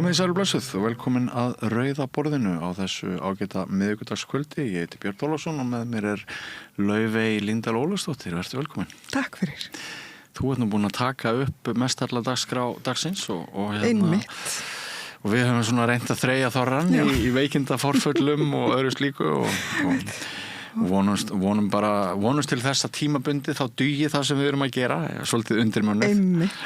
Komið sæl blessuð og velkomin að Rauða borðinu á þessu ágæta miðvikudagskvöldi. Ég heiti Björn Ólafsson og með mér Laufey Líndal Ólafsdóttir. Vertu velkomin. Takk fyrir. Þú ert nú búin að taka upp mestarla dagskrá dagsins og Einmitt. Og við höfum svona reynt að þreyja þorran í veikinda forföllum og öðru slíku og vonumst til þess að tímabundi þá dugi það sem við erum að gera, svolítið undirmönnuð. Einmitt.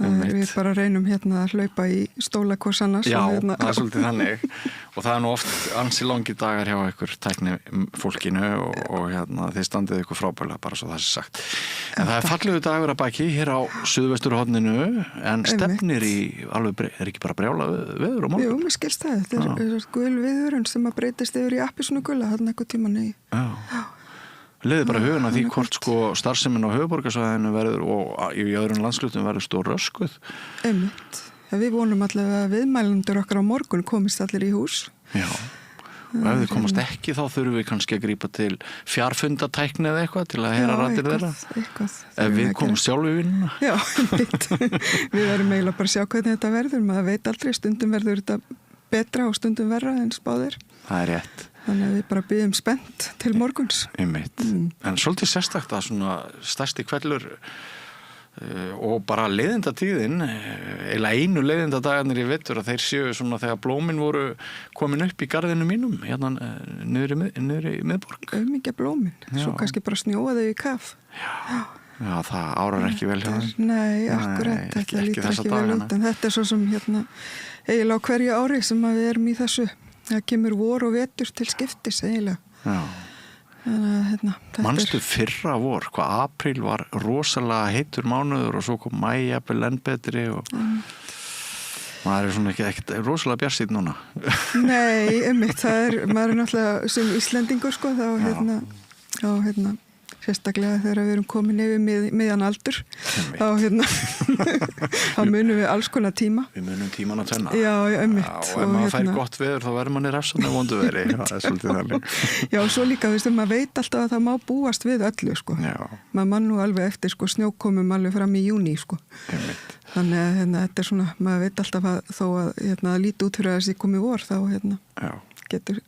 Við bara reynum að hlaupa í stóla hvors annars. Já, það er svolítið þannig og það er nú oft ansi langi dagar hjá ykkur tækni fólkinu og þið standið ykkur frábælega bara svo það sé sagt. En það er fallegu dagur að baki hér á suðvesturhorninu en stefnir í alveg, er ekki bara brjála veður á morgun? Jú, mér skilst það. Þetta er gul viðvörun sem að breytist yfir í appisunu gula þarna einhvern tímann í. Já. Leiði bara hugun að því hvort starfsemin á höfuðborgarsvæðinu verður og í öðrum landslutum verður stór röskuð. Einmitt. Við vonum allavega að viðmælendur okkar á morgun komist allir í hús. Já. Og ef þið komast ekki þá þurfum við kannski að grípa til fjarfundatækni eða eitthvað til að heyra raddir þeirra. Eitthvað. Ef við komum sjálf í vinnuna. Já, við erum eiginlega bara að sjá hvernig þetta verður. Maður veit aldrei, stundum verður þetta betra og stundum verra en spáðir. Það er rétt. Þannig að við bara bíðum spennt til morguns. Einmitt. En svolítið sérstakt að svona stærsti kvellur og bara leiðindatíðin, eiginlega einu leiðindadagarnir í vetur að þeir séu svona þegar blómin voru komin upp í garðinu mínum, niður í miðborg. Mikið blómin, svo kannski bara snjóaðu í kaf. Já, það árar ekki vel hjá þeim. Nei, akkurat, þetta lítur ekki vel út, en þetta er svo sem eiginlega á hverju ári sem að við erum í þessu. Það kemur vor og vetur til skiptis eiginlega. Já. Manstu fyrra vor, hvað apríl var rosalega heitur mánuður og svo kom maí jafnvel enn betri og maður er svona ekkert rosalega bjartsýnn núna. Nei, einmitt, maður er náttúrulega sem Íslendingur þá sérstaklega þegar við erum komin yfir miðjan aldur þá munum við alls konar tíma. Við munum tíman að tvenna. Já, einmitt. Og ef maður fær gott veður þá verður manni refsað með vondu veri. Það er svolítið þannig. Já, svo líka, maður veit alltaf að það má búast við öllu, Já. Maður mann nú alveg eftir, snjókomum alveg fram í júní, Einmitt. Þannig að þetta er svona, maður veit alltaf að þó að líti út fyrir að þessi komi vor, þá getur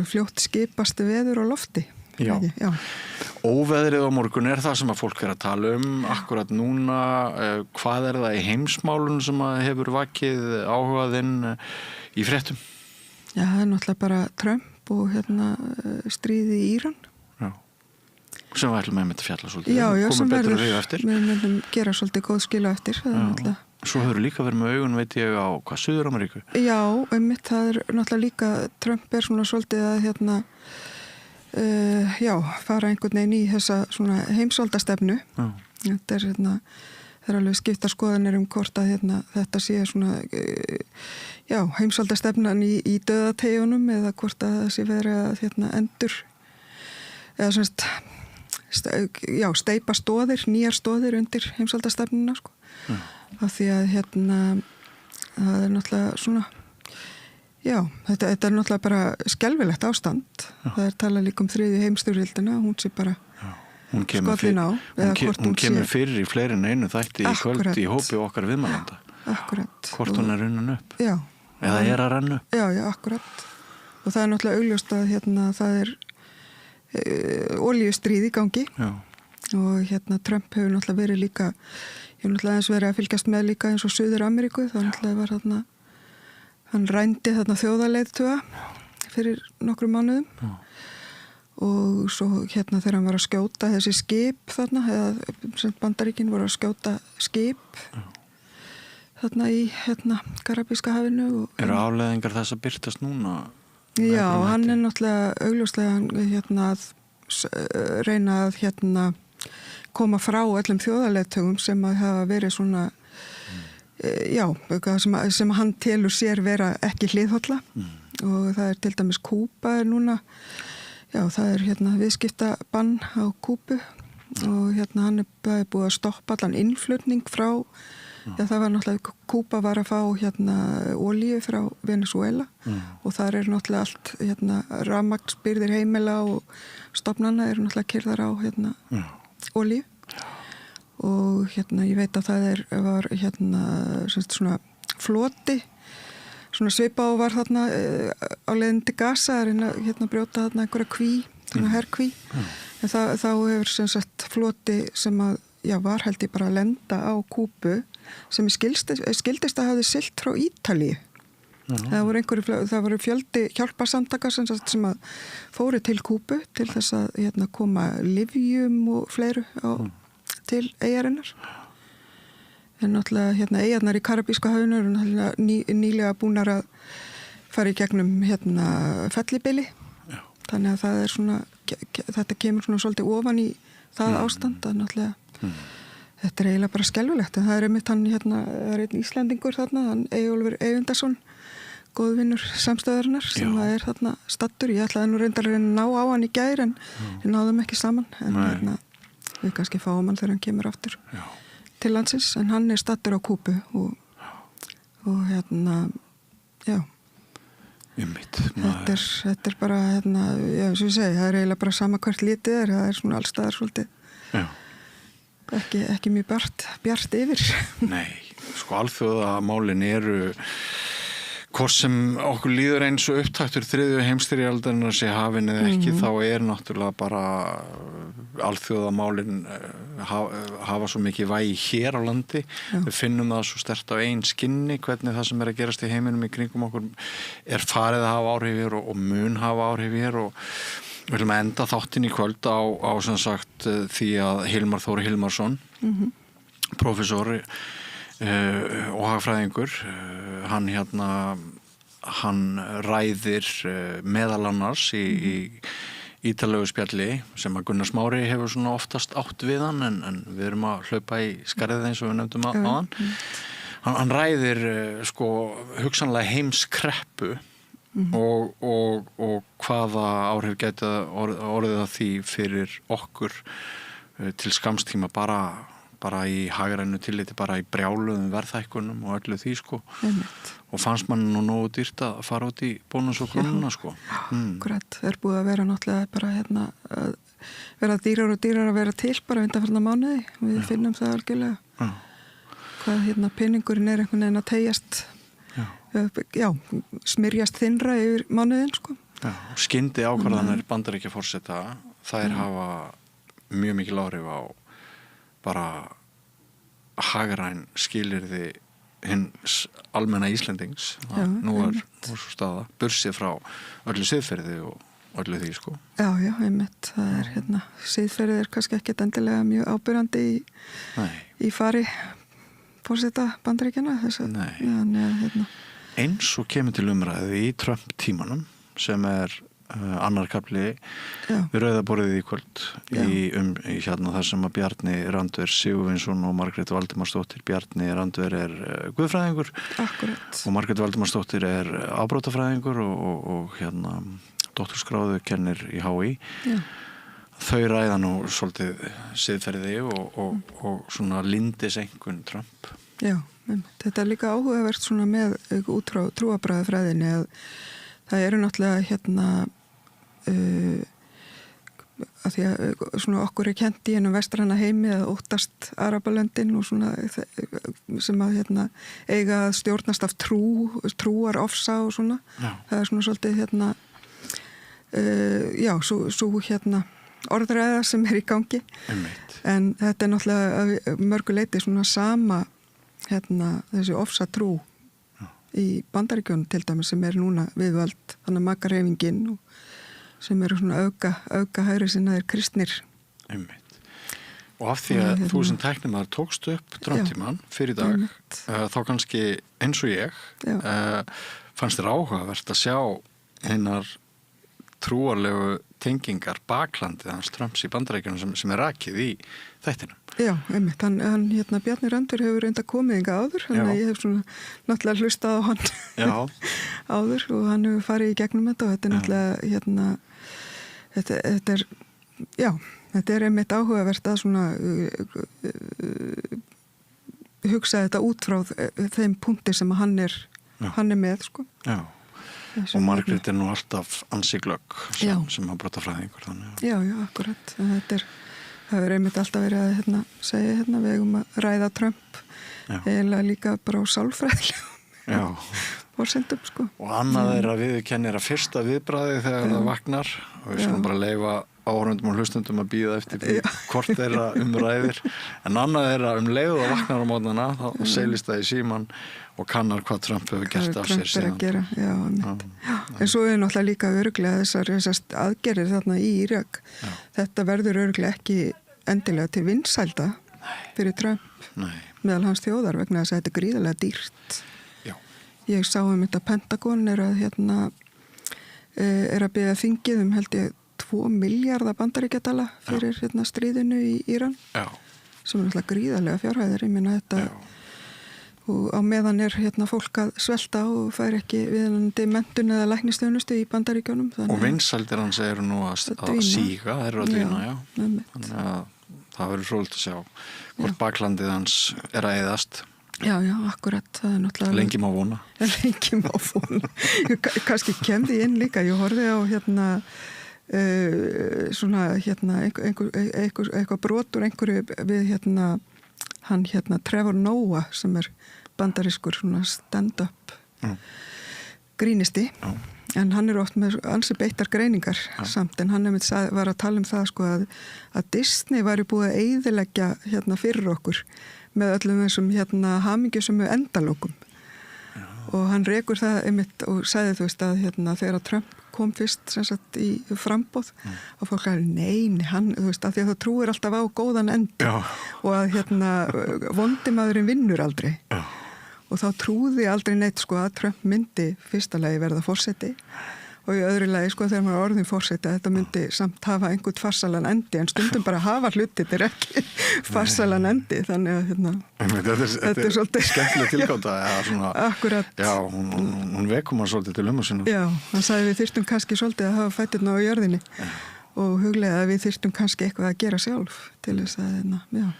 fljótt skipast veður á lofti. Já. Óveðrið á morgun er það sem að fólk er að tala akkurat núna. Hvað er það í heimsmálun sem að hefur vakið áhugaðinn í fréttum? Já, það er náttúrulega bara Trump og stríði í Íran. Já. Sem við ætlum að fjalla svolítið. Já, sem verður. Við myndum gera svolítið góð skila eftir. Svo hefur líka verið með augun, veit ég, á Suður-Ameríku. Já, einmitt, það er náttúrulega líka, Trump er svona svolítið að fara einhvern veginn í þessa svona heimsvaldastefnu. Þetta það er alveg skiptar skoðanir hvort að þetta sé svona heimsvaldastefnan í dauðategjunum eða hvort að það sé verið að endur eða svona steypa stóðir, nýjar stóðir undir heimsvaldastefnuna af því að það er náttúrulega svona þetta er náttúrulega bara skelfilegt ástand. Það er talað líka þriðju heimsstyrjöldina, hún sé bara skollin á. Hún kemur fyrir í fleiri en einu þætti í kvöld í hópi okkar viðmælanda. Akkurat. Hvort hún er runnin upp. Já. Eða er að renna upp. Já, akkurat. Og það er náttúrulega augljóst að það er olíustríð í gangi. Já. Og Trump hefur náttúrulega verið líka, hefur náttúrulega eins verið að fylgjast með líka eins og Suður-Ameríku, þá náttúrulega var hann rændi þjóðarleiðtoga fyrir nokkrum mánuðum. Já. Og svo þegar hann var að skjóta þessi skip eða Bandaríkin voru að skjóta skip í Karabíska hafinu. Eru afleiðingar þess að birtast núna? Já, hann er náttúrulega augljóslega að reyna að koma frá öllum þjóðarleiðtogum sem að hafa verið svona sem hann telur sér vera ekki hliðholla og það er til dæmis Kúba núna, það er viðskiptabann á Kúbu og hann er búið að stoppa allan innflutning frá, það var náttúrulega Kúba var að fá olíu frá Venezuela og þar er náttúrulega allt rafmagnsbirgðir heimila og stofnanna eru náttúrulega keyrðar á olíu. Og ég veit að það var svona floti, svona svipa og var þarna á leiðin til Gaza, hérna brjóta þarna einhverja kví, þarna herkví. En þá hefur sem sagt floti sem að, var held ég bara að lenda á Kúbu, sem skildist að hafi siglt frá Ítalíu. Það voru fjöldi hjálparsamtaka sem að fóru til Kúbu til þess að koma lyfjum og fleiru til eyjarinnar. En náttúrulega eyjarnar í Karabíska hafinu eru nýlega búnar að fara í gegnum fellibili. Þannig að það er svona, þetta kemur svona svolítið ofan í það ástand að náttúrulega þetta er eiginlega bara skelfilegt. En það er einmitt það er einn Íslendingur þarna, hann Eyjólfur Eyvindarsson, góðvinnur samstöðarinnar sem er þarna stattur. Ég ætlaði nú reyndar að ná á hann í gær en við náðum ekki saman. En við kannski fáum hann þegar hann kemur aftur til landsins. En hann er stattur á Kúbu og já. Þetta er bara, eins og ég segi, það er eiginlega bara sama hvert litið er. Það er svona allstaðar svolítið. Ekki mjög bjart yfir. Nei, sko alþjóðamálin eru hvort sem okkur líður eins og upptaktur þriðju heimsstyrjaldarinnar sé hafin eða ekki, þá er náttúrulega bara alþjóðamálin hafa svo mikið vægi hér á landi. Við finnum það svo sterkt á eigin skinni hvernig það sem er að gerast í heiminum í kringum okkur er farið að hafa áhrif hér og mun hafa áhrif hér og við viljum enda þáttinn í kvöld á sem sagt því að Hilmar Þór Hilmarsson, prófessor og hagfræðingur, hann ræðir meðal annars í ítarlegu spjalli sem að Gunnar Smári hefur svona oftast átt við hann en við erum að hlaupa í skarðið eins og við nefndum á hann. Hann ræðir sko hugsanlega heimskreppu og hvaða áhrif gæti orðið að því fyrir okkur til skamstíma bara í hagrænu tilliti, bara í brjáluðum verðhækkunum og öllu því sko. Og fannst mann nú nógu dýrt að fara út í bónus og krónuna sko. Akkurat, það er búið að vera náttúrulega bara að vera dýrar og dýrar að vera til bara undanfarna mánuði. Við finnum það algjörlega. Hvað peningurinn er einhvern veginn að teyjast, smyrjast þynnra yfir mánuðin sko. Skyndi ákvarðanir Bandaríkjaforseta, þær hafa mjög mikil áhrif á bara hagræn skilyrði hins almenna Íslendings. Nú er svo staða bursið frá öllu siðferði og öllu því sko. Já, einmitt. Það er siðferðið er kannski ekkert endilega mjög ábyrjandi í fari forseta Bandaríkjanna. Eins og kemur til umræðu í Trump-tímanum sem er annar kapli við Rauðaborðið í kvöld í þar sem að Bjarni Randver Sigurvinsson og Margrét Valdimarsdóttir. Bjarni Randver er guðfræðingur. Akkurat. Og Margrét Valdimarsdóttir er afbrotafræðingur og doktorskráðu kennir í HÍ. Þau ræða nú svolítið siðferði og svona lindiseinkunn Trump. Já, þetta er líka áhugavert svona með út frá trúarbragðafræðinni að það eru náttúrulega að því að svona okkur er kennt í vestræna heimi að óttast Arabalöndin og svona sem að eiga að stjórnast af trúar ofsa og svona. Það er svona svolítið svo orðræða sem er í gangi. En þetta er náttúrulega mörgu leyti svona sama þessi ofsa trú í Bandaríkjunum til dæmis sem er núna viðvöld, þannig að makarhreyfingin sem eru svona auka hægri sinnaðir kristnir. Og af því að þú sem tæknimaður tókst upp Trump-tímann fyrir dag, þá kannski eins og ég fannst þér áhugavert að sjá hinnar trúarlegu tengingar baklandið hans Trumps í Bandaríkjunum sem er rakið í þættinum. Já, einmitt. Hann Bjarni Randver hefur reynda komið hingað áður, þannig að ég hef svona náttúrulega hlustað á hann áður og hann hefur farið í gegnum þetta og þetta er náttúrulega þetta er einmitt áhugavert að svona hugsa þetta út frá þeim punkti sem hann er með, sko. Já. Og Margrét er nú alltaf ansi glögg sem afbrotafræðingur þannig. Já, akkurat. Það er einmitt alltaf verið að segja við eigum að ræða Trump eiginlega líka bara á sálfræðilegum Já. forsendum, sko. Og annað að viðurkennir að fyrsta viðbragði þegar það vaknar og við skulum bara leyfa áhorfendum og hlustendum að bíða eftir því hvort þeirra ræðir. En annað að leið og vaknar á mótnana, þá seilist það í síman og kannar hvað Trump hefur gert af sér síðan. Gera, en svo náttúrulega líka örugglega þessar aðgerðir þarna í Írak. Þetta verður örugglega ekki endilega til vinsælda fyrir Trump meðal hans þjóðar vegna þess að þetta gríðarlega dýrt. Ég sá þetta Pentagon að biðja þingið held ég 2 milljarða bandaríkjadala fyrir stríðinu í Íran sem náttúrulega gríðarlega fjárhæðir. Ég meina þetta og á meðan fólk að svelta og fær ekki viðunandi menntun eða læknisþjónustu í bandaríkjunum. Og vinsældir hans eru nú að síga, eru að dvína, Þannig að það verður svolítið að sjá hvort baklandið hans að eyðast. Já, akkurat, það náttúrulega... Lengi má vona. Lengi má vona. Kannski kemdi inn líka, ég horfði á eitthvað brotur einhverju við hann Trevor Noah sem bandarískur stand-up grínisti. En hann oft með ansi beittar greiningar samt, en hann var að tala það sko að Disney væri búið að eyðileggja fyrir okkur með öllum þessum hamingjusömu endalókum. Og hann rekur það einmitt og sagði að þegar Trump kom fyrst í framboð og fólk nei, hann, að því að það trúir alltaf á góðan endi og að vondimaðurinn vinnur aldrei. Og þá trúði aldrei neitt sko að Trump myndi fyrsta lagi verða forseti og í öðru lagi sko þegar maður orðin forseti að þetta myndi samt hafa einhvern farsalan endi en stundum bara hafa hluti, þetta ekki farsalan endi, þannig að þetta svolítið skemmtileg tilgáta. Akkurat. Já, hún vekum hann svolítið til sinna. Já, hann sagði við þyrftum kannski svolítið að hafa fæturna á jörðinni og huglega að við þyrftum kannski eitthvað að gera sjálf til þess að,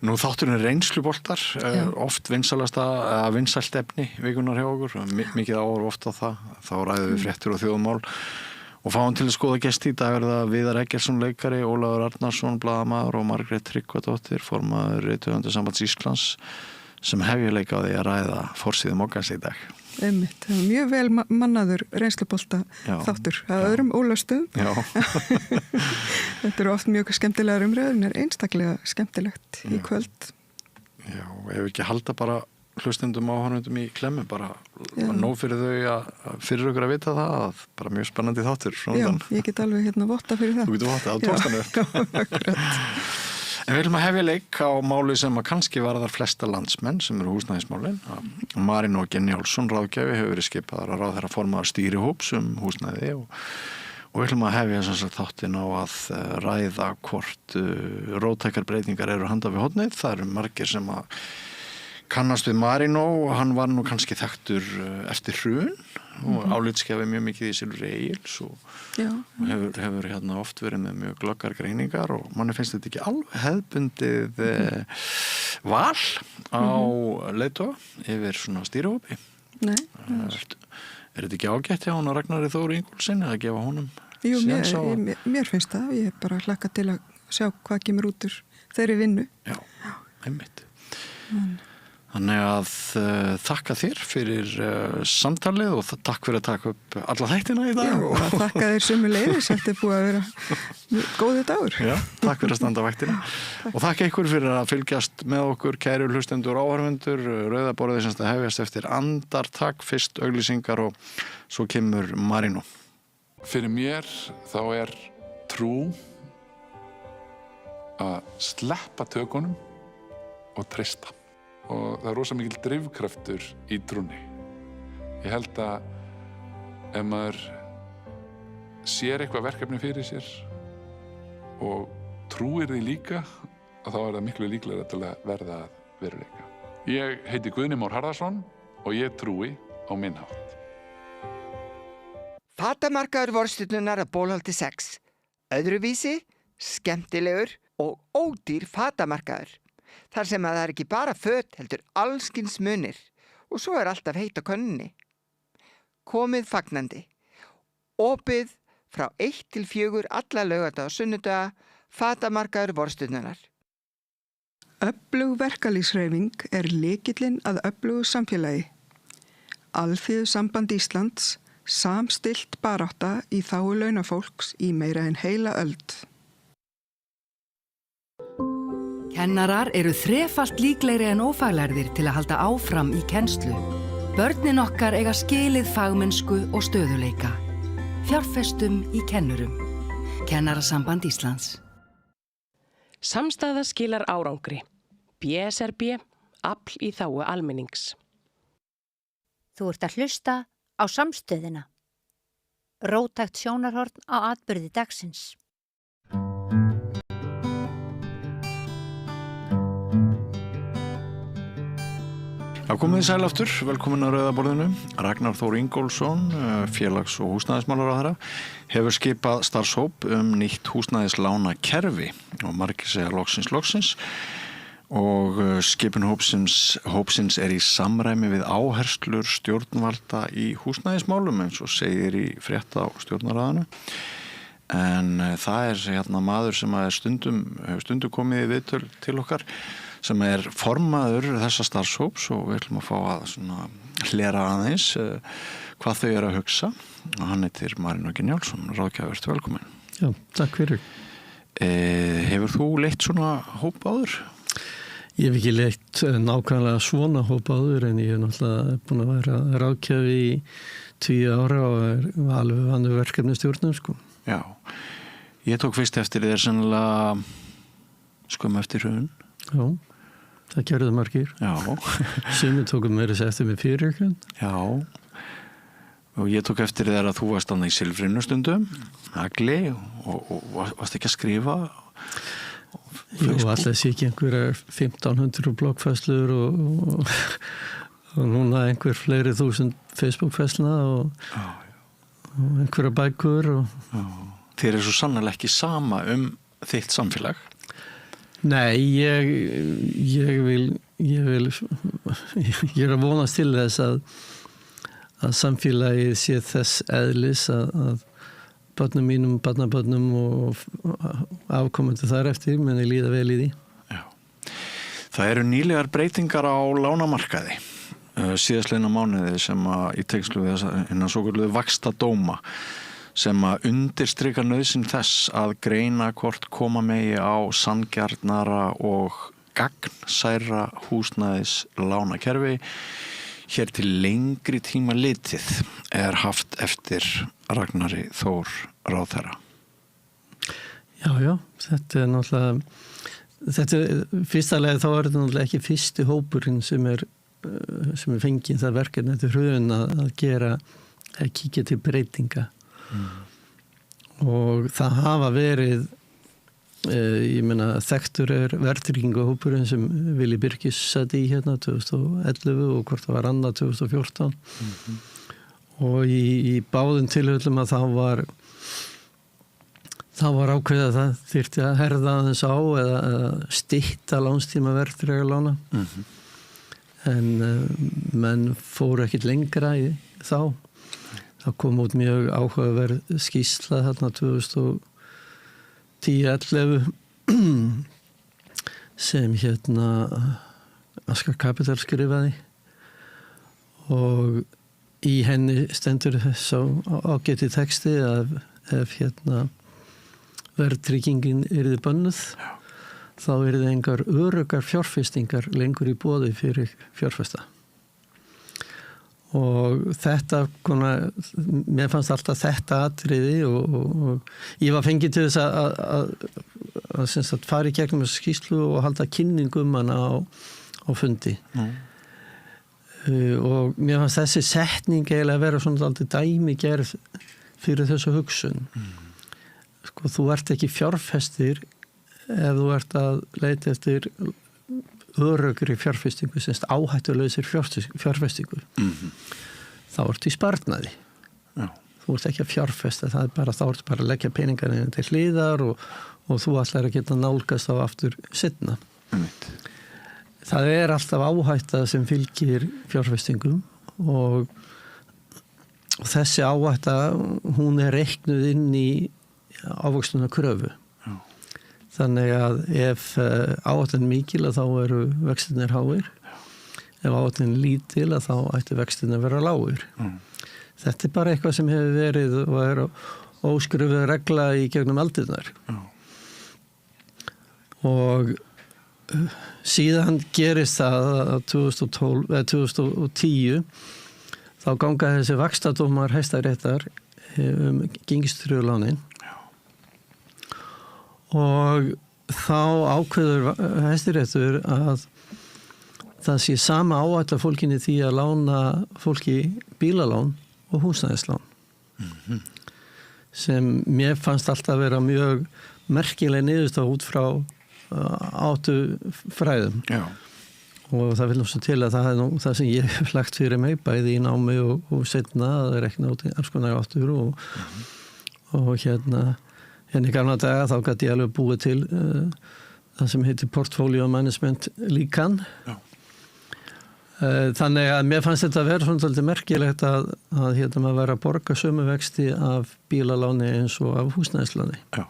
Nú þátturinn reynsluboltar, oft vinsælt efni vikunar hjá okkur, mikið áhorf oft á það, þá ræðum við fréttur og þjóðmál og fáum til að skoða gesti í dag það Viðar Eggertsson leikari, Ólafur Arnarsson blaðamaður og Margrét Tryggvadóttir formaður Rithöfundasambands Íslands sem hefja leika á því að ræða forsíðu Moggans í dag. Einmitt, það er mjög vel mannaður reynslubolta þáttur að öðrum ólöstuðum. Þetta eru oft mjög skemmtilegar umræður en einstaklega skemmtilegt í kvöld. Já, ef ekki halda bara hlustendum áhorfendum í klemmu bara nóg fyrir þau fyrir okkur að vita það að bara mjög spennandi þáttur. Já, ég get alveg votta fyrir það. Þú getur votta, það tókst hann upp. Akkurat. En við viljum að hefja leik á máli sem að kannski varðar flesta landsmenn sem eru húsnæðismálin. Marín og Genni Olsson ráðgjafi hefur verið skipaðar að ráðherra formaður stýrihóps húsnæði og við viljum að hefja þáttin á að ræða hvort róttækar breytingar eru handa við hornið. Það eru margir sem að kannast við Marino og hann var nú kannski þekktur eftir hrun og álitskefi mjög mikið í Silfri Egils og hefur oft verið með mjög glöggar greiningar og manni finnst þetta ekki alveg hefðbundið val á leiðtoga yfir svona stýrihópi. Nei. Er þetta ekki ágætt hjá hann að Ragnari Þóri Ingólfssyni að gefa honum séns á? Jú, mér finnst það. Ég bara hlakka til að sjá hvað kemur út úr þeirri vinnu. Já, einmitt. Þannig að þakka þér fyrir samtalið og takk fyrir að taka upp alla þættina í dag. Já, og þakka þér sömuleiðis, þetta er búið að vera góði dagur. Já, takk fyrir að standa vaktina. Og þakka ykkur fyrir að fylgjast með okkur, kæru hlustendur og áhorfendur. Rauða borðið sem þetta hefjast eftir andartak, fyrst auglýsingar og svo kemur Marino. Fyrir mér þá er trú að sleppa tökunum og treysta. Og það er rosa mikil drifkraftur í trúnni. Ég held að ef maður sér eitthvað verkefni fyrir sér og trúir því líka, að þá er það miklu líklegra til að verða að veruleika. Ég heiti Guðni Már Harðarson og ég trúi á minn hátt. Fatamarkaður Vorstjörnunnar að Bólholti 6. Öðruvísi, skemmtilegur og ódýr fatamarkaður. Þar sem að það er ekki bara föt heldur allskins munir og svo er alltaf heitt á könnunni. Komið fagnandi. Opið frá 1 til 4 alla laugardaga og sunnudaga, fatamarkaður Vorstjörnunnar. Öflug verkalýðshreyfing er lykillinn að öflugu samfélagi. Alþýðusamband Íslands samstillt barátta í þágu launafólks í meira en heila öld. Kennarar eru þrefalt líklegri en ófaglærðir til að halda áfram í kennslu. Börnin okkar eiga skilið fagmennsku og stöðuleika. Fjárfestum í kennurum. Kennarasamband Íslands. Samstæða skilar árangri. BSRB, afl í þágu almennings. Þú ert að hlusta á Samstöðina. Róttækt sjónarhorn á atburði dagsins. Já, komið þið sæl aftur, velkomin á Rauðaborðinu. Ragnar Þór Ingólfsson, félags- og húsnæðismálaráðherra, hefur skipað starfshóp nýtt húsnæðislánakerfi og margir segja loksins og skipun hópsins í samræmi við áherslur stjórnvalda í húsnæðismálum eins og segir í frétta á stjórnarráðinu. En það maður sem stundum komið í viðtöl til okkar sem formaður þessa starfshóps og við ætlum að fá að hlera aðeins hvað þau að hugsa og hann heitir Marinó G. Njálsson, ráðgjafar, velkomin. Já, takk fyrir. Hefur þú leitt svona hóp áður? Ég hef ekki leitt nákvæmlega svona hóp áður en ég hef náttúrulega búin að vera ráðgjafi í 10 ára og alveg vanur verkefnastjórnum, sko. Já, ég tók fyrst eftir þér sennilega skömmu eftir hrun. Já, það gerðu margir. Já. Sumir tókum meira eftir mig fyrir. Já, og ég tók eftir þér að þú varst annað í Silfrinu stundum, Agli, og varst ekki að skrifa. Jú, alltaf sé ekki einhverjar 1500 bloggfæslur og núna einhver fleiri þúsund Facebook-fæsluna og einhverja bækur. Þér svo sannarlega ekki sama þitt samfélag? Nei, ég er að vonast til þess að samfélagið sé þess eðlis að börnum mínum, barnabörnum og afkomandi þar eftir muni líða vel í því. Já. Það eru nýlegar breytingar á lánamarkaði síðastliðna mánuði sem í tengslu við þessa svokölluðu vaxtadóma sem undirstrikar nauðsyn þess að greina hvort koma megi á sanngjarnara og gagnsæra húsnæðis lánakerfi. Hér til lengri tíma litið haft eftir Ragnari Þór ráðherra. Já, þetta náttúrulega, fyrsta lagi þá þetta náttúrulega ekki fyrsti hópurinn sem fengið það verkefni eftir hrun að kíkja til breytinga. Og það hafa verið ég meina þekktur verðtryggingahópurinn sem Vili Birkis sat í 2011 og hvort það var annað 2014 og í báðum tilhöllum að þá var ákveðið að það þyrfti að herða aðeins á eða stytta lánstíma verðtryggingalána en menn fóru ekkit lengra í þá. Það kom út mjög áhugaverð skýrsla þarna 2010-11 sem Askar Kapital skrifaði og í henni stendur þess ágæti texti að ef verðtryggingin yrði bönnuð þá yrði engar öruggar fjárfestingar lengur í boði fyrir fjárfesta. Og þetta, mér fannst alltaf þetta atriði og ég var fengið til þess að fara í gegnum þessu skýrslu og halda kynningum hana á fundi. Og mér fannst þessi setning eiginlega að vera svona aldrei dæmigerð fyrir þessu hugsun. Sko, þú ert ekki fjárfestir ef þú ert að leita eftir örugri fjárfestingu, semst áhættulausir fjárfestingu. Þá ertu í sparnaði. Já. Þú ert ekki að fjárfesta, þá ertu bara að leggja peningarnir til hliðar og þú ætlar að geta nálgast á aftur seinna. Það alltaf áhætta sem fylgir fjárfestingum og þessi áhætta, hún reiknuð inn í ávöxtunar kröfu. Þannig að ef áhættan mikil að þá eru vextirnir háir ef áætlunin lítil að þá ætti vextin að vera lágur. Þetta bara eitthvað sem hefur verið og óskrifuð regla í gegnum aldirnar. Og síðan gerist það að 2010 þá ganga þessi vaxtadómar Hæstaréttar gengistryggingalánin og þá ákveður Hæstaréttur að það sé sama áætla fólkinni því að lána fólki bílalán og húsnæðislán sem mér fannst alltaf vera mjög merkileg niðurstaða út frá áttu fræðum. Já. Og það vil nú svo til að það er nú það sem ég hef lagt fyrir mig bæði í námi og setna, það er ekki náttúrulega alls konar áttur og hérna í gamla daga þá gæti ég alveg búið til það sem heitir portfolio management líkan. Já. Þannig að mér fannst þetta að vera svona svolítið merkilegt að hérna maður vera að borga sömu vexti af bílaláni eins og af húsnæðisláni. Já.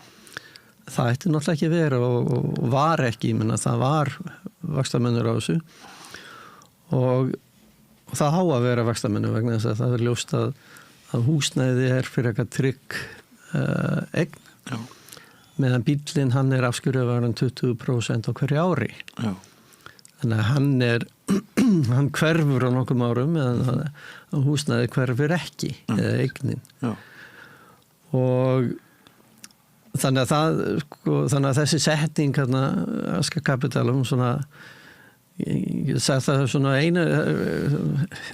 Það ætti náttúrulega ekki vera og var ekki, ég menna það var vaxtamennur á þessu og það á að vera vaxtamennur vegna þess að það er ljóst að húsnæði er fyrir eitthvað trygg eign. Já. Meðan bíllinn hann er afskurðaðan 20% á hverju ári. Já. Þannig að hann hverfur á nokkrum árum meðan húsnæði hverfur ekki eða eignin. Já. Og þannig að þessi setning hérna Aska Kapitalum svona ég sagði það svona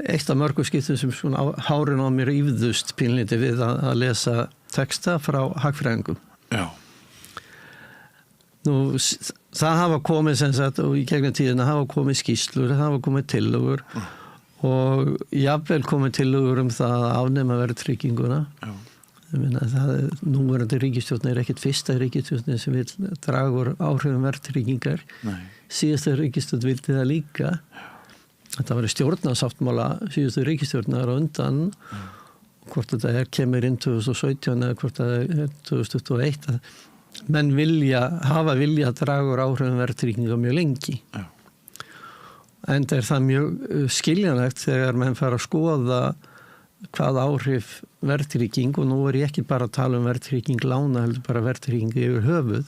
eitt af mörgum skiptum sem svona hárin á mér yfðust pínlítið við að lesa texta frá hagfræðingum. Já. Nú það hafa komið sem sagt og í gegnum tíðina hafa komið skýrslur, það hafa komið tillögur og jafnvel komið tillögur það að afnema verðtrygginguna. Já. Ég meina núverandi ríkisstjórn er ekkert fyrsta ríkisstjórn sem vil draga úr áhrifum verðtryggingar. Síðasta ríkisstjórn vildi það líka. Þetta var stjórnarsáttmála síðustu ríkisstjórnar á undan. Hvort þetta kemur inn 2017 eða hvort það er 2021. Menn hafa vilja að draga úr áhrifum verðtryggingar mjög lengi. Já. En það er það mjög skiljanlegt þegar menn fara að skoða hvað áhrif verðtrygging og nú er ég ekki bara að tala verðtrygging lána, heldur bara verðtrygging yfir höfuð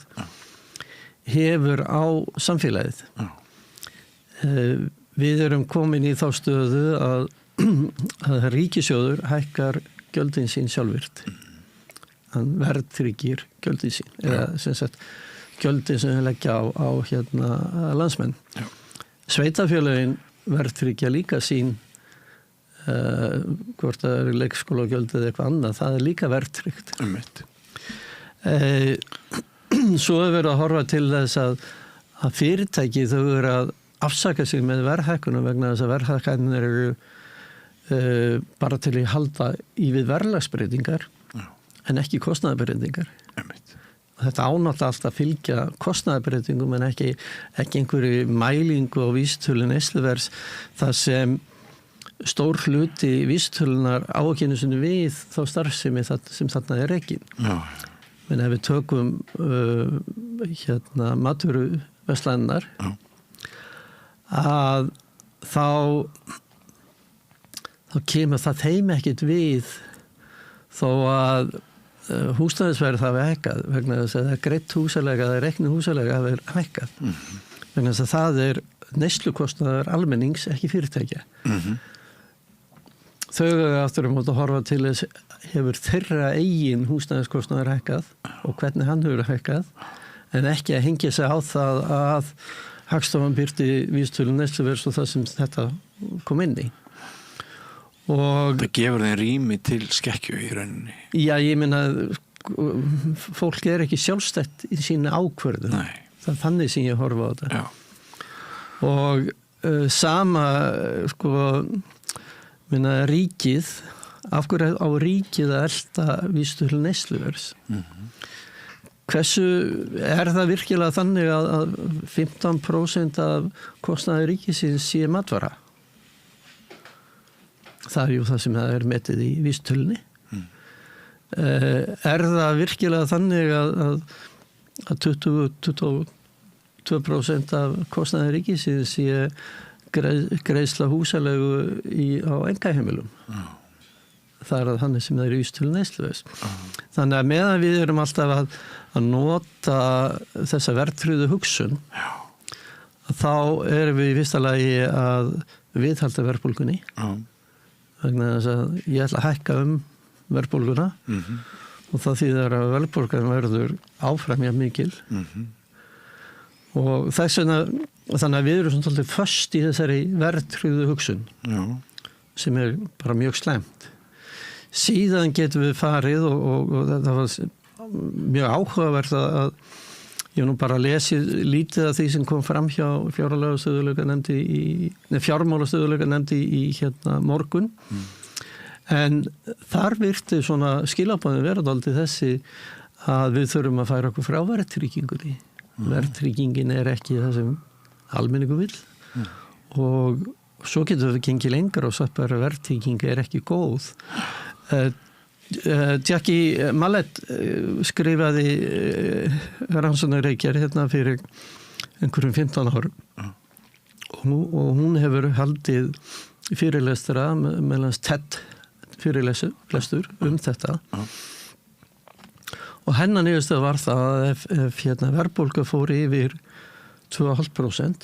hefur á samfélagið. Við erum komin í þá stöðu að ríkissjóður hækkar gjöldin sín sjálfvirt. Hann verðtryggir gjöldin sín eða sem sagt gjöldin sem við leggja á hérna landsmenn. Sveitarfélögin verðtryggja líka sín hvort það er leikskólagjöld eða eitthvað annað, það er líka verðtryggt. Svo er verið að horfa til þess að fyrirtæki þau eru að afsaka sig með verðhækkunum vegna þess að verðhækkanir eru bara til að halda í við verðlagsbreytingar en ekki kostnaðarbreytingar. Þetta ánátt alltaf að fylgja kostnaðarbreytingum en ekki einhverju mælingu á vísitölu neysluverðs þar sem stór hluti vísitölunar á ekki einu sinni við þá starfsemi sem þarna er rekin. Men ef við tökum matvöruverslanirnar að þá kemur það þeim ekkert við þó að húsnæðisverð hafi hækkað vegna þess að það er greitt húsalega eða reiknu húsalega hafi hækkað. Vegna þess að það er neyslukostnaður almennings ekki fyrirtækja. Þau aftur móti að horfa til þess hefur þeirra eigin húsnæðiskostnaður hækkað og hvernig hann hefur hækkað en ekki að hengja sig á það að Hagstofan birti vísitölu neysluverðs og það sem þetta kom inn í. Og það gefur þeim rými til skekkju í rauninni. Já, ég meina fólk er ekki sjálfstætt í sína ákvörðun. Nei. Það er þannig sem ég horfa á þetta. Já. Og sama ríkið, af hverju á ríkið að elta vísitölu neysluverðs? Hversu er það virkilega þannig að 15% af kostnaði ríkisins sé matvara? Það er jú það sem það er metið í vísitölunni. Er það virkilega þannig að 22% af kostnaði ríkisins sé greiðsla húsalegu á einkaheimilum. Það er þannig sem það er vísitölu neysluverðs. Þannig að meðan við erum alltaf að nota þessa verðtryggðu hugsun, þá erum við í fyrsta lagi að viðhalda verðbólgunni. Vegna þess að ég ætla að hækka verðbólguna og það þýðir að verðbólgan verður áfram jafn mikil. Og þess vegna, þannig að við erum svona svolítið föst í þessari verðtryggðu hugsun sem er bara mjög slæmt. Síðan getum við farið og það var mjög áhugavert að ég nú bara lesið lítið af því sem kom fram hjá fjármálastöðugleikanemnd í morgun. En þar virti svona skilaboðin vera dálítið þessi að við þurfum að færa okkur frá verðtryggingunni. Verðtryggingin er ekki það sem almenningur vill og svo getum við gengið lengra og sagt bara verðtrygging er ekki góð. Jackie Mallet skrifaði rannsóknarreikjar fyrir einhverjum 15 árum og hún hefur haldið fyrirlestra meðan TED fyrirlestur þetta og hennar niðurstöð var það að ef verðbólga fór yfir 2,5%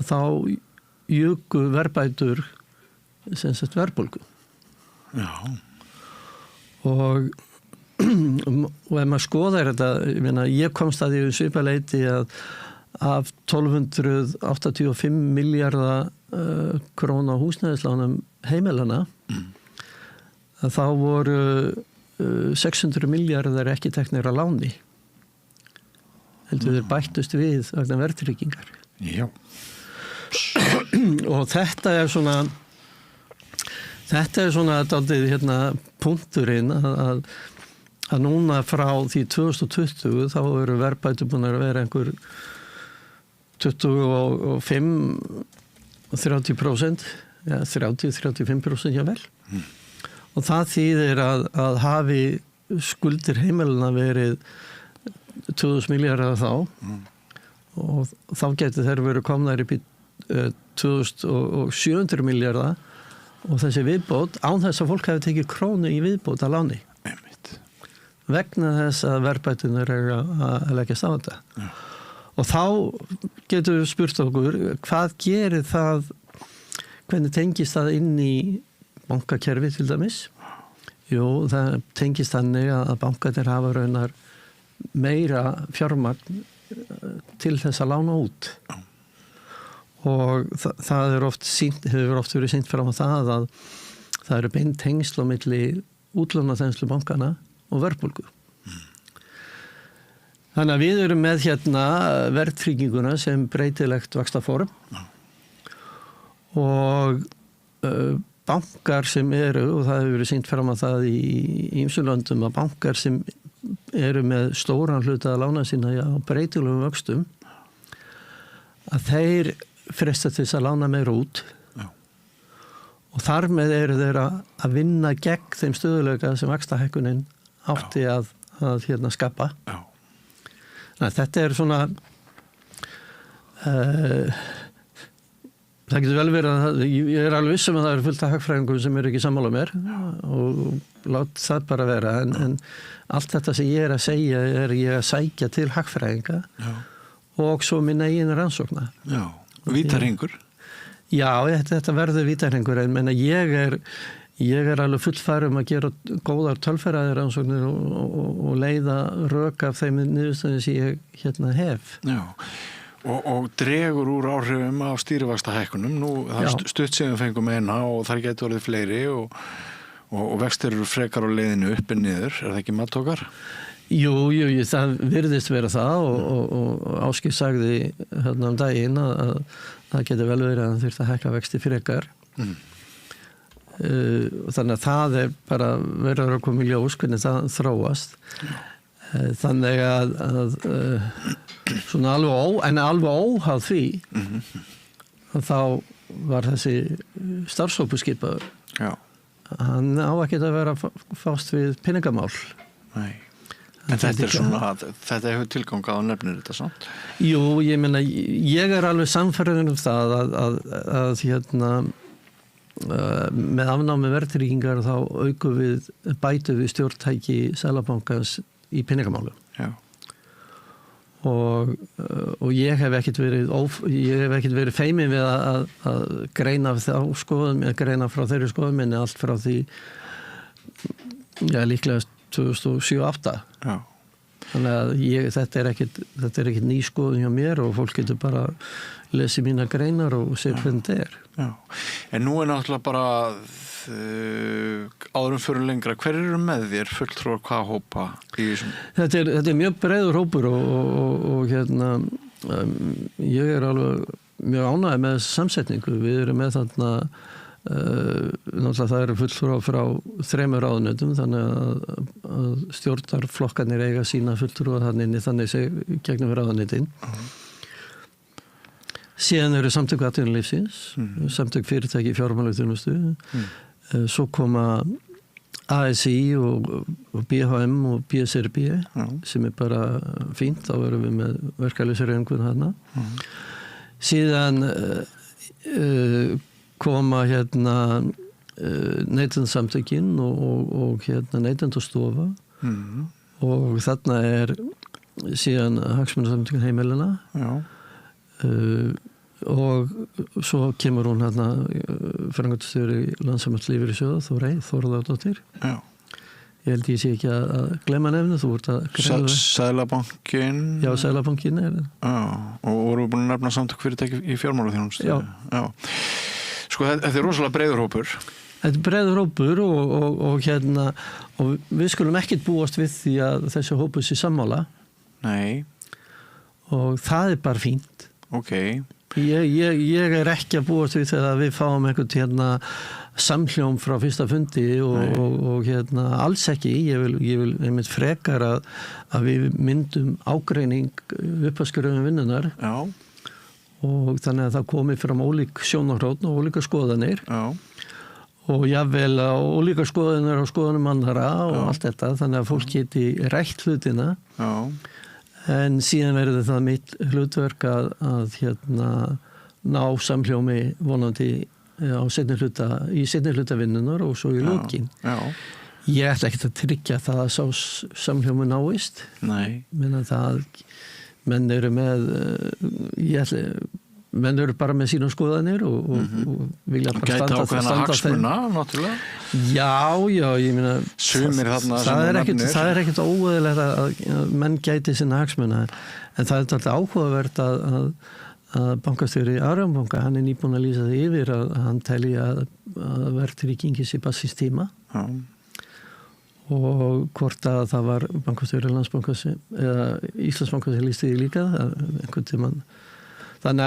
þá juku verðbætur sem sagt verðbólgu. Og ef maður skoðar þetta, ég komst að því svipaleiti að af 1285 milljarða króna húsnæðislánum heimilana þá voru 600 milljarðar ekki teknir að láni. Heldur þeir bættust við vegna verðtryggingar. Já. Og þetta er svona dálítið punkturinn að núna frá því 2020 þá eru verðbætur búin að vera einhver 25-30%, 30-35% jável. Og það þýðir að hafi skuldir heimilana verið 2000 milljarðar þá og þá getur þeir verið komnar upp í 2700 milljarðar og þessi viðbót án þess að fólk hefði tekið krónu í viðbót að láni. Vegna þess að verðbætunar eru að leggjast á þetta. Og þá getur við spurt okkur, hvað gerir það, hvernig tengist það inn í bankakerfi til dæmis? Jú, það tengist þannig að bankarnir hafa raunar meira fjármagn til þess að lána út. Og það er hefur oft verið sýnt fram á það að það eru beint tengsl á milli útlánaþenslu bankana og verðbólgu. Þannig að við erum með verðtrygginguna sem breytilegt vaxtaform og bankar sem eru, og það hefur verið sýnt fram á það í ýmsum löndum, að bankar sem eru með stóran hluta að lána sína á breytilegum vöxtum, að þeir fresta til þess að lána meira út. Og þar með eru þeir að vinna gegn þeim stöðuleika sem vaxtahækkunin átti að skapa. Þetta er svona það getur vel verið að ég er alveg viss að það eru fullt af hagfræðingum sem eru ekki sammála mér og lát það bara vera en allt þetta sem ég er að segja er ég að sækja til hagfræðinga og svo minna eigin rannsókna. Já, vítarhingur. Já, þetta verður vítarhingur en ég er alveg fullfærum að gera góðar tölfræðirannsóknir og leiða rök af þeim niðurstöðum sem ég hef. Já. Og dregur úr áhrifum á stýrivaxtahækkunum. Nú það stutt sem við fengum eina og þar getur orðið fleiri og vextir eru frekar á leiðinu upp en niður. Er það ekki mattókar? Jú, það virðist vera það og Ásgeir sagði um daginn að það getur vel verið að það þurft að hækka vexti frekar. Þannig að það er bara verður að koma í ljós hvernig það þróast. Þannig að svona alveg óháð því að þá var þessi starfshópur skipaður. Já. Hann á ekki að vera fást við peningamál. Nei. En þetta hefur tilgang að nefnir þetta samt? Jú, ég meina, ég alveg sannfærður það að með afnámi verðtryggingar þá bætum við stjórntæki Seðlabankans í peningamálum. Já. Og ég hef ekkert verið feimin við að greina þá skoðun, greina frá þeirri skoðun minni allt frá því líklega 2007-2008. Já. Þannig að þetta er ekkert ný skoðun hjá mér og fólk getur bara lesið mína greinar og sér hvernig þetta er. Já. En nú náttúrulega bara áðurum fyrir lengra, hver eru með þér fulltrúar hvað hópa í þessum? Þetta er mjög breiður hópur og ég alveg mjög ánægður með þessa samsetningu. Við erum með þarna náttúrulega það eru fulltrúar frá 3 ráðuneytum, þannig að stjórnarflokkarnir eiga sína fulltrúar þannig gegnum ráðuneytin. Síðan eru samtök atvinnulífsins, samtök fyrirtæki í fjármálaþjónustu, svo koma ASI og BHM og BSRB sem er bara fínt, þá erum við með verkalýðshreyfinguna þarna. Síðan koma neytendasamtökin og Neytendastofa og þarna er síðan hagsmunasamtökin heimilina. Já. Og svo kemur hún framkvæmdastjóri Landssambands lífeyrissjóða Þórðardóttir. Já. Ég held ég sé ekki að glemma nefnu, þú ert að greina. Seðlabankinn. Já, Seðlabankinn er það. Já, og voru búin að nefna samtök fyrirtæki í fjármálaþjónustu. Já. Sko, þetta er rosalega breiður hópur. Þetta er breiður hópur og við skulum ekkert búast við því að þessi hópur sé sammála. Nei. Og það er bara fínt. Ok. Ég er ekki að búast við þegar við fáum einhvern samhljóm frá fyrsta fundi og alls ekki. Ég vil einmitt frekar að við myndum ágreining uppaskröfum vinnunar. Já. Og þannig að það komi fram ólík sjónarhorn og ólíka skoðanir. Já. Og jafnvel ólíka skoðanir og skoðanum annara og allt þetta, þannig að fólk geti rætt hlutina. Já. En síðan verður það mitt hlutverk að ná samhljómi vonandi í seinni hluta vinnunar og svo í lokin. Já. Ég ætla ekki að tryggja það að samhljómi náist. Nei. Menn eru bara með sína skoðanir og vilja bara standa ákveðna hagsmuna, náttúrulega. Já, ég meina það er ekkert óeðlilegt að menn gæti sinna hagsmuna, en það er alltaf áhugavert að bankastjóri Arion banka, hann er nýbúinn að lýsa það yfir að hann telji að verðtryggingi sé bara síns tíma. Já. Og hvort að það var bankastjóri Landsbankans eða Íslandsbankans sem lýsti því líka einhvern tímann. Þannig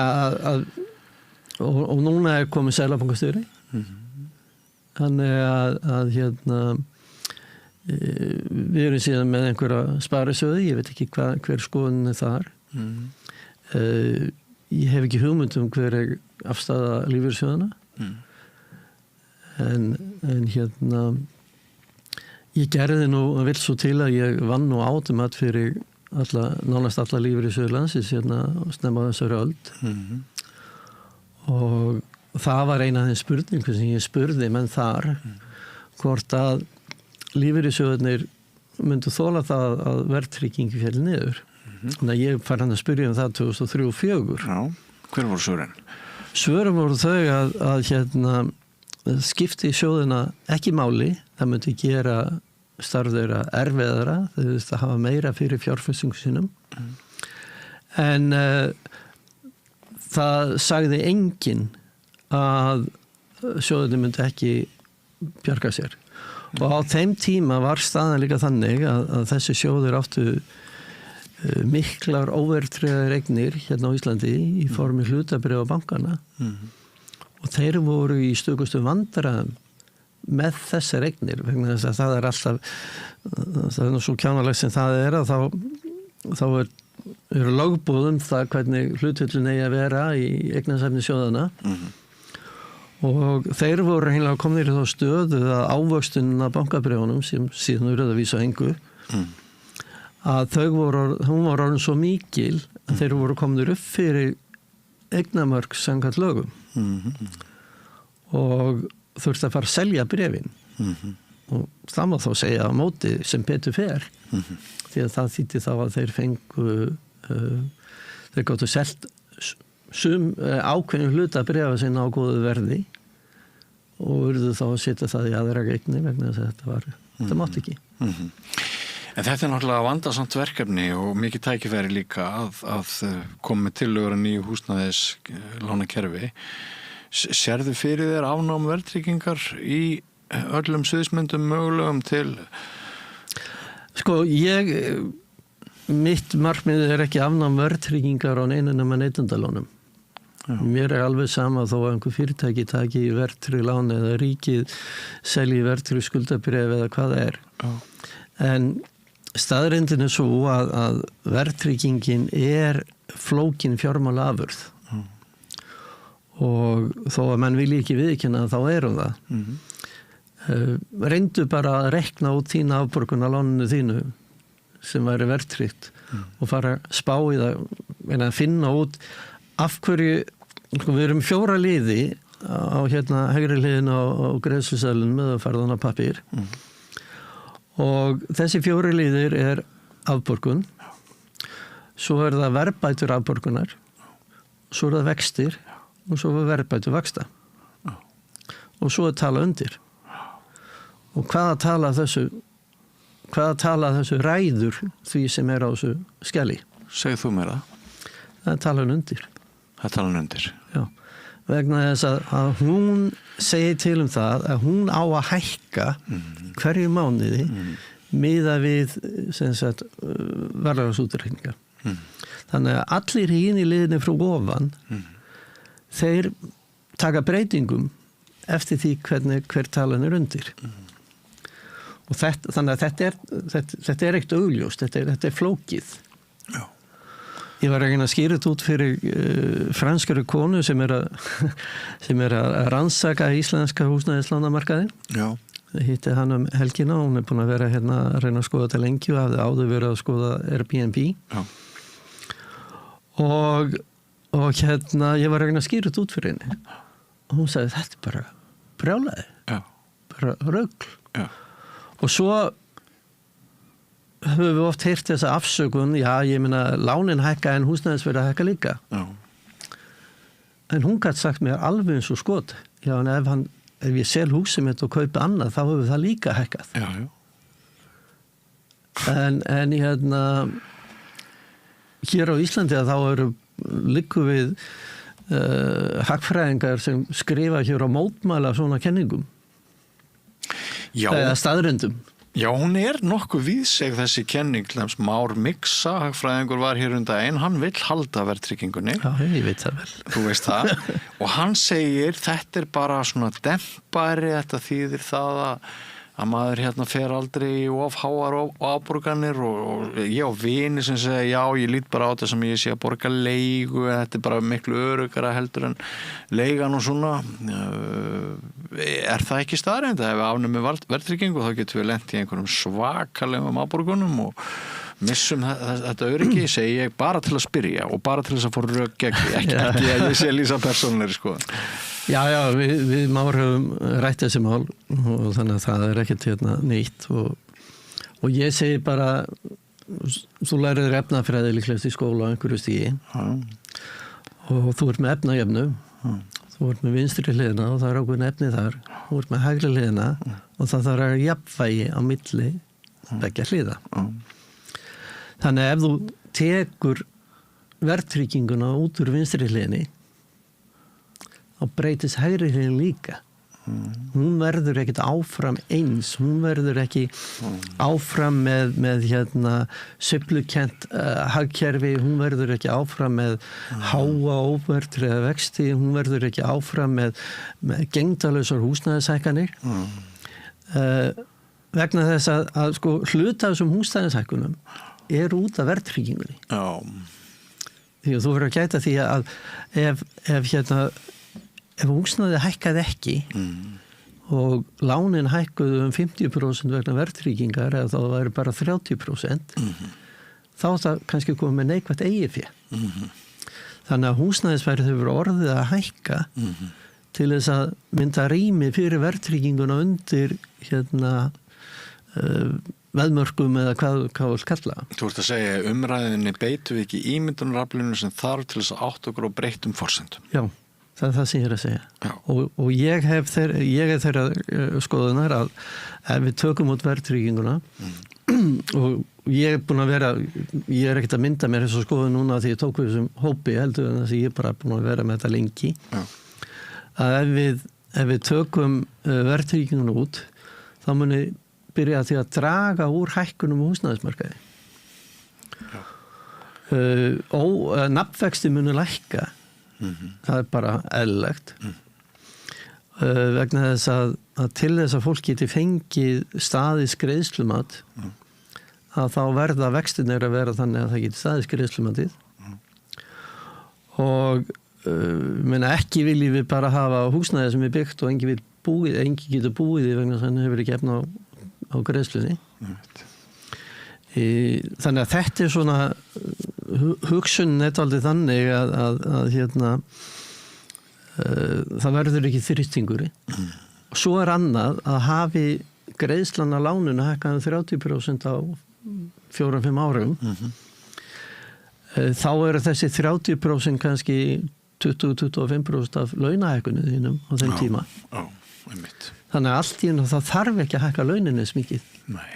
og núna er komið Seðlabankastjóri. Þannig að við erum síðan með einhverja sparisjóði, ég veit ekki hver skoðun er þar. Ég hef ekki hugmynd hver er afstaða lífeyrissjóðanna. En ég gerði nú vill svo til að ég vann nú átumat fyrir nánast alla lífeyrissjóðir landsins snemma þessari öld. Og það var eina af þeim spurningum sem ég spurði menn þar hvort að lífeyrissjóðirnir myndu þola það að verðtryggingi féll niður. Þannig að ég fær hann að spyrja það 2003-2004. Já, hver voru svörin? Svörin voru þau að skipti sjóðina ekki máli, það myndi gera starf þeirra erfiðara, þau veist að hafa meira fyrir fjárfestingu sínum. En það sagði enginn að sjóðinni myndi ekki bjarga sér. Og á þeim tíma var staðan líka þannig að þessi sjóðir áttu miklar óverðtryggðar eignir hérna á Íslandi í formi hlutabréfa bankana. Og þeir voru í stökustu vandræðum með þessar eignir, vegna þess að það er alltaf, það er nú svo kjánalegt sem það er að þá eru lögboðum það hvernig hlutvöldin eigi að vera í eignasafni sjóðana. Og þeir voru hreinlega komnir í þá stöðu að ávöxtunin af bankabréfunum sem síðan eru að vísa engu að hún var orðin svo mikil að þeir voru komnir upp fyrir eignamörk samkvæmt lögum og þurfti að fara að selja bréfin og það má þá segja á móti sem betur fer því að það þýddi þá að þeir fengu þeir gáttu selt ákveðin hluta bréfa sinna á góðu verði og urðu þá að setja það í aðra eignir vegna þess að þetta mátti ekki. En þetta náttúrulega vandasamt verkefni og mikið tækifæri líka að koma með tillögur að nýju húsnæðis lánakerfi. Sérðu fyrir þér afnám verðtryggingar í öllum sviðsmyndum mögulegum til? Sko, mitt markmið ekki afnám verðtryggingar á neinu nema neytendalánum. Mér alveg sama þó að einhver fyrirtæki taki í verðtryggð lán eða ríkið selji verðtryggð skuldabréf eða hvað það er. En staðreyndin svo að verðtryggingin flókin fjármálaafurð og þó að menn vilji ekki viðurkenna þá hún það. Reyndu bara að rekna út þína afborgun á láninu þínu sem væri verðtryggt og fara að spá í það að finna út af hverju við erum 4 liði á hægri hliðin á greiðsluseðlunum með að farðan á pappír og þessi 4 liðir afborgun, svo það verðbætur afborgunar, svo það vextir og svo verðbætur vaxta og svo tala undir og hvaða tala þessu ræður því sem á þessu skjali. Segð þú mér það? Það tala undir. Það tala undir? Já, vegna þess að hún segir til það að hún á að hækka hverju mánuði miðað við verðlagsútreikninga. Þannig að allir hini liðinni frá ofan þeir taka breytingum eftir því hver talan undir. Og þannig að þetta ekkert augljóst, þetta flókið. Já. Ég var að skýra þetta út fyrir franskari konu sem að rannsaka íslenska húsnæðislánamarkaðinn. Já. Það hitti hann helgina og hún búin að vera að reyna að skoða þetta lengi og hafði áður verið að skoða Airbnb. Já. Og ég var að skýra þetta út fyrir henni. Og hún sagði þetta bara brjálæði. Já. Bara rugl. Já. Og svo höfum við oft heyrt þessa afsökun, ég meina lánin hækka en húsnæðisverð að hækka líka. Já. En hún gæti sagt mér alveg eins og skot. Já, en ef ég sel húsið mitt og kaupi annað, þá hefur það líka hækkað. Já, já. En hér á Íslandi þá liggur við hagfræðingar sem skrifa hér á mótmæla svona kenningum. Já. Eða staðrendum. Já, hún nokkuð víðseg þessi kenning. Már Miksa, hagfræðingur var hér daginn, hann vill halda verðtryggingunni. Já, ég veit það vel. Þú veist það. Og hann segir, þetta bara svona dempari, þetta þýðir það að maður fer aldrei í of háar afborganir og ég á vini sem segja, já, ég lít bara á þetta sem ég sé að borga leigu, þetta bara miklu öruggara heldur en leigan og svona. Það ekki staðreynd að ef við afnumum verðtryggingu þá getum við lent í einhverjum svakalegum afborgunum og missum þetta öryggi, segi ég bara til að spyrja og bara til þess að fór rök gegn ekki að ég sé lýsa persónulegri sko. Já, við Már höfum rætt þessi mál og þannig að það ekkert nýtt og ég segi bara þú lærir efnafræði líklegast í skóla á einhverju stigi og þú ert með efnajöfnu þú ert með vinstri hliðina og það ákveðin efni þar þú ert með hægri hliðina og það þarf jafnvægi á milli beggja hliða þannig að ef þú tekur verðtrygginguna út úr vinstri hliðinni þá breytist hægri hliðin líka hún verður ekkert áfram eins hún verður ekki áfram með sveiflukent hagkerfi, hún verður ekki áfram með háa óverðtryggða vexti, hún verður ekki áfram með gegndarlausar húsnæðishækkanir vegna þess að sko hluta af þessum húsnæðishækkunum út af verðtryggingunni því að þú verður að gæta því að ef húsnæði hækkaði ekki og lánin hækkuðu 50% vegna verðtryggingar eða þá væri bara 30% þá er það kannski komið með neikvætt eigið fé. Þannig að húsnæðisverð hefur orðið að hækka til þess að mynda rými fyrir verðtrygginguna undir veðmörkum eða hvað vil kalla. Þú ert að segja umræðinni beitum við ekki ímyndunaraflinu sem þarf til þess að átt okkur á breyttum forsendum. Já, það er það sem ég er að segja. Og ég er þeirra skoðunar að ef við tökum út verðtrygginguna og ég er búin að vera, ég er ekkert að mynda mér þess að skoða núna því ég tók við þessum hópi heldur en þess að ég er bara búin að vera með þetta lengi. Að ef við tökum verðtrygginguna út þá muni byrja því að draga úr hækkunum á húsnæðismarkaði. Nafnvexti muni lækka. Það er bara eðlilegt. Vegna þess að til þess að fólk geti fengið staðis greiðslumat að þá verða vextinir að vera þannig að það geti staðis greiðslumatið. Og ekki viljum við bara hafa húsnæði sem er byggt og engi getur búið í vegna þess að hann hefur ekki efna á greiðslunni. Þannig að þetta er svona hugsunin er aldrei þannig að það verður ekki þrýstingur. Og svo er annað að hafi greiðslan á lánuna hækkað 30% á 4-5 árum. Þá eru þessi 30% kannski 20-25% af launahækkunni þínum á þeim tíma. Þannig að allt í einu það þarf ekki að hækka launinni smikið. Nei.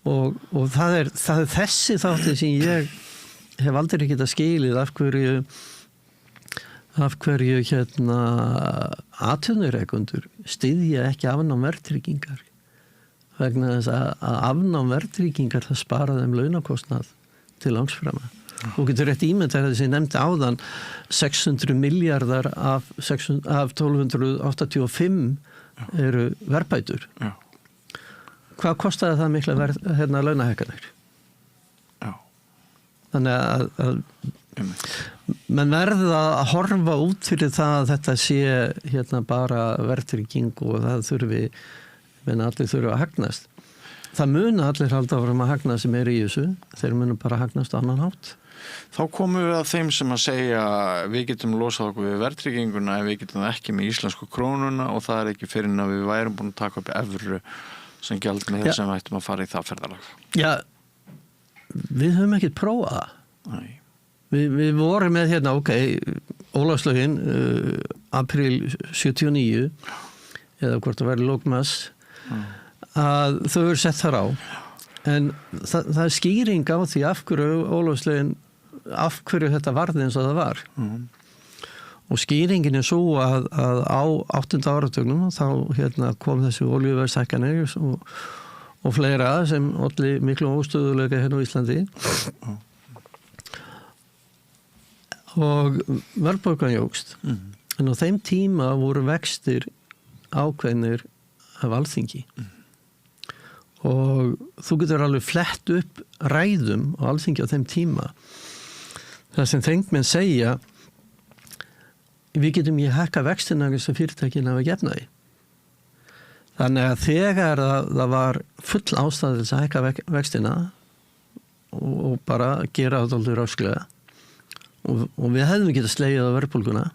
Og það er þessi þáttir sem ég hef aldrei getað skilið af hverju atvinnurekendur styðja ekki afnám verðtryggingar. Vegna þess að afnám verðtryggingar það spara þeim launakostnað til langs fram. Þú getur rétt ímyndað þess að ég nefndi áðan 600 miljardar af 1285 eru verðbætur. Já. Hvað kostaði það mikla launahækkanir? Já. Þannig að menn verða að horfa út fyrir það að þetta sé bara verðtrygging og það allir þurfi að hagnast. Það muna allir halda áfram að hagnast sem eru í þessu. Þeir munu bara hagnast á annan hátt. Þá komum við að þeim sem að segja við getum losað okkur við verðtrygginguna en við getum það ekki með íslensku krónuna og það er ekki fyrir en að við værum búin að taka upp evru sem gjaldmiðil sem við ættum að fara í það ferðalag. Já, við höfum ekkert prófað það. Nei. Við vorum með Ólafslögin apríl 79 eða hvort það væri lókmass að þau eru sett þar á en það er skýring á því af hverju þetta varði eins og það var. Og skýringin er svo að á 8. áratugnum þá kom þessi olíuverðshækkanir og fleira sem olli miklu óstöðuleika hérna á Íslandi. Og verðbólgan jókst. En á þeim tíma voru vextir ákveðnir af Alþingi. Og þú getur alveg flett upp ræðum á Alþingi á þeim tíma. Það sem þingmenn segja við getum ekki hækka vextina þess að fyrirtækin hafa gefnaði. Þannig að þegar það var full ástæða til að hækka vextina og bara gera þetta alltaf rásklega og við hefðum getað slegið á verðbólguna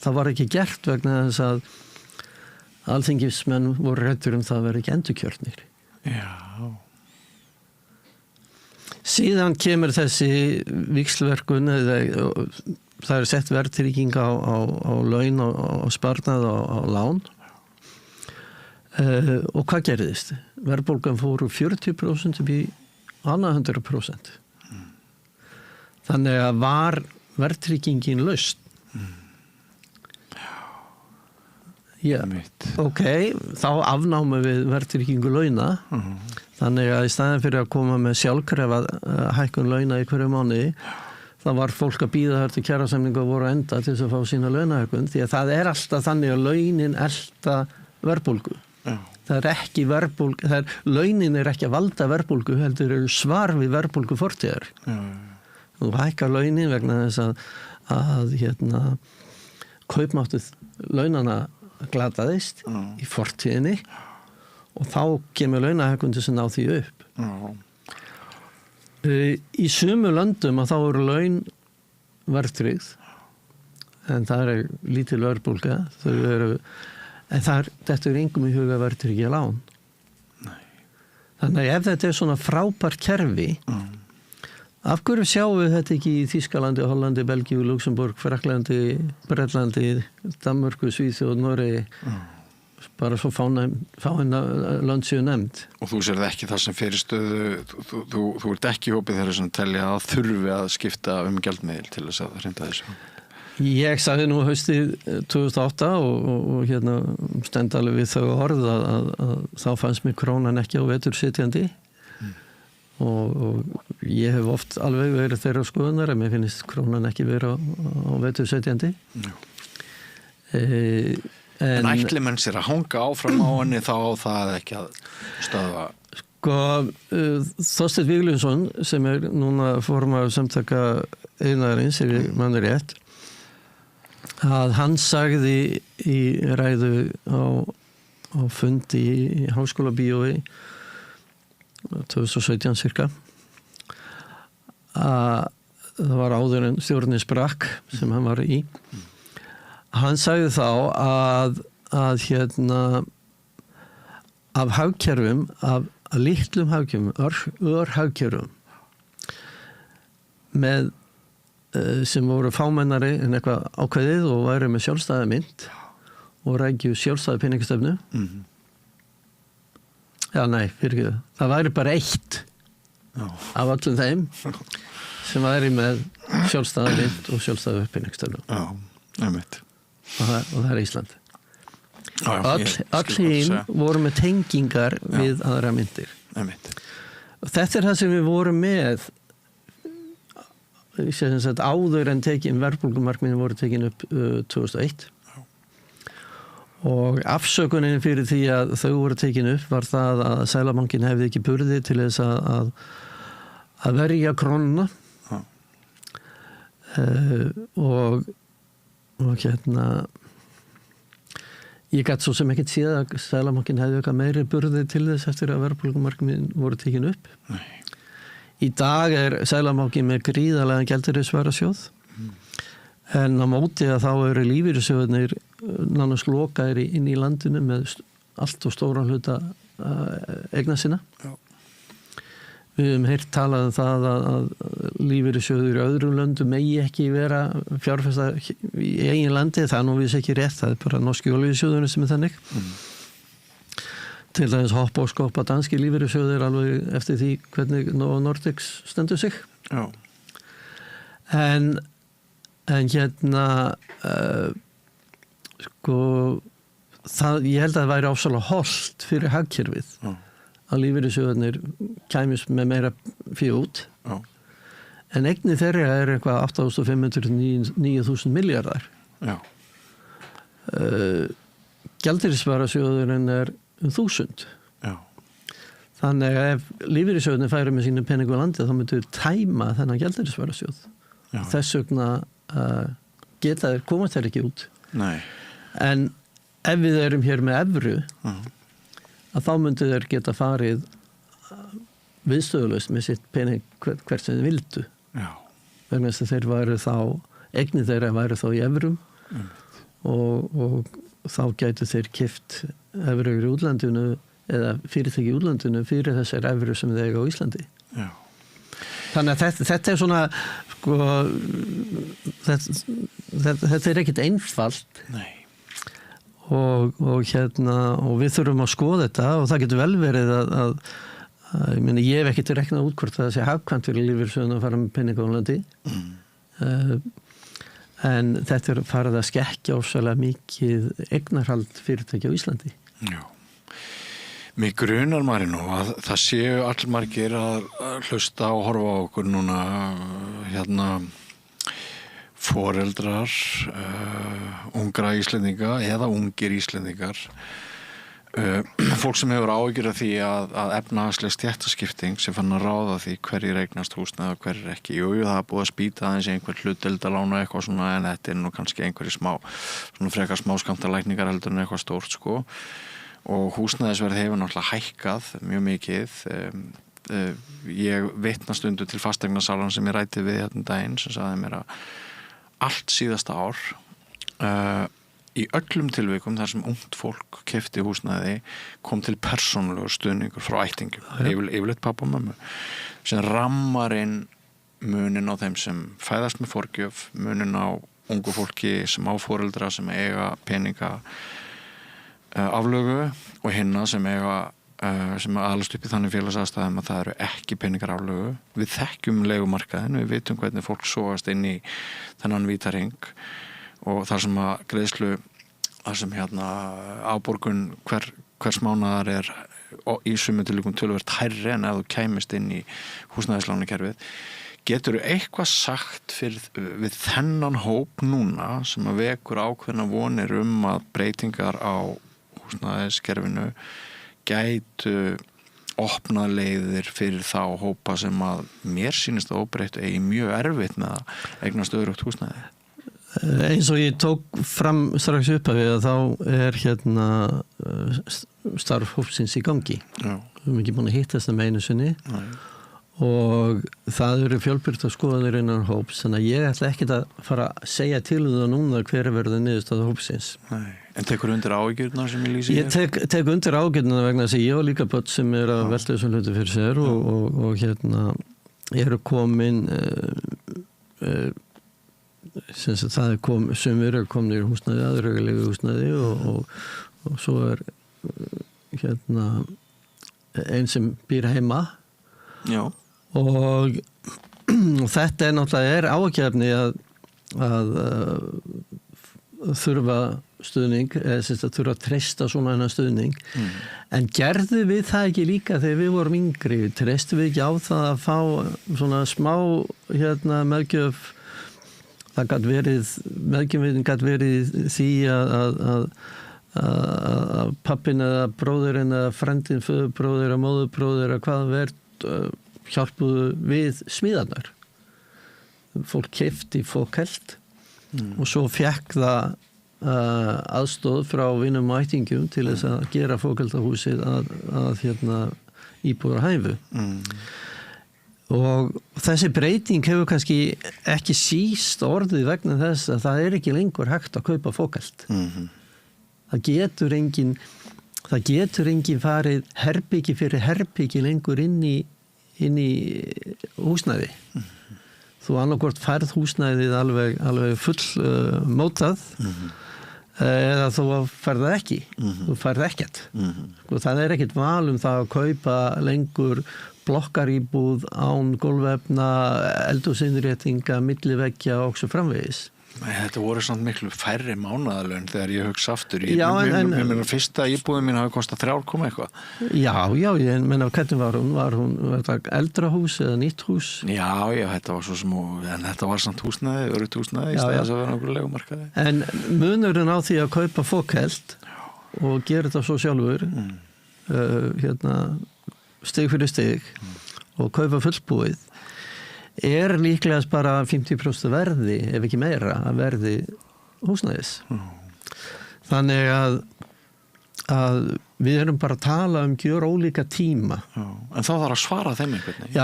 það var ekki gert vegna þess að alþingismenn voru hræddir það að vera ekki endurkjörnir. Já. Síðan kemur þessi víxlverkun það er sett verðtrygging á laun og sparnað á lán og hvað gerðist? Verðbólgan fór úr 40% upp í annað 100%. Þannig að var verðtryggingin laust. Já, þá afnámum við verðtryggingu launa. Þannig að í staðin fyrir að koma með sjálfkrafa hækkun launa í hverju mánuði það var fólk að bíða þar til kjarasamninga voru enda til þess að fá sína launahækkun því að það er alltaf þannig að launin elta verðbólgu. Það er ekki verðbólgu, launin er ekki að valda verðbólgu, heldur eru svar við verðbólgu fortíðar. Þú hækkar launin vegna þess að kaupmáttur launana glataðist í fortíðinni og þá kemur launahækkun til að ná því upp. Í sumu löndum að þá eru laun verðtryggð, en það er lítil verðbólga, en þetta er engum í huga verðtryggja lán. Nei. Þannig að ef þetta er svona frábært kerfi, af hverju sjáum við þetta ekki í Þýskalandi, Hollandi, Belgíu, Luxemburg, Fraklandi, Bretlandi, Danmörku, Svíþjóð, Noregi, bara svo fáina lönd séu nefnd. Og þú sér það ekki það sem fyrirstöðu, þú ert ekki í hópið þeirra sem telja að þurfi að skipta gjaldmiðil til þess að hrinda þessu. Ég sagði nú haustið 2008 og hérna stend alveg við þau orð að þá fannst mér krónan ekki á vetur sitjandi og ég hef oft alveg verið þeirra skoðunar en mér finnst krónan ekki verið á vetur sitjandi. En ætli menn sér að hanga áfram á henni þá það ekki að stöðva? Þorsteinn Víglundsson sem er núna formaður samtaka iðnaðarins, ef ég manni rétt, að hann sagði í ræðu á fundi í Háskólabíói 2017 cirka að það var áður en stjórnin sprakk sem hann var í. Hann sagði þá að hérna af hagkerfum, af litlum hagkerfum, örhagkerfum með sem voru fámennari en eitthvað ákveðið og væri með sjálfstæða mynt og rækju sjálfstæða peningastefnu. Já, nei, fyrir ekki það. Það væri bara eitt af öllum þeim sem væri með sjálfstæða mynt og sjálfstæða peningastefnu. Já, einmitt. Og það er Ísland. Öll hinn voru með tengingar við aðra myndir. Og þetta er það sem við vorum með áður en verðbólgumarkmiðin voru tekin upp 2001 og afsökunin fyrir því að þau voru tekin upp var það að Seðlabankinn hefði ekki burði til þess að verja krónuna og hérna ég gat svo sem ekkert séð að Seðlabankinn hefði eitthvað meiri burði til þess eftir að verðbólgumarkmiðin voru tekin upp. Nei. Í dag er Seðlabankinn með gríðarlega gjaldeyrisvarasjóð en á móti að þá eru lífeyrissjóðirnir nánast lokaðir inn í landinu með allt og stóran hluta eigna sinna. Já. Við höfum heyrt talað um það að lífeyrissjóðir í öðrum löndum megi ekki vera fjárfesta í eigin landi, það er nú víst ekki rétt, það er bara norski olíusjóðurinn sem er þannig. Til dæmis hoppa og skoppa danski lífeyrissjóðir alveg eftir því hvernig Novo Nordics stendur sig. Já. En hérna ég held að það væri ofsalega hollt fyrir hagkerfið að lífeyrissjóðirnir kæmis með meira fyrir út. Já. En eignir þeirra er eitthvað 8.500-9.000 miljardar. Já. Gjaldeyrisvarasjóðurinn er 1.000. Já. Þannig að ef lífeyrissjóðirnir færi með sínu peningu á landið þá myndu tæma þennan gjaldeyrisvarasjóð. Þess vegna koma þeir ekki út. Nei. En ef við erum hér með evru að þá myndu þeir geta farið viðstöðulaust með sitt pening hvert sem þeir vildu. Já. Vegna þess að þeir væru þá eignir þeirra væru þá í evrum og þá gætu þeir keypt evrur í útlandinu eða fyrirtæki í útlandinu fyrir þessar evrur sem þeir eiga á Íslandi. Já. Þannig að þetta er svona þetta er ekkert einfalt. Nei. Og við þurfum að skoða þetta og það getur vel verið að ég hef ekkert reknað út hvort það sé hagkvæmt fyrir lífeyrissjóðina að fara með peninga á landi. En þetta er farið að skekkja ofsalega mikið eignarhald fyrirtæki á Íslandi. Já. Mig grunar Marino að það séu allmargir að hlusta og horfa á okkur núna foreldrar ungra Íslendinga eða ungir Íslendingar fólk sem hefur áhyggjur af því að efnahagsleg stéttaskipting sem fann að ráða því hverjir eignast húsnæði og hverjir ekki. Jú, það er búið að spýta aðeins einhver hlutdeildarlána eitthvað svona en þetta er nú kannski einhverjir frekar smáskammtalækningar heldur en eitthvað stórt sko. Og húsnæðisverð hefur náttúrulega hækkað mjög mikið ég vitna stundu til fasteignasalan sem ég ræddi við hérna daginn sem sagði mér að allt síðasta ár í öllum tilvikum þar sem ungt fólk keypti húsnæði kom til persónulegur stuðningur frá ættingum, yfirleitt pappa og mömmu sem rammar inn munin á þeim sem fæðast með forgjöf, munin á ungu fólki sem á foreldra sem eiga peninga aflögu og hinna sem eiga sem alast upp í þannig félagsaðstæðum að það eru ekki peningar aflögu. Við þekkjum leigumarkaðin, við vitum hvernig fólk sogast inn í þennan vítaring og þar sem að greiðslu, þar sem afborgun hvers mánaðar í sumum tilvikum töluvert hærri en ef þú kæmist inn í húsnæðislánakerfið. Geturðu eitthvað sagt við þennan hóp núna sem að vekur ákveðna vonir að breytingar á húsnæðiskerfinu gætu opnað leiðir fyrir þá hópa sem að mér sýnist að óbreytt eigi mjög erfitt með að eignast öruggt húsnæði? Eins og ég tók fram strax upp að þá starf hópsins í gangi. Já. Við erum ekki búin að hittast það með einu sinni. Nei. Og það eru fjölbreyttar skoðanir innan hóps, þannig að ég ætla ekkert að fara að segja til það núna hver verður niðurstaða hópsins. Nei. En tekur undir áhyggjurnar sem ég lýsi? Ég tek undir áhyggjurnar vegna þess að ég og líka börn sem að velta þessum hluti fyrir sér og eru komin sumir eru komin í húsnæði, aðrir eru leigu húsnæði og svo einn sem býr heima. Já. Og þetta náttúrulega áhyggjuefni að þurfa stuðning, eða þurfa að treysta svona hennar stuðning. En gerðu við það ekki líka þegar við vorum yngri? Treystu við ekki á það að fá svona smá meðgjöf? Það gat verið, meðgjöfin gat verið því að pappin eða bróðirinn eða frendin, föðurbróðir eða móðurbróðir eða hvað verð hjálpuðu við smíðarnar. Fólk keypti fókheld og svo fékk það aðstóð frá vinum og ættingjum til þess að gera fókheldahúsið að íbúðar hæfu. Og þessi breyting hefur kannski ekki síst orðið vegna þess að það ekki lengur hægt að kaupa fókheld. Það getur engin farið herbyggi fyrir herbyggi lengur inn í húsnæði. Þú annarkvort færð húsnæðið alveg full mótað eða þú færð það ekki. Þú færð ekkert. Og það ekkert val það að kaupa lengur blokkaríbúð án gólfefna, eldhúsinnréttinga, milliveggja og svo framvegis. Þetta voru samt miklu færri mánaðarlaun þegar ég hugsa aftur. Ég fyrsta íbúðin mín hafi kostað 3 eitthvað. Já, ég meina hvernig var hún eldra hús eða nýtt hús? Já, þetta var svo smó, en þetta var samt húsnæði, örugt húsnæði í staðis að vera nokkuð leigumarkaði. En munurinn á því að kaupa fókheld og gera þetta svo sjálfur, stig fyrir stig og kaupa fullbúið líklegast bara 50% verði, ef ekki meira, að verði húsnæðis. Þannig að við erum bara að tala gjör ólíka tíma. Já. En þá þarf að svara þeim einhvern veginn. Já,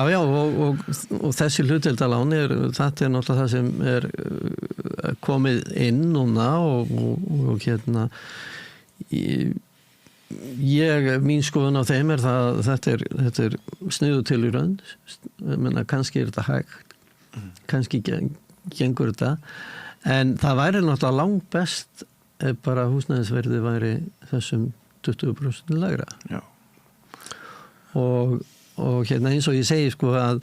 og þessi hlutdeildarlán þetta náttúrulega það sem komið inn núna og mín skoðun á þeim það þetta sniðu til í raun, menna kannski þetta hægt, kannski gengur þetta, en það væri náttúrulega langt best ef bara húsnæðisverði væri þessum 20% lægra. Já. Og eins og ég segi að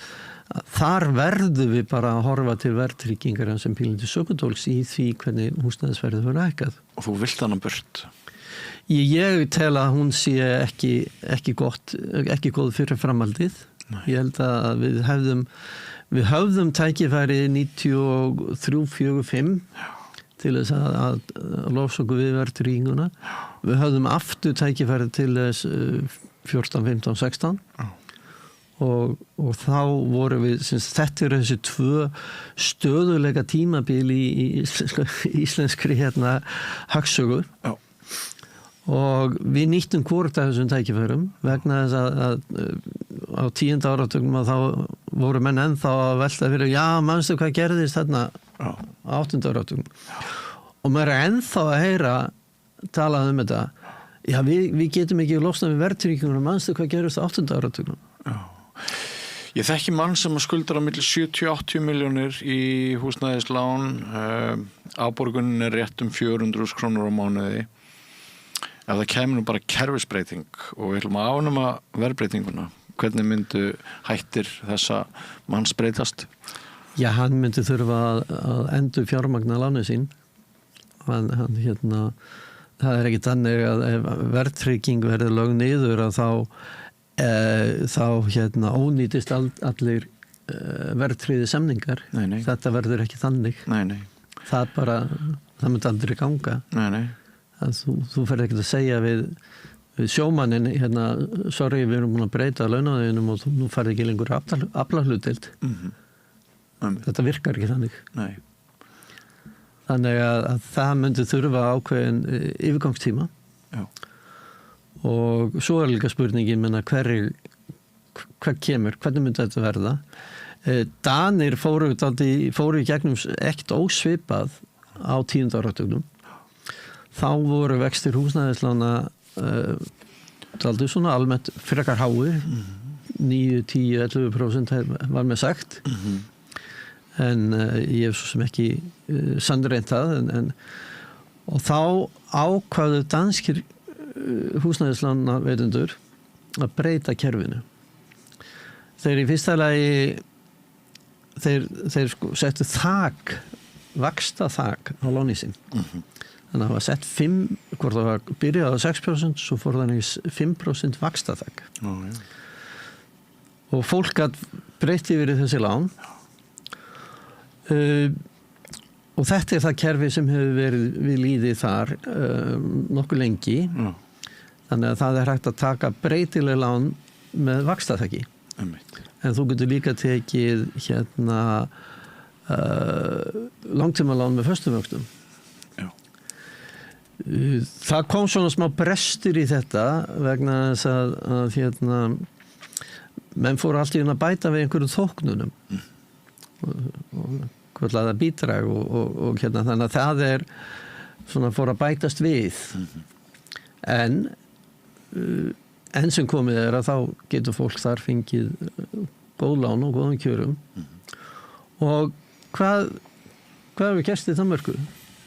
þar verðum við bara að horfa til verðtryggingar sem pínlítið sökudóls í því hvernig húsnæðisverði verður hækkað. Og þú vilt hana burt? Ég tel að hún sé ekki góð fyrir framhaldið. Nei. Ég held að við höfðum tækifæri 93-45 til þess að losa okkur við verðtrygginguna. Við höfðum aftur tækifæri til þess 14-15-16 og þá voru við, þetta þessi 2 stöðuleika tímabil í íslenskri hagsögu. Já. Og við nýttum hvort af þessum tækifærum vegna þess að á 10. áratugnum að þá voru menn ennþá að velta fyrir, já, manstu hvað gerðist þarna á 8. áratugnum. Og maður er ennþá að heyra talað þetta. Já, við getum ekki losnað við verðtryggingunum, manstu hvað gerðist á 8. áratugnum. Já. Ég þekki mann sem skuldar á milli 70-80 milljónir í húsnæðislán, áborgunin er rétt 400 krónur á mánuði. Ef það kemur nú bara kerfisbreyting og við ætlum að ánuma verðbreytinguna, hvernig myndu hættir þessa manns breytast? Já, hann myndi þurfa að endur fjármagna lánið sín. Hann það er ekki þannig að ef verðtrygging verður lögð niður að þá ónýtist allir verðtryggði samningar. Nei. Þetta verður ekki þannig. Nei. Það myndi aldrei ganga. Nei. Þú ferð ekki að segja við sjómannin, sorry, við erum búin að breyta launaðinum og nú ferð ekki lengur aflahlutdeild. Þetta virkar ekki þannig. Nei. Þannig að það myndi þurfa ákveðin yfirgangstíma. Já. Og svo er líka spurningin, hvað kemur, hvernig myndi þetta verða? Danir fóru í gegnum ekkert ósvipað á 10. áratugnum. Þá voru vextir húsnæðislána svona almennt frekar háir, 9, 10, 11% var með sagt. En ég hef svo sem ekki sannreynt það og þá ákváðu danskir húsnæðislána veitendur að breyta kerfinu. Þeir í fyrsta lagi þeir settu vaxta þak á lánið sín. Þannig að það var sett 5, hvort það var byrjað á 6%, svo fór þannig 5% vaxta þak. Og fólk gat breytt yfir þessi lán. Og þetta er það kerfi sem hefur verið við lýði þar nokkuð lengi. Þannig að það er hægt að taka breytileg lán með vaxtaþaki. En þú getur líka tekið langtímalán með föstum vöxtum. Það kom svona smá brestur í þetta vegna þess að menn fóru alltaf inn að bæta við einhverjum þóknunum og hvernig það bídrag og þannig að það er svona fór að bætast við en sem komið er að þá getur fólk þar fengið góð lán og góðum kjörum og hvað hefur gerst í Danmörku?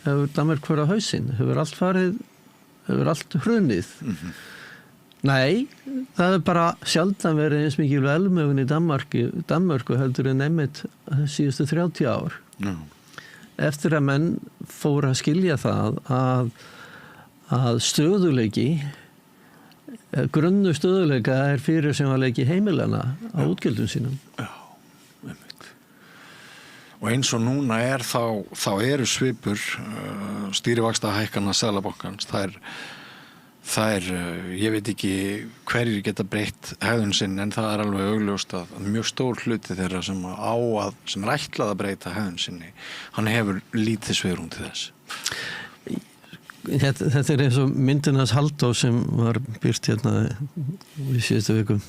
Hefur Danmörk farið á hausinn? Hefur allt hrunið? Nei, það er bara sjaldan verið eins mikið velmegun í Danmörku heldur en einmitt síðustu 30 ár. Eftir að menn fóru að skilja það að stöðuleiki, grunnu stöðuleika er fyrir sem að leiki heimilana á útgjöldum sínum. Og eins og núna er þá eru svipur stýrivaxtahækkana Seðlabankans. Það er, ég veit ekki hverjir geta breytt hegðun sinn en það er alveg augljóst að mjög stór hluti þeirra sem er ætlað að breyta hegðun sinni, hann hefur lítið svigrúm til þess. Þetta er eins og myndin hans Halldór sem var birt í síðustu viku.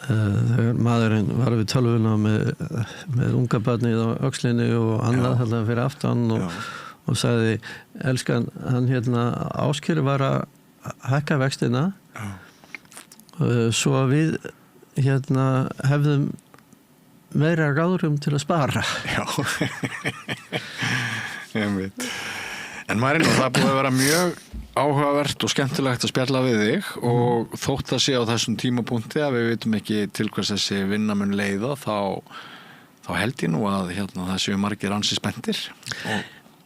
Þegar maðurinn var við tölvuna með unga barnið á öxlinni og annað þarna fyrir aftan og sagði, elskan, hann Áskir var að hækka vextina svo að við hefðum meira ráðrum til að spara. Já, ég veit. En Marín, það búið að vera mjög áhugavert og skemmtilegt að spjalla við þig og þótt að sé á þessum tímapunkti að við veitum ekki til hvers þessi vinna mun leiða þá held ég nú að það séu margir ansi spenntir.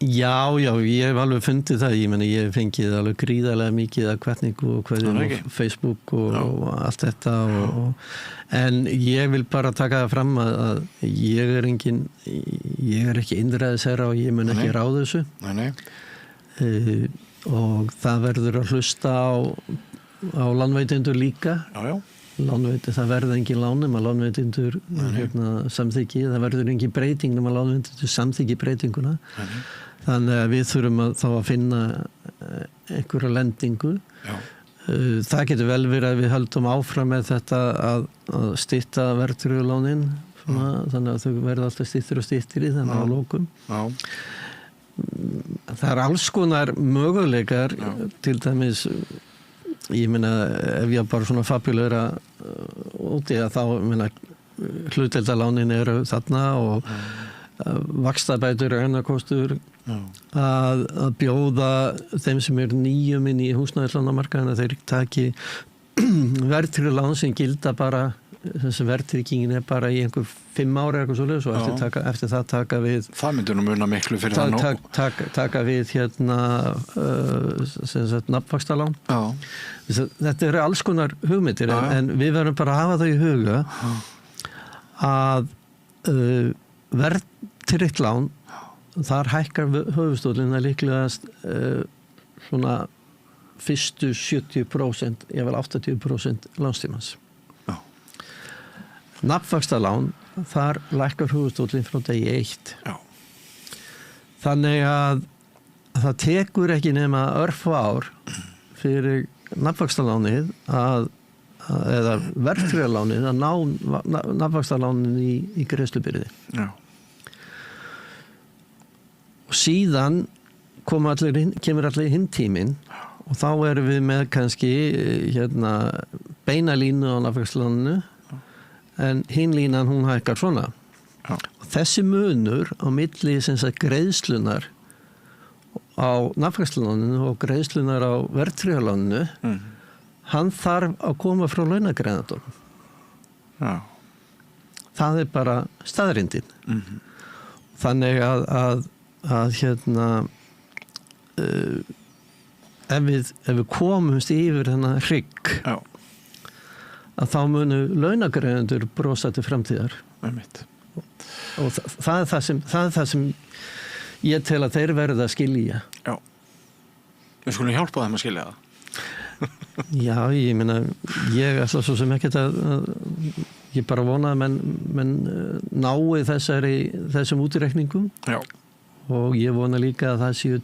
Já, ég hef alveg fundið það, ég hef fengið alveg gríðarlega mikið að hvatningu og hverjum á Facebook og allt þetta en ég vil bara taka það fram að ég er ekki innræðisherra og ég mun ekki ráða þessu. Nei. Og það verður að hlusta á lánveitendur líka. Já. Það verður engin lán nema lánveitendur samþykki, það verður engin breyting nema lánveitendur samþykki breytinguna. Þannig að við þurfum þá að finna einhverja lendingu. Það getur vel verið að við höldum áfram með þetta að stytta verðtryggðu þannig að þau verða alltaf styttir og styttir í þannig að lókum. Já. Það alls konar möguleikar, til dæmis, ég meina, ef ég bara svona fabulera úti að þá, hlutdeildarlánin eru þarna og vaxtabætur er kostur að bjóða þeim sem nýjum inn í húsnæðislánamarkaðina þeir taki verðtryggðu lán sem gilda bara þessi verðtryggingin bara í einhver 5 ára eitthvað svoleiðis og eftir það taka við það myndi nú muna miklu fyrir það nú taka við nafnvaxtalán. Þetta eru alls konar hugmyndir en við verðum bara að hafa það í huga að verðtryggt lán þar hækkar höfuðstóllinn líklegast svona fyrstu 70%, eða 80% lánstímans. Nafnvaxtalán, þar lækkar höfuðstóllinn frá degi 1. Þannig að það tekur ekki nema örfá ár fyrir nafnvaxtalánið eða verðtryggðalánið að ná nafnvaxtalánin í greiðslubyrði. Og síðan kemur allir hinn tíminn og þá erum við með kannski beina línu á nafnvaxtaláninu en hinn línan hún hækkar svona. Og þessi munur á milli greiðslunar á nafnvaxtaláninu og greiðslunar á verðtryggðaláninu hann þarf að koma frá launagreiðendum. Það er bara staðreyndin. Þannig að ef við komumst yfir þennan hrygg að þá munu launagreiðendur brosa til framtíðar. Og það er það sem ég tel að þeir verða að skilja. Já. Við skulum hjálpa þeim að skilja það. Já, ég meina, ég ætla svo sem ekkert að ég bara vona að menn nái þessum útreikningum. Já. Og ég vona líka að það séu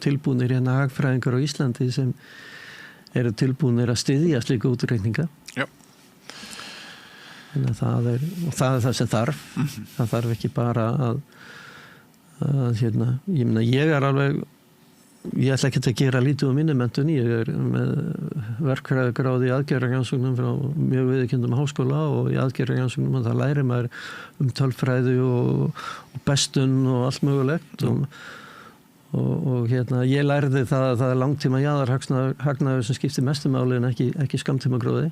tilbúnir hagfræðingar á Íslandi sem eru tilbúnir að styðja slíka útreikninga. Já. Það er það sem þarf. Það þarf ekki bara að ég meina, ég ætla ekki að gera lítið minni menntun, ég er með verkfræðigráð í aðgerðarrannsóknum frá mjög viðurkenndum háskóla og í aðgerðarrannsóknum og það lærir maður tölfræði og bestun og allt mögulegt og ég lærði það að það er langtíma jaðarhagnaður sem skiptir mestu máli en ekki skammtíma gróði.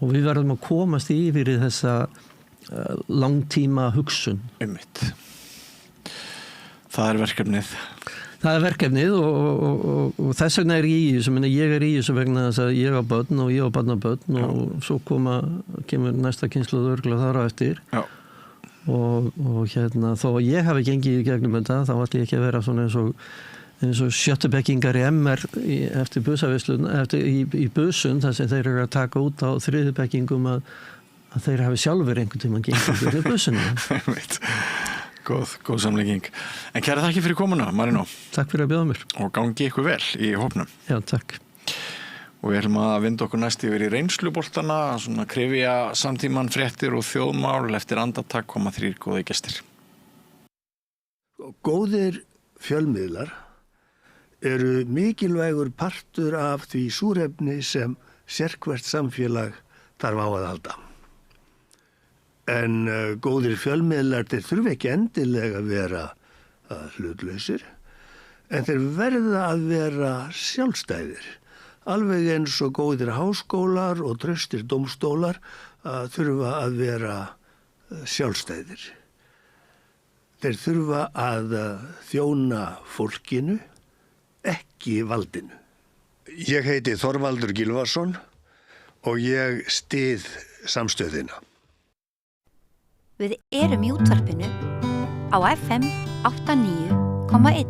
Og við verðum að komast yfir í þessa langtíma hugsun. Það er verkefnið. Það er verkefnið og þess vegna er ég í þessu. Ég er í þessu vegna þess að ég á börn og ég á barnabörn og svo kemur næsta kynslóð örugglega þar á eftir. Já. Og þó að ég hafi gengið í gegnum þetta, þá ætla ég ekki að vera svona eins og sjöttubekkingar í MR eftir busavislun, í busun þar sem þeir eru að taka út á þriðubekkingum að þeir hafi sjálfur einhvern tímann gengið í busunni. Góð samlíking. En kæra þakki fyrir komuna, Marino. Takk fyrir að bjóða mér. Og gangi ykkur vel í hópnum. Já, takk. Og við ætlum að vinda okkur næst yfir í reynsluboltana, svona krefja samtíman fréttir og þjóðmál eftir andartak koma 3 góðir gestir. Góðir fjölmiðlar eru mikilvægur partur af því súrefni sem sérhvert samfélag þarf á að halda. En góðir fjölmiðlar þeir þurfa ekki endilega að vera hlutlausir, en þeir verða að vera sjálfstæðir. Alveg eins og góðir háskólar og traustir dómstólar þurfa að vera sjálfstæðir. Þeir þurfa að þjóna fólkinu, ekki valdinu. Ég heiti Þorvaldur Gylfason og ég styð samstöðina. Við erum í útvarpinu á FM 89,1.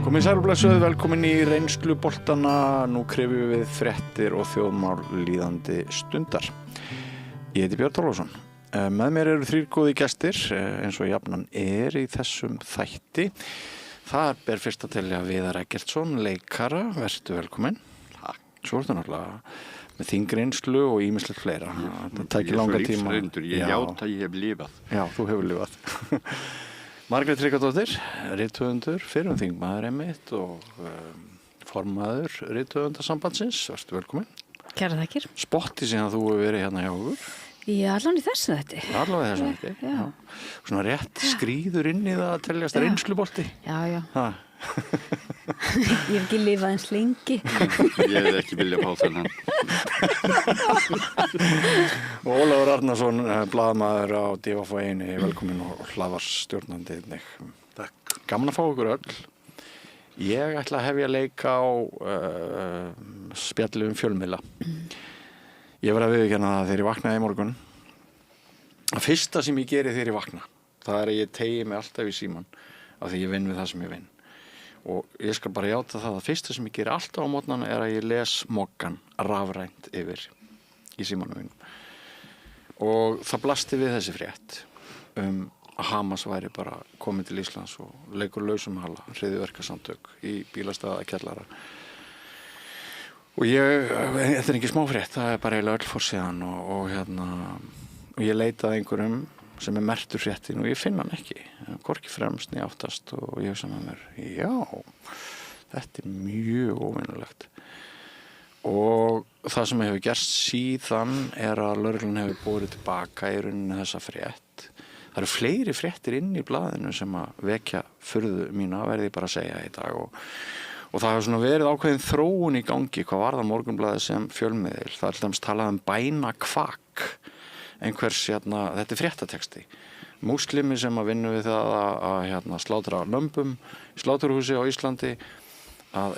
Komið sæl og blessuð, velkomin í reynsluboltana. Nú krefjum við fréttir og þjóðmál líðandi stundar. Ég heiti Björn Þorláksson. Með mér eru 3 góði gestir, eins og jafnan í þessum þætti. Það ber fyrst að telja Viðar Eggertsson, leikara, vertu velkominn. Takk. Svo ertu náttúrulega með þingreynslu og ýmislegt fleira. Það tækir langa tíma. Ég játa, ég hef lifað. Já, þú hefur lifað. Margrét Tryggvadóttir, rithöfundur, fyrrum þingmaður einmitt og formaður rithöfundasambandsins. Vertu velkominn. Kæra þakkir. Spotti síðan þú hefur verið hérna hjá okkur. Já, allan í þessu þetta. Allan í þessu þetta, já. Svona rétt skrýður inn í það að teljast reynslubolti. Já. Ég hef ekki lifað eins lengi. Ég hef ekki viljað fá þennan. Og Ólafur Arnarsson, blaðamaður á DVF1, velkomin og hlaðvarpsstjórnandi einnig. Takk. Gaman að fá ykkur öll. Ég ætla að hefja leika á spjalli fjölmiðla. Ég verð að viðurkenna það þegar ég vaknaði í morgun. Það fyrsta sem ég geri þegar ég vakna, það að ég tegi mig alltaf í síman af því ég vinn við það sem ég vinn. Og ég skal bara játa það að fyrsta sem ég geri alltaf á mótnana að ég les mokkan rafrænt yfir í símanum mínum. Og það blasti við þessi frétt að Hamas væri bara komið til Íslands og leikur lausum hala, hryðjuverkasamtök í bílastæða kjallara. Og þetta ekki smáfrétt, það bara eiginlega öll forsíðan og ég leitaði einhverjum sem merktur fréttin og ég finn hann ekki. Hvorki fremst né aftast og ég hugsa með mér, já, þetta mjög óvinnulegt. Og það sem hefur gerst síðan að lögreglan hefur borið tilbaka í rauninni þessa frétt. Það eru fleiri fréttir inn í blaðinu sem að vekja furðu mína, verði ég bara að segja í dag og það hefur svona verið ákveðin þróun í gangi hvað varðar Morgunblaðið sem fjölmiðil. Það er til dæmis talað bænakvak, einhvers, þetta fréttateksti. Múslimi sem að vinna við það að slátra lömbum í sláturhúsi á Íslandi, að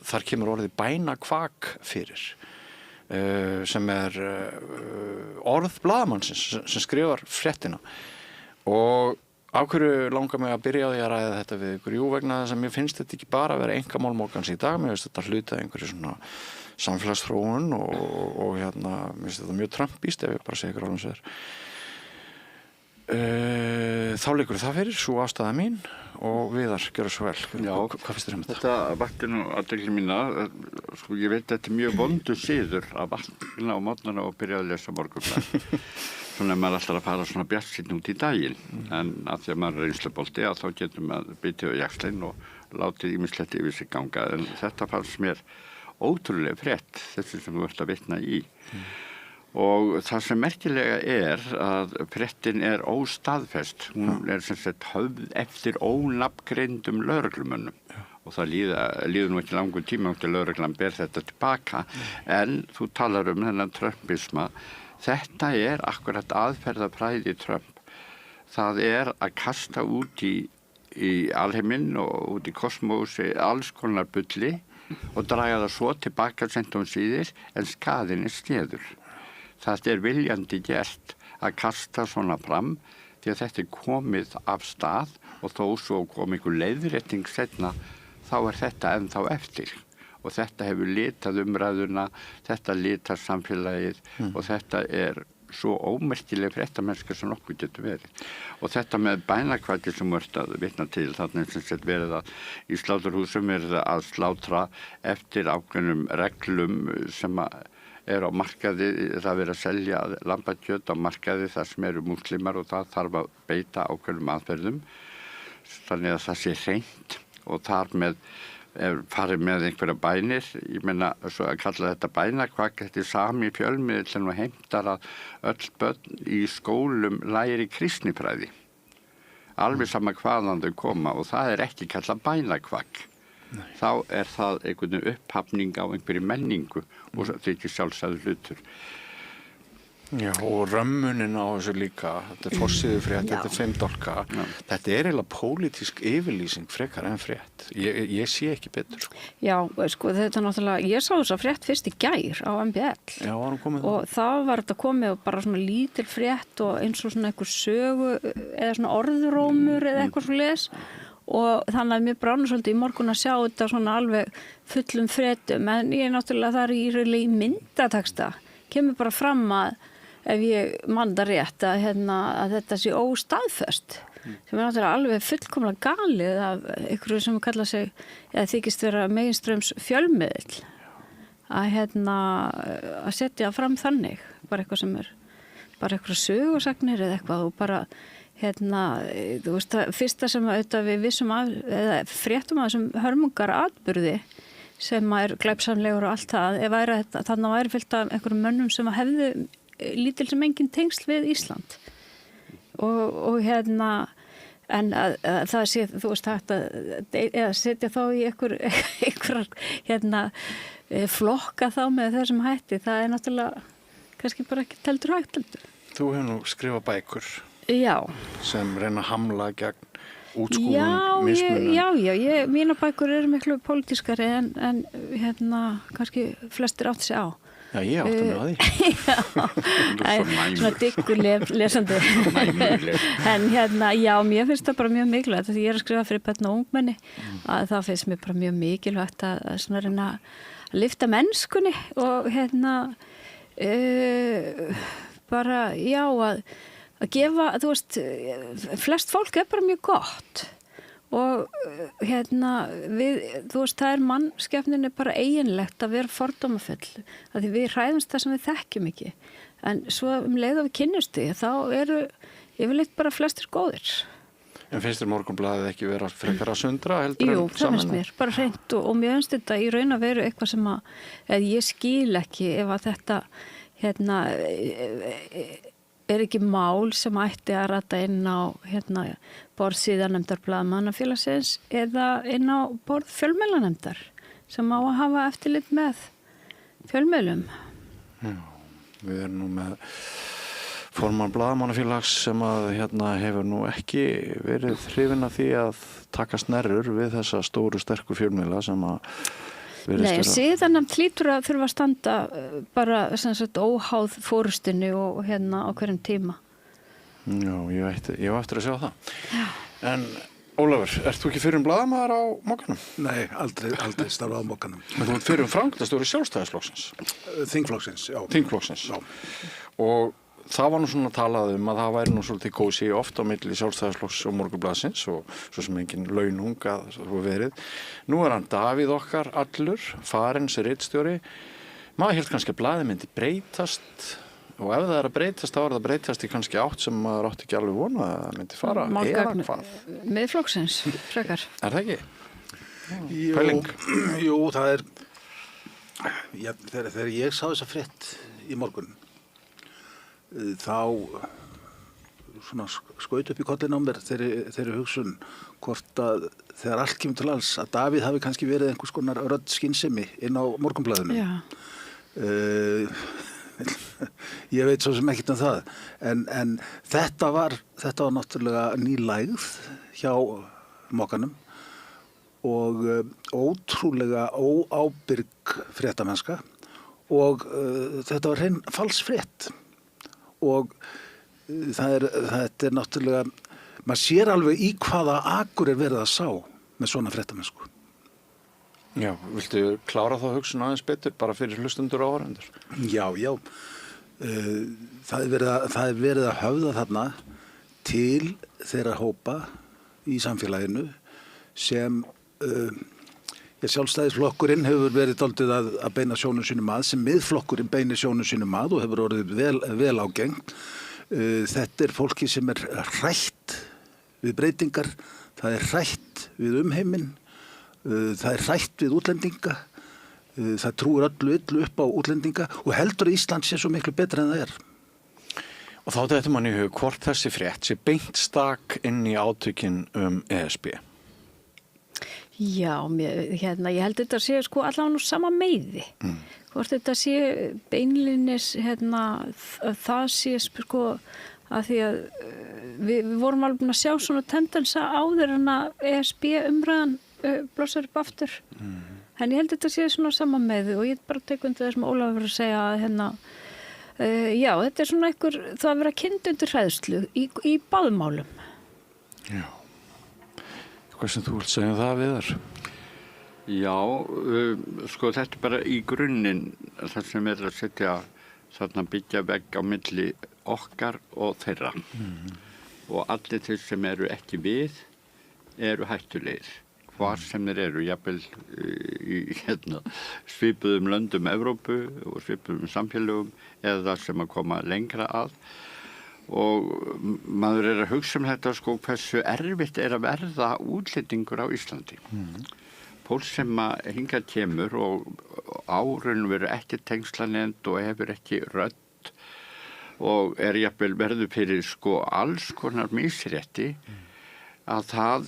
þar kemur orðið bænakvak fyrir, sem orð blaðamannsins sem skrifar fréttina. Og af hverju langar mig að byrja á því að ræða þetta við ykkur? Jú, vegna þess að mér finnst þetta ekki bara að vera einkamál morgans í dag, mér finnst þetta hluta einhverju svona samfélagsþróun og mér finnst þetta mjög trumpíst ef ég bara segi ykkur alveg sér. Þá liggur það fyrir, svo ástæða mín og Viðar, gjörðu svo vel. Já, hvað finnst þér þetta? Þetta vakti nú athygli mína, sko ég veit þetta mjög vondur siður að vakna á morgnana og byrja að lesa Morgunblaðið. Svona maður alltaf að fara svona bjartsýnn út í daginn, en að því að maður reynslubolti þá getur maður bitið á jaxlinn og látið ýmislegt yfir sig ganga, en þetta fannst mér ótrúlega frétt, þessi sem þú ert að vitna í. Og það sem merkilega að fréttin óstaðfest, hún sem sagt höfð eftir ónafngreindum lögreglumönnum og það líður nú ekki langur tíma til lögreglan ber þetta tilbaka, en þú talar þennan trumpisma. Þetta akkurat aðferðafræði Trump. Það að kasta út í alheiminn og út í kosmósi alls konar bulli og draga það svo tilbaka sent síðir, en skaðinn skeður. Það viljandi gert að kasta svona fram því að þetta komið af stað og þó svo kom einhver leiðrétting seinna, þá þetta ennþá eftir. Og þetta hefur litað umræðuna, þetta litað samfélagið og þetta svo ómerkileg fréttamennska sem nokkuð getur verið. Og þetta með bænakvæki sem ert að vitna til, þannig sem þetta verið að í sláturhúsum að slátra eftir ákveðnum reglum sem á markaði, það verið að selja lambakjöt á markaði þar sem eru múslimar og það þarf að beita ákveðnum aðferðum, þannig að það sé hreint og þar með farið með einhverja bænir, ég meina svo að kalla þetta bænakvak, þetta sami fjölmiðill og heimtar að öll börn í skólum læri kristnifræði, alveg sama hvaðan þau koma og það ekki kallað bænakvak. Nei. Þá það einhvern upphafning á einhverju menningu og þetta ekki sjálfsagður hlutur. Já, og römmunin á þessu líka, þetta forsíðu frétt, þetta 5 dálka, þetta eiginlega pólitísk yfirlýsing frekar en frétt. Ég sé ekki betur, sko. Já, sko, þetta náttúrulega, ég sá þess að frétt fyrst í gær á MBL. Já, var hún komið og þá var þetta komið bara svona lítil frétt og eins og svona einhver sögu eða svona orðrómur eða eitthvað svo les. Og þannig að mér brána svolítið í morgun að sjá þetta svona alveg fullum fréttum, en ég náttúrulega þar í myndateksta kemur bara fram að ef ég man það rétt að þetta sé óstaðfest sem náttúrulega alveg fullkomlega galið af einhverju sem kalla sig eða þykist vera meginströms fjölmiðl að setja fram þannig bara eitthvað sem bara eitthvað sögusagnir eða eitthvað og bara þú veist það fyrsta sem auðvitað við vissum eða fréttum af þessum hörmungar atburði sem glæpsamlegur og allt það þannig væri fyllt af einhverjum mönnum sem hefðu lítil sem engin tengsl við Ísland og en að það sé þú veist hægt að setja þá í einhverjar flokka þá með þessum hætti það náttúrulega kannski bara ekki teldur hægt heldur. Þú hefur nú skrifað bækur Já. Sem reyna að hamla gegn útskúfum, mismunum. Já, mína bækur eru miklu pólitískari en kannski flestir átt sig á. Já, ég átti mig á því. Svona dyggur lesandi. En já, mér finnst það bara mjög mikilvægt því ég að skrifa fyrir börn og ungmenni að það finnst mér bara mjög mikilvægt að svona reyna að lyfta mennskunni og bara, já, að gefa, þú veist, flest fólk bara mjög gott og þú veist, það mannskepninni bara eiginlegt að vera fordómafull að því við hræðumst það sem við þekkjum ekki en svo leið og við kynnumst því þá eru yfirleitt bara flestir góðir. En finnst þér Morgunblaðið ekki vera frekar að sundra heldur Jú, það finnst mér, bara hreint og mjög finnst þetta í raun að veru eitthvað sem að ég skil ekki ef að þetta ekki mál sem ætti að rata inn á borð síðarnefndar blaðamannafélagsins eða inn á borð fjölmiðlanefndar sem á að hafa eftirlit með fjölmiðlum. Já, við erum nú með formann blaðamannafélags sem að hefur nú ekki verið hrifinn af því að taka snerrur við þessa stóru sterku fjölmiðla sem að Nei, síðan hlýtur að þurfa að standa bara óháð fórustinu og á hverjum tíma. Já, ég var eftir að sjá það. Já. En Ólafur, ert þú ekki fyrir blaðamaður á Mogganum? Nei, aldrei starfað á Mogganum. En þú ert fyrir framkvæmdastjóri Sjálfstæðisflokksins? Þingflokksins, já. Þingflokksins. Já. Og það var nú svona talað að það væri nú svolítið kósi oft á milli Sjálfstæðisflokks og Morgunblaðsins og svo sem engin launung að svo verið. Nú hann Davíð okkar allur, farinn sem ritstjóri. Maður hélt kannski að blaðið myndi breytast og ef það að breytast þá það breytast í kannski átt sem maður átti ekki alveg vona að það myndi fara. Málgagn miðflokksins, frekar. Er það ekki? Pæling? Jú, það þegar ég sá þessa frétt í morgun þá svona skaut upp í kollin á mér þeirri hugsun hvort að þegar allt kemur til alls að Davíð hafi kannski verið einhvers konar rödd skynsemi inn á Morgunblaðinu. Ég veit svo sem ekkert um það en þetta var náttúrulega nýlægð hjá Mogganum og ótrúlega óábyrg fréttamennska og þetta var hrein falsfrétt. Og þetta er náttúrulega, maður sér alveg í hvaða akur verið að sá með svona fréttamennsku. Já, viltu klára þá hugsun aðeins betur bara fyrir hlustundur og áhorfendur? Já. Það er verið að höfða þarna til þeirra hópa í samfélaginu sem Sjálfstæðisflokkurinn hefur verið dálítið að beina sjónum sínum að sem miðflokkurinn beinir sjónum sínum að og hefur orðið vel ágengt. Þetta er fólki sem er hrætt við breytingar, það er hrætt við umheiminn, það er hrætt við útlendinga, það trúir öllu upp á útlendinga og heldur að Ísland sé svo miklu betra en það er. Og þá þetta mann í hug hvort þessi frétt sé beint stak inn í átökin ESB. Já, ég held þetta sé allavega nú sama meiði. Hvort þetta sé beinlinis það sé að því að við vorum alveg búin að sjá svona tendensa áður en að ESB umræðan blossar upp aftur. En ég held þetta sé svona sama meiði og ég bara tek undir það sem Ólafur var að segja að já, þetta er svona það að vera kynnt undir hræðslu í báðum málum. Já. Hvað sem þú vilt segja það Viðar? Já, þetta er bara í grunninn það sem að setja þarna byggja vegg á milli okkar og þeirra. Og allir þeir sem eru ekki við eru hættulegir. Hvar sem þeir eru, jafnvel í svipuðum löndum Evrópu og svipuðum samfélögum eða sem að koma lengra að. Og maður að hugsa þetta sko hversu erfitt að verða útlendingur á Íslandi. Fólk sem að hingað kemur og árun veru ekki tengslanefnd og hefur ekki rödd og jafnvel verður fyrir sko alls konar misrétti að það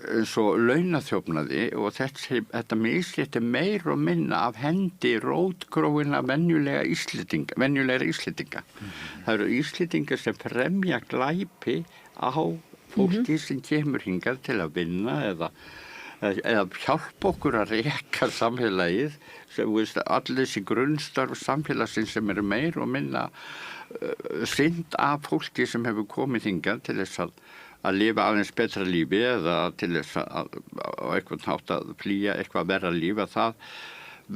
eins og launaþjófnaði og þetta misrétti meir og minna af hendi rótgróinna venjulega Íslendinga. Það eru Íslendingar sem fremja glæpi á fólki sem kemur hingað til að vinna eða hjálpa okkur að reka samfélagið sem allir þessi grunnstörf samfélagsins sem eru meir og minna synd af fólki sem hefur komið hingað til þess að lifa aðeins betra lífi eða til þess að á eitthvað hátt að flýja eitthvað verra líf að það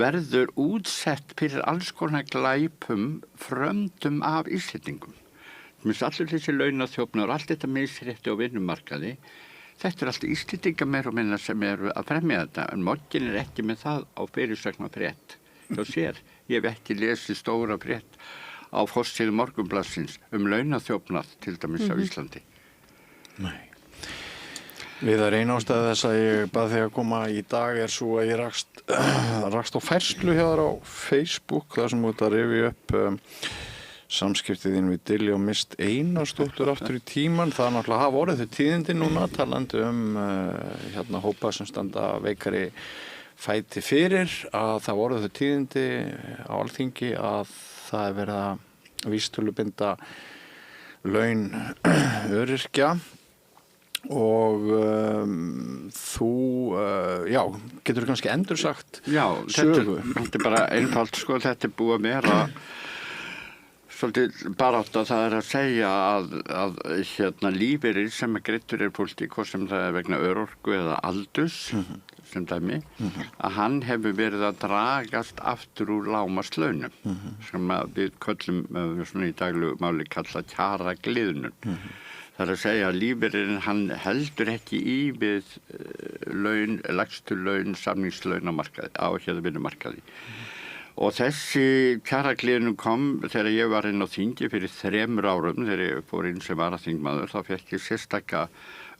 verður útsett fyrir alls konar glæpum fröndum af Íslendingum. Allir þessi launaþjófnar, allt þetta misrétti á vinnumarkaði, þetta allt Íslendingar meir og minna sem eru að fremja þetta, en Mogginn ekki með það á fyrirsögna frétt. Þá sér, ég hef ekki lesið stóra frétt á forsíðu Morgunblaðsins launaþjófnað til dæmis á Íslandi. Nei. Viðar, ein ástæða þess að ég bað þig að koma í dag svo að ég rakst á færslu hjá þér á Facebook þar sem út að rifja upp samskiptið þín við Diljá Mist Einarsdóttur aftur í tíman. Það náttúrulega hafa orðið þau tíðindi núna talandi hópa sem standa veikari fæti fyrir að það voru þau tíðindi á Alþingi að það verið að vísitölubinda laun öryrkja og þú getur kannski endursagt sögu. Þetta bara einfalt sko, þetta búið að vera svolítið barátta. Það að segja að lífeyrir sem greiddur fólki, hvort sem það vegna örorku eða aldurs sem dæmi, að hann hefur verið að dragast aftur úr lágmarkslaunum sem við köllum svona í daglegu máli kalla kjaragliðnun. Það að segja að lífeyririnn hann heldur ekki í við lægstu laun, samningslaun á vinnumarkaði. Og þessi kjaragliðnun kom þegar ég var inn á þingi fyrir 3 árum, þegar ég fór inn sem varaþingmaður, þá fékk ég sérstaka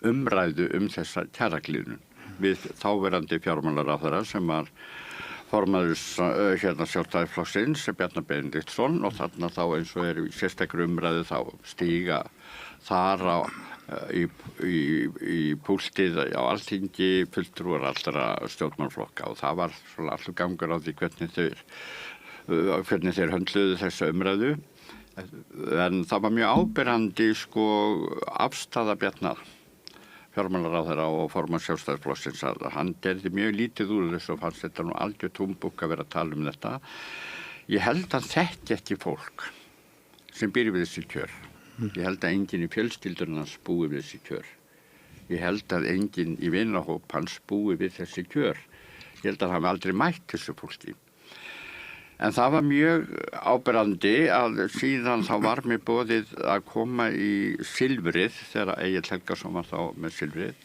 umræðu þessa kjaragliðnun við þáverandi fjármálaráðherra sem var formaður Sjálfstæðisflokksins, Bjarni Benediktsson, og þarna þá eins og í sérstakri umræðu þá stíga þar í púltið á Alþingi fulltrúar allra stjórnmálaflokka og það var svona allur gangur á því hvernig þeir höndluðu þessa umræðu. En það var mjög áberandi sko afstaða Bjarnar fjármálaráðherra og formann Sjálfstæðisflokksins að hann gerði mjög lítið úr þessu og fannst þetta nú algjört humbúk að vera að tala þetta. Ég held að þekki ekki fólk sem býr við þessi kjör. Ég held að enginn í fjölskyldunum hans búi við þessi kjör. Ég held að enginn í vinahóp hans búi við þessi kjör. Ég held að hann aldrei mætt þessu fólki. En það var mjög áberandi að síðan þá var mér boðið að koma í Silfrið þegar Egill Helgason var þá með Silfrið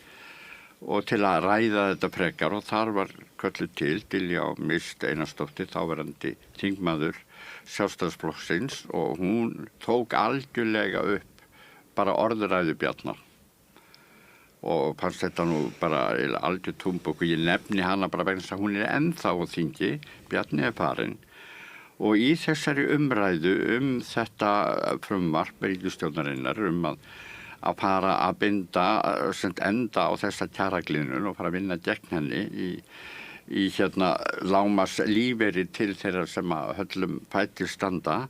og til að ræða þetta frekar og þar var kölluð til Diljá Mist Einarsdóttir, þáverandi þingmaður Sjálfstæðisflokksins og hún tók algjörlega upp bara orðræðu Bjarnar og fannst þetta nú bara algjör túmbúk og ég nefni hana bara vegna þess að hún ennþá á þingi, Bjarni farinn. Og í þessari umræðu þetta frumvarp ríkisstjórnarinnar að fara að binda enda á þessa kjaragliðnun og fara að vinna gegn henni í lágmarks lífeyri til þeirra sem að höllum fæti standa,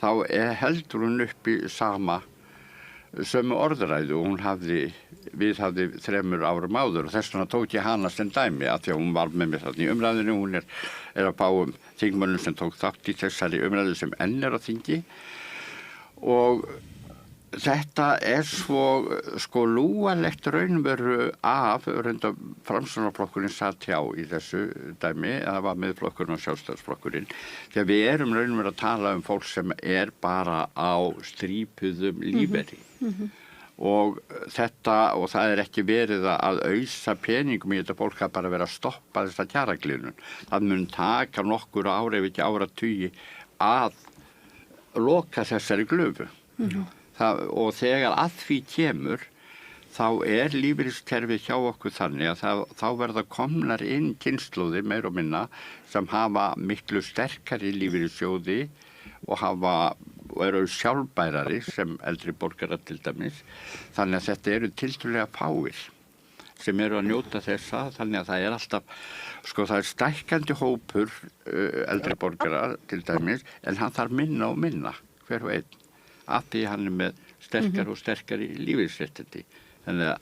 þá heldur hún upp í sömu orðræðu og við hafði 3 árum áður og þess vegna tók ég hana sem dæmi af því að hún var með mér þarna í umræðinu. Hún að fá þingmönnum sem tók þátt í þessari umræðu sem enn á þingi og Þetta svo sko lúalegt raunveru af reynda Framsóknarflokkurinn satt hjá í þessu dæmi, það var Miðflokkurinn og Sjálfstæðisflokkurinn, þegar við erum raunveru að tala fólk sem bara á strípuðum lífeyri. Og það ekki verið að ausa peningum í þetta fólk að bara vera að stoppa þessa kjaragliðnun. Það mun taka nokkur ári ef ekki áratugi að loka þessari glöfu. Og þegar að því kemur þá lífeyriskerfið hjá okkur þannig að þá verða komnar inn kynslóðir meir og minna sem hafa miklu sterkari lífeyrissjóði og eru sjálfbærari sem eldri borgarar til dæmis. Þannig að þetta tiltölulega fáir sem eru að njóta þessa, þannig að það alltaf, sko það stækkandi hópur eldri borgarar til dæmis, en hann þarf minna og minna, hver og einn. Að því hann með sterkar og sterkari lífeyrisréttindi. Þannig að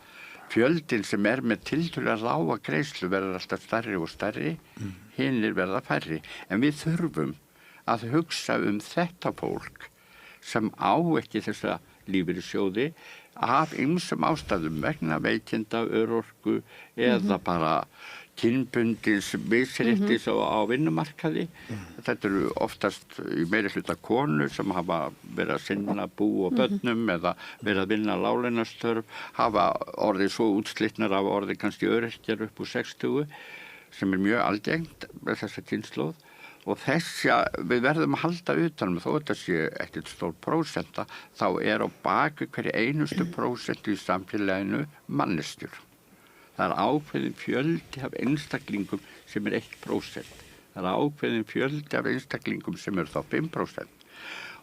fjöldin sem með tiltölulega lága greiðslu verður alltaf stærri og stærri, hinir verða færri. En við þurfum að hugsa þetta fólk sem á ekki þessa lífeyrissjóði af ýmsum ástæðum vegna veikinda, örorku eða bara kynbundins misréttis á vinnumarkaði. Þetta eru oftast í meiri hluta konur sem hafa verið að sinna bú og börnum eða verið að vinna láglaunastörf, hafa orðið svo útslitnar af orðið kannski öryrkjar upp úr 60 sem mjög algengt með þessa kynslóð. Og við verðum að halda utan þó þetta sé ekkert stór prósenta, þá á bak við hverju einustu prósentu í samfélaginu manneskjur. Það ákveðin fjöldi af einstaklingum sem 1%. Það ákveðin fjöldi af einstaklingum sem þá 5%.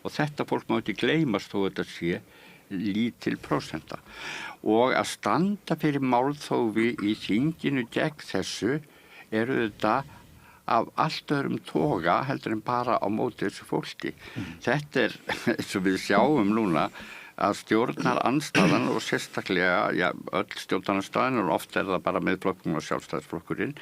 Og þetta fólk má ekki gleymast þó þetta sé lítil prósenta. Og að standa fyrir málþófi í þinginu gegn þessu þetta af allt öðrum toga heldur en bara á móti þessu fólki. Þetta eins og við sjáum núna að stjórnarandstaðan og sérstaklega öll stjórnarandstaðan og oft það bara Miðflokkurinn og Sjálfstæðisflokkurinn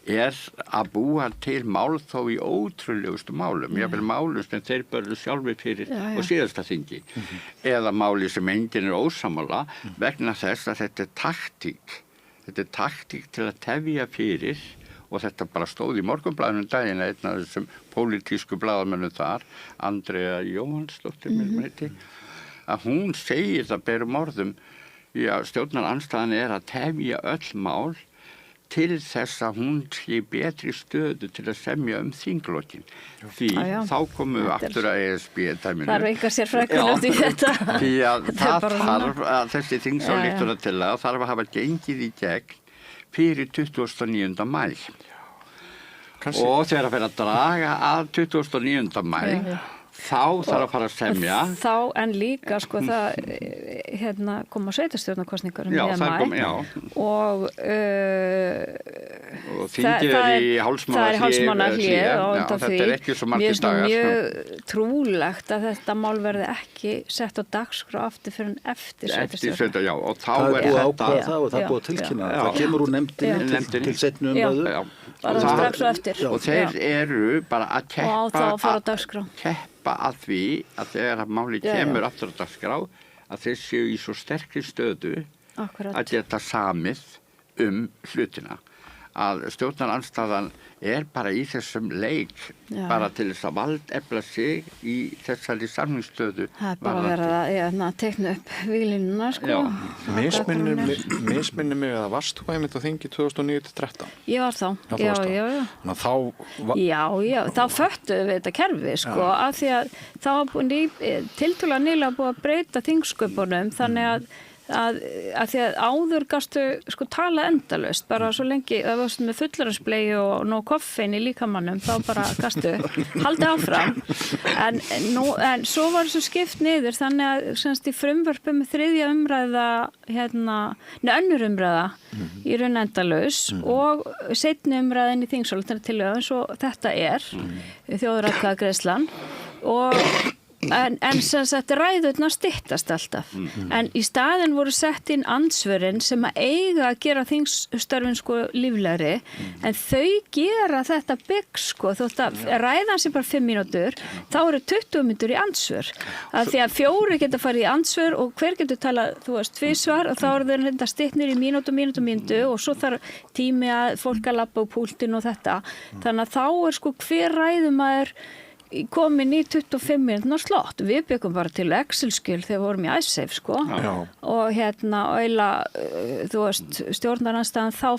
að búa til málþóf í ótrúlegustu málum, jafnvel málum sem þeir börðu sjálfir fyrir og síðasta þingi eða máli sem enginn ósammála vegna þess að þetta taktík til að tefja fyrir. Og þetta bara stóð í Morgunblaðinu daginn einn af þessum pólitísku blaðamönnum þar, Andrea Jóhannsdóttir, að hún segir það berum orðum, stjórnarandstaðan að tefja öll mál til þess að hún sé betri stöðu til að semja þinglokin. Því þá komum við aftur að ESB-dæminu. Það eru eitthvað sérfræðikunnátt í þetta. Því að það þarf að þessi þingsályktunartillaga þarf að hafa gengið í gegn fyrir 29. maí. Og þegar að vera að draga að 29. maí, þá þarf að fara að semja. Þá en líka, sko, það koma sveitarstjórnarkosningar maí. Og þingið í hálfsmánahlé. Þetta ekki svo margir dagar. Mér finnst mjög trúlegt að þetta mál verði ekki sett á dagskrá aftur fyrir eftir sveitarstjórnar. Já, og þá það búið að ákveða það og það búið að tilkynna. Það kemur úr nefndinni til seinni umræðu. Bara strax og eftir. Og þeir eru bara að keppa að því að þegar máli kemur aftur á dagskrá að þeir séu í svo sterkri stöðu að geta samið hlutina. Að stjórnarandstaðan bara í þessum leik bara til þess að valdefla sig í þessari samningsstöðu. Það bara verið að tekna upp víglínuna, sko. Misminni mig að varst þú einmitt á þingi 2009-13? Ég var þá. Já. Þá föttuðum við þetta kerfi, sko, af því að þá var tiltölulega nýlega búið að breyta þingsköpunum, þannig að því að áður gastu sko tala endalaust, bara svo lengi það varst með fullorðinsblei og nóg koffein í líkamannum, þá bara gastu haldið áfram en svo var þessu skipt niður þannig að semst í frumvörpu með 3. umræða önnur umræða í raun endalaus og seinni umræðin í þingsályktunartillögu eins og þetta þjóðaratkvæðagreiðslan en sem sagt ræðurnar styttast alltaf en í staðin voru sett inn andsvörin sem að eiga að gera þingstörfin sko líflegri en þau gera þetta bygg sko þótt að ræðan sé bara 5 mínútur þá eru 20 mínútur í andsvör að því að 4 geta farið í andsvör og hver getur talað, þú veist, 2 svar og þá eru þeir hérna stittnir í mínútu og svo þarf tími að fólk að labba á púltin og þetta þannig að þá er sko hver ræðumaður komin í 25 mínútna slott. Við byggum bara til Excel-skil þegar við vorum í iSafe, sko. Já. Og hérna, þú veist, stjórnarandstaðan þá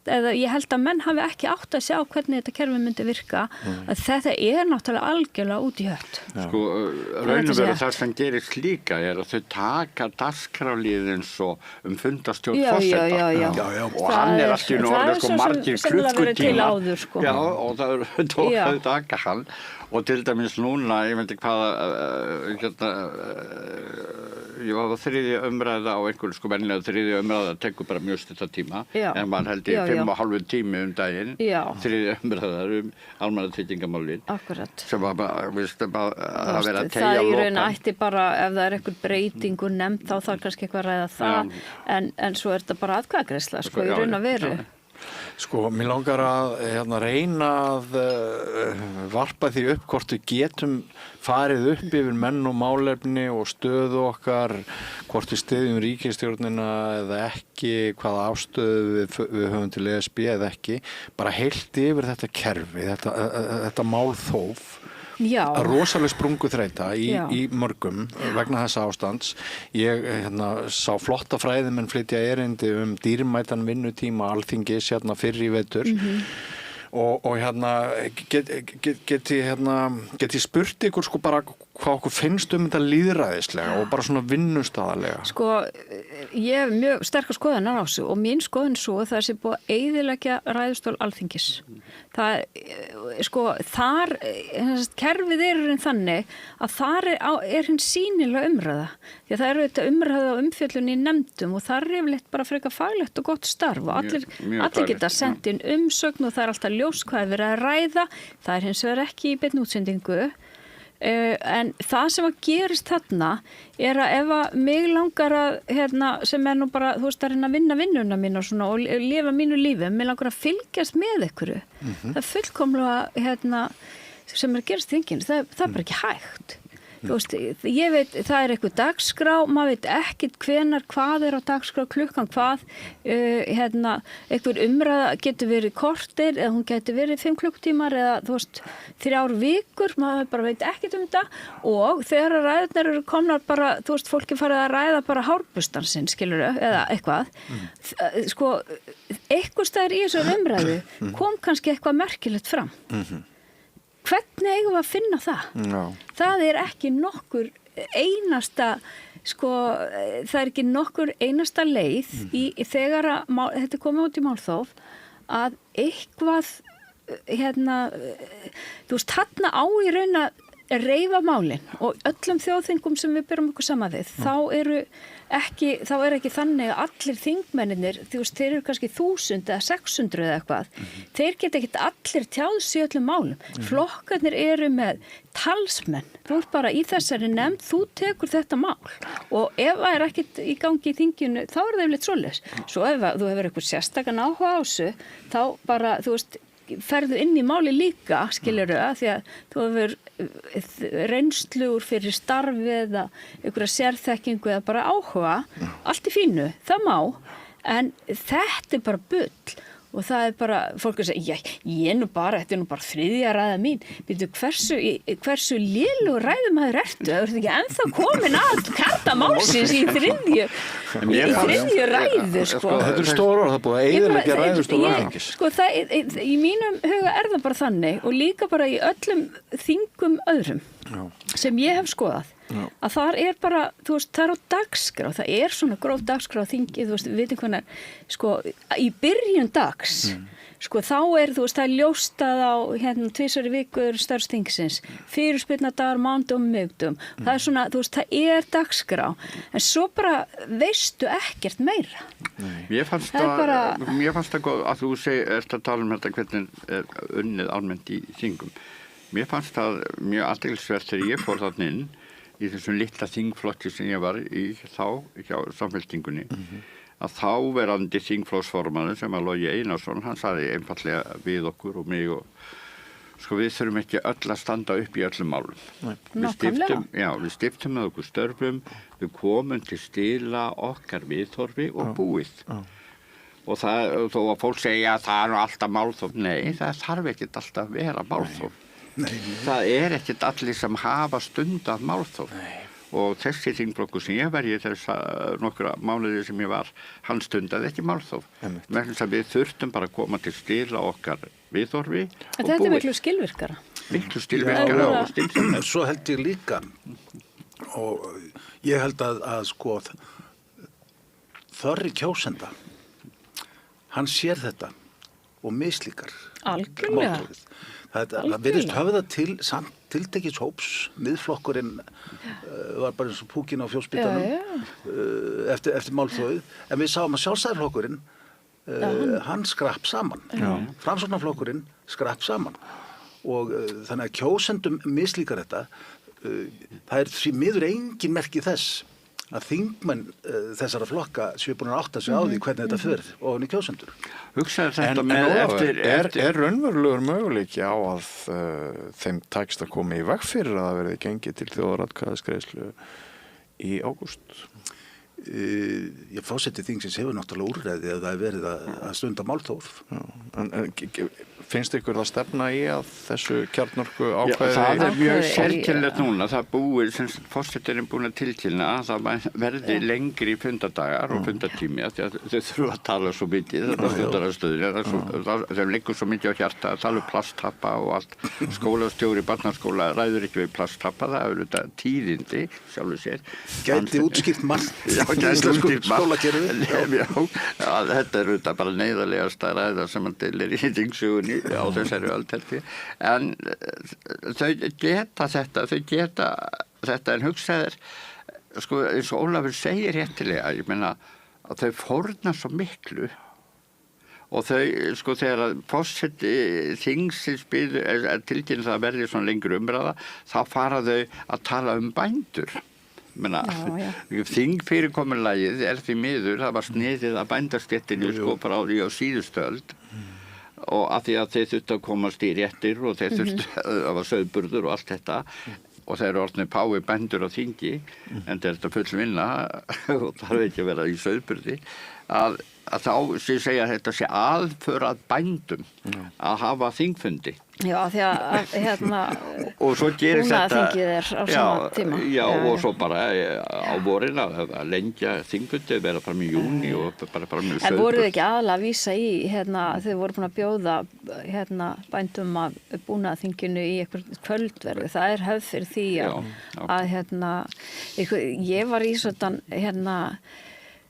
eða ég held að menn hafi ekki átt að sjá hvernig þetta kerfi myndi virka, að þetta er náttúrulega algjörlega út í hött. Sko, raunum verið það sem gerist líka að þau taka dagskrárliðins og fundarstjórn forseta. Já. Og hann alltaf í orðið sko margir klukkutíma. Sko. Já, og það tók taka hann. Og til dæmis núna, ég veit ekki ég var á 3. umræða á einhverju sko vennilega 3. umræða tekur bara mjög stutta tíma en mann held ég 5,5 tími daginn 3. umræðar almannatryggingamálin sem var bara að vera að tegja það í raun ætti bara ef það einhver breytingur nefnd þá þarf kannski eitthvað að ræða það en svo er þetta bara atkvæðagreiðsla sko í raun að veru Sko, mér langar að reyna að varpa því upp hvort við getum farið upp yfir menn og málefni og stöðu okkar, hvort við styðjum ríkisstjórnina eða ekki, hvaða afstöðu við höfum til ESB eða ekki, bara heilt yfir þetta kerfi, þetta málþóf. Já. Rosaleg sprungu þreita í mörgum vegna þessa ástands. Ég sá flotta fræðimenn flytja erindi dýrmætan vinnutíma Alþingis fyrr í vetur og get ég spurt ykkur sko bara hvað okkur finnst þetta lýðræðislega og bara svona vinnustaðarlega? Sko, ég hef mjög sterkar skoðunar á þessu og mín skoðun svo að það sé búið að eyðileggja ræðustól Alþingis. Það, sko, þar, kerfið er þannig að þar er hinn sýnilega umræða. Því að það eru þetta umræða og umfjöllun í nefndum og þar er yfirleitt bara frekar faglegt og gott starf og allir geta sendt inn umsögn og það er alltaf ljós hvað er verið að ræða. Það er hins vegar ekki í beinni útsendingu. En það sem að gerist þarna er að ef að mig langar að sem er nú bara, þú veist, að reyna að vinna vinnuna mín og svona og lifa mínu lífi, mig langar að fylgjast með ykkur. Það er fullkomlega sem er að gerast þingin, það er bara ekki hægt. Þú veist, ég veit, það er eitthvað dagskrá, maður veit ekkert hvenar, hvað er á dagskrá, klukkan hvað, einhver umræða getur verið korter eða hún getur verið 5 klukkutímar eða þú veist, 3 vikur, maður bara veit ekkert þetta og þegar ræðurnar eru komnar bara, þú veist, fólki farið að ræða bara hárbustan sinn, skilurðu, eða eitthvað, sko, eitthvað staðar í þessu umræðu kom kannski eitthvað merkilegt fram. Hvernig eigum við að finna það? No. Það er ekki nokkur einasta, sko, það er ekki nokkur einasta leið þegar þetta er komið út í málþóf að eitthvað, þú veist, þarna á í raun að reifa málin og öllum þjóðþingum sem við berum okkur saman við, þá er ekki þannig að allir þingmennir, þú veist, þeir eru kannski 1000 eða 600 eða eitthvað, þeir geta ekki allir tjáð sig öllum málum. Flokkarnir eru með talsmenn, þú ert bara í þessari nefnd, þú tekur þetta mál og ef það er ekkert í gangi í þinginu, þá er það yfirleitt svoleiðis. Svo ef þú hefur eitthvað sérstakan áhuga á þessu, þá bara, þú veist, ferðu inn í máli líka, skilurðu, því að þú hefur reynsluur fyrir starfi eða einhverja sérþekkingu eða bara áhuga, allt í fínu, það má, en þetta er bara bull og það er bara, fólk er að segja, þetta er nú bara 3. ræða mín, veitu hversu lélu ræðumaður ertu, það er ekki ennþá komin að karta málsins í 3. ræðu, sko. Þetta er stór orð, það er búið að eyðileggja ræðustól Alþingis. Sko, í mínum huga er það bara þannig og líka bara í öllum þingum öðrum sem ég hef skoðað. Að þar er bara, þú veist, það er á dagskrá, það er svona gróf dagskrá þingi, þú veist, við veitum hvernig, sko, í byrjun dags, sko, þá er, þú veist, það er ljóstað á, 2 vikur störstingsins, fyrirspurnadagar, mánudum, miðvikudum, það er svona, þú veist, það er dagskrá, en svo bara veistu ekkert meira. Mér fannst það góð að þú ert að tala þetta hvernig er unnið almennt í þingum. Mér fannst það mjög athyglisvert þegar ég fór þarna inn í þessum litla þingflokki sem ég var í þá hjá Samfylkingunni að þáverandi þingflokksformaður sem að Logi Einarsson, hann sagði einfallega við okkur og mig og sko við þurfum ekki öll að standa upp í öllum málum. Við stiftum með okkur störfum, við komum til stila okkar viðhorfi og búið. Og það, þó að fólk segja að það alltaf málþóf, nei, það þarf ekki alltaf að vera málþóf. Það ekkert allir sem hafa stundað málþóf. Og þessi þingflokkur sem ég var í þess nokkra mánuði sem ég var, hann stundaði ekki málþóf. Með þess að við þurftum bara að koma til stila okkar viðhorfi og búið. Þetta miklu skilvirkara. Miklu skilvirkara og stilsam. En svo held ég líka, og ég held að sko þorri kjósenda, hann sér þetta og mislíkar. Algjörlega. Það virðist höfða til samt tiltekins hóps, miðflokkurinn var bara eins og púkin á fjósbitanum eftir málþófið, en við sáum að Sjálfstæðisflokkurinn hann skrapp saman, Framsóknarflokkurinn skrapp saman og þannig að kjósendum mislíkar þetta, það því miður engin merki þess að þingmenn þessara flokka séu búin að átta sig á því hvernig þetta fer ofan í kjósendur. Hugsaðu þetta með Er raunverulegur möguleiki á að þeim takist að koma í veg fyrir að það verði gengið til þjóðaratkvæðagreiðslu í ágúst? Forseti þingsins hefur náttúrulega úrræði ef það verið að stunda málþóf. Finnst ykkur það stefna í að þessu kjarnorku ákvæði? Það mjög sérkennilegt núna, það búið, sem forsetarinn búin að tilkynna að það verði lengri fundadagar og fundatími að þau þurfa að tala svo mikið, þetta stjórnarastöðin, þeim liggur svo mikið á hjarta að tala plasthappa og allt. Skólastjóri, barnaskóla ræður ekki við plasthappa, það þetta tíðindi, sjálfur sér. Gæti útskýrt margt. Skólakerfi. Þetta þetta bara neyðarlegasta ræða sem hann deilir í þingsugunni á þessari öldhelgi. En þau geta þetta en hugsaðir, sko eins og Ólafur segir réttilega, ég meina að þau fórna svo miklu og þau, sko þegar forseti þingsins tilkynna það verði svona lengur umræða, þá fara þau að tala bændur. Þingfyrirkomulagið því miður, það var sniðið að bændastéttinu sko bara á síðustu öld og að því að þeir þurftu að komast í réttir og þeir þurftu að var sauðburður og allt þetta og þeir eru orðnir pái bændur á þingi en þetta full vinna og það er ekki að vera í sauðburði að þá segja þetta sé aðför að bændum að hafa þingfundi. Já, því að og svo gerist þetta þingið á sama tíma. Já, og svo bara á vorin að lengja þingfundi, vera fram í júni og bara fram í sauðburð. En voruð ekki aðalega að vísa í, þau voru búin að bjóða bændum að búna þinginu í eitthvað kvöldverði. Það hefð fyrir því að ég var í svona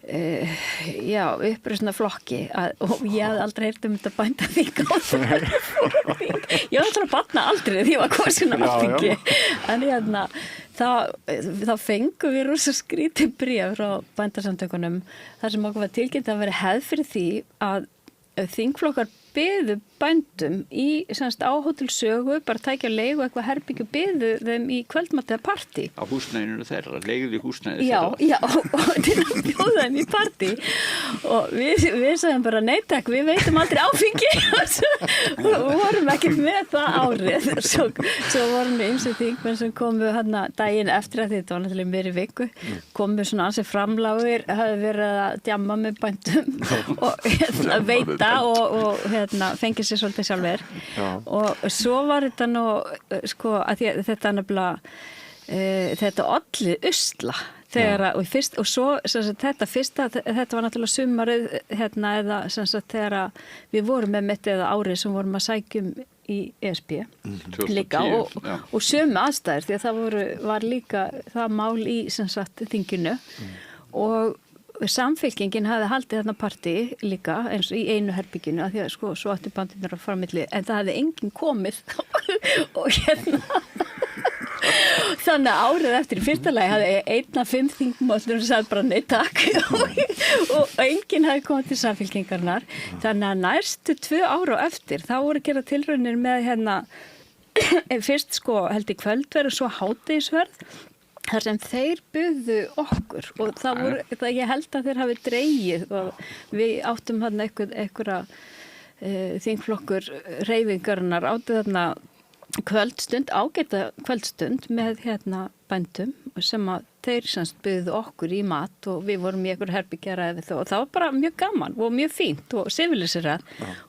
uppreisna flokki og ég hafði aldrei heyrt þetta bænda þing á þegar ég var alltaf að batna aldrei því ég var kosin á þingi en þá fengum við rosa skrítið bréf frá bændasamtökunum þar sem okkur var tilkynnt að vera hefð fyrir því að þingflokkar byðu bændum í á Hótel Sögu, bara tækja leigu eitthvað herbyggju, byðu þeim í kvöldmatt eða partí. Á húsnæðinu þeirra, leiguðu húsnæði þeirra. Já, og til að bjóða þeim í partí og við sagðum bara nei takk, við veitum aldrei áfengi og vorum ekkert með það árið. Svo vorum við ýmsir þingmenn sem komu daginn eftir að þetta var náttúrulega meiri viku, komu svona ansið framlágir, hafði verið að djamma með bændum og veita og fengið sér svolítið sjálfur og svo var þetta nú sko að þetta nefnilega þetta olli usla þegar og svo þetta var náttúrulega sumarið eða þegar við vorum með mitt eða árið sem vorum að sækjum í ESB líka og sömu aðstæður því að það var líka það mál í þinginu og Samfylkingin hafði haldið þarna partí líka eins og í einu herbygginu að því að svo átti bandinur að fara á milli en það hafði enginn komið og þannig að árið eftir í fyrsta lagi hafði 1 af 5 þingmöllum sem sagði bara nei takk og enginn hafði komið til Samfylkingarnar þannig að næstu 2 ár á eftir þá voru gera tilraunir með fyrst sko held í kvöldverð og svo hádegisverð þar sem þeir buðu okkur og ég held að þeir hafi dregið og við áttum þarna einhverja þingflokkur hreyfingarinnar áttu þarna kvöldstund, ágæta kvöldstund með bændum sem að þeir semst buðu okkur í mat og við vorum í einhver herbyggja og það var bara mjög gaman og mjög fínt og siviliserað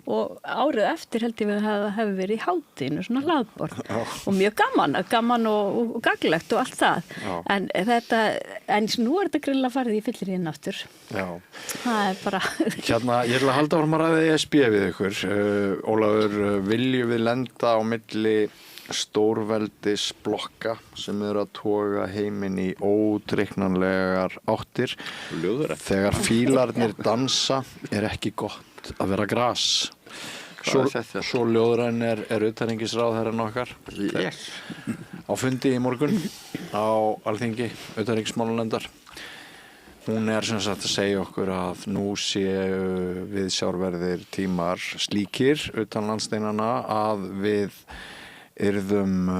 og árið eftir held ég við hefði verið í hátinu svona hlaðborð og mjög gaman og gaglegt og allt það en nú þetta grilla farið í fyllir inn aftur það bara ég ætla að halda áfram að ræða ESB við ykkur Ólafur, viljum við lenda á milli stórveldisblokka sem eru að toga heiminn í ódreiknanlegar áttir þegar fílarnir dansa ekki gott að vera gras svo ljóðræn er utanríkisráðherrann okkar á fundi í morgun á Alþingi utanríkismálanefndar hún sem sagt að segja okkur að nú séu viðsjárverðir tímar slíkir utan landsteinana að við yrðum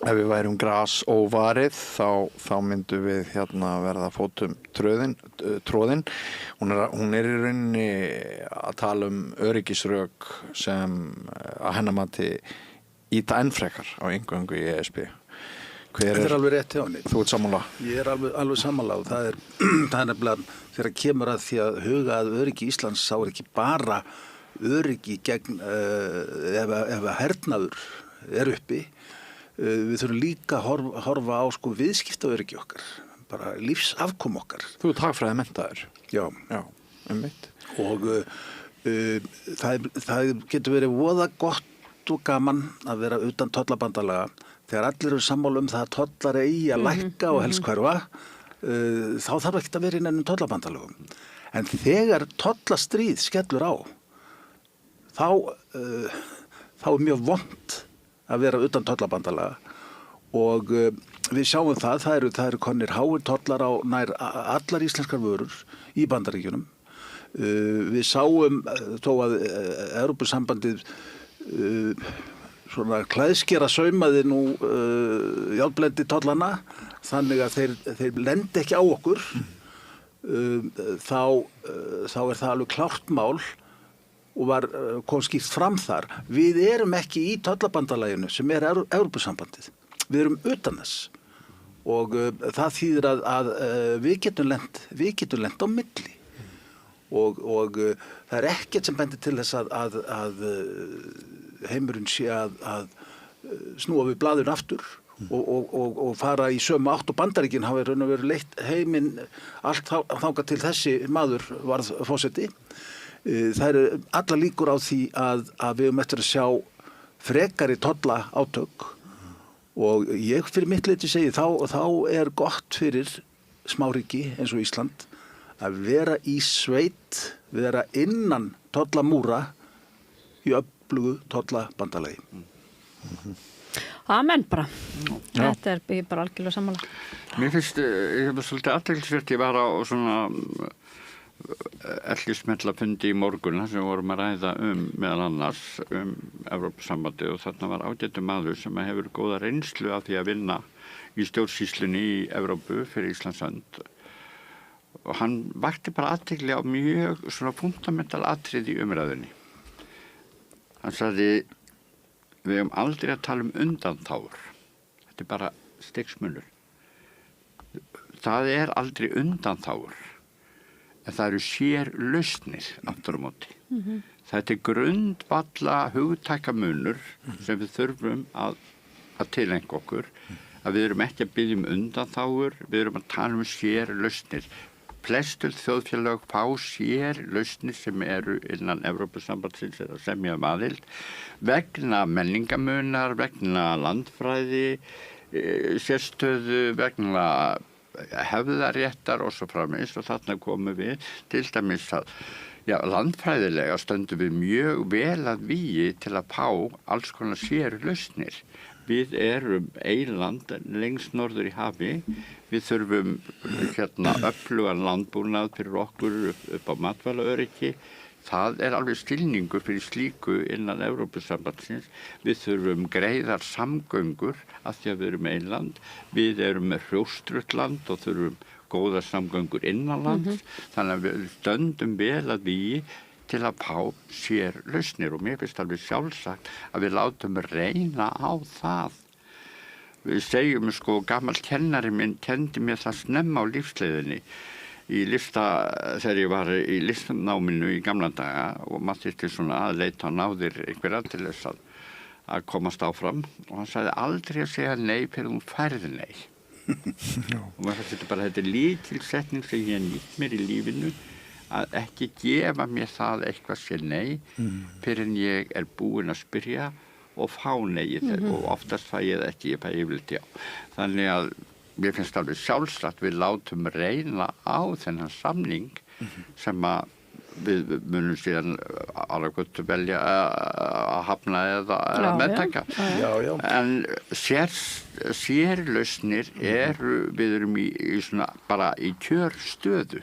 ef við værum gras óvarið þá myndum við verða fótum tróðin hún er í rauninni að tala öryggisrök sem að hennar mati íta enn frekar á eingöngu í ESB Þetta er alveg rétt hjá henni. Þú ert sammála? Ég er alveg sammála og það er nefnilega þegar kemur að því að huga að öryggi Íslands þá ekki bara öryggi gegn ef hernaður er uppi við þurfum líka að horfa á viðskiptaöryggi okkar bara lífsafkom okkar. Þú ert hagfræði menntaður. Já, einmitt. Og það getur verið voða gott og gaman að vera utan tollabandalaga þegar allir eru sammála það að tollar eigi að lækka og helst hverfa þá þarf ekki að vera í neinum tollabandalögum. En þegar tollastríð skellur á þá er mjög vont að vera utan tollabandalaga og við sjáum það eru konir háir tollar á nær allar íslenskar vörur í Bandaríkjunum. Við sáum þó að Evrópusambandið svona klæðskera saumaði nú járnblendi tollana þannig að þeir lendi ekki á okkur þá er það alveg klárt mál og kom skýrt fram þar. Við erum ekki í tollabandalaginu sem er Evrópusambandið. Við erum utan þess og það þýðir að við getum lent á milli og það er ekkert sem bendir til þess að heimurinn sé að snúa við blaðun aftur og fara í sömu átt og Bandaríkin hafa raun og veru leitt heiminn allt þangað til þessi maður varð forseti. Það eru alla líkur á því að við höfum eftir að sjá frekari tolla átök og ég fyrir mitt leyti segi þá er gott fyrir smáríki eins og Ísland að vera í sveit, vera innan tollamúra í öflugu tollabandalagi. Amen bara. Þetta er bara algjörlega sammála. Mér finnst, ég hef svolítið athyglisvert, ég var á svona ellismellafundi í morgun sem vorum að ræða meðal annars Evrópusambandið og þarna var ágætur maður sem hefur góða reynslu af því að vinna í stjórnsýslunni í Evrópu fyrir Íslands hönd og hann vakti bara athygli á mjög svona fundamental atriði í umræðunni. Hann sagði við höfum aldrei að tala undanþágur. Þetta er bara stigsmunur. Það er aldrei undanþágur. En það eru sér lausnir aftur á móti. Þetta er grundvalla hugtækamunur sem við þurfum að tileinka okkur. Að við erum ekki að biðja undanþágur, við erum að tala sér lausnir. Flestul þjóðfélög fá sér lausnir sem eru innan Evrópusambandsins eða semja aðild vegna menningamunar, vegna landfræði, sérstöðu, vegna hefðaréttar og svo framvegis og þarna komum við til dæmis að landfræðilega stöndum við mjög vel að vígi til að fá alls konar sér lausnir. Við erum eiland lengst norður í hafi. Við þurfum öflugan landbúnað fyrir okkur upp á matvælaöryggi. Það alveg skilningur fyrir slíku innan Evrópusambandsins. Við þurfum greiðar samgöngur af því að við erum einland. Við erum með hrjóstrutt land og þurfum góðar samgöngur innanlands. Þannig að við stöndum vel að því til að fá sér lausnir og mér finnst alveg sjálfsagt að við látum reyna á það. Við segjum gamall kennari minn kendi mér það snemma á lífsleiðinni. Þegar ég var í listnáminu í gamla daga og maður þyrfti svona að leita á náðir einhverja til þess að komast áfram og hann sagði aldrei að segja nei fyrir hún færði nei. Og maður þetta bara þetta lítilsetning sem ég nýtt mér í lífinu að ekki gefa mér það eitthvað sé nei fyrir en ég búinn að spyrja og fá neið og oftast fæ ég það ekki, ég fæ yfirleitt já. Þannig að mér finnst alveg sjálfsagt við látum reyna á þennan samning sem að við munum síðan alveg velja að hafna eða meðtaka. En sérlausnir við erum í svona bara í kjörstöðu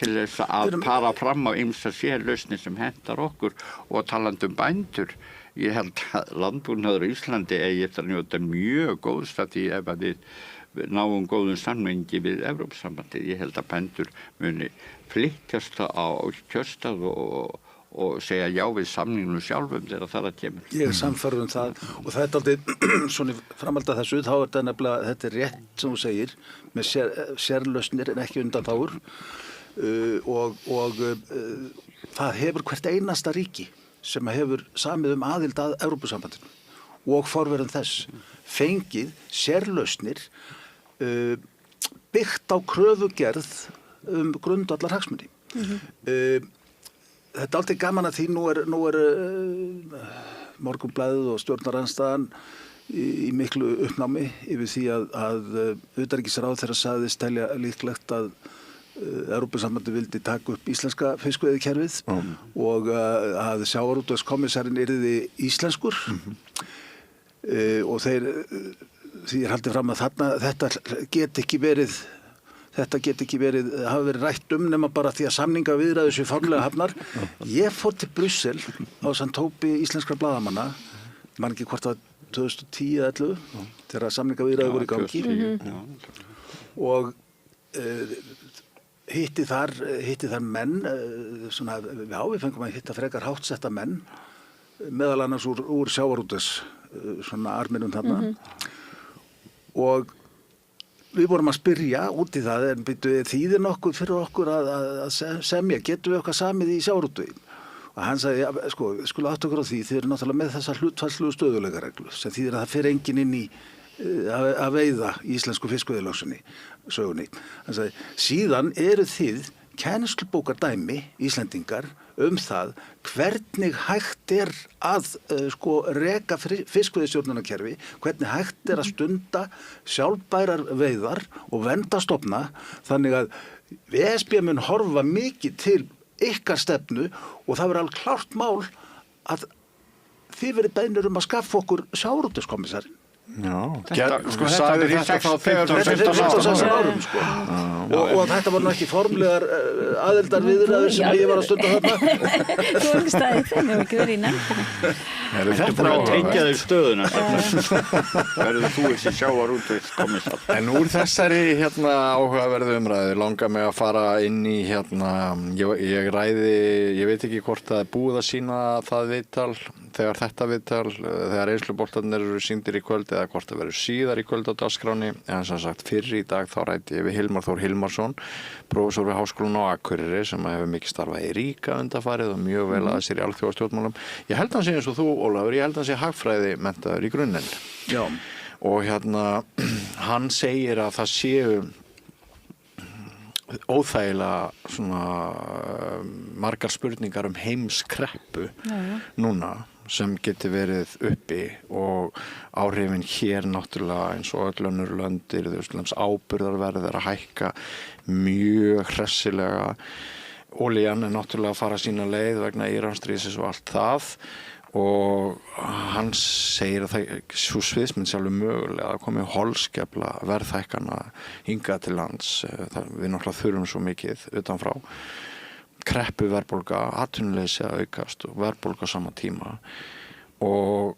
til þess að fara fram á ýmsar sérlausnir sem hentar okkur og talandi bændur. Ég held að landbúnaður í Íslandi eigi eftir að njóta mjög góðs af því ef að við náum góðum samningi við Evrópusambandið. Ég held að bændur muni flyttjast á kjörstað og segja já við samningnum sjálfum þegar það kemur. Ég samfærður það og það aldrei svona framhald að þessu, þá þetta nefnilega, þetta rétt sem þú segir, með sérlausnir en ekki undanþágur og það hefur hvert einasta ríki sem hefur samið aðild að Evrópusambandinu og forveran þess fengið sérlausnir byggt á kröfugerð grundvallar hagsmuni. Þetta aldrei gaman að því nú er Morgunblaðið og stjórnarandstaðan í miklu uppnámi yfir því að utanríkisráðherra sagðist telja líklegt að Evrópusambandið vildi taka upp íslenska fiskveiðikerfið og að sjávarútvegskommissarinn yrði íslenskur og því haldið fram að þetta get ekki verið hafa verið rætt nema bara því að samningaviðræður séu formlega hafnar. Ég fór til Brussel ásamt hópi íslenskra blaðamanna, man ekki hvort það 2010 eða 11 þegar samningaviðræður voru í gangi og hitti þar menn, við fengum að hitta frekar háttsetta menn, meðal annars úr sjávarútvegs, svona arminum þarna. Og við vorum að spyrja út í það, en þýðir nokkuð fyrir okkur að semja, getum við okkar samið í sjávarútvegi? Og hann sagði, skulu átt okkur á því, þið eru náttúrulega með þessar hlutfallslegu stöðuleikareglu, sem þýðir að það fer enginn inn í að veiða í íslensku fiskveiðilögsunni sögunni. Hann sagði, síðan eru þið kennslubókardæmi Íslendingar það hvernig hægt að reka fiskveiðistjórnunarkerfi, hvernig hægt að stunda sjálfbærar veiðar og vernda stofna, þannig að ESB mun horfa mikið til ykkar stefnu og það verður alveg klárt mál að þið verið beinir að skaffa okkur sjávarútvegskommissarinn. Þetta sagði þetta þá 15 árum og þetta var nú ekki formlegar aðildarviðræður sem ég var að stunda þarna. Þú var ekki staðið þeim, hefur ekki verið í nefndinni. Þetta er bara að tengja þig stöðuna. Verður þú þessi sjávarútvegskommissar. En úr þessari áhugaverðu umræðu langar mig að fara inn í ég veit ekki hvort það búið að sýna það viðtal þegar reynsluboltarnir eru sýndir í kvöld eða hvort það verður síðar í kvöld á dagskráni, en sem sagt fyrr í dag þá ræddi ég við Hilmar Þór Hilmarsson, prófessor við Háskólann á Akureyri sem hefur mikið starfað í Ríka undanfarið og mjög vel að sér í alþjóðastjórnmálum. Ég held hann sé eins og þú, Ólafur, ég held hann sé hagfræði menntaður í grunninn. Já. Og hann segir að það séu óþægilega margar spurningar heimskreppu núna sem geti verið uppi og áhrifin hér náttúrulega eins og öll önnur lönd áburðarverð að hækka mjög hressilega. Olían náttúrulega að fara sína leið vegna Íransstríðsins og allt það og hann segir að sú sviðsmynd sjálfur mögulega að komi holskefla verðhækkana hingað til lands. Við náttúrulega þurfum svo mikið utanfrá. kreppu verðbólga, atvinnuleysi að aukast og verðbólga á sama tíma og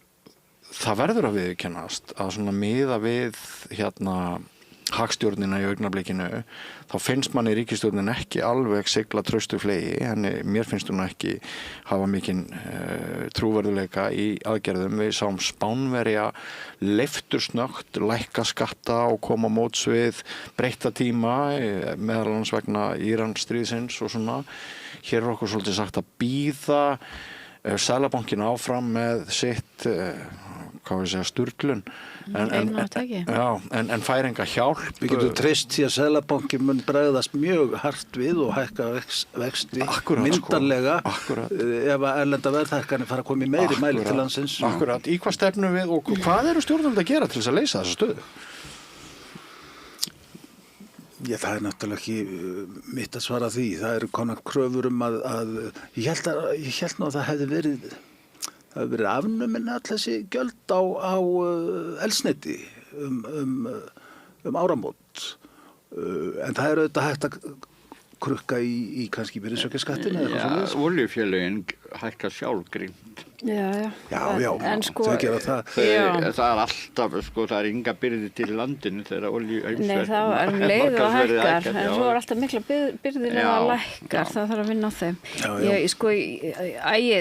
það verður að viðurkennast að svona miða við hagstjórnina í augnablikinu þá finnst manni ríkisstjórnin ekki alveg sigla traustu flegi, mér finnst hún ekki hafa mikinn trúverðuleika í aðgerðum. Við sáum Spánverja leiftursnögt lækka skatta og koma móts við breytta tíma meðal annars vegna Íransstríðsins og svona. Hér er okkur svolítið sagt að bíða Seðlabankinn áfram með sitt sturlun en fær enga hjálp. Við getum treyst því að Seðlabankinn mun bregðast mjög hart við og hækka vexti myndarlega ef að erlenda verðhækkanir fara að koma í meiri mæli til landsins. Akkurat, í hvað stefnum við og hvað eru stjórnvöld að gera til þess að leysa þessa stöðu? Já, það er náttúrulega ekki mitt að svara því. Það eru konar kröfur að ég held nú að það hefði verið afnumin all þessi gjöld á eldsneyti áramót. En það er auðvitað hægt að krukka í kannski virðisaukaskattinn eða eitthvað svoleiðis. Olíufélögin hækka sjálf grímt. Já, en sko, þau gera það. Það er alltaf, það er enga byrði til landinu þegar olíu Nei, það er leið og hækkar, en svo er alltaf mikla byrðir að lækkar, það þarf að vinna á þeim.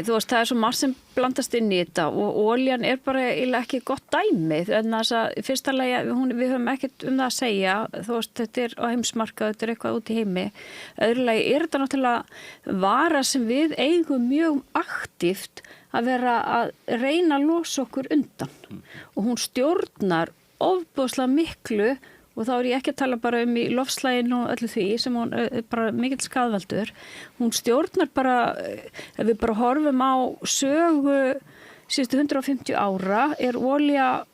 Þú veist, það er svo margt sem blandast inn í þetta og olían er bara ekki gott dæmi, en þess að fyrsta lagi, við höfum ekkert það að segja, þú veist, þetta er á heimsmarkað, þetta er eitthvað út í heimi. Öðru lagi er þetta náttúrulega vara sem við eigum mjög aktíft að vera að reyna að losa okkur undan og hún stjórnar ofboðslega miklu og þá er ég ekki að tala bara í loftslaginu og öllu því sem hún er bara mikill skaðvaldur. Hún stjórnar bara, ef við bara horfum á sögu síðustu 150 ára er olía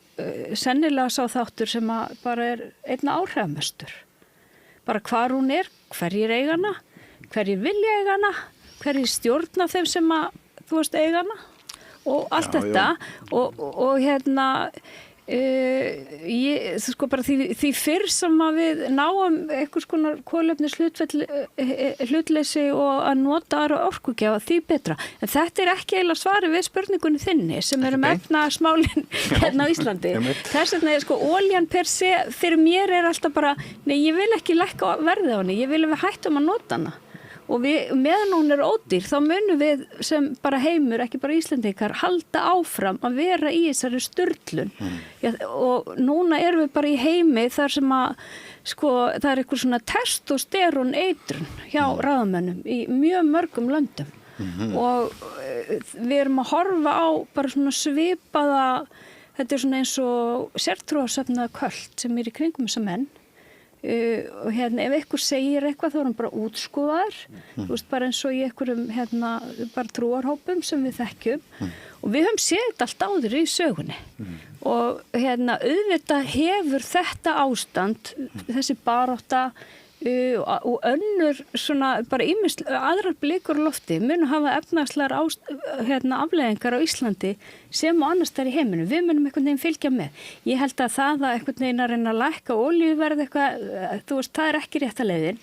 sennilega sá þáttur sem bara er einna áhrifamestur. Bara hvar hún er, hverjir eigana, hverjir vilja eigana, hverjir stjórna þeim sem þú veist eigana og allt þetta og bara því fyrr sem að við náum einhvers konar kolefnis hlutleysi og að nota aðra orkugjafa því betra. En þetta er ekki eiginlega svari við spurningunni þinni sem eru með efnahagsmálin á Íslandi. Þess vegna er olían per se fyrir mér er alltaf bara, nei ég vil ekki lækka verðið á henni, ég vil að við hættum að nota hana. Og meðan hún er ódýr, þá munum við sem bara heimur, ekki bara Íslendingar, halda áfram að vera í þessari sturlun. Og núna erum við bara í heimi þar sem það er eitthvað svona testosterón eitrun hjá ráðamönnum í mjög mörgum löndum. Og við erum að horfa á bara svona svipaða, þetta er svona eins og sértrúarsöfnaða köld sem er í kringum þessa menn. Og ef einhver segir eitthvað þá er hann bara útskúfaður þú veist, bara eins og í einhverjum bara trúarhópum sem við þekkjum og við höfum séð þetta allt áður í sögunni og auðvitað hefur þetta ástand þessi barátta og önnur svona bara ýmist aðrar blikur á lofti munu hafa efnahagslegar afleiðingar á Íslandi sem og annars þar í heiminum. Við munum einhvern veginn fylgja með. Ég held að það að einhvern veginn að reyna að lækka olíuverð eitthvað, þú veist, það er ekki rétta leiðin.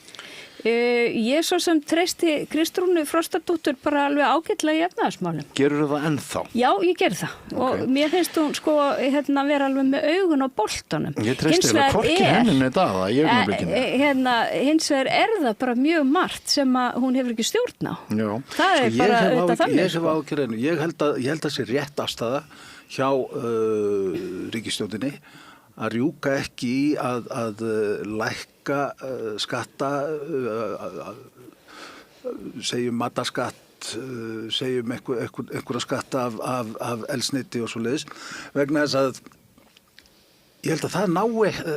Ég svo sem treysti Kristrúnu Frostadóttur bara alveg ágætlega í efnahagsmálum. Gerur það ennþá? Já, ég ger það. Og mér finnst hún vera alveg með augun á boltanum. Ég treysti alveg hvorki henni það í augnablikinu. Hins vegar er það bara mjög margt sem að hún hefur ekki stjórn á. Já. Það er bara þetta þannig. Ég hef ákjörðinu. Ég held að sé rétt afstaða hjá ríkisstjórninni að rjúka ekki í að lækka skatta, segjum matarskatt, segjum einhverja skatta af eldsneyti og svoleiðis, vegna þess að ég held að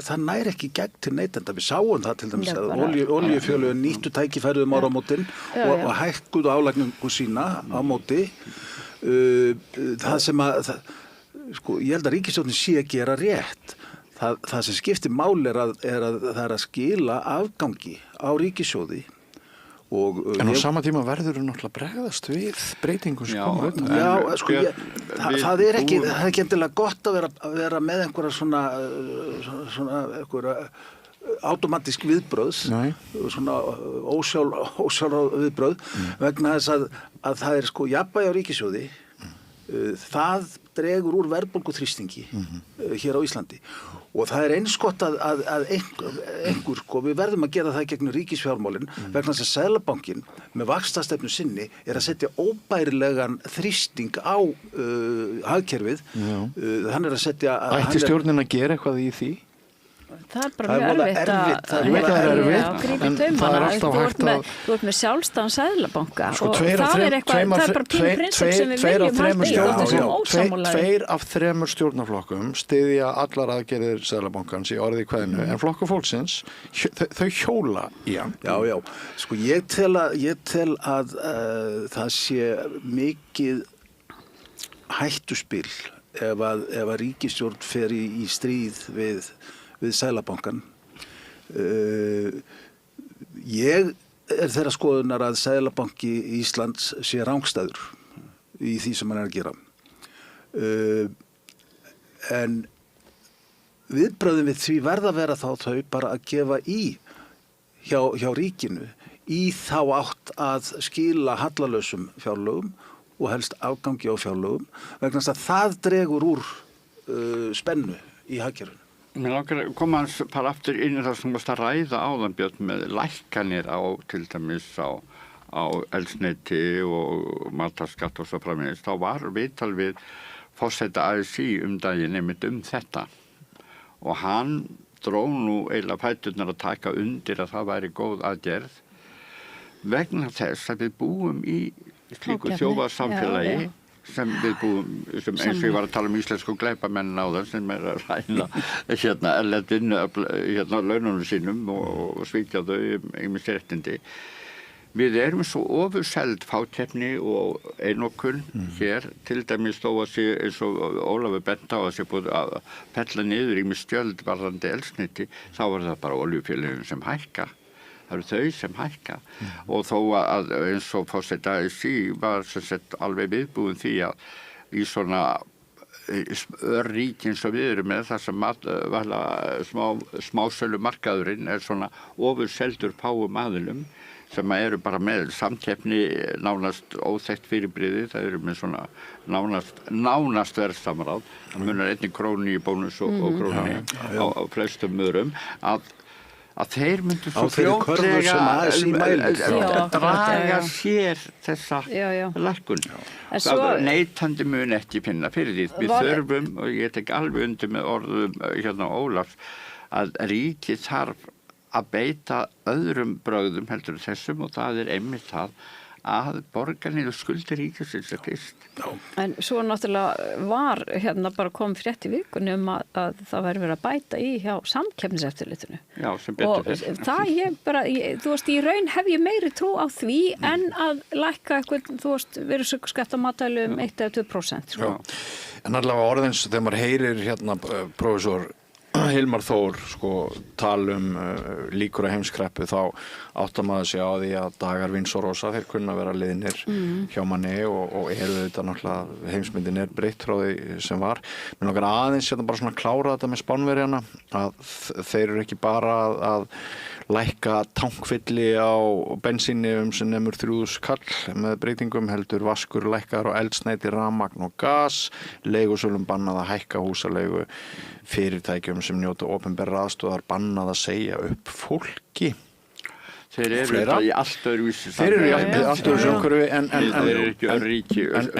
það nær ekki gegn til neytenda. Við sáum það til dæmis að olíufélögin nýttu tækifærið áramótin og hækkuðu álagningu sína á móti. Það sem að, ég held að ríkisstjórnin sé að gera rétt. Það sem skiptir máli er að það er að skila afgangi á ríkissjóði. En á sama tíma verður náttúrulega bregðast við breytingum sem koma utan. Já, það er ekki endilega gott að vera með einhverja svona einhverja automatísk viðbröð, svona ósjálfráð viðbröð, vegna þess að það er sko jafnvægi á ríkissjóði, það dregur úr verðbólguþrýstingi hér á Íslandi og það er eins gott að einhver sko, við verðum að gera það gegn ríkisfjármálin vegna þess að Seðlabankinn með vaxtastefnu sinni er að setja óbærilegan þrýsting á hagkerfið. Hann er að setja... Ætti stjórnin að gera eitthvað í því? Það er bara mjög erfitt að grípa taumana. Þú ert með sjálfstæðan Seðlabanka og það er eitthvað, það er bara pínu prinsip sem við viljum halda í þetta sem ósammálaðir. 2 af 3 stjórnarflokkum styðja allar aðgerðir Seðlabankans í orði kveðinu, en Flokkur fólksins, þau hjóla í hann. Já, sko ég tel að það sé mikið hættuspil ef að ríkisstjórn fer í stríð við Seðlabankan. Ég er þeirra skoðunar að Seðlabanki Íslands sé rangstæður í því sem hann er að gera. En viðbröðum við því verða að vera þau bara að gefa hjá ríkinu í þá átt að skila hallalausum fjárlögum og helst afgangi á fjárlögum vegna þess að það dregur úr spennu í hagkerfinu. Mér langar að koma bara aftur inn í það sem varst að ræða áðan, Björn, með lækkanir á til dæmis á eldsneyti og matarskatt og svo framvegis. Þá var viðtal við forseta ASÍ daginn einmitt þetta og hann dró nú eiginlega fæturnar að taka undir að það væri góð aðgerð vegna þess að við búum í slíku þjóðarsamfélagi sem við búum, sem eins og ég var að tala íslensku glæpamenn á það sem er að ræna erlend vinnu laununum sínum og svíkja þau ýmis réttindi. Við erum svo ofurseld fákeppni og einokun hér, til dæmis þó að sé eins og Ólafur bent á að sé búið að fella niður ýmis stjöld varðandi eldsneyti, þá var það bara olíufélögin sem hækka. Það eru þau sem hækka og þó að eins og forseta ASÍ var sem sett alveg viðbúin því að í svona örríkin sem við erum með þar sem smásölu markaðurinn er svona ofurseldur fáum aðilum sem eru bara með samkeppni nánast óþekkt fyrirbrigði, það eru með svona nánast verðsamráð, það munar 1 krónu í bónus og krónu á flestum öðrum að þeir myndu svo fljótlega draga sér þessa lækkun. Neytandi mun ekki finna fyrir því. Við þurfum, og ég tek alveg undir með orðum Ólafs, að ríkið þarf að beita öðrum brögðum heldur þessum og það er einmitt það að borga niður skuldir ríkisins fyrst. En svo náttúrulega var bara kom frétt í vikunni að það væri verið að bæta í hjá samkeppniseftirlitinu. Já, sem betur fyrir. Það þú veist, í raun hef ég meiri trú á því en að lækka eitthvað, þú veist, virðisaukaskatt á matvæli 1 eða 2%. Sko. En allavega orðins þegar maður heyrir prófessor Hilmar Þór tala líkur á heimskreppu þá áttar maður sig á því að dagar Vins og Rósa þeir kunna vera liðnir hjá manni og eru þetta náttúrulega heimsmyndin er breytt frá því sem var. Mér langar aðeins bara svona klára þetta með Spánverjana að þeir eru ekki bara að lækka tankfylli á bensíni sem nemur 3.000 kall með breytingum heldur vaskur lækkar og eldsneyti, rafmagn og gas, leigusölum bannað að hækka húsaleigu, fyrirtækjum sem njóta opinberra aðstoðar bannað að segja upp fólki. Þeir eru í allt öðruvísi Þeir eru í allt öðruvísi umhverfi en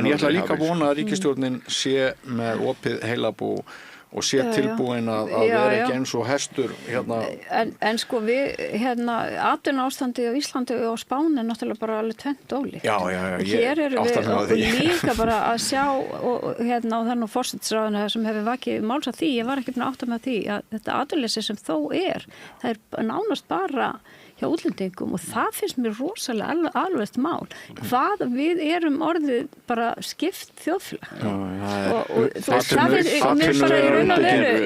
ég ætla líka að vona að ríkisstjórnin sé með opið heilabú og sé tilbúin að vera ekki eins og hestur En sko við atvinnuástandið á Íslandi og á Spáni er náttúrulega bara alveg tvennt ólíkt. Hér erum við og líka bara að sjá og þannig forsætisráðherra sem hefur vakið máls að því, ég var ekki búin að átta með því að þetta atvinnuleysi sem þó það er nánast bara hjá útlendingum og það finnst mér rosalega alvegst mál. Hvað við erum orðið bara skipt þjóðfélag. Og það er bara í raun og veru,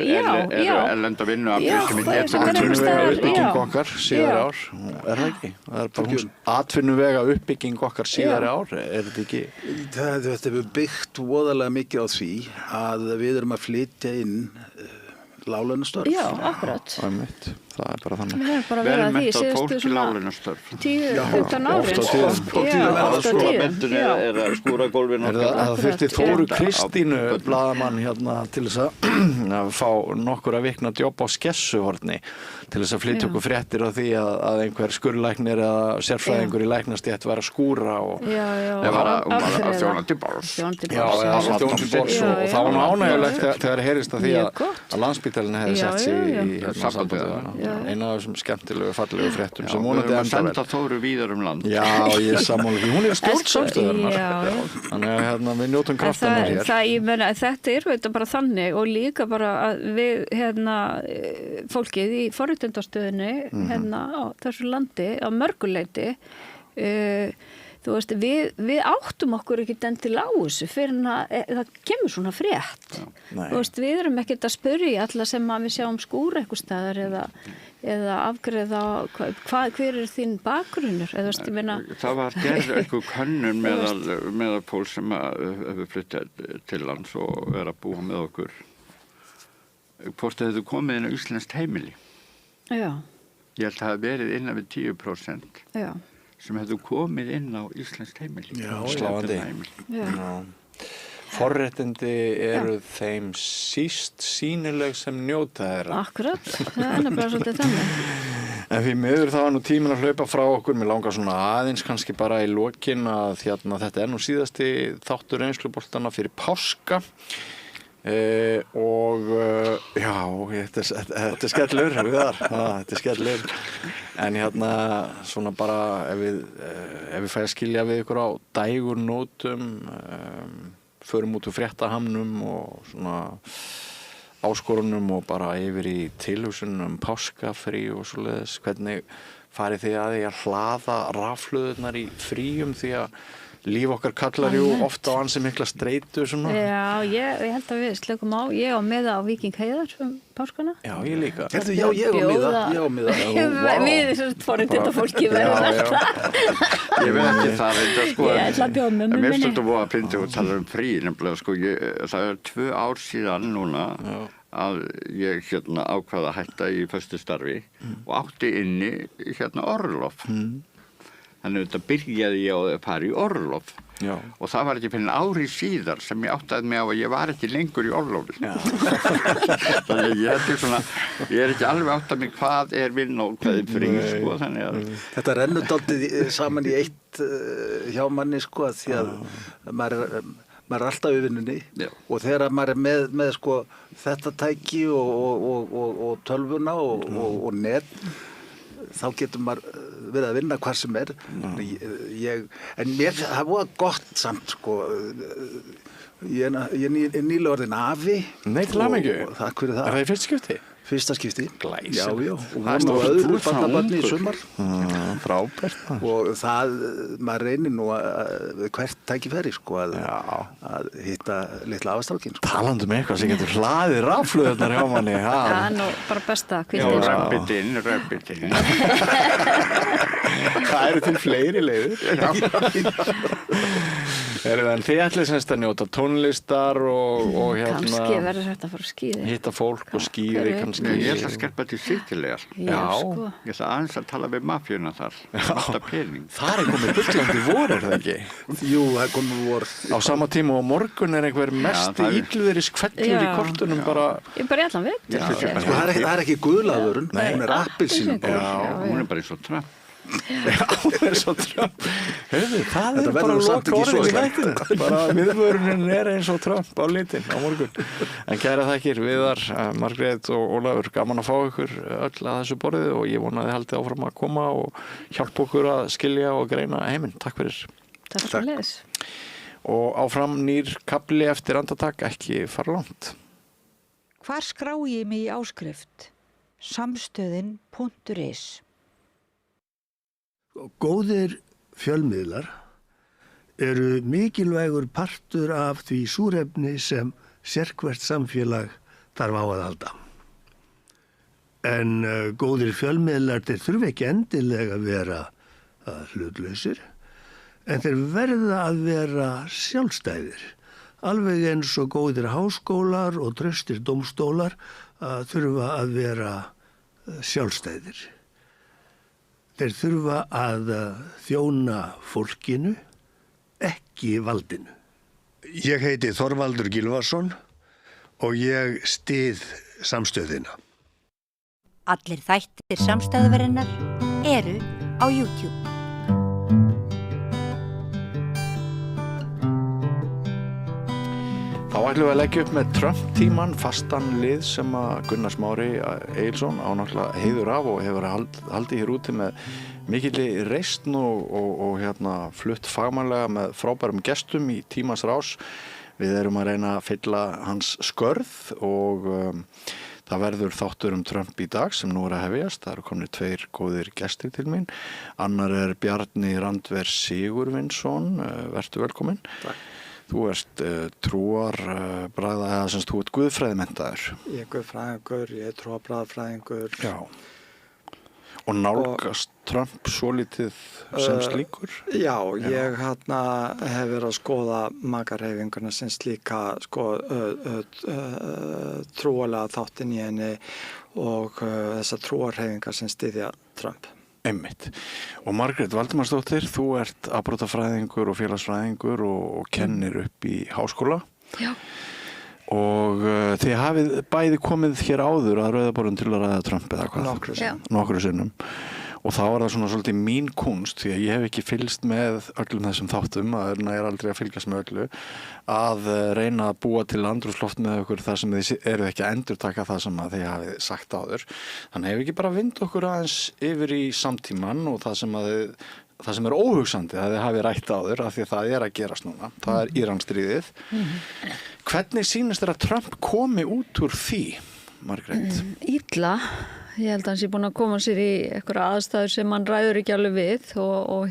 erlenda vinnuafl sem atvinnuvega uppbygging okkar síðari ár, er það ekki? Það er bara atvinnuvega uppbygging okkar síðari ár, er þetta ekki? Þetta hefur byggt voðalega mikið á því að við erum að flytja inn láglaunastörf. Já, akkurat. það er bara þannig. Við höfum bara verið að því síðustu svona 10-15 árin. Oft á tíðum. Er að skúra gólfin Það þurfti Þóru Kristínu blaðamann hérna til þess að fá nokkur að vikna djobb á Skessuhorni til þess að flytja okkur fréttir á því að einhver skurðlæknir eða sérfræðingur í læknastétt var að skúra og þjónandi borðs og það var ánægjulegt þegar heyrist að því að Landspítalinn hefði sett sig í sambandið eina af þessum skemmtilegu, fallegu fréttum sem vonandi enda vel. Senda Þóru víðar land. Já, ég sammála því. Hún er stjórn samstöðurinnar. Þannig að við njótum kraftanum hér. Ég meina, þetta er þetta bara þannig og líka bara að við fólkið í forréttindastöðinni á þessu landi á mörguleiti þú veist, við áttum okkur ekkert endilega á þessu fyrir að það kemur svona frétt. Þú veist, við erum ekkert að spyrja alla sem að við sjáum skúra eitthvað staðar eða afgreiða hver er þín bakgrunnur? Eða, veist, ég meina... Það var gerð eitthvað könnun meðal fólk sem hefur flyttið til lands og er að búa með okkur. Hvort það hefur komið inn á íslenskt heimili. Já. Ég held að það hafi verið innan við 10%. Já. Sem hefðu komið inn á íslenskt heimili. Já, sláandi. Forréttindi eru þeim síst sýnileg sem njóta þeirra. Akkurat, það er nefnilega svolítið þannig. En því miður það var nú tíminn að hlaupa frá okkur. Mér langar svona aðeins kannski bara í lokin að þetta er nú síðasti þáttur reynsluboltana fyrir páska. Og já, þetta er skellur þetta er skellur en svona bara ef við fæ að skilja við ykkur á dægurnótum förum út úr fréttahamnum og svona áskorunum og bara yfir í tilhugsunum páskafrí og svoleiðis, hvernig farið þið að því að hlaða rafhlöðurnar í fríum því að líf okkar kallar jú ofta á ansi mikla streitu svona. Já, ég held að við slökum á. Ég á miða á Víking Heiðar páskana. Já, ég líka. Já, ég á miða. Við þessum forréttinda fólki verðum alltaf. Ég veit ekki það reynda sko. Ég ætla að bjóða mömmu minni. Mér stundu búið að pynta og tala frí nefnilega sko. Það 2 ár síðan núna að ég ákvaða að hætta í föstu starfi og átti inni orlof. Þannig að þetta byrjaði ég á að fara í orlof. Já. Og það var ekki fyrir ári síðar sem ég áttaði mig á að ég var ekki lengur í orlofi. Þannig að ég er ekki alveg áttað mig hvað er vinna og hvað er frí, sko. Þannig að... Þetta rennur dálítið saman í eitt hjá manni, sko, því að maður er alltaf í vinnunni og þegar maður er með sko, þetta tæki og tölvuna og net, þá getur maður verið að vinna hvað sem er. En mér, það var gott samt, sko. Ég er nýlega orðin afi. Nei, til hamingju. Takk fyrir það. Er það í fyrsta skipti? Fyrsta skipti. Glæsilegt. Já. Og hún á öðru barnabarni í sumar. Frábært. Og það, maður reynir nú að hvert tækifæri, sko, að hitta litla afastrákin. Sko. Talandi með eitthvað sem getur hlaðið rafhlöðurnar hjá manni. Það er nú bara besta kvildin. Já, röbbitinn. Það eru til fleiri leiðir. En þið ætlið semst að njóta tónlistar og kannski verður þetta að fara að skíði. Hitta fólk og skíði kannski. Ég ætla að skerpa til sýtilegar. Já, sko. Ég ætla aðeins að tala við mafjuna þar. Alltaf pening. Það er komið bullandi vor, er það ekki? Jú, það er komið vor. Á sama tíma og morgun er einhver mesti ílluðuris kvellur í kortunum bara... Ég bara í allan veit. Það er ekki guðlaðurinn, hún er appelsínu. Hún er bara eins og Trump. Já, það er svo Trump. Heyrðu, það er bara loka orðin í þættinu. Bara miðvörunin er eins og Trump á litin á morgun. En kæra þakkir, Viðar, Margrét og Ólafur, gaman að fá ykkur öll að þessu borðið og ég vona að þið haldið áfram að koma og hjálpa okkur að skilja og greina heiminn. Takk fyrir. Takk fyrir leiðis. Og áfram nýr kafli eftir andartak, ekki fara langt. Hvar skrái ég mig í áskrift? Samstöðin.is Góðir fjölmiðlar eru mikilvægur partur af því súrefni sem sérhvert samfélag þarf á að halda. En góðir fjölmiðlar þeir þurfa ekki endilega að vera hlutlausir, en þeir verða að vera sjálfstæðir. Alveg eins og góðir háskólar og traustir dómstólar þurfa að vera sjálfstæðir. Þeir þurfa að þjóna fólkinu, ekki valdinu. Ég heiti Þorvaldur Gylfason og ég styð samstöðina. Allir þættir samstæðuverinnar eru á YouTube. Þá ætlum við að leggja upp með Trump-tíman, fastan lið sem að Gunnar Smári Egilsson á náttúrulega heiður af og hefur haldið hér úti með mikilli reisn og flutt fagmannlega með frábærum gestum í tímans rás. Við erum að reyna að fylla hans skörð og það verður þáttur Trump í dag sem nú er að hefjast. Það eru komnir 2 góðir gestir til mín. Annar er Bjarni Randver Sigurvinsson, vertu velkominn. Takk. Þú ert trúarbræða, eða semst þú ert guðfræðimenntaður. Ég er guðfræðingur, ég er trúarbræðafræðingur. Já. Og nálgast Trump svolítið sem slíkur? Já, ég hef verið að skoða makarhreyfinguna sem slíka trúarlega þáttinn í henni og þessar trúarhreyfingar sem styðja Trump. Einmitt. Og Margrét Valdimarsdóttir, þú ert afbrotafræðingur og félagsfræðingur og kennir upp í háskóla. Já. Og þið hafið bæði komið hér áður að Rauða borðum til að ræða Trump eða hvað? Nokkru sinnum. Og þá var það svona svolítið mín kunst, því að ég hef ekki fylgst með öllum þessum þáttum, að er aldrei að fylgjast með öllu, að reyna að búa til andrúmsloft með okkur þar sem þið eru ekki að endurtaka það sem að þið hafið sagt áður. Þannig hefur ekki bara vind okkur aðeins yfir í samtíman og það sem er óhugsandi að þið hafið rætt áður, af því að það er að gerast núna. Það er Íransstríðið. Hvernig sýnist þér að Trump komi út úr því, Margrét? Illa. Ég held að hann sé búin að koma sér í einhverja aðstæður sem hann ræður ekki alveg við og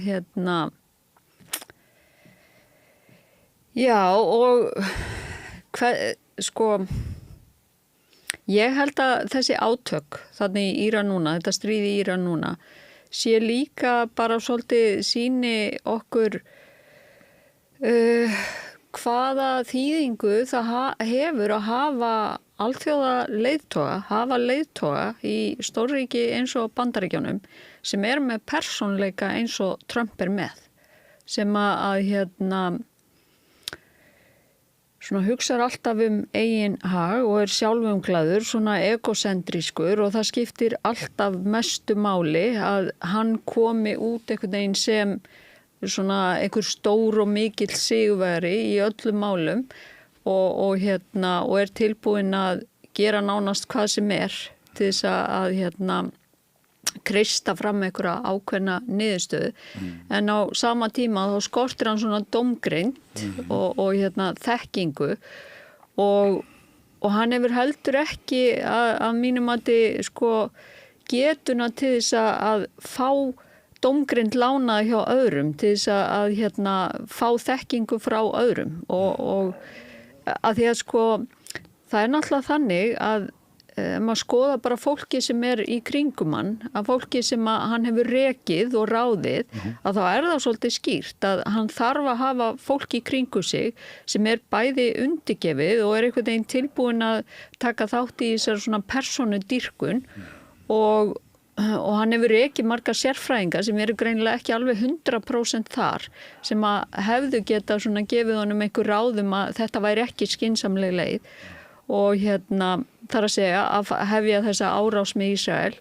ég held að þessi átök þannig í Íran núna, þetta stríð í Íran núna, sé líka bara svolítið sýni okkur hvaða þýðingu það hefur að hafa alþjóða leiðtoga í stórríki eins og Bandaríkjunum sem er með persónleika eins og Trump er með, sem svona hugsar alltaf eigin hag og er sjálfumglaður, svona egocentrískur og það skiptir alltaf mestu máli að hann komi út einhvern veginn sem svona einhver stór og mikill sigurvegari í öllum málum og er tilbúinn að gera nánast hvað sem er til þess að kreista fram einhverja ákveðna niðurstöðu. En á sama tíma þá skortir hann svona dómgreind og þekkingu og hann hefur heldur ekki að mínum getuna til þess að fá dómgreind lánaði hjá öðrum, til þess að fá þekkingu frá öðrum og að því að það er náttúrulega þannig að maður skoða bara fólki sem er í kringum hann, að fólki sem hann hefur rekið og ráðið, að þá er það svolítið skýrt að hann þarf að hafa fólki í kringu sig sem er bæði undirgefið og er einhvern veginn tilbúin að taka þátt í þessar svona persónudýrkun og hann hefur ekki marga sérfræðinga sem eru greinilega ekki alveg 100% þar sem að hefðu geta svona gefið honum einhver ráðum að þetta væri ekki skynsamleg leið og þar að segja að hefja þessa árás með Ísrael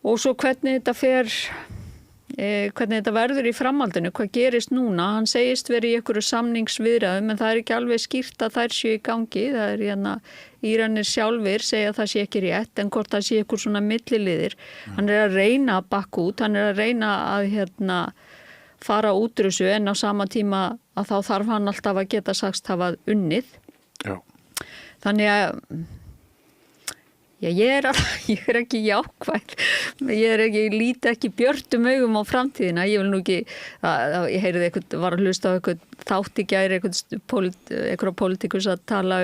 og svo hvernig þetta verður í framhaldinu, hvað gerist núna, hann segist verið í einhverju samningsviðræðum en það er ekki alveg skýrt að þær séu í gangi, það er Íranir sjálfir segja að það sé ekki rétt en hvort það sé einhver svona milliliðir, hann er að reyna að bakka út, hann er að reyna að fara út úr þessu en á sama tíma að þá þarf hann alltaf að geta sagst hafa unnið. Já. Þannig að ég er ekki jákvæð, ég líti ekki björtum augum á framtíðina, ég vil nú ekki, ég heyrði var að hlusta á eitthvað þátt í gær, einhverja pólitíkus að tala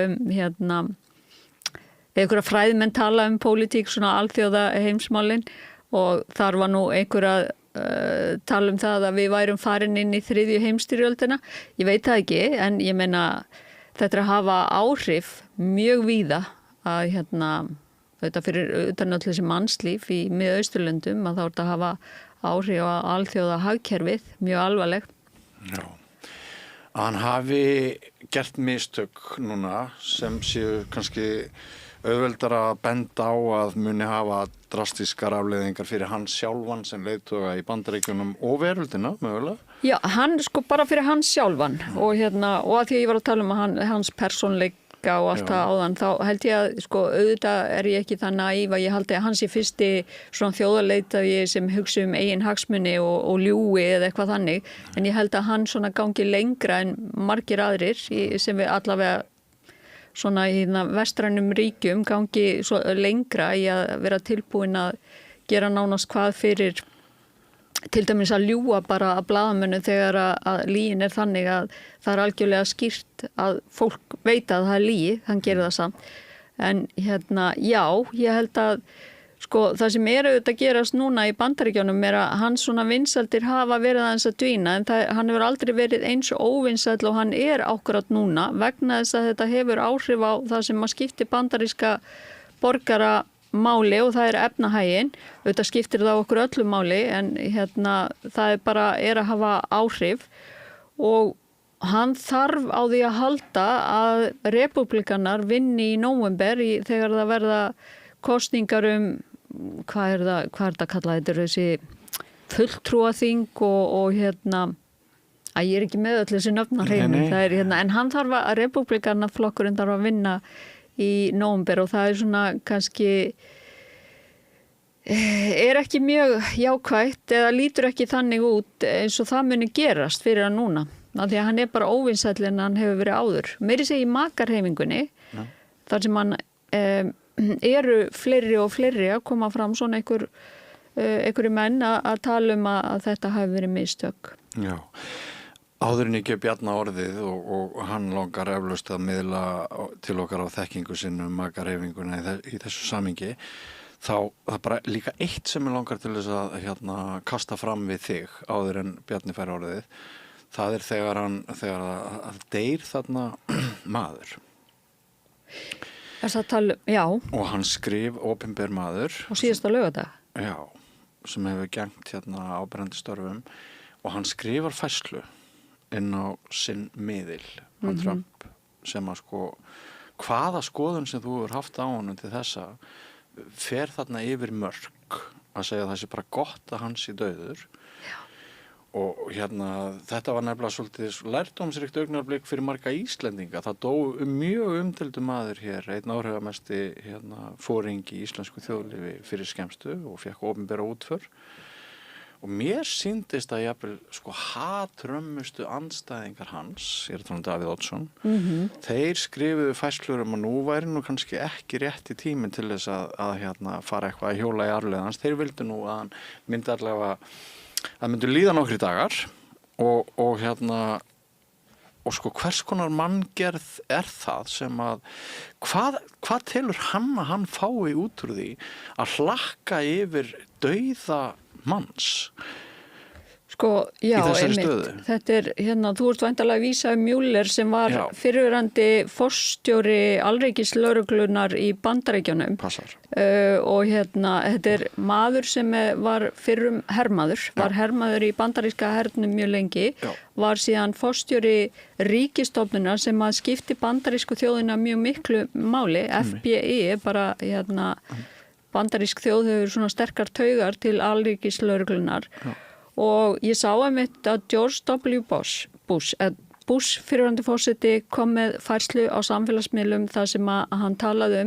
einhverja fræðmenn tala pólitík, svona alþjóða heimsmálin og þar var nú einhverja tala það að við værum farin inn í 3. heimsstyrjöldina, ég veit það ekki, en ég meina þetta að hafa áhrif mjög víða að þetta fyrir utan öll þessi mannslíf í Mið-Austurlöndum að þá er þetta að hafa áhrif á alþjóða hagkerfið, mjög alvarlegt. Já. Að hann hafi gert mistök núna sem séu kannski auðveldar að benda á að muni hafa drastískar afleiðingar fyrir hann sjálfan sem leiðtoga í Bandaríkjunum og veröldina mögulega? Já, hann sko bara fyrir hann sjálfan og og að því að ég var að tala um hans persónleika og allt það áðan, þá held ég að sko auðvitað er ég ekki það naív að ég haldi að hans í fyrsti svona þjóðarleiðtogi sem hugsa eigin hagsmuni og ljúgi eða eitthvað þannig, en ég held að hann svona gangi lengra en margir aðrir sem við allavega svona í vestrænum ríkjum gangi lengra í að vera tilbúin að gera nánast hvað fyrir til dæmis að ljúga bara að blaðamönnum þegar að lygin er þannig að það er algjörlega skýrt að fólk veit að það er lygi, hann gerir það samt. En já, ég held að sko það sem auðvitað að gerast núna í Bandaríkjunum er að hans svona vinsældir hafa verið aðeins að dvína en hann hefur aldrei verið eins og óvinsæll og hann er ákvörðat núna vegna þess að þetta hefur áhrif á það sem að skipti bandaríska borgara máli og það er efnahaginn, auðvitað skiptir það okkur öllu máli en það er bara að hafa áhrif og hann þarf á því að halda að repúblikanar vinni í nóvember þegar það verða kosningar hvað er þetta kallað, þetta er þessi fulltrúaþing og ég er ekki með öll þessi nöfn á hreinu, það er en hann þarf að repúblikarna flokkurinn þarf að vinna í nóvember og það er svona kannski er ekki mjög jákvætt eða lítur ekki þannig út eins og það muni gerast fyrir hann núna, af því að hann er bara óvinsæll en hann hefur verið áður. Meiri segi í makarhefingunni, þar sem hann eru fleiri og fleiri að koma fram svona einhverju menn að tala um að þetta hafi verið mistök. Já, áðurinn ekki Bjarna orðið og hann langar eflaust að miðla til okkar á þekkingu sinnum makarheifinguna í þessu samhengi, þá það bara líka eitt sem langar til þess að kasta fram við þig áður en Bjarni fær orðið, það er þegar að deyr þarna maður. Já. Og hann skrif opinber maður. Og síðasta laugardag. Já, sem hefur gengt áberandi störfum og hann skrifar færslu inn á sinn miðil, hann Trump, sem að sko, hvaða skoðun sem þú hefur haft á honum til þessa fer þarna yfir mörk að segja að það sé bara gott að hann sé dauður. Já. Og þetta var nefnilega svolítið lærdómsríkt augnablik fyrir marga Íslendinga. Það dó mjög umdeildur maður hér, einn áhrifamesti foringi í íslensku þjóðlífi fyrir skemmstu og fékk opinbera útför. Og mér sýndist að jafnvel hatrömmustu andstæðingar hans, ég er að tala um Davíð Oddsson, þeir skrifuðu færslur að nú væri nú kannski ekki rétti tíminn til þess að fara eitthvað að hjóla í arfleið hans. Þeir vildu nú að hann myndi allavega það myndu líða nokkri dagar og hvers konar manngerð er það sem að hvað telur hann fái út úr því að hlakka yfir dauða manns Sko, já, einmitt. Þetta er, þú ert væntanlega að vísa Mueller sem var fyrrverandi forstjóri alríkislögreglunar í Bandaríkjunum. Passar. Og þetta er maður sem var fyrrum hermaður, var hermaður í bandaríska hernum mjög lengi, var síðan forstjóri ríkistofnunar sem að skipti bandarísku þjóðina mjög miklu máli. FBI bara, bandarísk þjóð hefur svona sterkar taugar til alríkislögreglunar. Og ég sá einmitt að George W. Bush fyrrverandi forseti kom með færslu á samfélagsmiðlum þar sem að hann talaði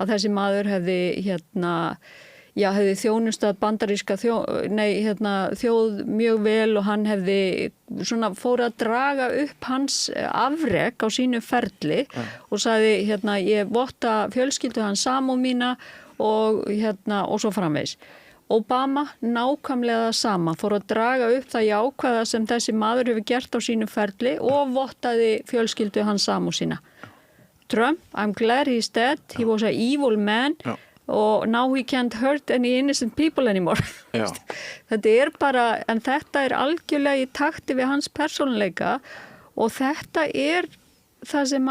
að þessi maður hefði þjónustað bandaríska þjóð mjög vel og hann hefði svona fór að draga upp hans afrek á sínu ferli og sagði ég votta fjölskyldu hans samúð mína og svo framvegis. Obama nákvæmlega sama, fór að draga upp það jákvæða sem þessi maður hefur gert á sínu ferli og vottaði fjölskyldu hans samúð sína. Trump, I'm glad he's dead, he was an evil man og now he can't hurt any innocent people anymore. Þetta er bara, en þetta er algjörlega í takti við hans persónuleika og þetta er það sem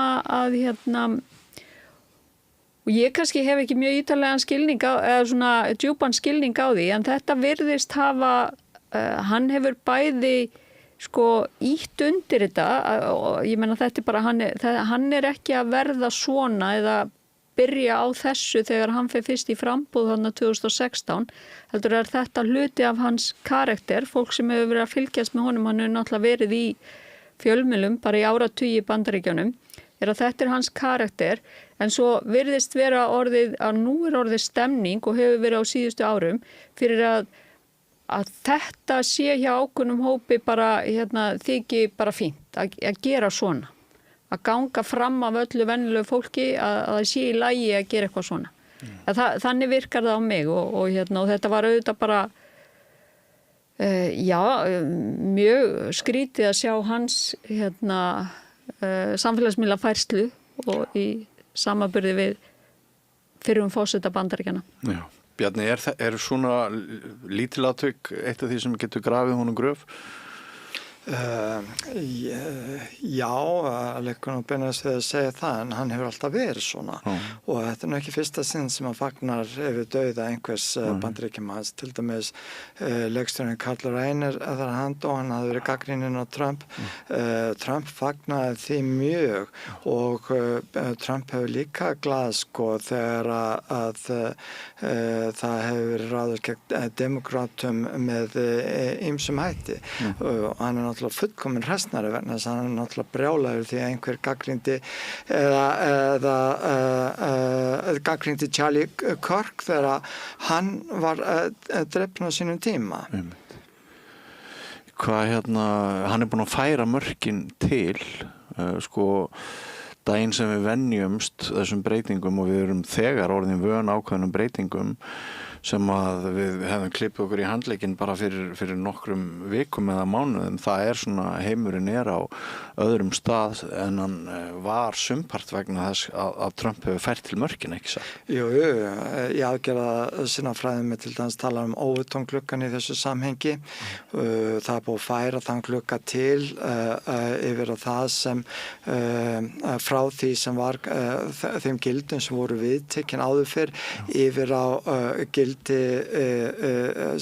Og ég kannski hef ekki mjög ítarlegan skilning eða svona djúpan skilning á því, en þetta virðist hafa, hann hefur bæði sko ítt undir þetta, og ég meina þetta bara, hann ekki að verða svona eða byrja á þessu þegar hann fer fyrst í frambúð þarna 2016, heldur þetta hluti af hans karakter, fólk sem hefur verið að fylgjast með honum, hann hefur náttúrulega verið í fjölmiðlum, bara í áratugi í Bandaríkjunum, að þetta hans karakter, en svo virðist vera orðið stemning og hefur verið á síðustu árum fyrir að þetta sé hjá ákveðnum hópi bara þyki bara fínt að gera svona, að ganga fram af öllu venjulegu fólki að það sé í lagi að gera eitthvað svona. Þannig virkar það á mig og þetta var auðvitað bara mjög skrítið að sjá hans samfélagsmiðla færslu og í samanburði við fyrrum forseta Bandaríkjanna. Já, Bjarni, er svona lítilatvik eitt af því sem getur grafið honum gröf? Já, leikur nú beinast við að segja það, en hann hefur alltaf verið svona og þetta ekki fyrsta sinn sem hann fagnar yfir dauða einhvers Bandaríkjamanns, til dæmis leikstjórinn Karl Reiner þegar hann dó, hann hafði verið gagnrýninn á Trump. Trump fagnaði því mjög og Trump hefur líka glaðskot þegar að það hefur verið ráðið gegn demókratum með ýmsum hætti og hann náttúrulega fullkomin hræsnari vegna þess að hann náttúrulega brjálaður því að einhver gagnrýndi eða gagnrýndi Charlie Kirk þegar hann var drepinn á sínum tíma. Hvað hann búinn að færa mörkin til, sko daginn sem við venjumst þessum breytingum og við erum þegar orðin vön ákveðnum breytingum sem að við hefðum klippið okkur í handlegginn bara fyrir nokkrum vikum eða mánuðum, það svona heimurinn á öðrum stað en hann var sumpart vegna þess að Trump hefur fært til mörkin, ekki satt? Jú, ég aðgerða sinnafræðum með til dæmis tala Overton-gluggan í þessu samhengi. Það búið að færa þann glugga til yfir á það sem frá því sem var þeim gildum sem voru viðtekin áður fyrr yfir á gildi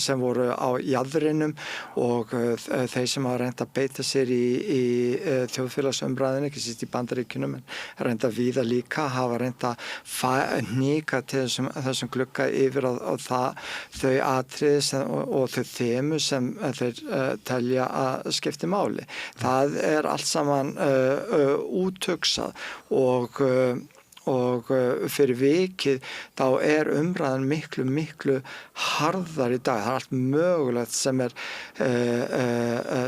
sem voru á jaðrinum og þeir sem hafa reynt að beita sér í þjóðfélagsumræðinu, ekki síst í Bandaríkjunum, en reynt að víða líka, hafa reynt að hnika til þessum glugga yfir á þau atriði og þau þemu sem þeir telja að skipti máli. Það allt saman úthugsað og fyrir vikið þá umræðan miklu harðar í dag. Það allt mögulegt sem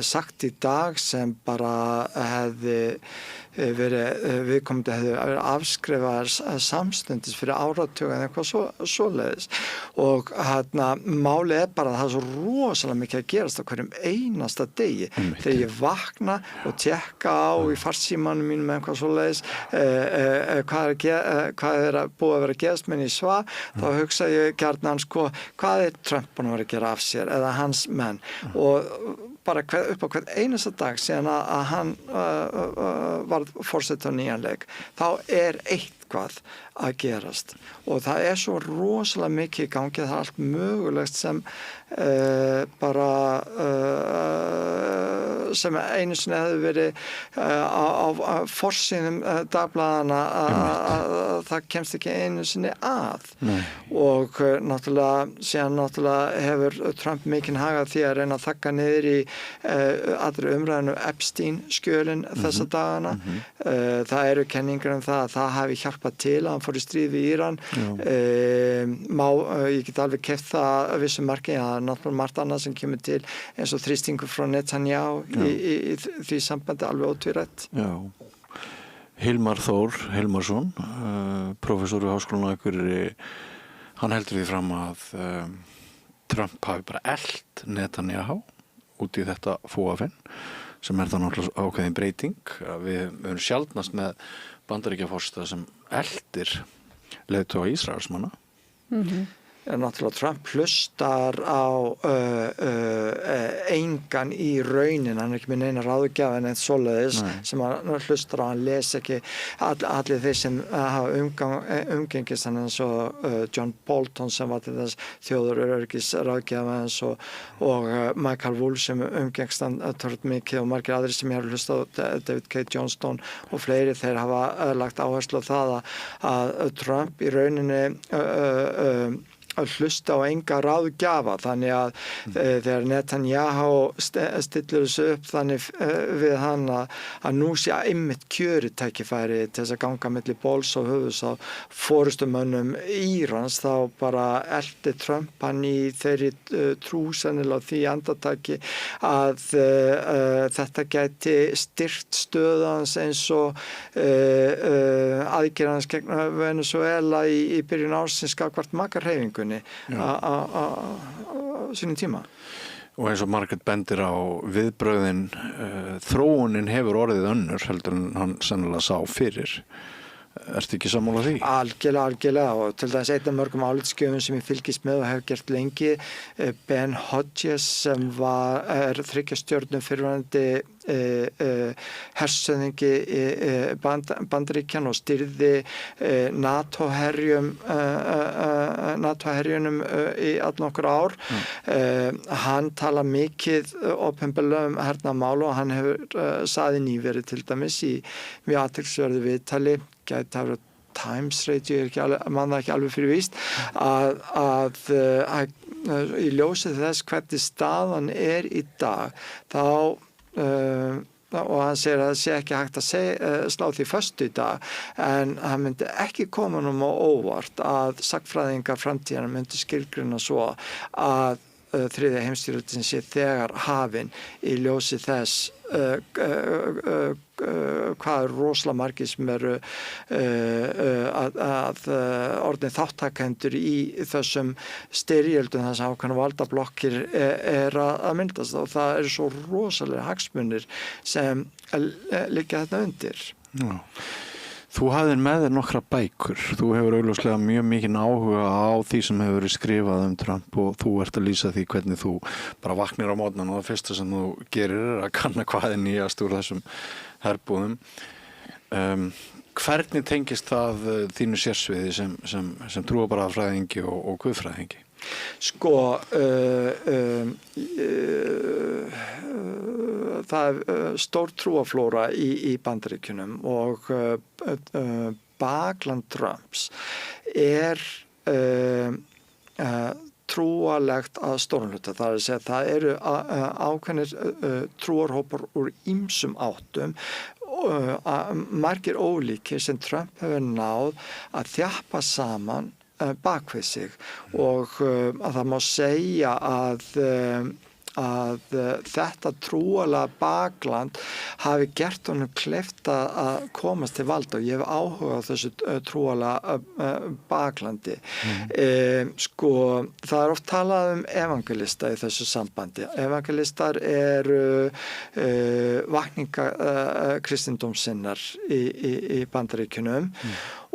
sagt í dag sem bara hefði viðkomandi hefði verið afskrifaðar samstundis fyrir áratug en eitthvað svoleiðis og málið bara að það svo rosalega mikið að gerast á hverjum einasta degi þegar ég vakna og tjekka á í farsímanum mínum með eitthvað svoleiðis hvað búið að vera að gerast menn í svað, þá hugsa ég gjarnan sko, hvað Trump búin að vera að gera af sér eða hans menn og bara upp á hvern einasta dag síðan að hann var forseti á nýjan leik, þá eitthvað að gerast og það svo rosalega mikið í gangi, það allt mögulegt sem sem einu sinni hefði verið á forsíðum dagblaðana að það kemst ekki einu sinni að og síðan hefur Trump mikinn hagað því að reyna að þakka niður í allri umræðinu Epstein-skjölin þessa dagana. Það eru kenningar það að það hafi hjálpað til að hann fór í stríð við Íran. Ég get alveg keypt það að vissum marki, það náttúrulega margt annað sem kemur til eins og þrýstingur frá Netanyahu í því sambandi alveg ótvírætt. Já. Hilmar Þór Hilmarsson, prófessor við Háskólann á Akureyri, hann heldur því fram að Trump hafi bara elt Netanyahu út í þetta fóafinn sem það náttúrulega ákveðin breyting. Við erum sjaldnast með Bandaríkjaforseta sem eldir leiðtoga Ísraelsmanna. náttúrulega Trump hlustar á engan í raunin, hann ekki með neina ráðgjafa en eitt svoleiðis sem hann hlustar á, hann les ekki allir þeir sem hafa umgengist hann eins og John Bolton sem var til þess þjóðaröryggis ráðgjafa eins og Michael Wolff sem umgengst hann mikið og margir aðrir sem ég har hlustað á, David K. Johnston og fleiri, þeir hafa lagt áherslu á það að Trump í rauninni að hlusta á enga ráðgjafa, þannig að þegar Netanyahu stillir þessu upp þannig við hann að nú sé einmitt kjörutækifæri til þess að ganga milli bóls og höfuðs á forystumönnum Írans, þá bara elti Trump hann í þeirri trú sennilega á því andartaki að þetta gæti styrkt stöðu hans eins og aðgerðans gegn Venezuela í byrjun ársins gagnvart makarhreyfingunni á sínum tíma. Og eins og Margrét bendir á viðbrögðin, þróunin hefur orðið önnur heldur en hann sennilega sá fyrir. Ertu ekki sammála því? Algjörlega og til dæmis einn af mörgum álitsgjöfum sem ég fylgist með og hef gert lengi, Ben Hodges sem er 3 stjörnu fyrrverandi hershöfðingi Bandaríkjanna og stýrði NATO-herjunum í allnokkur ár. Hann tala mikið opinberlega hernaðarmál og hann hefur sagði nýverið til dæmis í mjög athyglisverðu viðtali, gæti hafa Times Radio, man það ekki alveg fyrir víst, að í ljósið þess hvernig staðan er í dag, þá og hann segir að það sé ekki hægt að slá því föstu í dag, en hann myndi ekki koma á óvart að sagnfræðingar framtíðar myndi skilgreina svo að þriðja heimsstyrjöldin sé þegar hafin í ljósi þess hvað er rosalega margir sem eru að orðin þáttakendur í þessum styrjöldum, þess að ákveðna valdablokkir er að myndast og það eru svo rosalega hagsmunir sem liggja þetta undir. Já. Þú hafðir með þér nokkra bækur. Þú hefur augljóslega mjög mikinn áhuga á því sem hefur verið skrifað Trump og þú ert að lýsa því hvernig þú bara vaknir á morgnan og það fyrsta sem þú gerir er að kanna hvað er nýjast úr þessum herbúðum. Hvernig tengist það þínu sérsviði sem trúarbragðafræðingi og guðfræðingi? Það er stór trúarflóra í Bandaríkjunum og bakland Trumps er trúarlegt að stórum hluta. Það er að segja að það eru ákveðnir trúarhópar úr ýmsum áttum, margir ólíkir sem Trump hefur náð að þjappa saman bakvið sig og að það má segja að þetta trúarlega bakland hafi gert honum kleift að komast til valda og ég hef áhuga á þessu trúarlega baklandi. Það er oft talað evangelista í þessu sambandi. Evangelistar eru vakninga kristindómssinnar í Bandaríkjunum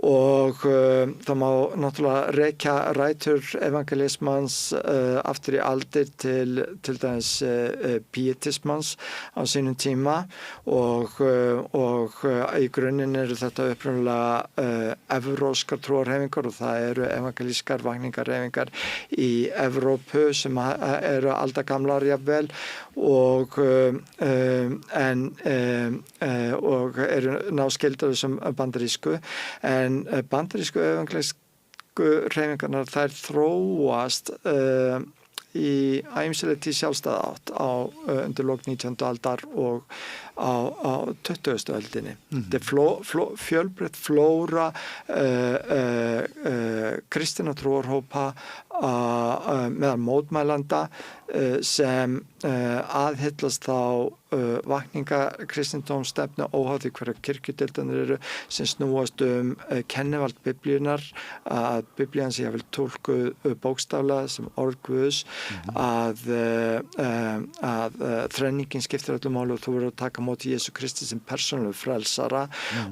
og það má náttúrulega rekja rætur evangelismans aftur í aldir til dæmis pietismans á sínum tíma og í grunninn eru þetta upprunalega evróskar trúarhreyfingar og það eru evangelískar vakningarhreyfingar í Evrópu sem eru aldagamlar jafnvel og eru náskildar sem bandarísku en bandarísku evangelísku hreyfingarnar þær þróast í æmsilegti sjálfstæða átt undir lok 19. aldar og á 20. öldinni. Þetta er fjölbreytt flóra kristinna trúarhópa meðal mótmælanda sem aðhyllast þá vakninga kristindómsstefnu óháð því hverja kirkjudeildarnir eru sem snúast kennivald biblíunar að biblían sé jafnvel túlkuð bókstaflega sem orð Guðs að þrenningin skiptir öllu máli og þú verður að taka móti Jesú Kristi sem persónulegu frelsara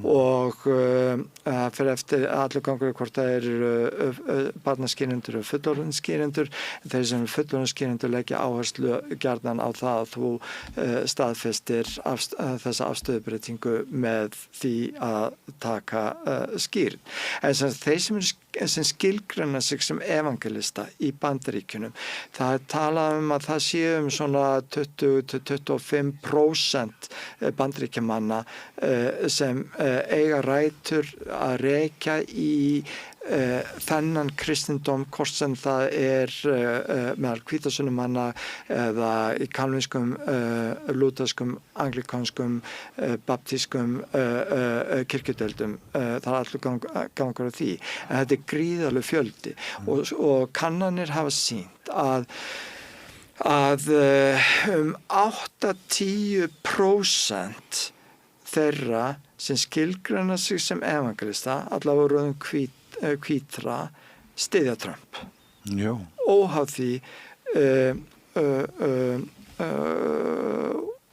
og fyrir eftir allur gangur hvort það eru barnaskynjendur og fullorðnir fullorðin skýrendur, þeir sem eru fullorðin skýrendur leggja áherslu gjarnan á það að þú staðfestir þessa afstöðubreytingu með því að taka skýrn. En þeir sem skilgreina sig sem evangelista í Bandaríkjunum, það er talað að það séu svona 20-25% Bandaríkjamanna sem eiga rætur að rekja í þennan kristindóm, hvort sem það er meðal hvítasunnumanna eða í kalvínskum, lúterskum, anglikanskum, baptískum kirkjudeildum. Það er allur gangur á því. En þetta er gríðarleg fjöldi og kannanir hafa sýnt að 8-10% þeirra sem skilgreina sig sem evangelista, allavega röðum hvítra, styðja Trump. Já. Óháð því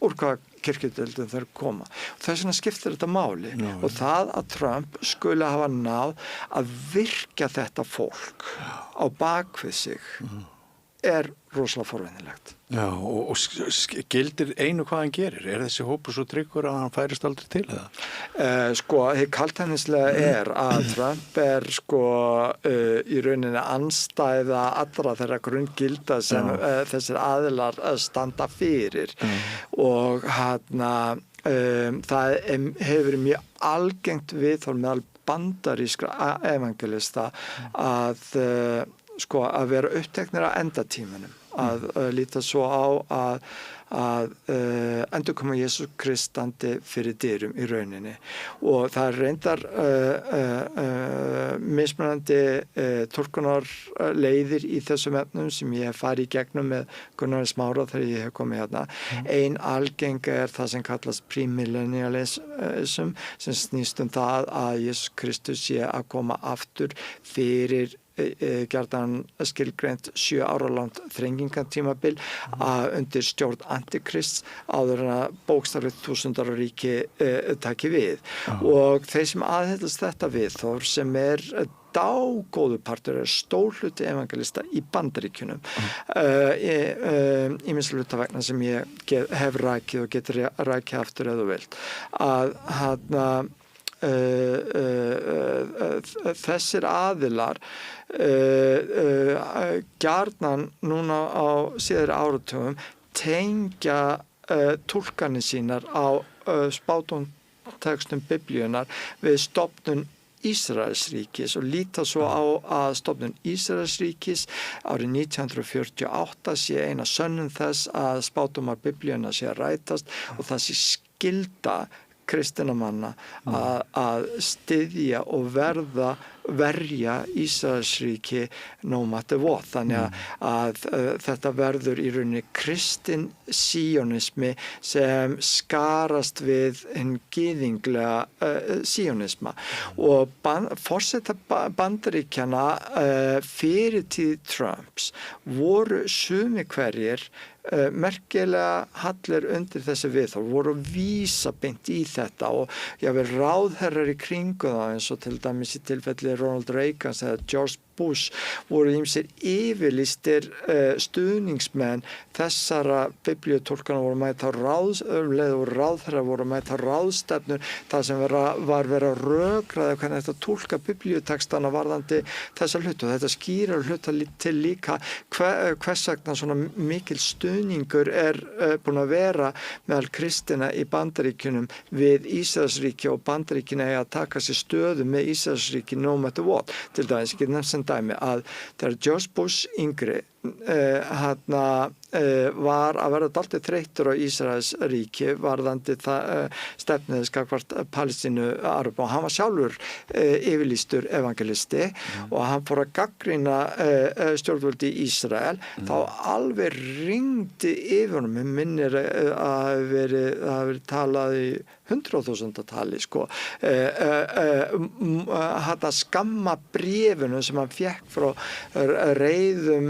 úr hvaða kirkjudeildum þeir koma. Þess vegna skiptir þetta máli. Já. Og það að Trump skulle hafa náð að virkja þetta fólk á bakvið sig er rosalega forvænilegt. Já, og gildir einu hvað hann gerir? Er þessi hópur svo tryggur að hann færist aldrei til það? Hið kaltænislega er að Trump er í rauninni andstæða allra þeirra grunngilda sem þessir aðilar standa fyrir og það hefur verið mjög algengt viðhorf meðal bandarískra evangelista að vera uppteknir á endatímanum, að líta svo á að endurkoma Jesús Krist standi fyrir dyrum í rauninni og það er reyndar mismunandi túlkunar leiðir í þessum efnum sem ég hef farið í gegnum með Gunnar Smára þegar ég hef komið hérna. Ein algeng er það sem kallast premillennialism sem snýst það að Jesús Kristus sé að koma aftur fyrir gjarnan skilgreint 7 ára langt þrengingatímabil undir stjórn Antikrists áður en að bókstaflegt 1000-áraríki taki við. Og þeir sem aðhyllast þetta viðhorf sem er dágóður partur er stór hluti evangelista í Bandaríkjunum ýmis hluta vegna sem ég hef rakið og getur rakið aftur eða vilt að þessir aðilar gjarnan núna á síðari áratugum tengja túlkanir sínar á spátumtekstum biblíunar við stofnun Ísraelsríkis og líta svo á að stofnun Ísraelsríkis árið 1948 sé eina sönnun þess að spátumar biblíuna sé að rætast og það sé skylda kristina manna að styðja og verja Ísraelsríki no matter what. Þannig að þetta verður í rauninni kristin sionismi sem skarast við hinn gyðinglega sionisma og forseta Bandaríkjanna fyrir tíð Trumps voru sumi hverjir merkilega hallir undir þessi viðhorf, voru að vísa beint í þetta og jável ráðherrar í kringu það eins og til dæmis í tilfelli Ronald Reagan eða George Bush voru ýmsir yfirlýstir stuðningsmenn þessara biblíutúlkana voru mæta ráðherrar voru mæta ráðstefnur þar sem var verið að rökraða hvernig þetta túlka biblíutekstana varðandi þessa hlutu og þetta skýrar hluta til líka hvers vegna svona mikil stuðningur er búin að vera meðal kristina í Bandaríkjunum við Ísraelsríki og Bandaríkin eiga að taka sér stöðu með Ísraelsríki no matter what. Til dæmis ekki nefnt sem dæmi að þegar George Bush yngri var að vera dálítið þreyttur á Ísraelsríki varðandi stefnið skakvart Palestínu Arab og hann var sjálfur yfirlýstur evangelisti og hann fór að gagnrýna stjórnvöld í Ísrael þá alveg ringdi yfir honum minnir að hafi verið talað í 100.000 tali hann skamma bréfunum sem hann fékk frá reiðum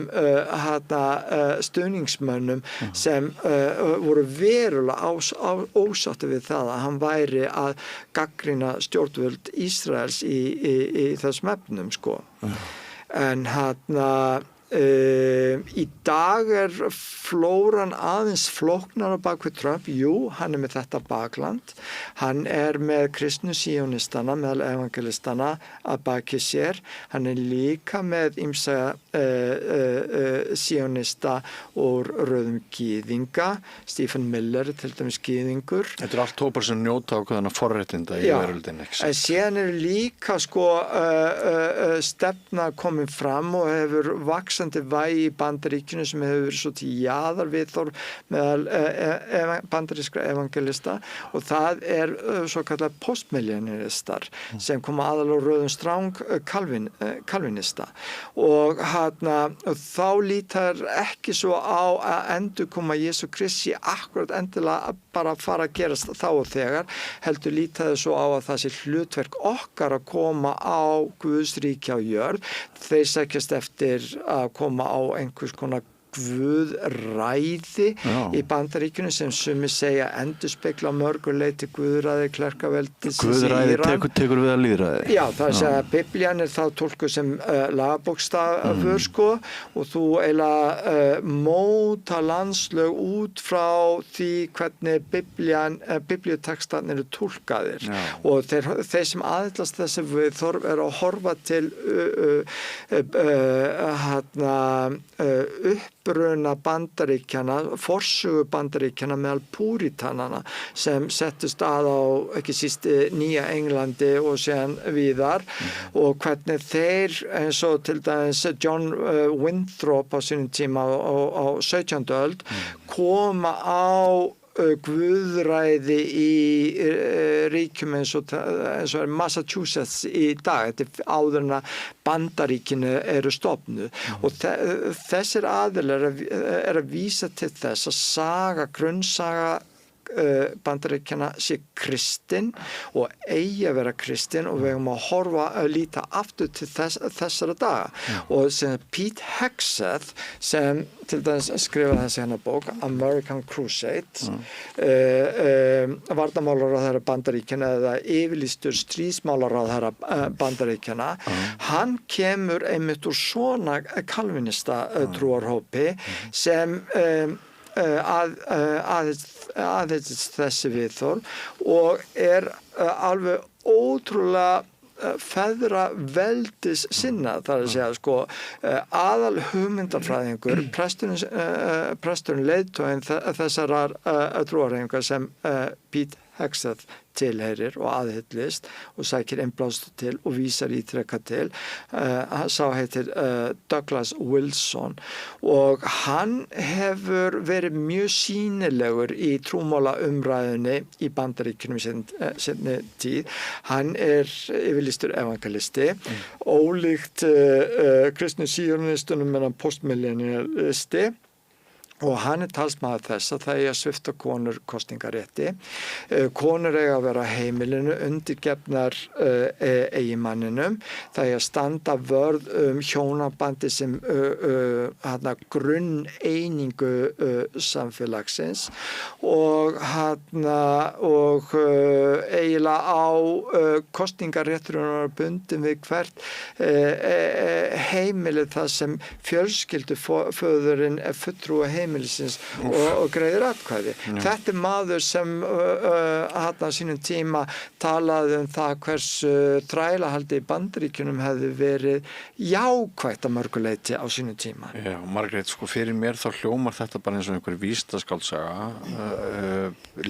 stuðningsmönnum sem voru verulega ósátti við það að hann væri að gagnrýna stjórnvöld Ísraels í þessum efnum en Í dag flóran aðeins flóknar á bak við Trump. Jú, hann með þetta bakland. Hann með kristnu síonistana, meðal evangelistana að baki sér. Hann líka með ýmsa síonista úr röðum gyðinga. Stephen Miller til dæmis gyðingur. Þetta allt hópar sem njóta ákveðna forréttinda í veröldinni, ekki sant? Síðan líka stefna komin fram og hefur vaxandi vægi í Bandaríkjunum sem hefur verið svo til jaðarviðhorf meðal bandarískra evangelista og það svo kallar postmillennialistar sem koma aðal á röðum stráng kalvinista og þá lítar ekki svo á að endurkoma Jesú Kristi akkurat endilega bara fara að gerast þá og þegar, heldur lítaði svo á að það sé hlutverk okkar að koma á Guðs ríki á jörð. Þeir sækjast eftir að koma á einhvers konar guðræði í Bandaríkjunum sem sumir segja endurspegla mörguleiti guðræði klerkaveldis í Íran. Guðræði tekur við að lýðræði? Já, það segja að Biblían þá tólkuð sem lagabókstafur og þú eiginlega móta landslög út frá því hvernig biblíutekstarnir eru tólkaðir og þeir sem aðhyllast þessi viðhorf að horfa til uppruna Bandaríkjanna, forsögu Bandaríkjanna meðal púritanana sem settust á ekki síst Nýja Englandi og síðan víðar og hvernig þeir eins og til dæmis John Winthrop á sínum tíma á 17. öld koma á guðræði í ríkjum eins og Massachusetts í dag, þetta áður en að Bandaríkinu eru stofnuð og þessir aðilar að vísa til þess að grunnsaga Bandaríkjanna sé kristin og eigi að vera kristin og við eigum að líta aftur til þessara daga og sem Pete Hegseth sem til dæmis skrifaði þessi bók American Crusade varnarmálaráðherra Bandaríkjanna eða yfirlýstur stríðsmálaráðherra Bandaríkjanna hann kemur einmitt úr svona kalvinista trúarhópi sem aðeins þessi viðhorf og alveg ótrúlega feðra veldis sinna, þar að segja aðal hugmyndafræðingur presturinn leiðtoginn þessarar trúarhreyfingar sem Pete Hegseth tilheyrir og aðhyllist og sækir innblástur til og vísar ítrekka til. Sá heitir Douglas Wilson og hann hefur verið mjög sýnilegur í trúmálaumræðunni í Bandaríkjunum seinni tíð. Hann yfirlýstur evangelisti, ólíkt kristnu síonistunum en postmillennialisti. Og hann talsmaður þess að það að svipta konur kosningarétti. Konur eiga að vera á heimilinu, undirgefnar eiginmanninum. Það að standa vörð hjónabandi sem grunneiningu samfélagsins og eiginlega á kosningarétturinn bundin við hvert heimilið það sem fjölskylduföðurinn fulltrúi heimilisins og greiðir atkvæði. Þetta maður sem á sínum tíma talaði það hversu þrælahaldi í Bandaríkjunum hefði verið jákvætt að mörguleiti á sínum tíma. Já, Margrét, fyrir mér þá hljómar þetta bara eins og einhver vísindaskáldsaga,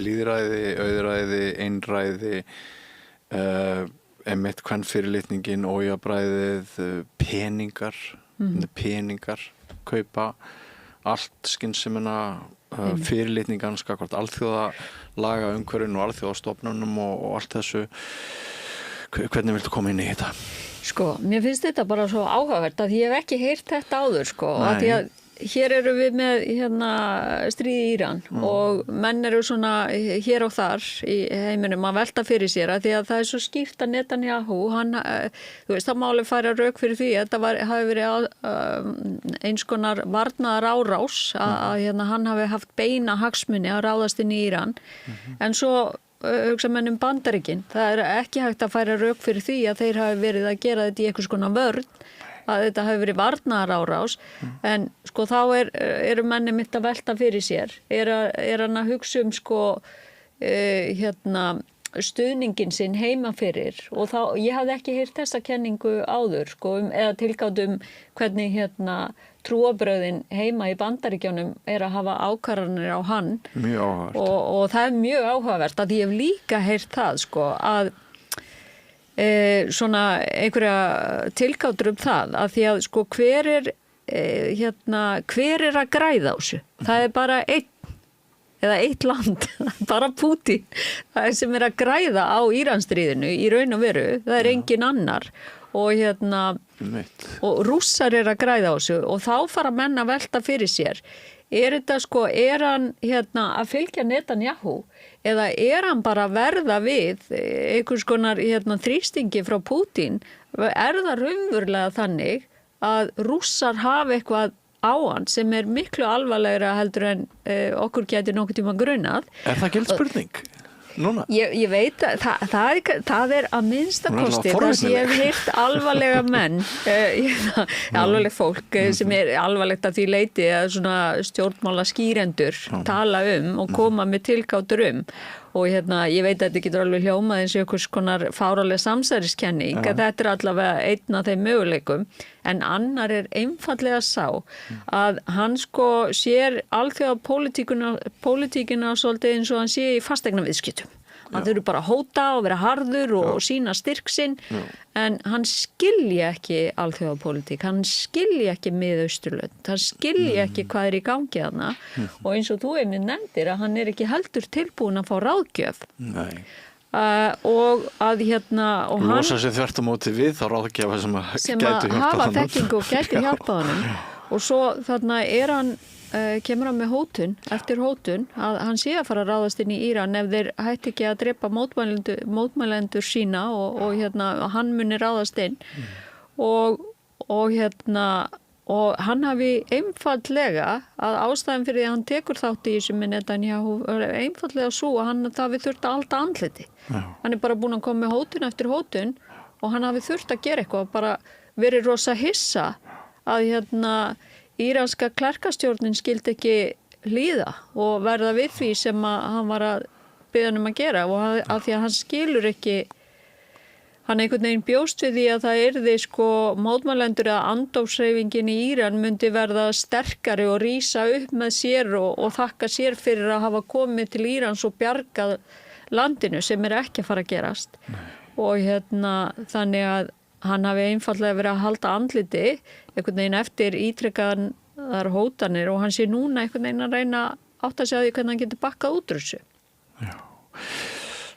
lýðræði, auðræði, einræði, einmitt kvenfyrirlitningin, ójafnræðið, peningar, kaupa allt skynsemina fyrirlitningan skakvart alþjóðalaga umhverfinu og alþjóðastofnunum og allt þessu. Hvernig viltu koma inn í þetta? Mér finnst þetta bara svo áhugavert að ég hef ekki heyrt þetta áður að því að hér eru við með stríð í Íran og menn eru svona hér og þar í heiminum að velta fyrir sér að því að það svo skýrt að Netanyahu, það má alveg færa rök fyrir því að þetta hafi verið eins konar varnaðar árás að hann hafi haft beina hagsmuni að ráðast inn í Íran en svo hugsa menn Bandaríkin, það ekki hægt að færa rök fyrir því að þeir hafi verið að gera þetta í einhvers konar vörn að þetta hefur verið varnaðarárás en sko þá eru menni mitt að velta fyrir sér er hann að hugsa sko stuðningin sinn heima fyrir og þá, ég hafði ekki heyrt þessa kenningu áður sko eða tilgátum hvernig trúarbrögðin heima í Bandaríkjunum að hafa ákvarðanir á hann. Mjög áhugavert. Og það mjög áhugavert að ég hef líka heyrt það sko að svona einhverja tilgátur það að því að sko hver er að græða á þessu? Það bara eitt land, bara Pútín, það sem að græða á Íransstríðinu í raun og veru, það engin annar og og Rússar að græða á þessu og þá fara menn að velta fyrir sér. Þetta sko, hann að fylgja Netanyahu eða hann bara að verða við einhvers konar þrýstingi frá Pútín? Það raunverulega þannig að Rússar hafa eitthvað á hann sem miklu alvarlegra heldur en okkur gæti nokkuð tíma grunað? Það gild spurning? Núna? Ég veit að það að minnsta kosti það sem ég hef heyrt alvarlega menn alvarleg fólk sem alvarlegt að því leiti að svona stjórnmála skýrendur tala og koma með tilgátur og ég veit að þetta getur alveg hljómað eins og einhvers konar fáraleg samsæriskenning að þetta allavega einn af þeim möguleikum en annar einfallega sá að hann sko sér alþjóða pólitíkina svolítið eins og hann sé í fasteignaviðskiptum. Hann þurfi bara að hóta og vera harður og sína styrk sinn en hann skilji ekki alþjóðapólitík, hann skilji ekki Miðausturlönd, hann skilji ekki hvað í gangi þarna og eins og þú einmitt nefndir að hann ekki heldur tilbúin að fá ráðgjöf. Nei. Og að og hann losa sig þvert á móti við þá ráðgjafa sem gætu hjálpað hafa þekkingu og gætu hjálpað honum og svo þarna hann kemur hann með hótun, eftir hótun að hann sé að fara að ráðast inn í Íran ef þeir hætti ekki að drepa mótmælendur sína og hann muni ráðast inn og hann hafi einfaldlega að ástæðan fyrir því að hann tekur þátt í þessu með Netanyahu einfaldlega svo að hann hafi þurft að halda andliti. Hann bara búin að koma með hótun eftir hótun og hann hafi þurft að gera eitthvað bara verið rosa hissa að íranska klerkastjórnin skildi ekki hlýða og verða við því sem hann var að biðja hann að gera og að því að hann skilur ekki hann einhvern veginn bjóst við því að það yrði sko mótmælendur eða andófshreyfingin í Íran myndi verða sterkari og rísa upp með sér og þakka sér fyrir að hafa komið til Írans og bjargað landinu sem ekki að fara að gerast og þannig að hann hafi einfallega verið að halda andliti einhvern veginn eftir ítrekaðar hótanir og hann sé núna einhvern veginn að reyna átt að segja því hvernig hann getur bakkað út úr þessu. Já.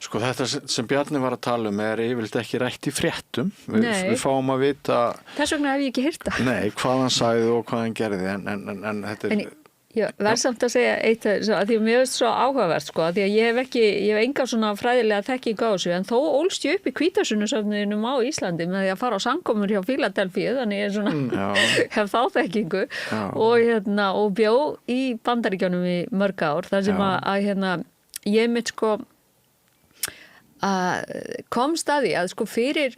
Sko þetta sem Bjarni var að tala yfirleitt ekki rætt í fréttum. Við fáum að vita þess vegna hef ég ekki heyrt það. Nei, hvað hann sagði og hvað hann gerði en þetta verð samt að segja eitt að því að mér veist svo áhugavert sko að því að ég hef enga svona fræðilega þekkingu á þessu en þó ólst ég upp í Hvítasunnuhöfninum á Íslandi með því að fara á samkomur hjá Fíladelfíu þannig ég svona hef þá þekkingu og bjó í Bandaríkjunum í mörg ár þar sem að ég mitt sko komst að því að sko fyrir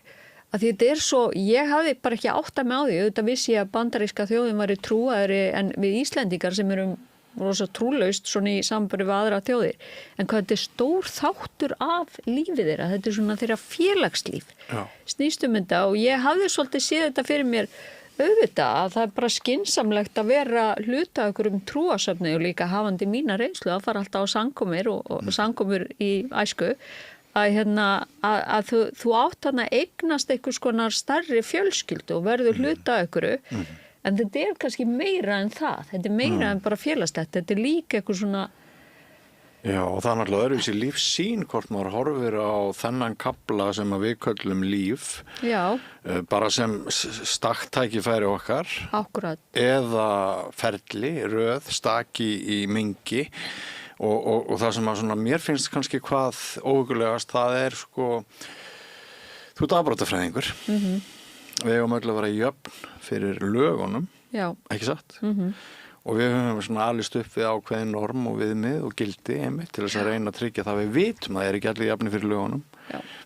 að þetta svo, ég hafði bara ekki áttað mig á því, auðvitað vissi ég að bandaríska þjóðin væri trúaðri en við Íslendingar sem erum rosa trúlaust svona í samanburði við aðra þjóðir. En hvað þetta stór þáttur af lífið þeirra, þetta svona þeirra félagslíf. Snýst þetta og ég hafði svolítið séð þetta fyrir mér auðvitað að það bara skynsamlegt að vera hluta okkur trúasöfni og líka hafandi mína reynslu að fara alltaf á samkomur og samkomur í æsku. Að þú átt að eignast einhvers konar stærri fjölskyldu og verður hluta ykkur en þetta kannski meira en það þetta meira en bara félagslegt þetta líka eitthvað svona Já og það náttúrulega öðruvísi lífssýn hvort maður horfir á þennan kafla sem við köllum líf bara sem stakktækifæri okkar Akkurat. Eða ferli, röð, staki í mingi Og það sem að svona, mér finnst kannski hvað óhuggulegast, það sko, þú ert afbrotafræðingur. Við eigum öll að vera jöfn fyrir lögunum, ekki satt? og við höfum svona alist upp við ákveðin norm og viðmið og gildi einmitt til þess að reyna að tryggja það. Við vitum að það ekki allir jafnir fyrir lögunum.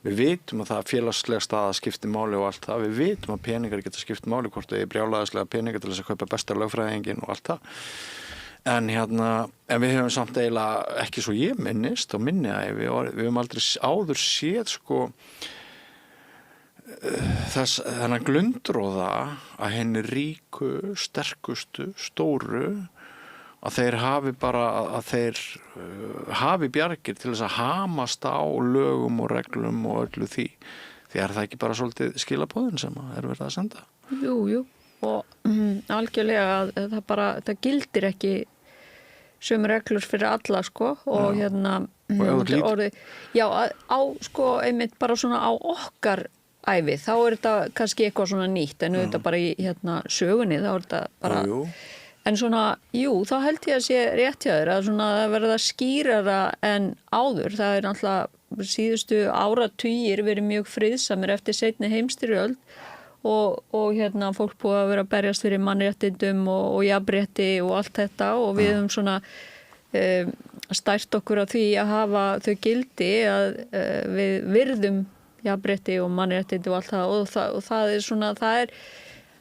Við vitum að það félagslega staða skiptir máli og allt það. Við vitum að peningar geta skipt máli, hvort það er brjálæðislega peningar til þess að kaupa besta lögfræðingin og allt það. En við höfum samt eiginlega ekki svo ég minnist og minni að við höfum aldrei áður séð sko þennan glundróða að henni ríku, sterkustu, stóru að þeir hafi bara að þeir hafi bjargir til þess að hamast á lögum og reglum og öllu því. Því er það ekki bara svolítið skilaboðin sem er verið að senda? Jú, og algjörlega að það gildir ekki sömu reglur fyrir alla sko og orðið, á sko einmitt bara svona á okkar ævi, þá er þetta kannski eitthvað svona nýtt en auðvitað bara í sögunni, þá er þetta bara en svona, þá held ég að sé rétt hjá þér að svona það verða skýrara en áður, það er náttúrulega síðustu áratugir verið mjög friðsamir eftir seinni heimsstyrjöld og fólk búið að vera að berjast fyrir mannréttindum og jafnrétti og allt þetta og við höfum svona stært okkur á því að hafa þau gildi að við virðum jafnrétti og mannréttindi og allt það og það er svona, það er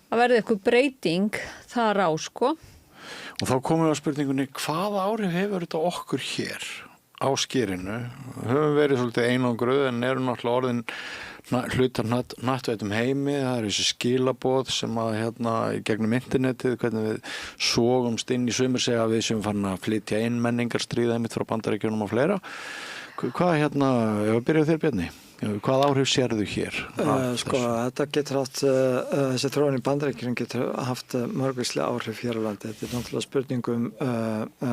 að verða eitthvað breyting þar á sko. Og þá komum við á spurningunni, hvaða áhrif hefur þetta okkur hér á skýrinu? Höfum verið svolítið einangruð en eru náttúrulega orðin hlutar nattveitum heimi, það eru þessi skilaboð sem að í gegnum internetið, hvernig við sogumst inn í sumir segja að við sem farin að flytja inn menningarstríða einmitt frá Bandaríkjunum og fleira. Hvað ef að byrja þér Bjarni? Hvað áhrif sérðu hér? Þetta getur haft, þessi þróun í Bandaríkjunum getur haft mörgvíslega áhrif hér á landi. Þetta er náttúrulega spurningum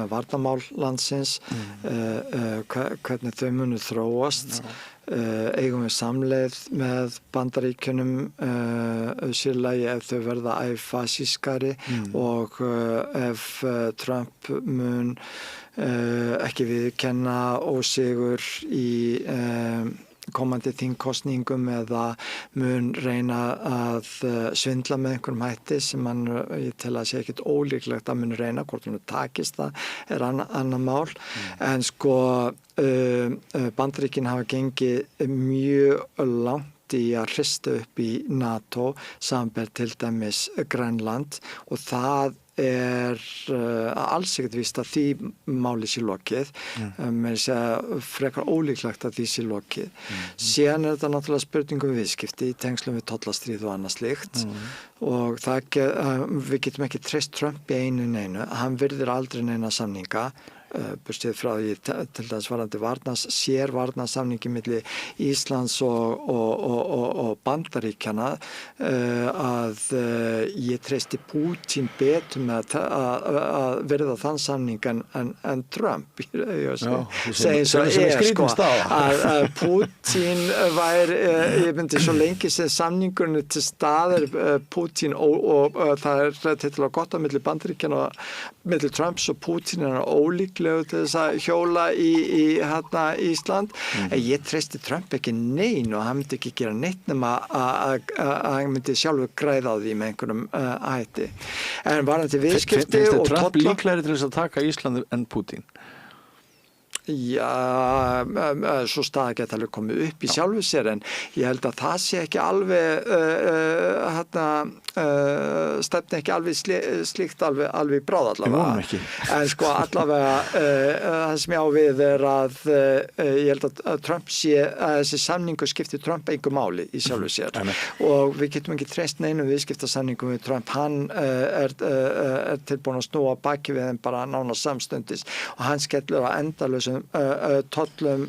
varnarmál landsins, hvernig þau munu þróast. Eigum við samleið með Bandaríkjunum sérlagi ef þau verða fasískari og ef Trump mun ekki viðurkenna ósigur í komandi þingkosningum eða mun reyna að svindla með einhverjum hætti sem ég tel að sé ekkert ólíklegt að mun reyna, hvort hún takist það er annar mál en sko Bandaríkin hafa gengið mjög langt í að hrista upp í NATO samanber til dæmis Grænland og það er alls ekkert víst að því máli sé lokið með þess að frekar ólíklegt að því sé lokið síðan er þetta náttúrulega spurningum viðskipti í tengslum við tollastríð og annað slíkt og við getum ekki treyst Trump í einu hann virðir aldrei neina samninga burstið frá því til þess varandi sérvarnarsamningi milli Íslands og Bandaríkjana að ég treysti Pútín betur með að verða þann samning en Trump segir svo sko að Pútín ég myndi svo lengi sem samningurinn til staðar Pútín og það er til að gott á milli Bandaríkjana og milli Trumps og Pútín er ólík til þess að hjóla í Ísland en ég treysti Trump ekki nein og hann myndi ekki gera neitt nema að hann myndi sjálfur græða á því með einhverjum hætti en varðandi viðskipti og tolla Trump líklegri til þess að taka Ísland en Putin? Já, svo staða geta alveg komið upp í sjálfu sér en ég held að það sé ekki alveg stefni ekki alveg slíkt alveg bráð allavega en sko allavega það sem ég á við er að ég held að Trump sé að þessi samningu skipti Trump engu máli í sjálfu sér og við getum ekki treyst neinu viðskiptasamningum við Trump hann er tilbúin að snúa baki við þeim bara nánast samstundis og hann skellur á endalausum tollum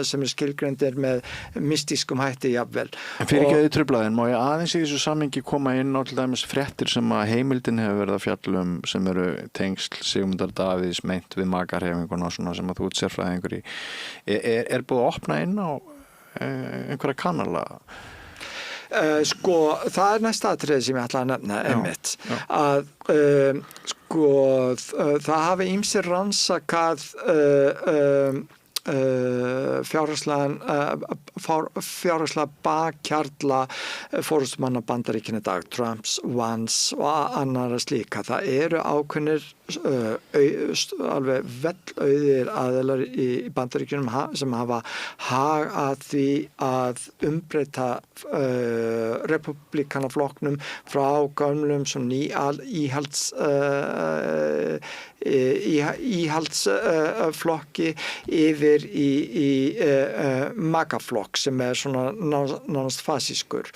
sem er skilgreindir með mystískum hætti jafnvel. En fyrir ekki að þið truflaðin, má ég aðeins í þessu samhengi koma inn á til dæmis fréttir sem að heimildin hefur verið að fjallum sem eru tengsl Sigmundar Davíðs meint við makarhefinguna og svona sem að þú ert sérfræðingur í. Er búið að opna inn á einhverja kanala? Sko, það er næsta atriði sem ég ætla að nefna einmitt að sko, það hafi ýmsir rannsakað fjárhagslega bakkjarla forystumanna Bandaríkjanna í dag, Trumps, Vance og annara slíka. Það eru ákveðnir alveg vellauðir aðilar í Bandaríkjunum sem hafa hag að því að umbreyta republikanaflokknum frá gömlum íhaldsflokki yfir í magaflokk sem svona nánast fasískur.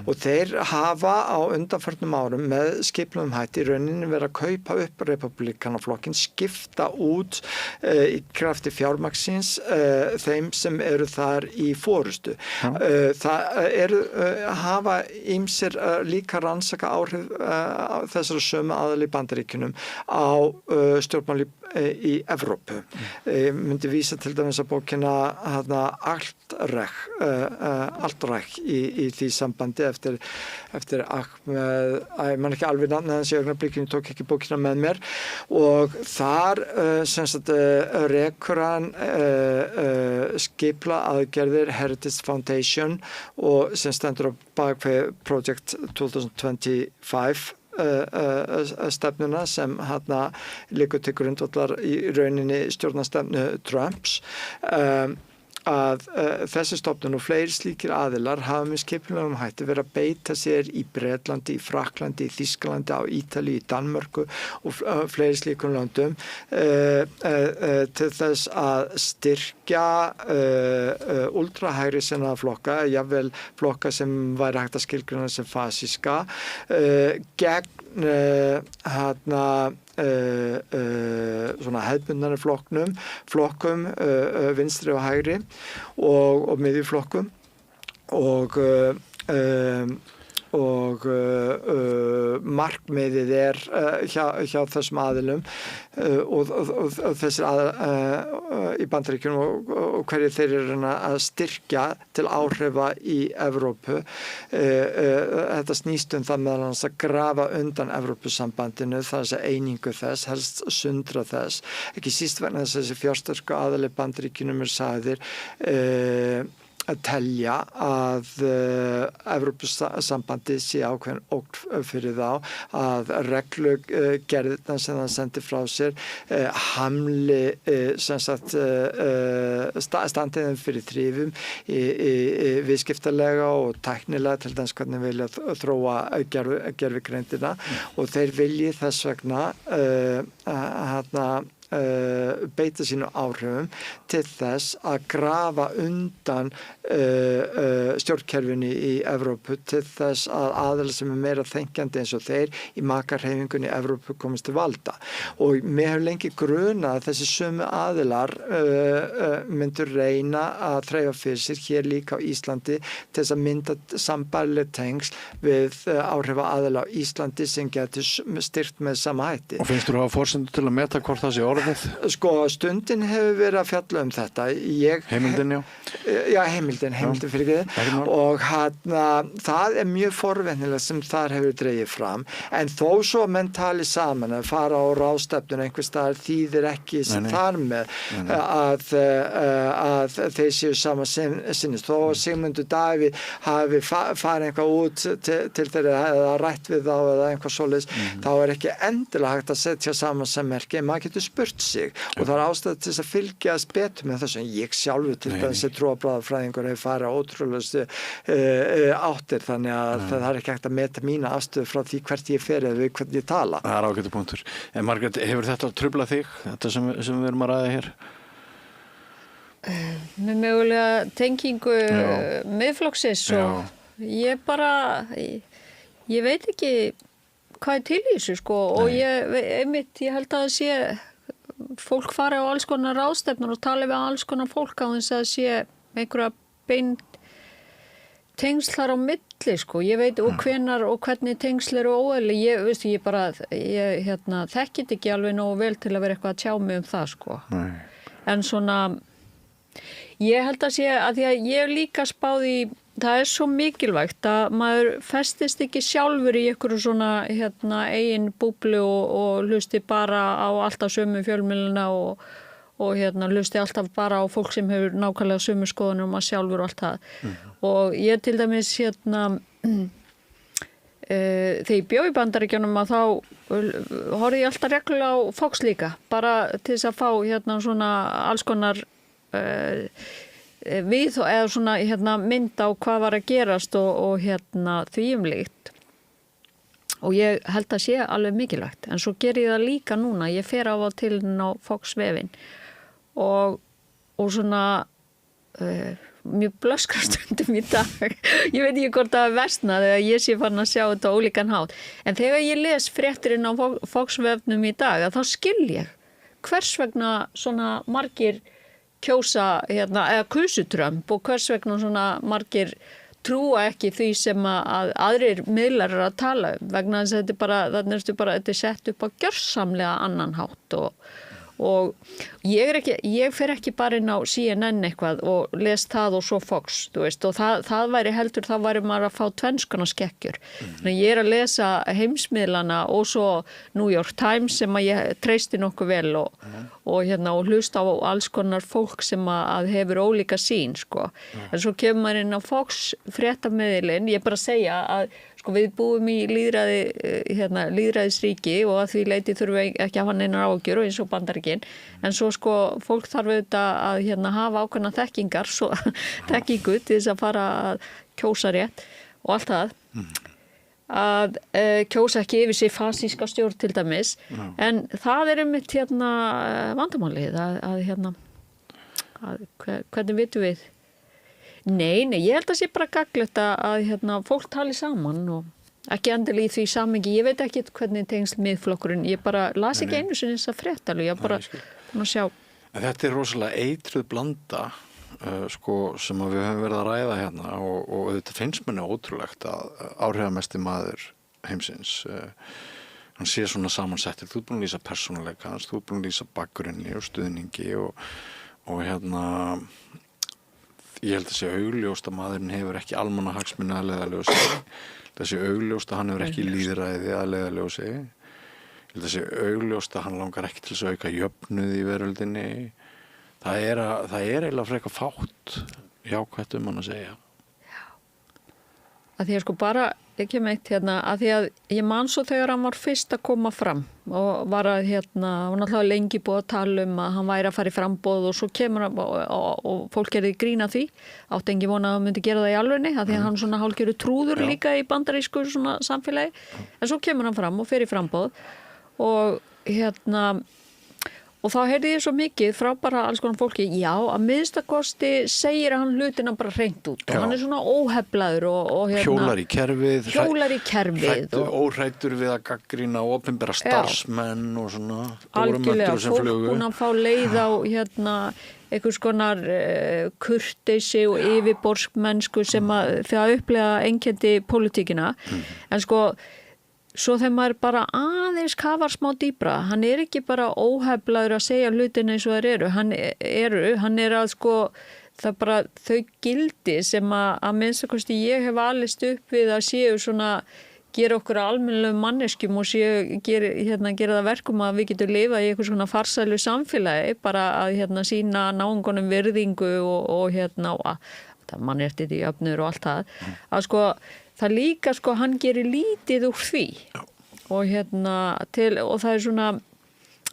Og þeir hafa á undanförnum árum með skipluðum hætti í rauninni verið að kaupa upp republikanaflokkin, skipta út í krafti fjármagnsins þeim sem eru þar í forystu. Það hafa ýmsir líka rannsaka áhrif þessara sömu aðal í Bandaríkjunum á stjórnmáli í Evrópu. Ég myndi vísa til dæmis að bókina Altreich í því sambandi eftir Ahmed, ég man ekki alveg nafnið hans í augnablikinu, tók ekki bókina með mér, og þar rekur hann skipla aðgerðir Heritage Foundation og sem stendur á bakvið Project 2025 stefnuna sem liggur til grundvallar í rauninni stjórnarstefnu Trumps, að þessi stofnun og fleiri slíkir aðilar hafa með skipulegum hætti verið að beita sér í Bretlandi, í Frakklandi, í Þýskalandi, á Ítalíu, í Danmörku og fleiri slíkum löndum til þess að styrkja ultrahægri sinna flokka, jafnvel flokka sem væri hægt að skilgreina sem fasíska, gegn svona hefðbundnari flokkum vinstri og hægri og miðjuflokkum og markmiðið hjá þessum aðilum og þessir í Bandaríkjunum og hverju þeir eru að styrkja til áhrifa í Evrópu. Þetta snýst það meðal annars að grafa undan Evrópusambandinu, þess að einingu þess, helst sundra þess, ekki síst vegna þess að þessi fjársterku aðili Bandaríkjunum sagðir að telja að Evrópusambandið sé ákveðin ógn fyrir þá, að reglugerðirnar sem það sendi frá sér hamli standiðin fyrir þrifum viðskiptalega og tæknilega, til dæmis hvernig vilja þróa gervigreindina, og þeir vilji þess vegna beita sínu áhrifum til þess að grafa undan stjórnkerfinu í Evrópu, til þess að aðeins sem meira þenkjandi eins og þeir í makarhreyfingunni í Evrópu komist til valda. Og mér hefur lengi grunað að þessi sömu aðilar myndur reyna að þreifa fyrir sér hér líka á Íslandi til þess að mynda sambærileg tengsl við áhrifa aðila á Íslandi sem getur styrkt með sama hætti. Og finnst þú að hafa forsendur til að meta hvort það sé orðið? Sko, stundin hefur verið að fjalla þetta. Heimildin, já? Já, heimildin fyrir ekki. Og það mjög forvitnilegt sem þar hefur dregið fram, en þó svo menn tali saman að fara á ráðstefnun einhvers staðar þýðir ekki sem þar með að þeir séu sama sinnis. Þó Sigmundur Davíð hafi farið eitthvað út til þeirra eða rætt við þá eða eitthvað svoleiðis, þá ekki endilega hægt að setja saman sammerki, en maður getur spurt sig og það ástæða til þess að fylgjast betur með þessum. Ég sjálfur til þessi trúarbragðafræðingur hefur farið á ótrúlegustu áttir, þannig að það ekki hægt að meta mína afstöðu frá því hvert ég fer eða við hvernig ég tala. Það ágætur punktur. En Margrét, hefur þetta truflað þig, þetta sem við erum að ræða hér? Með mögulega tengingu miðflokksins og ég veit ekki hvað til í þessu og ég held að það sé fólk fari á alls konar ráðstefnur og tali við alls konar fólk á þess að það sé einhverja bein tengslar á milli ég veit og hvenar og hvernig tengsl eru óeðli, ég þekkit ekki alveg nógu vel til að vera eitthvað að tjá mig það en svona ég held að sé að því að ég líka spáði það svo mikilvægt að maður festist ekki sjálfur í einhverju svona eigin búblu og hlusti bara á alltaf sömu fjölmiðluna og hlusti alltaf bara á fólk sem hefur nákvæmlega sömu skoðunum og maður sjálfur og allt það. Og ég til dæmis þegar ég bjó í Bandaríkjunum að þá horfði ég alltaf reglulega á Fox líka, bara til þess að fá svona alls konar við eða svona mynd á hvað var að gerast og því líkt. Og ég held að sé alveg mikilvægt, en svo ger ég það líka núna, ég fer á og til á Fox vefinn og svona mjög blöskra stundum í dag. Ég veit ekki hvort það versnað eða ég sé farin að sjá þetta á ólíkan hátt. En þegar ég les fréttirinn á Fox vefnum í dag, þá skil ég hvers vegna svona margir kjósa eða kusu Trump og hvers vegna svona margir trúa ekki því sem að aðrir miðlar eru að tala vegna þess að þetta er sett upp á gjörsamlega annan hátt og ég fer ekki bara inn á CNN eitthvað og les það og svo Fox, þú veist, og það væri heldur, þá væri maður að fá tvennskona skekkjur. Þannig ég að lesa heimsmiðlana og svo New York Times sem að ég treysti nokkuð vel og hlusta á alls konar fólk sem að hefur ólíka sýn, sko. En svo kemur maður inn á Fox fréttamiðilinn, ég bara segja að við búum í lýðræðisríki og að því leiti þurfum við ekki að hafa neinar ágjör og eins og Bandaríkin, en svo fólk þarf auðvitað að hafa ákveðna þekkingar, þekkingu til þess að fara að kjósa rétt og allt það, að kjósa ekki yfir sig fasíska stjórn til dæmis, en það einmitt vandamálið að hvernig vitum við? Nei, ég held að sé bara gagnlegt að fólk tali saman og ekki endilega í því samhengi. Ég veit ekki hvernig tengsl miðflokkurinn, ég bara las ekki einu sinni þess að fréttalu, ég bara búin að sjá. En þetta er rosalega eitruð blanda sem við höfum verið að ræða hérna og þetta finnst manni ótrúlegt að áhrifamesti maður heimsins hann sé svona samansettir. Þú ert búin að lýsa persónuleika hans, þú ert búin að lýsa bakgrunni og stuðningi og ég held að sé augljóst að maðurinn hefur ekki almannahagsmuni að leiðarljósi. Það sé augljóst að hann hefur ekki lýðræði að leiðarljósi. Ég held að sé augljóst að hann langar ekki til þess að auka jöfnuð í veröldinni. Það er eiginlega frekar fátt jákvætt hann að segja. Að því að bara ekki meitt að því að ég man svo þegar hann var fyrst að koma fram og var að og náttúrulega lengi búið að tala að hann væri að fara í framboð og svo kemur og fólk gerði grína því, átti engi vona að hann myndi gera það í alvegni, að því að hann svona hálfgerður trúður líka í bandarísku svona samfélagi, en svo kemur hann fram og fer í framboð og og þá heyrði ég svo mikið frá bara alls konar fólki, já, að minnstakosti segir hann hlutina bara hreint út og hann er svona óheflaður og hjólar í kerfið óhræddur við að gagnrýna opinbera starfsmenn og svona algjörlega, fólk búin að fá leið á einhvers konar kurteisi og yfirborðsmennsku sem það upplega einkenndi pólitíkina, en svo þegar maður bara aðeins kafar smá dýpra, hann er ekki bara óheflaður að segja hlutina eins og þær eru, hann er að það bara þau gildi sem að minnstakosti ég hef alist upp við að séu svona gera okkur almennilegu manneskjum og séu gera það verkum að við getum lifað í eitthvað svona farsælu samfélagi, bara að sína náungunum virðingu og það mannréttindi í öfnur og allt það, að það líka hann gerir lítið úr því og og það er svona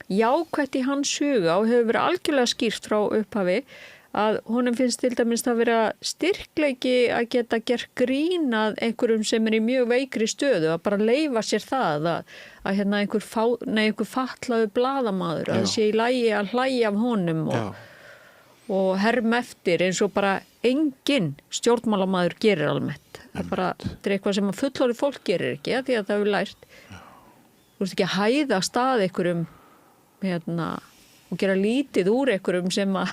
jákvætt í hans huga og hefur verið algjörlega skýrt frá upphafi að honum finnst til dæmis að vera styrkleiki að geta gert grín að einhverjum sem er í mjög veikri stöðu, að bara leyfa sér það að einhver fatlaður blaðamaður, að það sé í lagi að hlæja af honum og herma eftir eins og bara engin stjórnmálamaður gerir almennt. Það er eitthvað sem að fullorðið fólk gerir ekki, því að það hefur lært. Þú veist ekki að hæða stað einhverjum og gera lítið úr einhverjum sem að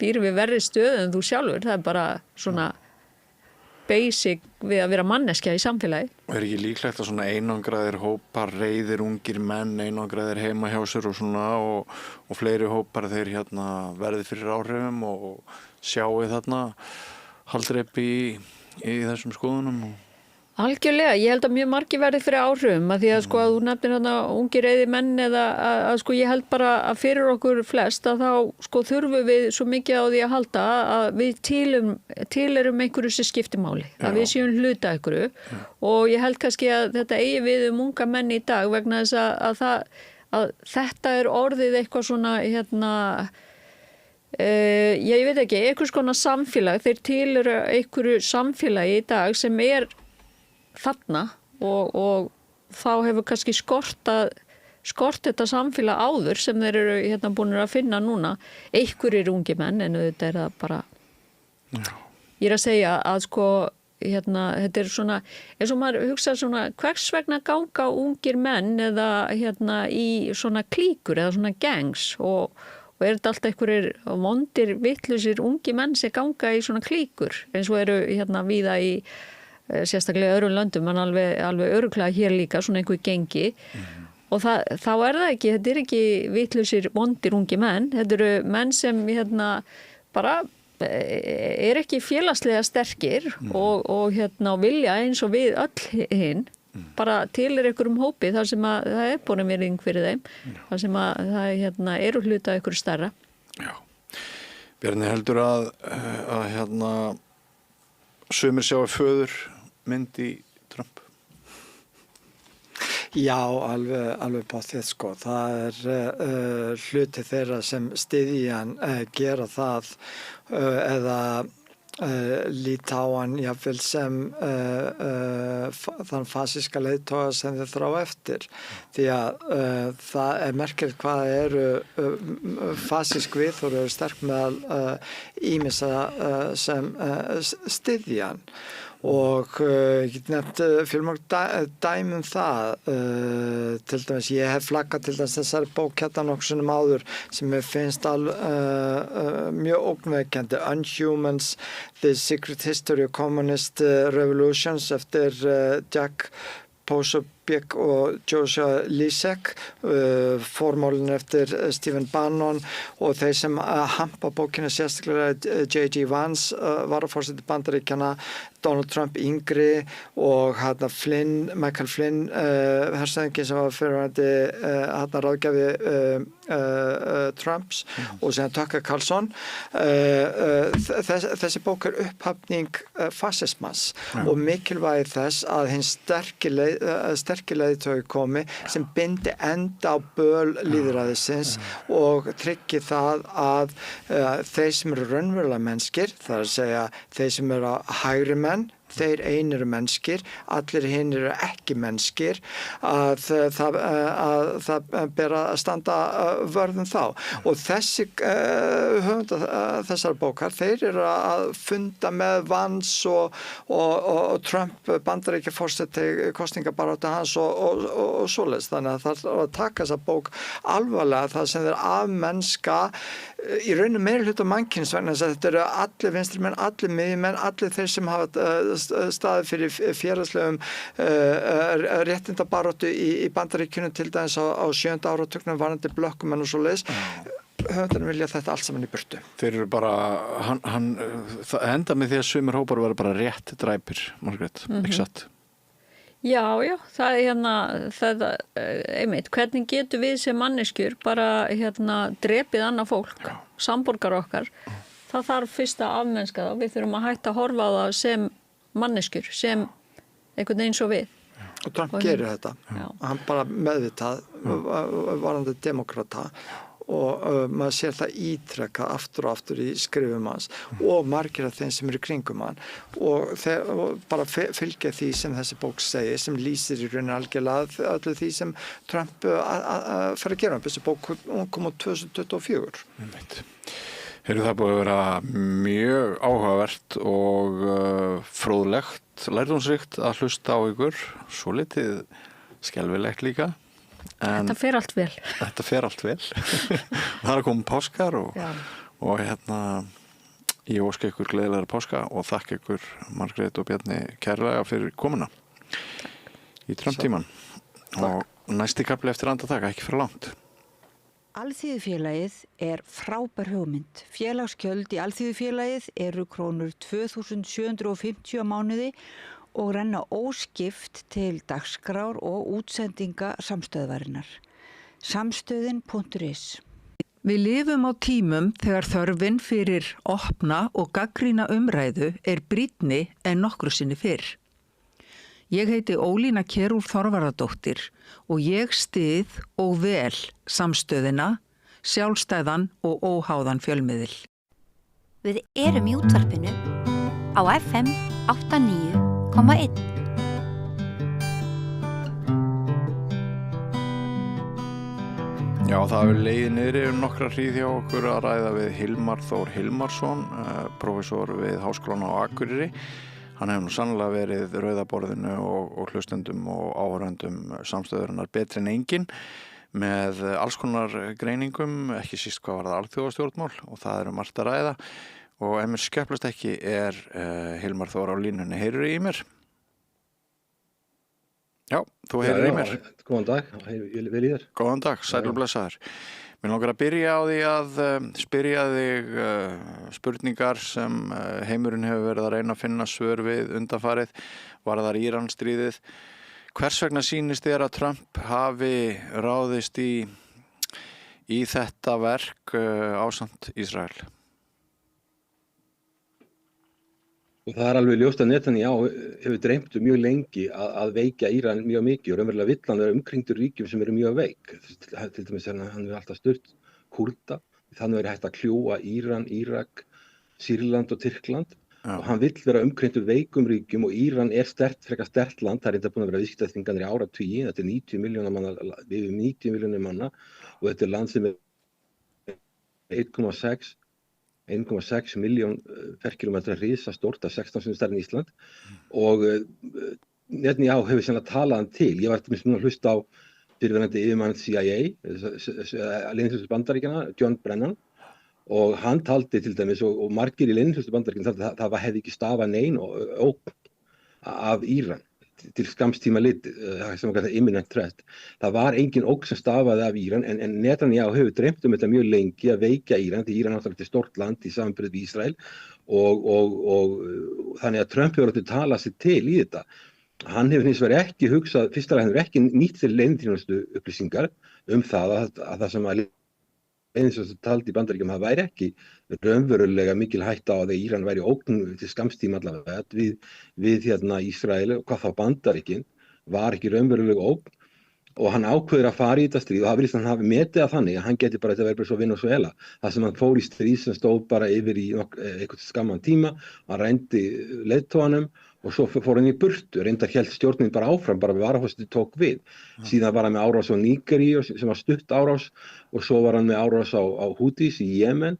býr við verri stöðu en þú sjálfur. Það er bara svona basic við að vera manneskja í samfélagi. Og er ekki líklegt að svona einangraðir hópar, reiðir ungir menn, einangraðir heima hjá sér og svona og fleiri hópar þeir verði fyrir áhrifum og sjáu haldreipi í þessum skoðunum? Algjörlega, ég held að mjög margir verði fyrir áhrifum að því að sko að þú nefnir þarna ungir reiði menn eða að sko ég held bara að fyrir okkur flest að þá sko þurfum við svo mikið á því að halda að við tilerum einhverju sem skiptir máli, að við séum hluta einhverju og ég held kannski að þetta eigi við unga menn í dag vegna þess að þetta orðið eitthvað svona ég veit ekki, einhvers konar samfélag, þeir tileru einhverju samfélagi í dag sem þarna og þá hefur kannski skort þetta samfélag áður sem þeir eru búinir að finna núna einhverjir ungi menn en þetta það bara ég að segja að sko þetta svona eins og maður hugsa svona hvers vegna ganga ungir menn eða í svona klíkur eða svona gangs og þetta allt einhverjir vondir vitlausir ungi menn sem ganga í svona klíkur eins og eru víða í sérstaklega öðrum löndum en alveg örugglega hér líka svona einhver gengi og þá það ekki, þetta ekki vitlausir vondir ungi menn, þetta eru menn sem bara ekki félagslega sterkir og vilja eins og við öll hinn bara til einhverjum hópi þar sem að það borin virðing fyrir þeim þar sem að það eru hluta einhverju stærra. Já. Bjarni heldur að sumir sjá föður mynd í Trump? Já, alveg potið sko. Það hluti þeirra sem styðja hann gera það eða líta á hann jafnvel sem þann fasíska leiðtoga sem þeir þrá eftir því að það merkilegt hvað eru fasísk viðhorf eru sterk meðal ýmissa sem styðja hann og ég get nefnt fjölmörg dæmum það til dæmis ég hef flaggað til dæmis þessari bók nokkuð sinnum áður sem mér finnst mjög ógnvekjandi Unhumans, The Secret History of Communist Revolutions eftir Jack Posobiec og Joshua Lisek formálinn eftir Stephen Bannon og þeir sem hampa bókina sérstaklega J.G. Vance varaforseti Bandaríkjanna Donald Trump yngri og Michael Flynn hershöfðingi sem var fyrrverandi ráðgjafi Trumps og sem Tucker Carlson þessi bók upphafning fasismans og mikilvægi þess að hinn sterki leiðtogi komi sem bindi enda á böl lýðræðisins og tryggi það að þeir sem eru raunverulega mennskir, það að segja þeir sem eru hægri menn, þeir einir mennskir, allir hinn eru ekki mennskir, að það ber að standa vörðum þá. Og þessi höfundar þessar bókar, þeir eru að funda með Vance og Trump Bandaríkjaforseti kosningabaráttu hans og svoleiðis. Þannig að það er að taka þessa bók alvarlega það sem þeir afmennska í raunum meiri hluta mannkyns vegna þess að þetta eru allir vinstri menn, allir miðjumenn, allir þeir sem hafa staðið fyrir félagslegum réttindabaráttu í Bandaríkjunum til dæmis á 7. áratugnum varandi blökkumenn og svoleiðis höfundarnir vilja þetta allt saman í burtu. Þeir eru bara það enda með því að sumir hópar verður bara rétt dræpir, Margrét, ekki satt? Já, það einmitt, hvernig getur við sem manneskjur bara drepið annað fólk, samborgar okkar, það þarf fyrst að afmennska það, við þurfum að hætta að horfa á það sem manneskjur, sem einhvern veginn svo við. Og Trump gerir þetta, hann bara meðvitað, varandi demokrata og maður sér það ítrekka aftur og aftur í skrifum hans og margir af þeim sem eru kringum hann og bara fylgja því sem þessi bók segir sem lýsir í rauninni algjörlega öllu því sem Trump fer að gera. Þessi bók kom á 2024. Það búið að vera mjög áhugavert og fróðlegt, lærdómsríkt að hlusta á ykkur, svo litið skelfilegt líka. Þetta fer allt vel. Þetta fer allt vel. Það er að koma páskar og ég óska ykkur gleðilega páska og þakka ykkur Margrét og Bjarni kærlega fyrir komuna í Trump-tíman. Og næsti kapli eftir andartak, ekki fyrir langt. Alþýðufélagið er frábær hugmynd. Félagsgjöld í Alþýðufélagið eru krónur 2.750 á mánuði og renna óskipt til dagskrár og útsendinga samstöðvarinnar. Samstöðin.is. Við lifum á tímum þegar þörfin fyrir opna og gagnrýna umræðu brýnni en nokkru sinni fyrr. Ég heiti Ólína Kjerúl Þorvarðardóttir og ég styð og vel samstöðina, sjálfstæðan og óháðan fjölmiðil. Við erum í útvarpinu á FM 89,1. Já, það hefur legið niðri nokkra hríð hjá okkur að ræða við Hilmar Þór Hilmarsson, prófessor við Háskólann á Akureyri. Hann hefur nú sannlega verið rauðaborðinu og hlustendum og áhorfendum samstöðurinnar betri en enginn með alls konar greiningum, ekki síst hvað var það alþjóðastjórnmál og það margt að ræða. Og ef mér skepplast ekki Hilmar Þór á línunni. Heyrðu í mér? Já, þú heyrir í mér. Góðan dag, vel í þér. Góðan dag, sæl og blessaður. Mér langar að byrja á því að spyrja þig spurningar sem heimurinn hefur verið að reyna að finna svör við undanfarið, varðar Íransstríðið. Hvers vegna sýnist þér að Trump hafi ráðist í þetta verk ásamt Ísrael? Og það alveg ljóst að Netanyahu hefur dreymt mjög lengi að veikja Íran mjög mikið og raunverulega vill hann vera umkringdur ríkjum sem mjög veik. Til dæmis hann hefur alltaf stutt Kúrda, þannig verið hægt að kljúa Íran, Írak, Sýrland og Tyrkland. Og hann vill vera umkringdur veikum ríkjum og Íran frekar sterkt land, það þetta búin að vera viðskiptaþvinganir í áratugi, þetta 90 milljóna manna, við 90 milljónir manna og þetta land sem 1,6 miljón ferkilometra risastórt af 16 sinnum stærri en Ísland og Netanyahu hefur sennilega talað hann til. Ég var til að hlusta á fyrirverandi yfirmann CIA, leyniþjónustu Bandaríkjanna, John Brennan og hann taldi til dæmis og margir í leyniþjónustu Bandaríkjanna taldi að það hefði ekki stafað nein ógn af Íran til skamstíma litið, sem var imminent threat. Það var engin ógn sem stafaði af Íran en Netanyahu hefur dreymt þetta mjög lengi að veikja Íran, því Íran náttúrulega stórt land í samanburði við Ísrael og þannig að Trump hefur átt að tala sig til í þetta. Hann hefur hins vegar ekki hugsað, fyrst að hann hefur ekki nýtt til leyniþjónustu upplýsingar það að það sem að leyniþjónustu taldi í Bandaríkjum það væri ekki raunverulega mikil hætta á að Íran væri ógn til skamstíma allavega við Ísrael og hvað þá Bandaríkin var ekki raunverulega ógn og hann ákveður að fara í þetta stríð og það virðist hann hafi metið að þannig að hann geti bara þetta verið bara svo Venesúela það sem hann fór í stríð sem stóð bara yfir í eitthvað skamman tíma hann rændi leiðtoganum og svo fór hann í burtu, reyndar hélt stjórnin bara áfram, bara við varaforseti tók við. Síðan var hann með árás á Nígeríu sem var stutt árás og svo var hann með árás á Húthís í Jemen.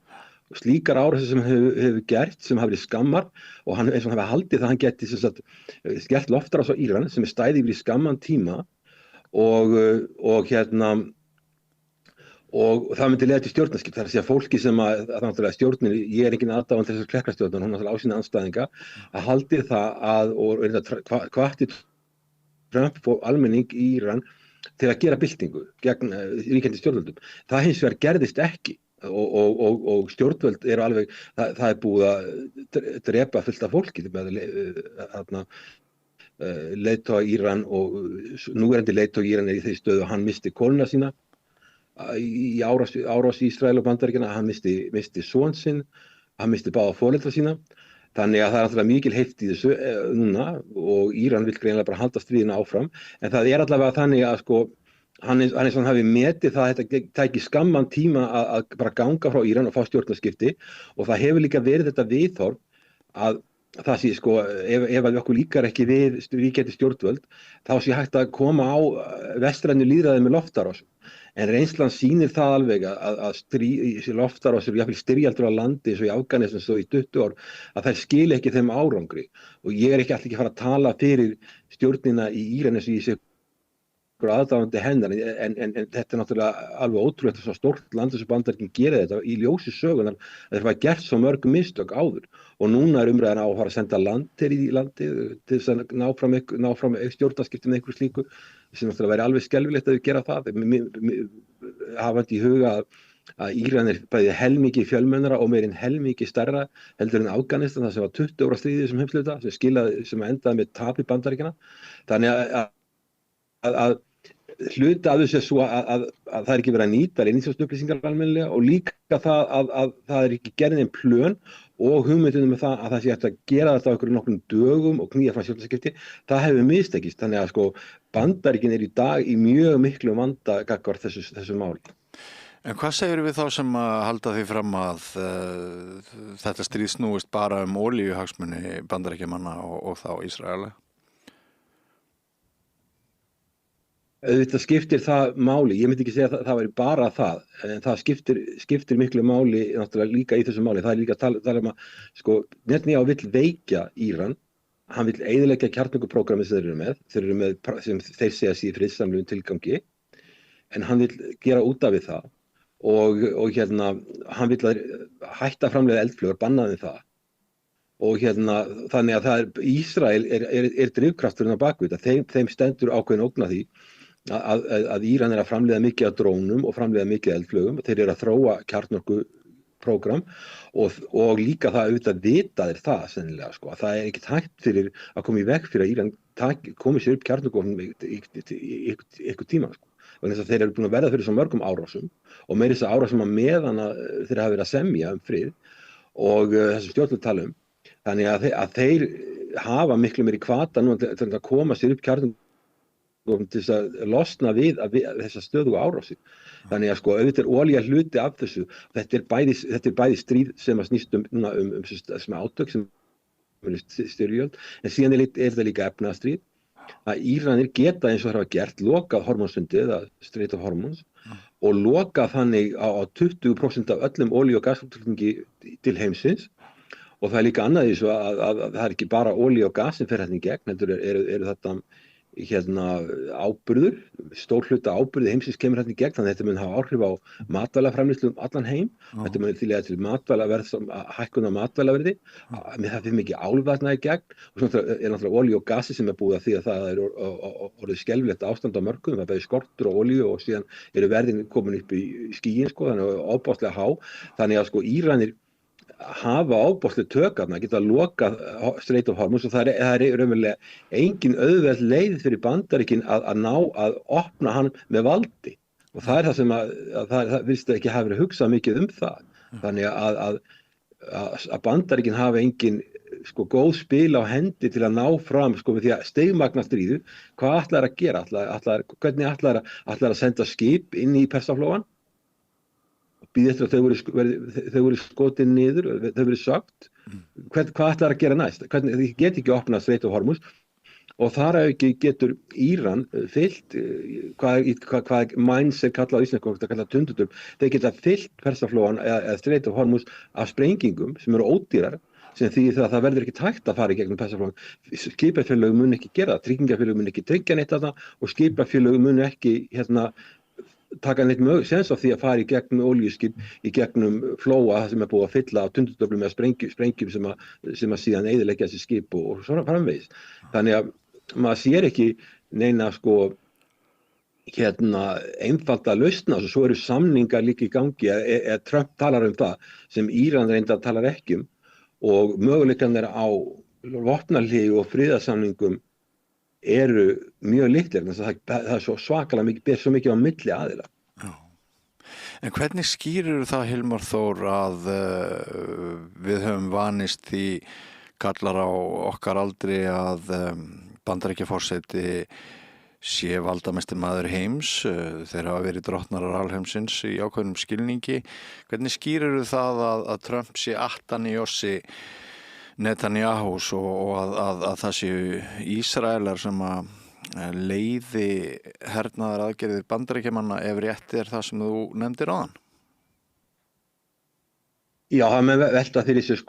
Slíkar árásir sem hefur gert, sem hafi verið skammar og hann eins og hann hafi haldið það hann geti gert loftárás á Íran sem stæði yfir í skamman tíma og það myndi leiða til stjórnarskipt, það að segja fólki sem að náttúrulega stjórnin, ég engin aðdáðan þessar klekkarstjórnar, hún náttúrulega á sína andstæðinga, að haldi það og hvatti Trump fór almenning í Íran til að gera byltingu gegn ríkjandi stjórnvöldum. Það hins vegar gerðist ekki og stjórnvöld eru alveg, það búið að drepa fullt af fólki, leiðtoga Íran og núverandi leiðtoga Íran í þeirri stöðu og hann missti konuna sína í árás Ísrael og Bandaríkjanna, hann misti son sinn, hann misti báða foreldra sína. Þannig að það náttúrulega mikil heift í þessu núna og Íran vill greinilega bara halda stríðina áfram. En það allavega þannig að hann hafi metið það að þetta tæki skamman tíma að bara ganga frá Íran og fá stjórnarskipti og það hefur líka verið þetta viðhorf að það sé ef að okkur líkar ekki við ríkjandi stjórnvöld þá sé hægt að koma á vestrænu lýðræði með loftárásum. En reynslan sýnir það alveg að loftárásir og jafnvel styrjaldur á landi eins og í Afganistan svo í 20 ár að þær skil ekki þeim árangri og ég ekki alltaf ekki að fara að tala fyrir stjórnina í Íran eins og ég sé aðdáðandi hennar en þetta náttúrulega alveg ótrúlegt að svo stórt land þessu Bandaríkin gera þetta í ljósi sögunar að þeir hafa gert svo mörg mistök áður og núna umræðan á að fara að senda landir í landið til þess að ná fram stjórnarskipti með einhverju slíku sem náttúrulega væri alveg skelfilegt að við gera það hafandi í huga að Íran bæði helmingi fjölmennara og meirinn helmingi stærra heldur en Afganistan, það sem var 20 ára stríðið sem heimsluta, sem endaði með tapi Bandaríkjanna. Þannig að hluta af þessu svo að það ekki verið að nýta leyniþjónustuupplýsingar almennilega og líka það að það ekki gerðin einn plön og hugmyndunum með það að það sé hægt að gera þetta á einhverjum nokkrum dögum og knýja fram stjórnarskipti, það hefur mistekist. Þannig að Bandaríkin í dag í mjög miklu vanda gagnvart þessu máli. En hvað segir við þá sem að halda því fram að þetta stríð snúist bara olíuhagsmuni Bandaríkjamanna og þá Ísraela? Auðvitað skiptir það máli, ég myndi ekki segja að það væri bara það, en það skiptir miklu máli náttúrulega líka í þessu máli. Það líka að tala um að Netanyahu vill veikja Íran, hann vill eyðileggja kjarnorkuprógrammið sem þeir eru með sem þeir segja sig í friðsamlegum tilgangi, en hann vill gera út af við það og hann vill hætta að framleiða eldflaugar, bannaði það. Og þannig að Ísrael er drifkrafturinn á bakvið þetta, þeim stendur ákveðin ógn af því að Íran er að framleiða mikið af drónum og framleiða mikið af eldflaugum, þeir eru að þróa kjarnorkuprógram og líka það auðvitað vita þeir það sennilega, að það er ekkert hægt fyrir að koma í veg fyrir að Íran komi sér upp kjarnorkuvopnum í einhver tíma, vegna þess að þeir eru búin að verða fyrir svo mörgum árásum og meira þess að árásum að meðan þeir hafa verið að semja frið og þessum stjórnvöld tala Þannig að þeir hafa miklu meiri hvata nú til að koma sér upp kjarnorkuvopnum til þess að losna við þessa stöðugu árásir. Þannig að auðvitað olía hluti af þessu. Þetta er bæði stríð sem að snýst um átök sem styrjöld, en síðan er þetta líka efnahagsstríð. Að Íranir geta eins og það hafa gert lokað hormónsundið eða Strait of Hormuz og lokað þannig á 20% af öllum olíu- og gasflutningi til heimsins. Og það er líka annað í þessu að það er ekki bara olíu og gas sem fer hérna í gegn, heldur eru þetta áburður, stór hluta áburði heimsins kemur hérna í gegn, þannig að þetta mun hafa áhrif á matvælaframleiðslu allan heim, þetta mun til matvælaverð, hækkun á matvælaverði, með það fyrir mikið álvatna í gegn, og svo er náttúrulega olíu og gasi sem er búið að því að það er orðið skelfilegt ástand á mörkuðum, það er bæði skortur á olíu og síðan eru verðin komin upp í skýin, þannig að ofboðslega há, þannig að Íranir hafa ofboðslega tök að geta lokað Strait of Hormuz og það er raunverulega engin auðveld leið fyrir Bandaríkin að ná að opna hann með valdi og það er það sem það virðist ekki hafa verið hugsað mikið það. Þannig að Bandaríkin hafa engin góð spil á hendi til að ná fram við því að stigmagna stríðu, hvað ætlar að gera? Hvernig ætlar að senda skip inn í Persaflóann? Býð eftir að þau voru skotin niður, þau voru sögt. Hvað ætlar að gera næst? Þið get ekki opnað Strait of Hormuz og þar ekki getur Íran fyllt, hvað mines er kallað á íslensku, það kallað tundurdum, þeir geta fyllt Persaflóann eða Strait of Hormuz af sprengingum sem eru ódýrar, sem því að það verður ekki hægt að fara í gegnum Persaflóann. Skipafélög mun ekki gera það, tryggingafélög mun ekki tryggja neitt þarna og skipafélög mun ekki taka neitt sens á því að fara í gegnum olíuskip, í gegnum flóa sem er búið að fylla á tundurdöflum með sprengjum sem að síðan eyðileggja þessi skip og svona framvegis. Þannig að maður sér ekki neina einfalda lausna og svo eru samningar líka í gangi eða Trump talar það sem Íran reyndar talar ekki og möguleikarnir á vopnahléi og friðarsamningum eru mjög litlir, það er svo svakalega mikið, ber svo mikið á milli aðila. Já. En hvernig skýrir það, Hilmar Þór, að við höfum vanist því kallar á okkar aldri að Bandaríkjaforseti sé valdamestur maður heims, þeir hafa verið drottnarar alheimsins í ákveðnum skilningi. Hvernig skýrir það að Trump sé aftan í ossi Netanyahus og að það séu Ísraelar sem að leiði hernaðar aðgerðir Bandaríkjamanna ef rétt er það sem þú nefndir áðan? Já, það með velta fyrir sér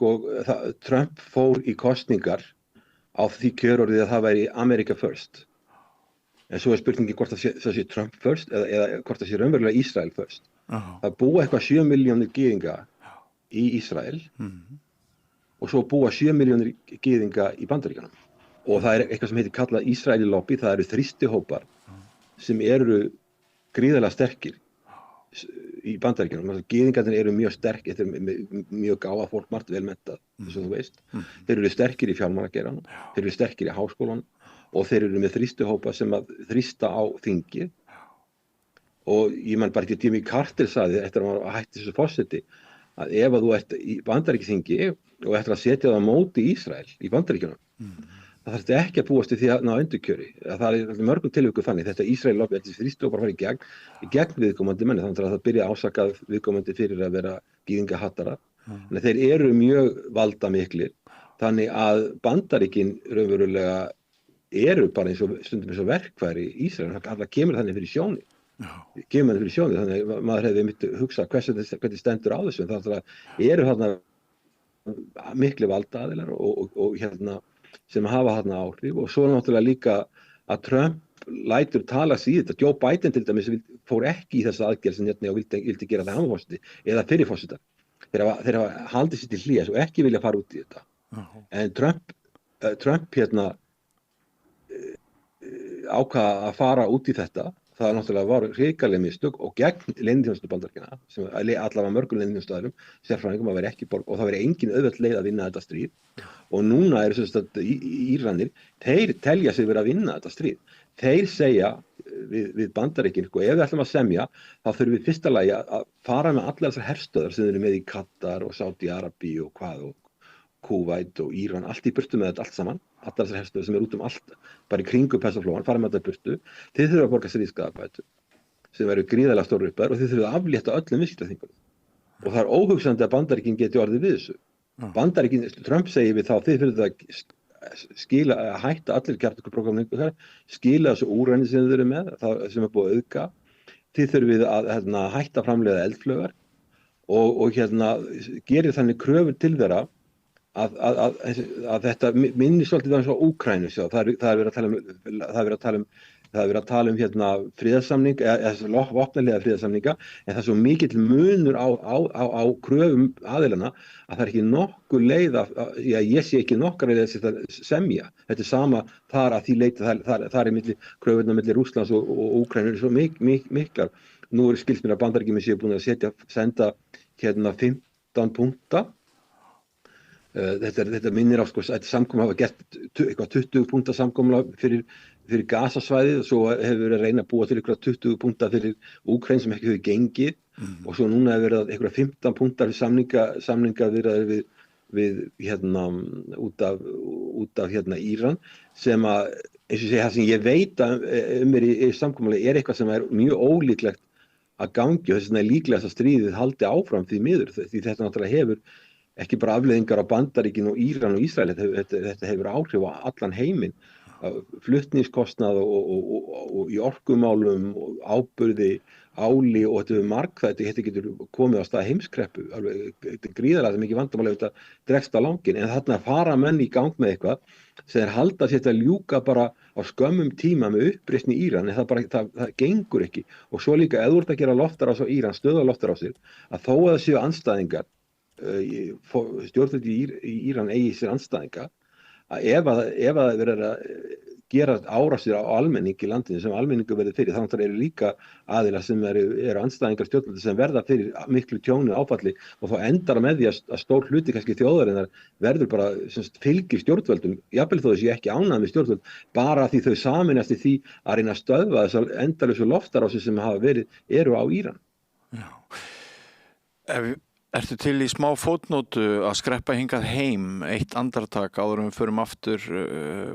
Trump fór í kosningar á því kjörorðið að það væri America first. En svo er spurningin hvort það sé Trump first eða hvort það sé raunverulega Ísrael first. Það búa eitthvað 7 milljónir gyðinga í Ísrael. Og svo búa 7 milljónir gyðinga í Bandaríkjunum. Og það er eitthvað sem heitir kallað Ísraeli lobby, það eru þrýstihópar sem eru gríðarlega sterkir í Bandaríkjunum. Gyðingarnir eru mjög sterk, þetta er mjög gáða fólk, margt vel menntað, eins og þú veist. Þeir eru sterkir í fjármálageiranum, þeir eru sterkir í háskólanum og þeir eru með þrýstuhópa sem að þrýsta á þingið. Og ég man bara ekki Jimmy Carter sagði eftir að hann hætti þessu forseti að ef að þú ert í Bandaríkjaþingi og eftir að setja það á móti Ísrael í Bandaríkjunum, það þarf þetta ekki að búast við því að ná endurkjöri. Það er mörgum tilvikum þannig. Þetta Ísrael-lobby, þetta þrýstuhópar fara í gegn viðkomandi menni, þannig að það byrja að ásaka viðkomandi fyrir að vera gyðingahattara. Þannig að þeir eru mjög valdamiklir, þannig að Bandaríkin raunverulega eru bara stundum eins og verkfæri í Ísrael, það kemur þannig fyrir sjóni. Þannig að maður hefði myndi hugsa hvernig stendur á þessu, en það eru þarna mikli valdaaðilar og sem hafa þarna áhrif, og svo náttúrulega líka að Trump lætur tala sig í þetta. Joe Biden til dæmis fór ekki í þessa aðgerð sem og vildi gera það hann forseti eða fyrir forseta. Þeir hafa haldið sér til hlés og ekki vilja fara út í þetta. En Trump ákvað að fara út í þetta. Það náttúrulega var hrikaleg mistök og gegn leyniþjónustu Bandaríkjanna, sem allavega mörgum leyniþjónustuaðilum, sérfræðingum að vera ekki og það veri engin auðvelt leið að vinna þetta stríð. Og núna eru Íranir, þeir telja sig vera að vinna þetta stríð. Þeir segja við Bandaríkin, ef við ætlum að semja, þá þurfum við fyrsta lagi að fara með allar þessar herstöðar sem eru með í Katar og Sádi-Arabíu og Kúveit og Íran, allt í burtu með þetta allt saman, allar þessar herstöðar sem eru út allt, bara í kringum Persaflóan, fara með þetta í burtu. Þið þurfum að borga stríðsskaðabætur sem eru gríðarlega stóru upphæðir og þið þurfum að aflétta öllum viðskiptaþvingunum. Og það er óhugsandi að Bandaríkin geti orðið við þessu. Bandaríkin, Trump segir við þá, þið þurfum að hætta allir kjarnorkuprógramminu, skila þessu úrræni sem þið eru með, það sem er búið að auðga. Þið þurfum að hætta að framleiða eldflaugar og gerir þannig kröfur til þeirra að þetta minnir svolítið eins og Úkraínu. Það er verið að tala um friðarsamning eða vopnalega friðarsamninga, en það er svo mikill munur á kröfum aðilana að það er ekki nokkur leið ég sé ekki nokkra leið að semja. Þetta er sama þar að því leyti þar er kröfurnar milli Rússlands og Úkraínu svo miklar. Nú skilst mér að Bandaríkjamenn séu búin að senda 15 punkta. Þetta minnir á þetta samkomulag hafa gert eitthvað 20 punkta samkomulag fyrir Gazasvæðið og svo hefur verið að reyna að búa til eitthvað 20 punkta fyrir Úkraínu sem ekki hefur gengið og svo núna hefur verið eitthvað 15 punktar samninga viðræður við út af Íran sem að, eins og segja, það sem ég veit mér í samkomulagi er eitthvað sem er mjög ólíklegt að gangi og þess vegna er líklegast að stríðið haldi áfram því miður, því þetta náttúrulega hefur ekki bara afleiðingar á Bandaríkin og Íran og Ísrael, þetta hefur áhrif á allan heiminn, flutningskostnað og í orkumálum og áburði, áli og þetta hefur margþætt, þetta getur komið á stað heimskreppu, þetta er gríðarlega mikið vandamál ef þetta dregst á langinn, en þarna fara menn í gang með eitthvað sem þeir halda sér til að ljúka bara á skömmum tíma með uppreisn í Íran, en það gengur ekki. Og svo líka ef þú ert að gera loftarás á Íran, stöðva loftarásir, að þó að það séu andstæðingar, stjórnvöld í Íran eigi sér andstæðinga, að ef það verður að gera árásir á almenning í landinu sem almenningu verður fyrir, þannig að það eru líka aðilar sem eru andstæðingar stjórnvöldu sem verða fyrir miklu tjónu áfalli og þá endar með því að stór hluti kannski þjóðarinnar verður bara fylgir stjórnvöldum, jafnvel þó þessi ekki ánægð með stjórnvöld, bara því þau sameinast í því að reyna að stöðva þessar endalausu loftarásir sem eru á Íran. Já. Ertu til í smá fótnótu að skreppa hingað heim eitt andartak áður við förum aftur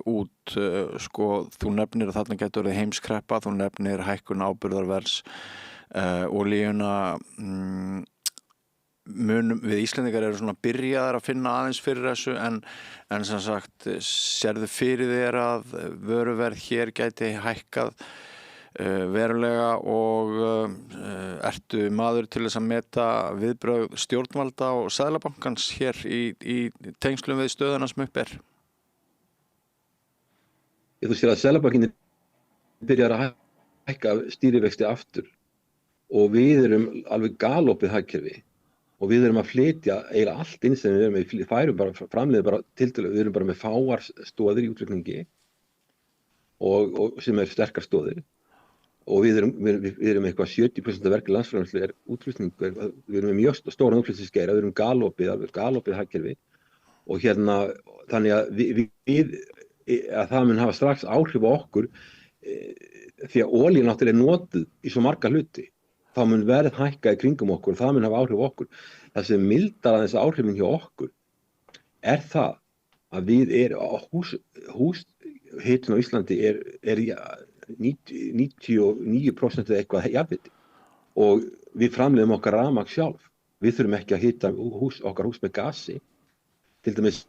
út, þú nefnir að þarna getur verið heimskreppa, þú nefnir hækkun áburðarverðs, olíuna, við Íslendingar eru svona byrjaðar að finna aðeins fyrir þessu en sem sagt, sérðu fyrir þér að vöruverð hér gæti hækkað verulega og ertu maður til þess að meta viðbrögð stjórnvalda og Seðlabankans hér í tengslum við stöðuna sem upp er? Þú sér að Seðlabankin byrjar að hækka stýrivexti aftur og við erum alveg galopið hagkerfi og við erum að flytja eiginlega allt inn sem við erum með, færum bara framleiðum bara tiltölu, við erum bara með fáar stóðir í útreikningi og sem sterkar stóðir. og við erum eitthvað 70% af verkefni landsframleiðslu er útflutning, við erum með mjög stóran útflutningsgeira, við erum galopið hagkerfi og þannig að að það mun hafa strax áhrif á okkur því að olían náttúrulega er notuð í svo marga hluti, þá mun verð hækka í kringum okkur, það mun hafa áhrif á okkur. Það sem mildar aðeins áhrifin hjá okkur er það að við húshitun á Íslandi er 99% eða eitthvað jafnviti og við framleiðum okkar rafmagn sjálf. Við þurfum ekki að hita okkar hús með gasi. Til dæmis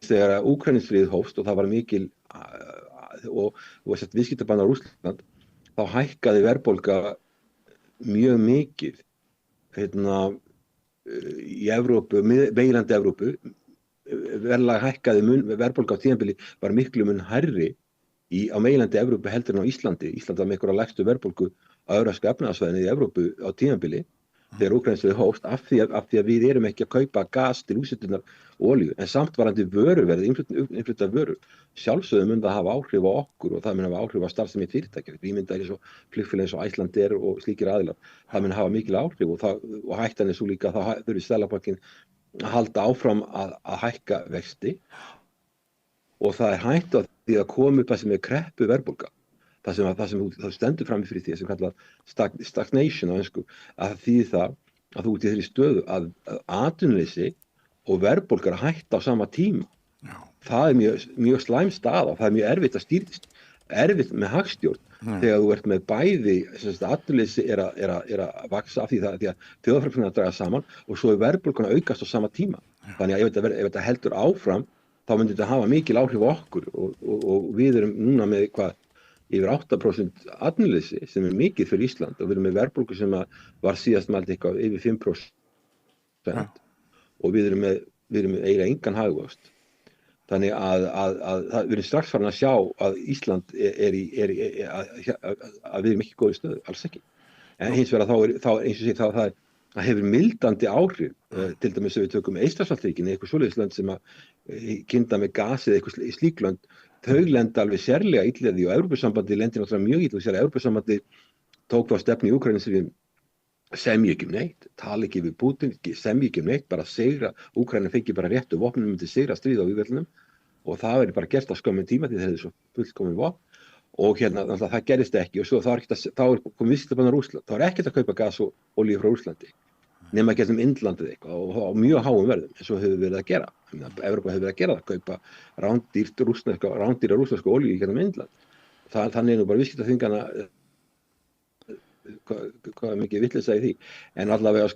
þegar Úkraínustríðið hófst og það var mikil og viðskiptabann á Rússland, þá hækkaði verðbólga mjög mikið í Evrópu, meginlandi Evrópu. Verðlag hækkaði verðbólga á tímabili var miklu mun hærri á meginlandi Evrópu heldur en á Íslandi. Ísland var með einhverja lægstu verðbólgu á evrópska efnahagssvæðinu í Evrópu á tímabili þegar Úkraínustríðið hófst af því að við erum ekki að kaupa gas til úthlutunar olíu, en samt varðandi vöruverð, innfluttar vörur, sjálfsögðu mun það hafa áhrif á okkur og það mun hafa áhrif á starfsemi fyrirtækja. Ímyndaðir eins og flugfélög eins og Icelandair og slíkir aðilar, það mun hafa mikil áhrif og hættan er svo líka að það þurfi Seðlabankinn að halda áfram að hækka vexti og það er hætt á því að koma upp það sem er kreppu verðbólga. Það sem þú stendur frammi fyrir því sem kallað stagnation á ensku, að þýðir það að þú ert í þeirri stöðu að atvinnuleysi og verðbólga er hætt á sama tíma. Það er mjög slæm staða, það er mjög erfitt að stýrist, erfitt með hagstjórn þegar þú ert með bæði, atvinnuleysi er að vaxa af því að þjóðarframleiðslan er að draga saman og svo er verðbólgan að aukast á sama tíma. Þannig að ef þetta heldur áfram, þá myndi þetta hafa mikil áhrif á okkur og við erum núna með yfir 8% atvinnuleysi sem er mikið fyrir Ísland og við erum með verðbólgu sem var síðast mælt eitthvað yfir 5% og við erum með eiginlega engan hagvöxt. Þannig að við erum strax farin að sjá að Ísland að við erum ekki í góðri stöðu, alls ekki. En hins vegar það hefur mildandi áhrif, til dæmis ef við tökum Eystrasaltsríkin, eitthvað svoleiðisland sem að kynda með gasið eitthvað í slík lönd, þau lenda alveg sérlega illa því og Evrópusambandið lendir náttúrulega mjög illa og sér að Evrópusambandið tók þá stefnu í Úkraínustríðinu semja ekki neitt, tala ekki við Pútín, semja ekki neitt, bara sigra, Úkraína fengi bara réttu vopnum myndi sigra stríð á vígvellinum og það verið bara gert á skömmum tíma því það hefði svo fullkomin vopn og það gerist ekki og svo þá er komið viðskiptabann á Rússland, þá er ekkert að kaupa gas og olíu frá Rússlandi nema að geta Indlandið eitthvað og á mjög háum verðum eins og hefur verið að gera. Evrópa hefur verið að gera það, kaupa rándýra rússnesku olíu í Indland. Þannig nú bara viðskiptaþvingana hvað mikið vitleysa í því. En allavega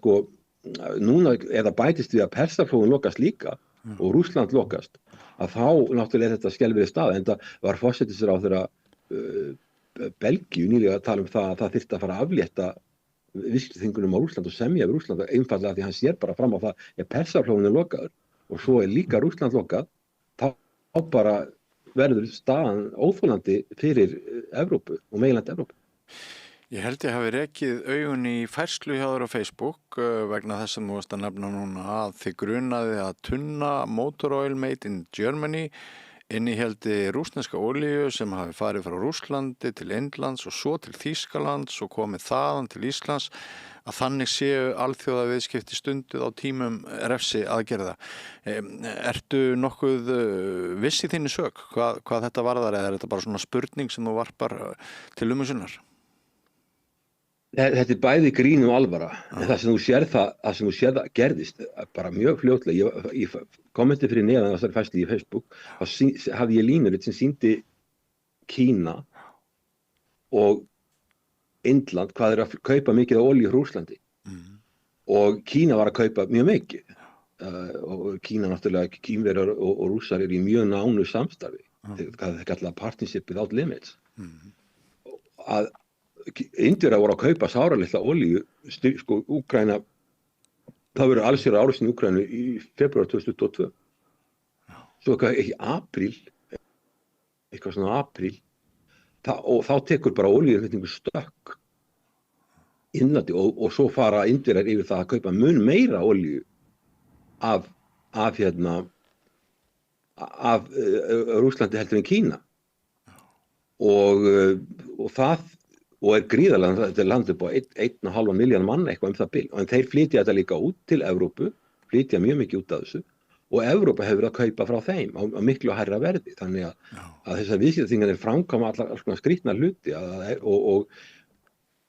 núna eða bætist við að Persaflóin lokast líka og Rússland lokast, að þá náttúrulega er þetta skelfileg staða, enda var forsætisráðherra Belgíu nýlega að tala um það að það þyrfti að fara að aflétta viðskiptaþvingunum á Rússland og semja við Rússland einfaldlega því hann sér bara fram á það að Persaflóin er lokaður og svo er líka Rússland lokað, þá bara verður staðan óþolandi fyrir Evrópu og meginlandi Evrópu. Ég held ég hafi rekið augun í færslu hjá þér á Facebook vegna þess að þú varst að nefna núna að þið grunaði að tunna motor oil made in Germany innihéldi rússneska olíu sem hafi farið frá Rússlandi til Indlands og svo til Þýskalands og komið þaðan til Íslands, að þannig séu alþjóða viðskipti stunduð á tímum refsi aðgerða. Ertu nokkuð viss í þinni sök hvað þetta varðar eða er þetta bara svona spurning sem þú varpar til umhugsunar? Þetta er bæði grín og alvara, en það sem þú sér það gerðist bara mjög fljótlega. Ég kommenti fyrir neðan þessari færslu í Facebook, þá hafði ég línurit sem sýndi Kína og Indland hvað er að kaupa mikið af olíu frá Rússlandi og Kína var að kaupa mjög mikið og Kína náttúrulega, Kínverjar og Rússar eru í mjög nánu samstarfi, það er kallað partnership without limits. Að Indverjar voru að kaupa sáralitla olíu, Úkraína, það verður allsherjar árásin í Úkraínu í febrúar 2022. Svo eitthvað svona apríl, og þá tekur bara olíuinnflutningur stökk innlandi og svo fara Indverjar yfir það að kaupa mun meira olíu af Rússlandi heldur en Kína og og gríðarlega, þetta land upp á 1,5 milljón mann eitthvað það bil, en þeir flytja þetta líka út til Evrópu, flytja mjög mikið út af þessu og Evrópa hefur að kaupa frá þeim á miklu hærra verði, þannig að þessar viðskiptaþvinganir framkvæma allar svona skrýtna hluti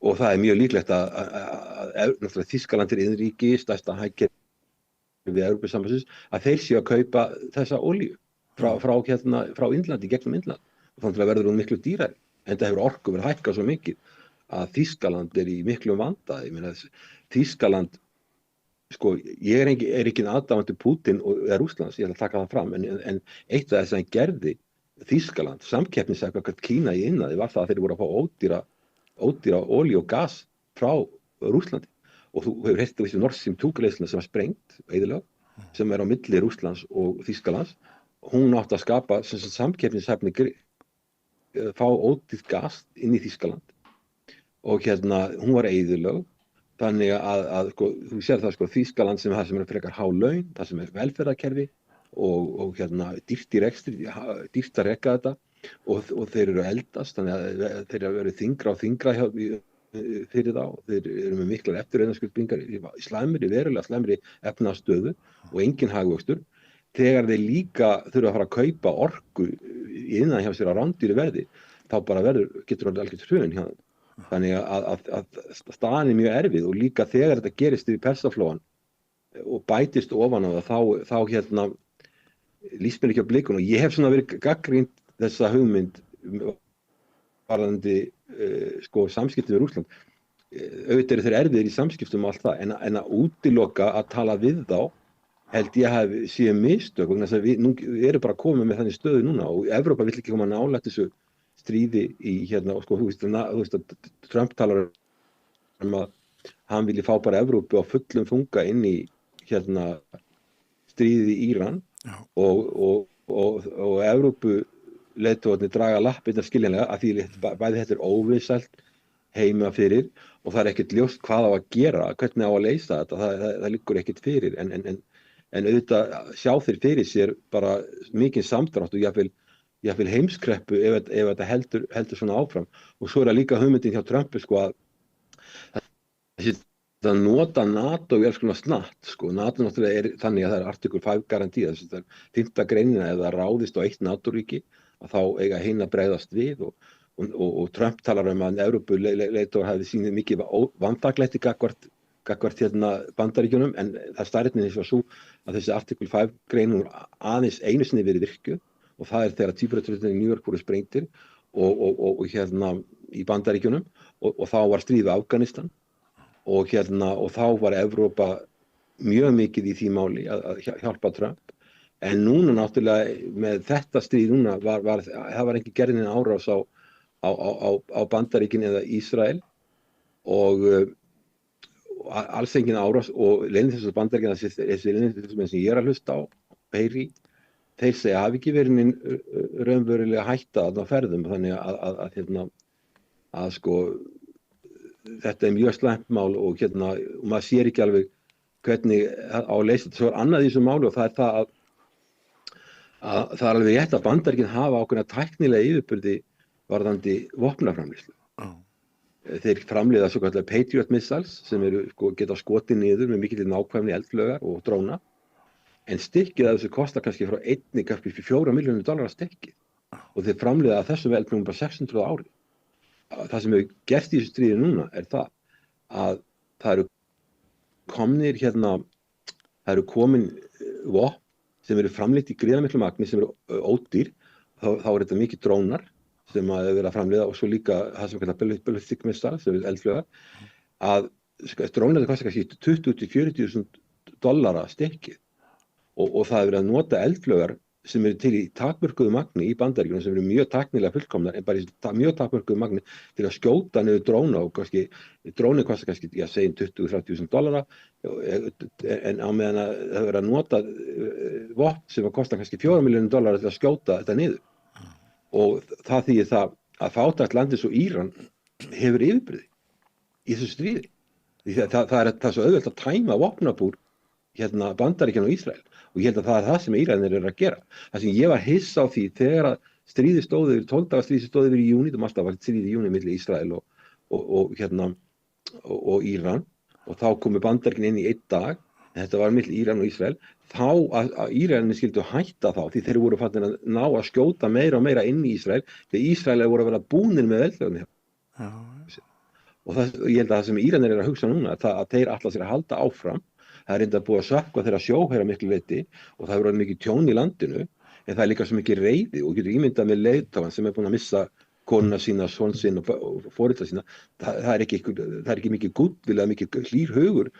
og það mjög líklegt að Þýskaland innríki, stærsta hagkerfi við Evrópusambandsins, að þeir séu að kaupa þessa olíu frá Indlandi, gegnum Indland og þannig að verður hún miklu dýrari, en það hefur orku verið hækkað svo mikið að Þýskaland í miklu vanda. Ég meina Þýskaland, sko, ég er ekki aðdáandi Pútín eða Rússlands, ég ætla að taka það fram, en eitt af þess að hann gerði Þýskaland, samkeppnislega gagnvart Kína í iðnaði, var það að þeir voru að fá ódýra olíu og gas frá Rússlandi. Og þú hefur heyrt þessi Nord Stream 2-greiðsluna sem var sprengt, eyðilega, sem á milli Rússlands og Þýskalands. Hún átti að skapa samkeppnishæfni, fá ódýrt gas inn í Þýskaland. Og hún var eyðilega. Þannig að sko, þú sér það, sko, Þýskaland sem það sem frekar há laun, það sem velferðarkerfi og dýrt í rekstri, dýrt að reka þetta og þeir eru eldast, þannig að þeir eru verið þyngra og þyngra fyrir þá. Þeir eru með miklar eftirreiknarskuldbindingar í verulega slæmri efnahagsstöðu og engin hagvöxtur. Þegar þeir líka þurfa að fara að kaupa orku innan hjá sér á rándýru verði, þá bara getur orðið algjört hrun hjá þeim. Þannig að staðan mjög erfið og líka þegar þetta gerist yfir Persaflóan og bætist ofan á það, þá líst mér ekki á blikun og ég hef svona verið gagnrýnt þessa hugmynd varðandi sko samskipti við Rússland. Auðvitað eru þeir erfiðir í samskiptum og allt það, en að útiloka að tala við þá held ég séu mistök, vegna þess að við erum bara komið með þannig stöðu núna og Evrópa vill ekki koma nálægt þessu stríði í og sko, þú veist að Trump talar að hann vilji fá bara Evrópu á fullum þunga inn í stríðið í Íran og Evrópu leiðtogarnir draga lappirnar skiljanlega að því bæði þetta óvinsælt heima fyrir og það ekkert ljóst hvað á að gera, hvernig á að leysa þetta, það liggur ekkert fyrir en auðvitað sjá þeir fyrir sér bara mikinn samdrátt og jafnvel heimskreppu ef þetta heldur svona áfram og svo það líka hugmyndin hjá Trumpi sko að nota NATO í alls konar snatt sko, NATO náttúrulega þannig að það artikul 5 garantí, þess að 5. greinina ef það ráðist á eitt NATO-ríki að þá eiga hinn að bregðast við og Trump talar að Evrópuleiðtogar hafi sýnið mikið vanþakklæti gagnvart Bandaríkjunum en það staðreyndin var sú að þessi artikul 5 grein aðeins einu sinni verið virkjuð og það þegar tvíburastöðvarnir í New York voru sprengtir og í Bandaríkjunum og þá var stríð við Afganistan og þá var Evrópa mjög mikið í því máli að hjálpa Trump en núna náttúrulega með þetta stríð núna það var ekki gerðin árás á Bandaríkin eða Ísrael og alls engin árás og leyniþjónusta Bandaríkjanna þessi leyniþjónusta sem ég að hlusta á heyri þeir segja hafi ekki verið raunverulega hætta á ferðum þannig að sko þetta mjög slæmt mál og maður sér ekki alveg hvernig á að leysa þetta. Svo annað í þessu máli og það það að það alveg rétt að Bandaríkin hafa ákveðna tæknilega yfirburði varðandi vopnaframleiðslu. Þeir framleiða svo kallar Patriot missiles sem geta skotið niður með mikilli nákvæmni eldflaugar og dróna. En stykkið af þessu kostar kannski frá 4 milljónir stykkið og þeir framleiða að þessum eldflugum bara 600 á ári. Það sem hefur gerst í þessu stríði núna það að það eru komnir það eru komin vopn sem eru framleitt í gríðarmiklu magni sem eru ódýr, þá þetta mikið drónar sem að vera að framleiða og svo líka það sem kallar ballistic missile sem eru eldflaugar að drónar kostar kannski 20-40.000 stykkið. Og það verið að nota eldflaugar sem eru til í takmörkuðu magni í Bandaríkjunum sem eru mjög tæknilega fullkomnar en bara í mjög takmörkuðu magni til að skjóta niður dróna og dróni kostar kannski, segjum $20,000-30,000 en á meðan að það verið að nota vopn sem kostar kannski $4 milljónir til að skjóta þetta niður. Og það þýðir það að fátækt landi svo Íran hefur yfirburði í þessu stríði. Það er svo auðvelt að tæma vopnabúr Bandaríkjanna og Ísrael og ég held að það það sem Íranir eru að gera. Það sem ég var hissa á því þegar að stríði stóð yfir 12 daga stríði stóð yfir í júní, það alltaf var stríði í júní milli Ísrael og Íran, og þá komu Bandaríkin inn í einn dag, en þetta var milli Íran og Ísrael, þá að Íraninni skildu hætta þá, því þeir voru fattin að ná að skjóta meira og meira inn í Ísrael, því Ísraelir voru að vera búnir með eldflaugarnar. Og ég held að það sem Íranir að hugsa núna, að þeir ætla sér að halda áfram, það er reyndar búið að sökkva þeirra sjóherra miklu leyti og það hefur verið mikið tjón í landinu, en það er líka svo mikið reiði og getur ímyndað með leiðtogann sem er búin að missa konuna sína, son sinn og foreldra sína, það er ekki mikið goodwill eða mikið hlýr hugur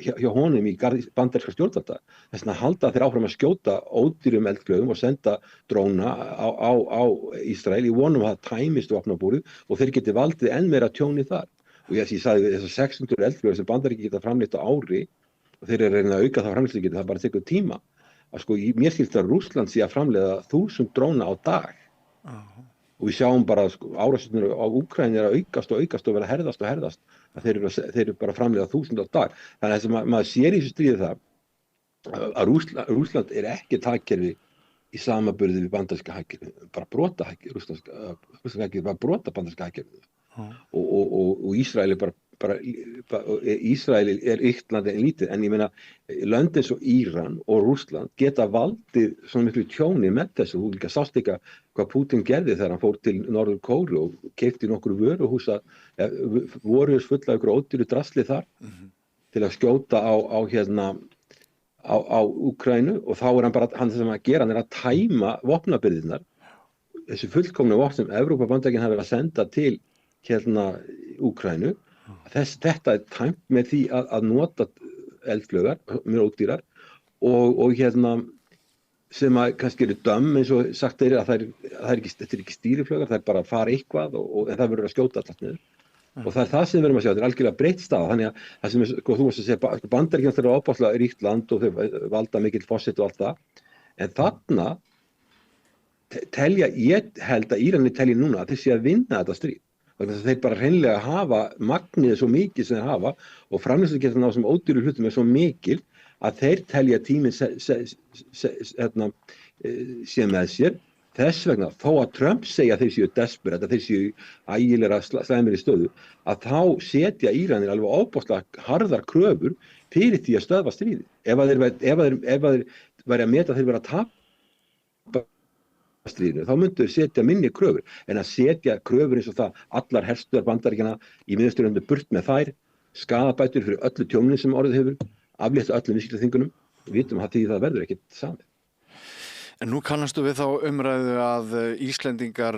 hjá honum í bandaríska stjórnvalda. Þess vegna halda þeir áfram að skjóta ódýrum eldflaugum og senda dróna á Ísrael í vonum að það tæmist vopnabúrið og þeir geti valdið enn meira tjóni þar. Og ég sagði þessar 600 eldflaugur sem Bandaríkin geta framleitt á ári og þeir eru að reyna að auka það framleiðslugetu, það bara tekur tíma. Að sko, mér skilst að Rússland sé að framleiða 1000 dróna á dag. Og við sjáum bara árásirnar á Úkraínu er að aukast og vera herðast og herðast. Að þeir eru bara að framleiða 1000 á dag. Þannig að þess að maður sér í þessu stríði það að Rússland er ekki hagkerfi í samaburði við bandaríska hagkerfi, bara brota hagkerfi, rússneska hagkerfi, bara brota bandaríska hagkerfi. Og Ísrael er Ísrael er Írland en lítið, en ég meina lönd eins og Íran og Rússland geta valdið svona miklu tjóni með þessu. Þú líka sást ekki hvað Putin gerði þegar hann fór til Norður Kóreu og keypti nokkru vöruhúsa, vöruhús fulla af ykkur ódýru drasli þar til að skjóta á Úkraínu, og þá er hann sem að gera, hann er að tæma vopnabirgðirnar, þessi fullkomnu vopn sem Evrópabandalagið hafa verið að senda til Úkraínu. Þetta er tæmt með því að nota eldflaugar, mjög ódýrar og sem að kannski eru dömm eins og sagt er að þetta er ekki stýriflaugar, það er bara að fara eitthvað en það verður að skjóta alltaf niður. Og það er það sem við erum að sjá, þetta er algjörlega breytt staða, þannig að það sem þú varst að segja, Bandaríkin eru ábáslega ríkt land og þau valda mikill forseti og allt það, en þarna ég held að Íranir telja núna að þeir sé að vinna þetta stríð. Þeir bara hreinlega hafa magnið svo mikið sem þeir hafa og framleiðslugetan á þessum ódýru hlutum er svo mikil að þeir telja tíminn sé með sér. Þess vegna, þó að Trump segja að þeir séu desperate, að þeir séu ægilega slæmir í stöðu, að þá setja Íranir alveg ofboðslega harðar kröfur fyrir því að stöðva stríðið. Ef þeir væri að meta að þeir vera að tapa stríðinu, þá myndu þeir setja minni kröfur, en að setja kröfur eins og það allar herstöðar Bandaríkjanna í miðausturlöndum burt með þær, skaðabætur fyrir öllu tjónin sem orðið hefur, aflétta öllum viðskiptaþvingunum, við vitum að því það verður ekkert samið. En nú kannastu við þá umræðu að Íslendingar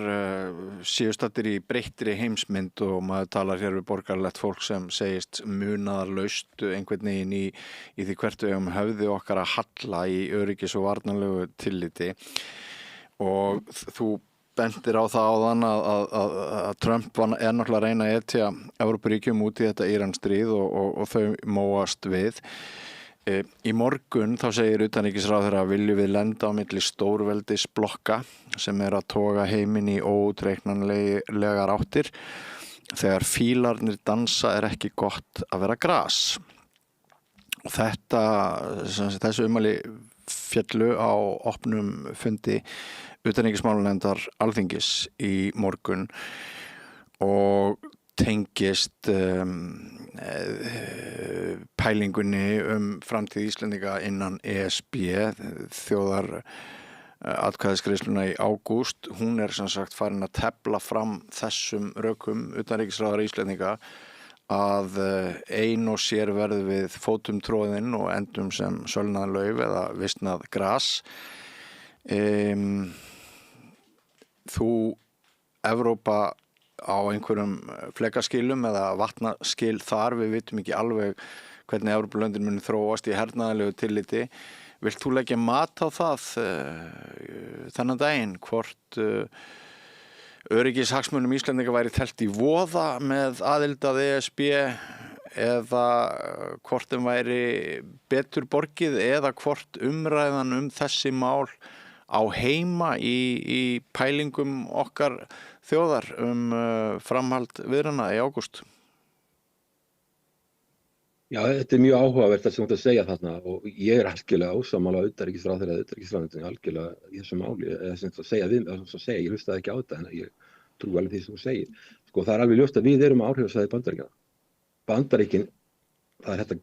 séu staddir í breyttri heimsmynd og maður talar hér við borgarlegt fólk sem segist munaðarlaust einhvern veginn í því hvert við höfum höfði okkar að halla í öryggis- og varnarlegu tilliti. Og þú bendir á það áðan að Trump er náttúrulega að reyna að etja Evrópuríkjum út í þetta Íransstríð og þau móast við. Í morgun þá segir utanríkisráðherra að viljum við lenda á milli stórveldisblokka sem er að toga heiminn í óútreiknanlegar áttir. Þegar fílarnir dansa er ekki gott að vera gras. Og þessu ummæli fjallu á opnum fundi utanríkismálanefndar Alþingis í morgun og tengist pælingunni framtíð Íslendinga innan ESB, þjóðar atkvæðisgreiðsluna í ágúst. Hún er sem sagt farin að tefla fram þessum rökum utanríkisráðherra Íslendinga að ein og sér verður við fótum tróðinn og endum sem sölnað lauf eða visnað gras. Þú Evrópa á einhverjum flekaskilum eða vatnaskil þar, við vitum ekki alveg hvernig Evrópulöndin muni þróast í hernaðarlegu tilliti. Vilt þú leggja mat á það þennan daginn, hvort öryggishagsmunum Íslendinga væri telt í voða með aðild að ESB eða hvort þeim væri betur borgið eða hvort umræðan þessi mál á heima í pælingum okkar þjóðar framhald viðræðna í ágúst? Já, þetta er mjög áhugavert að sem þú segja þarna og ég er algjörlega ósammála utanríkisráðherra eða utanríkisráðuneytinu algjörlega í þessu máli, eða sem þú segja við mig, ég hlustaði ekki á þetta en ég trú alveg því sem þú segir. Sko það alveg ljóst að við erum áhrifasvæði Bandaríkjanna. Bandaríkin, það þetta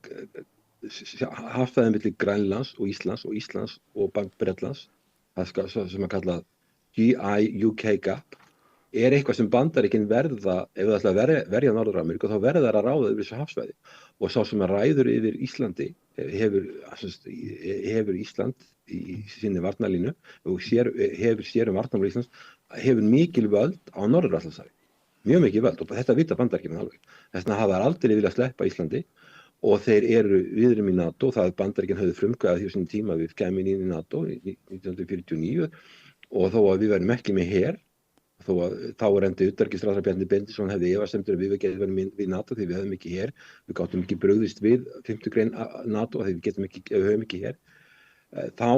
hafsvæðið milli Grænlands og Íslands og Bretlands, það sem að kalla GI-UK gap, eitthvað sem Bandaríkin verða, ef það ætla að verja Norður-Ameríku, þá verða þær að ráða yfir þessu hafsvæði. Og sá sem að ræður yfir Íslandi hefur Ísland í sinni varnarlínu og hefur sér varnarmál Íslands, hefur mikil völd á Norður-Atlantshafi. Mjög mikil völd og þetta vita Bandaríkin alveg. Þess vegna hafa þær aldrei viljað sleppa Íslandi og við erum í NATO, það Bandaríkin höfðu frumkvæðið því á sínum tíma við kæmum inn í NATO í 1949 og þó að við verðum ekki með her, þó að þá endi utanríkisráðherra Bjarni Benediktsson hefði efasemdir að við getum verið við NATO því við höfum ekki her, við gátum ekki brugðist við 5. grein NATO því við höfum ekki her. Þá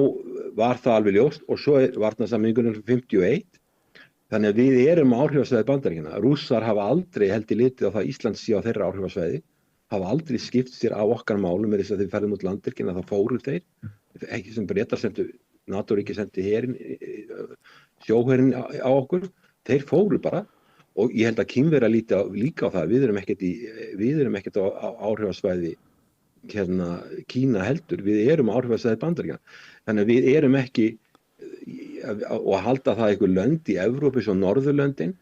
var það alveg ljóst og svo varnarsamningurinn 51. Þannig að við erum áhrifasvæði Bandaríkjanna. Rússar hafa aldrei heldur litið á það Ísland sé á þeirra áhrifasvæði, hafa aldrei skipt sér á okkar málum með þess að þeir ferðum út landvirkina, þá fóru þeir, ekki sem Bretar sendu, NATO-ríki sendi sjóherinn á okkur, þeir fóru bara og ég held að Kínverjar líti líka á það, við erum ekkert á áhrifasvæði Kína heldur, við erum áhrifasvæði Bandaríkjanna. Þannig að við erum ekki og halda það einhver lönd í Evrópu svo Norðurlöndin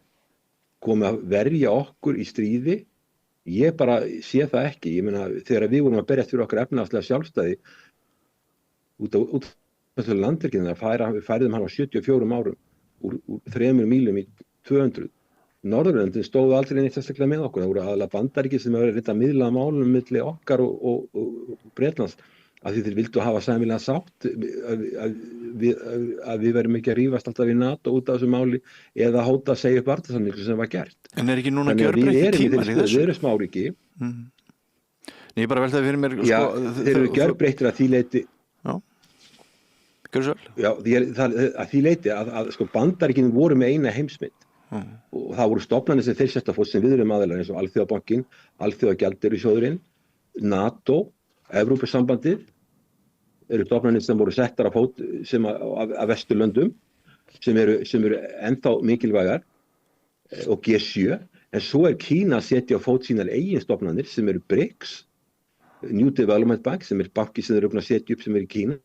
komi að verja okkur í stríði. Ég bara sé það ekki. Ég meina þegar við vorum að berjast fyrir okkar efnahagslega sjálfstæði út af landvirkjunum við færðum hann á 74 árum úr 3 mílum í 200. Norðurlöndin stóðu aldrei neitt sérstaklega með okkur. Það voru aðalega Bandaríki sem hefur reynda að miðla málum milli okkar og Bretlands að þeir vildu hafa sæmilega sátt að við verðum ekki að rífast alltaf í NATO út af þessu máli eða hóta að segja upp varnarsamningu sem var gert. En ekki núna gjörbreyttir tímar í þessu? Við erum smáriki. Nei, ég bara veltaði fyrir mér... Já, þeir eru gjörbreyttir að því leyti... Já, gjörðu svo vel. Já, að því leyti að Bandaríkin voru með eina heimsmynd og það voru stofnanir sem þeir setta fót sem við erum aðilar eins og Alþjóðabankin, Alþjóðagjaldeyrissjóðurinn, NATO, Evrópusambandið, eru stofnanir sem voru settar af fót sem af Vesturlöndum sem eru ennþá mikilvægar og G7, en svo Kína að setja á fót sínar eigin stofnanir sem eru BRICS, New Development Bank sem banki sem þeir eru að setja upp sem í Kína,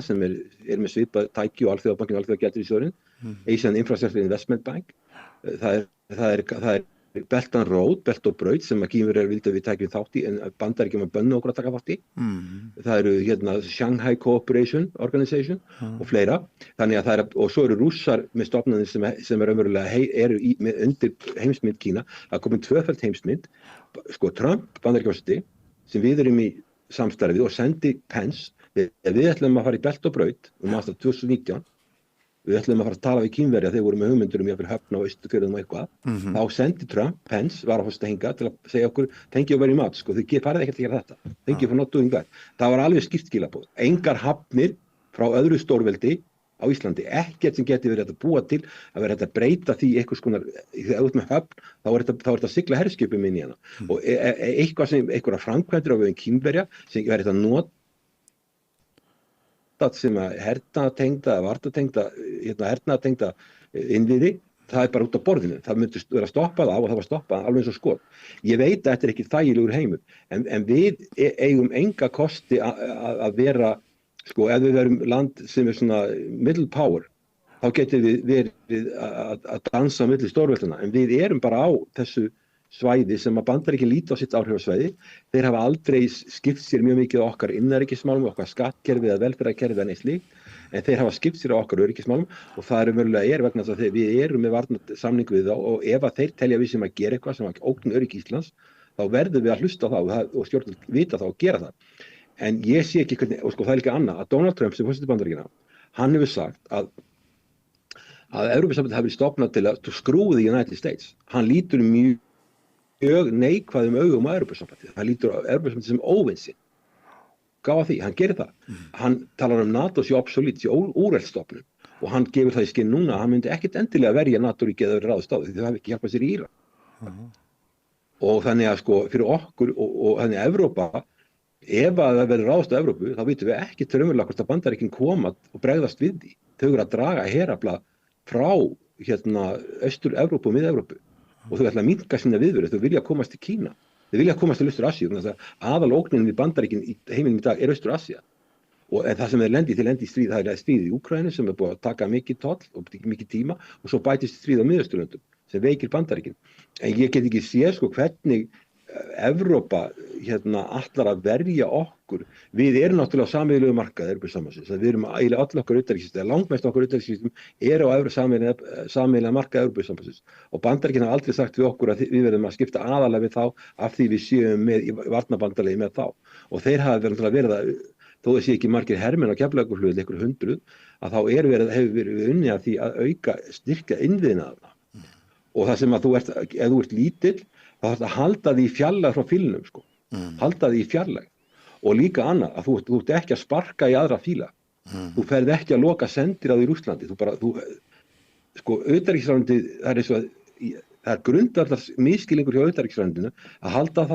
sem með svipað tæki og Alþjóðabankin og Alþjóðagjaldeyrissjóðurinn, Asian Infrastructure Investment Bank, það er Belt and Road, Belt og Braut sem að Kínverjar vildu að við tækjum þátt í en Bandaríkjum að bönnu okkur að taka þátt í. Það eru Shanghai Cooperation Organization og fleira. Þannig að og svo eru Rússar með stofnanir sem raunverulega eru undir heimsmynd Kína. Það komið tvöfalt heimsmynd. Trump, Bandaríkjaforseti, sem við erum í samstarfið og sendi Pence, við ætlum að fara í Belt og Braut 2019. Við ætlum að fara að tala við Kínverja þegar við vorum með hugmyndur jafnvel Höfn á Austurfjörðum og eitthvað. Þá sendi Trump, Pence, varaforseti hingað til að segja okkur, thank you very much, þið farið ekkert að gera þetta. Thank you for not doing that. Það var alveg skýrt skilaboð. Engar hafnir frá öðru stórveldi á Íslandi, ekkert sem geti verið að búa til að vera að breyta því einhvers konar, þegar út með höfn, þá er þetta að sigla herskipum inn í hana. Og einhverja framkvæmdir á veginn Kínverja sem verið að nota sem að hernaðartengda, hernaðartengda innviði, það er bara út á borðinu. Það myndi vera stoppað og það var stoppað alveg eins og skot. Ég veit að þetta er ekki þægilegur heimur, en við eigum enga kosti að vera, ef við verum land sem er svona middle power, þá getum við verið að dansa milli stórveldana, en við erum bara á þessu svæði sem að Bandaríkin líta á sitt áhrifasvæði. Þeir hafa aldrei skipt sér mjög mikið á okkar innanríkismálum, okkar skattkerfi eða velferðarkerfi en eitt slíkt, en þeir hafa skipt sér á okkar öryggismálum og það raunverulega vegna þess að við erum með varnarsamning við þá og ef að þeir telja við sem að gera eitthvað sem að ógna öryggi Íslands, þá verðum við að hlusta á það og stjórnvöld vita það og gera það. En ég sé ekki hvernig, og það er líka annað, að Donald Trump sem forseti Bandaríkjanna, hann hefur sagt að Evrópusambandið hafi verið stofnað til að skrúa the United States. Hann lítur mjög neikvæðum augum á Evrópusambandið. Hann lítur á Evrópusambandið sem óvinsinn. Gáða því, hann gerir það. Hann talar NATO sé obsolete, sé úreltstofnun og hann gefur það í skinn núna að hann myndi ekkert endilega verja NATO-ríkið eða verið ráðast á því þau hafi ekki hjálpað sér í Írak. Og þannig að fyrir okkur og þannig að Evrópa, ef að það verður ráðast á Evrópu, þá vitum við ekki raunverulega hvort að Bandaríkin koma og bregðast við því. Þau eru að draga herafla frá Austur-Evrópu og Mið-Evrópu og þau ætla að minnka sína viðveru, þau vilja komast til Kína, þau vilja komast til Austur-Asíu, þannig að aðalógnin við Bandaríkin í heiminum í dag Austur-Asía. Og það sem þeir lendi í stríð, það stríð í Úkraínu sem búið að taka mikið toll og mikið tíma og svo bætist stríð á Miðausturlöndum sem veikir Bandaríkin. En ég get ekki séð hvernig Evrópa ætlar að verja okkur. Við erum náttúrulega á sameiginlegu markaði Evrópusambandsins. Við erum eiginlega öll okkar utanríkisviðskipti, langmest okkar utanríkisviðskiptum eru á sameiginlega markaði Evrópusambandsins. Og Bandaríkin hafa aldrei sagt við okkur að við verðum að skipta aðalega við þá af því við séum með í varnarbandalagi með þá. Og þeir hafa verið að þó það sé ekki margir hermenn á Keflavíkurflugvelli, einhver 100, að þá hefur verið unnið að því að styrkja innviðina þarna. Og það sem að ef þú ert lítill, þá þarf að halda því í fjarlægð frá fílnum, sko. Halda því í fjarlægð. Og líka annað, að þú ert ekki að sparka í aðra fíla. Þú ferð ekki að loka sendiráð í Rússlandi. Utanríkisráðuneytið, það er grundvallar misskilningur hjá utanríkisráðuneytinu að halda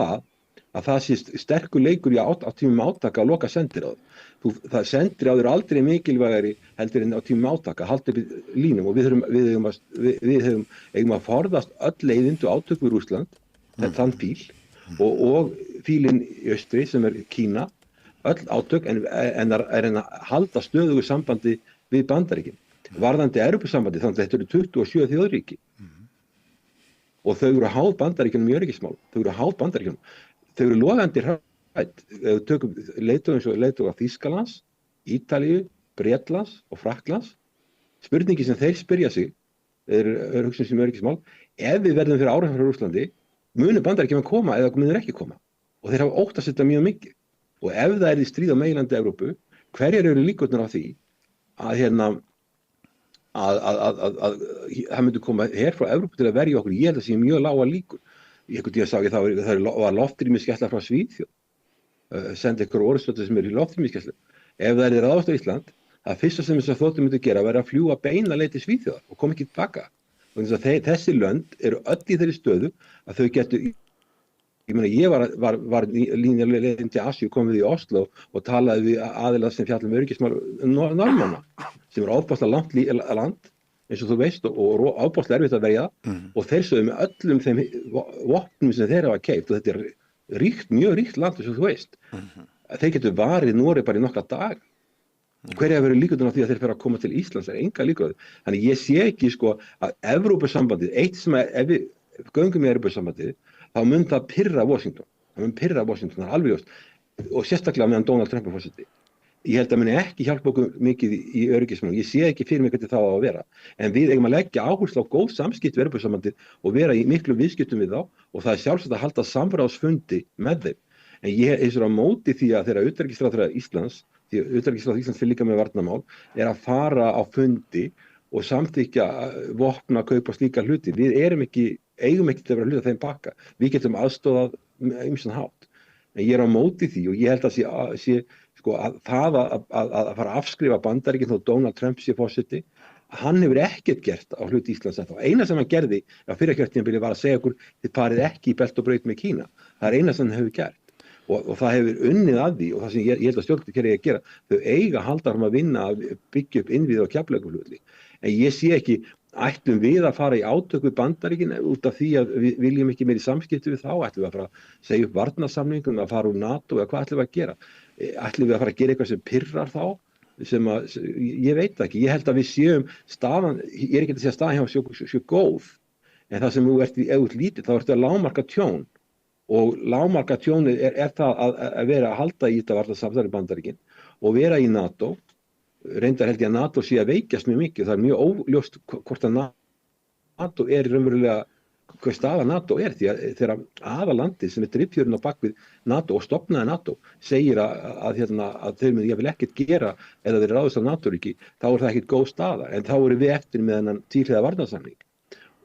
að það sé sterkur leikur á tímum átaka að loka sendiráð. Það sendiráð eru aldrei mikilvægari heldur en á tímum átaka, halda upp í línum og við eigum að forðast öll leiðindu átök við Rússland, þann fíl og fílinn í austri sem er Kína, öll átök en að halda stöðugu sambandi við Bandaríkin. Varðandi Evrópusambandi, þannig að þetta eru 27 þjóðríki og þau eru háð Bandaríkjunum í öryggismál, þau eru logandi hrædd. Ef við tökum leiðtoga Þýskalands, Ítalíu, Bretlands og Frakklands, spurningi sem þeir spyrja sig er hugsun sem öryggismál, ef við verðum fyrir áhrif frá Rússlandi, munu Bandaríkjunum koma eða munir ekki koma. Og þeir hafa óttast þetta mjög mikið. Og ef það er stríð á meginlandi Evrópu, hverjar eru líkurnar á því að það myndi koma her frá Evrópu til að verja okkur? Ég held að sé mjög lága líkur. Einhvern tíma sá ég það var loftrýmisgæsla frá Svíþjóð. Sendi ykkur orðstötu sem eru í loftrýmisgæslu. Ef það er ráðast á Ísland, það fyrsta sem þessar þotur myndi gera væri að fljúga beina leið til Svíþjóðar og koma ekki tilbaka. Þessi lönd eru öll í þeirri stöðu að þau getur, ég var leiðin til Asíu, kom við í Oslo og talaði við aðila sem fjallum öryggismál Norðmanna, sem er ofboðslega langt land, eins og þú veist, og ofboðslega erfitt að verja og þeir sögðu með öllum þeim vopnum sem þeir hafa keypt, og þetta er mjög ríkt land, eins og þú veist. Þeir getur varið Noreg bara í nokkra daga. Hverja verður líkurnar á því að þeir fer að koma til Íslands? Það er enga líkur á því. Þannig ég sé ekki að Evrópusambandið, eitt sem ef við göngum í Evrópusambandið, þá mun það pirra Washington. Það mun pirra Washington, það er alveg ljóst. Og sérstaklega meðan Donald Trump er forseti. Ég held að muni ekki hjálpa okkur mikið í öryggismálum. Ég sé ekki fyrir mig hvernig það á að vera. En við eigum að leggja áherslu á góð samskipti við Evrópusambandið og vera í miklu viðskiptum við þá, og það er sjálfsagt að halda samráðsfundi með þeim. En ég er á móti því að þegar utanríkisráðherra Íslands, því utanríkisráðherra Íslands fyrir líka með varnarmál, er að fara á fundi og samþykkja vopna að kaupa slíka hluti. Við eigum ekki til að vera hluta þeim pakka. Við getum aðstoðað ýmsan hátt. En ég er á móti því og ég held að sé að það að fara að afskrifa Bandaríkin þó Donald Trump sé forseti, hann hefur ekkert gert á hluti Íslands ennþá. Eina sem hann gerði á fyrra kjörtímabili var að segja okkur þið farið ekki í belt og braut með Kína. Það er eina sem hann hefur gert. Og það hefur unnið að því, og það sem ég held að stjórnvöld að gera, þau eiga að halda að vinna að byggja upp innviði á Keflavíkurflugvelli. En ég sé ekki, ætlum við að fara í átök við Bandaríkin út af því að við viljum ekki meiri samskipti við þá, ætlum við að fara að segja upp varnarsamningum, að fara úr NATO eða hvað ætlum við að gera? Ætlum við að fara að gera eitthvað sem pirrar þá? Ég veit ekki, ég held að við séum staðan, ég er ekki að segja staðan hjá séu góð, en það sem þú ert lítið, þá ertu að lágmarka tjón. Og lágmarka tjónið er það að vera að halda í þetta varnarsamstarfi Bandaríkin og vera í NATO. Reyndar held ég að NATO sé að veikjast mjög mikið. Það er mjög óljóst hvort að NATO er raunverulega, hvað staða NATO er, því að þegar aðalandið sem er drifþjörinn á bakvið NATO og stofnaði NATO segir að þeir munu jafnvel ekkert gera eða þeir ráðast á NATO-ríki, þá er það ekkert góð staða. En þá erum við eftir með þennan tvíhliða varnarsamning.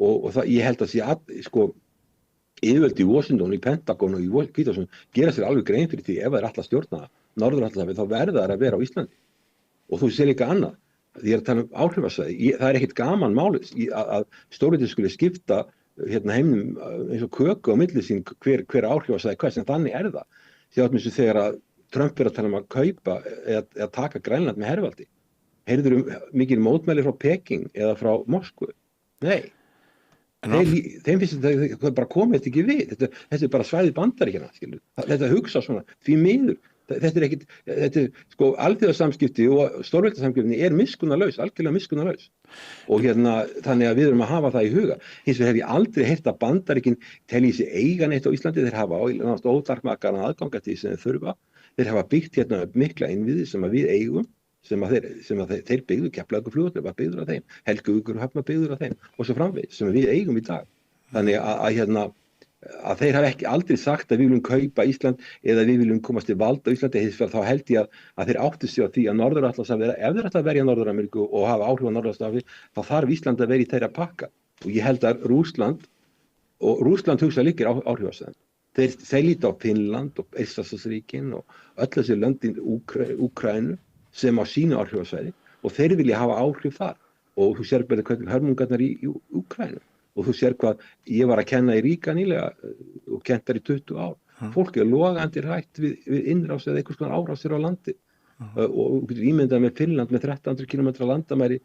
Og ég held að sé yfirvöld í Washington, í Pentagon og í Hvíta gera sér alveg grein fyrir því ef það er alltaf stjórna Norður-Atlantshafi, þá verða þær að vera á Íslandi. Og þú sér líka annað, því ég er að tala áhrifasvæði, það er ekkert gaman málið að stórveldin skuli skipta heimnum eins og köku á milli sín hver áhrifasvæði hvers, en þannig er það. Því þegar að Trump er að tala að kaupa eða taka Grænland með hervaldi. Heyrður mikil mótmæli frá Peking eða frá Moskvu. Nei. Þeim finnst þetta bara komið ekki við. Þetta bara svæði Bandaríkjanna, skilur. Þetta hugsa svona, því miður. Þetta sko alþjóðasamskipti og stórveldasamskipti miskunnarlaus, algjörlega miskunnarlaus. Og þannig að við erum að hafa það í huga. Hins vegar hef ég aldrei heyrt að Bandaríkin telji sig eiga neitt á Íslandi, þeir hafa ótakmarkaðan aðgang að því sem þeir þurfa. Þeir hafa byggt mikla innviði sem að við eigum, sem að þeir byggðu, Keflavíkurflugvöllur var byggður af þeim, Helguvíkurhöfn var byggður af þeim og svo framvegis sem við eigum í dag. Þannig að þeir hafa ekki aldrei sagt að við viljum kaupa Ísland eða við viljum komast til valda á Íslandi, þá held ég að þeir áttu sig á því að Norður-Atlantshafi, ef þeir ætla að verja Norður-Ameríku og hafa áhrif á Norður-Atlantshafi, þá þarf Ísland að vera í þeirra pakka. Og ég held að Rússland hugsa líka áhrifasvæðin. Þeir líta á Finnland og Eystrasaltsríkin og öll þessi löndin Úkraínu sem á sínu áhrifasvæði og þeir vilja hafa áhrif þar. Og þú sér bara hvernig hörmungarnar í Úkraínu. Og þú sér hvað ég var að kenna í Ríga nýlega og kennt þar í 20 ár. Fólk logandi hrætt við innrás eða einhvers konar árásir á landi. Og þú getur ímyndað með Finnland með 1300 km landamæri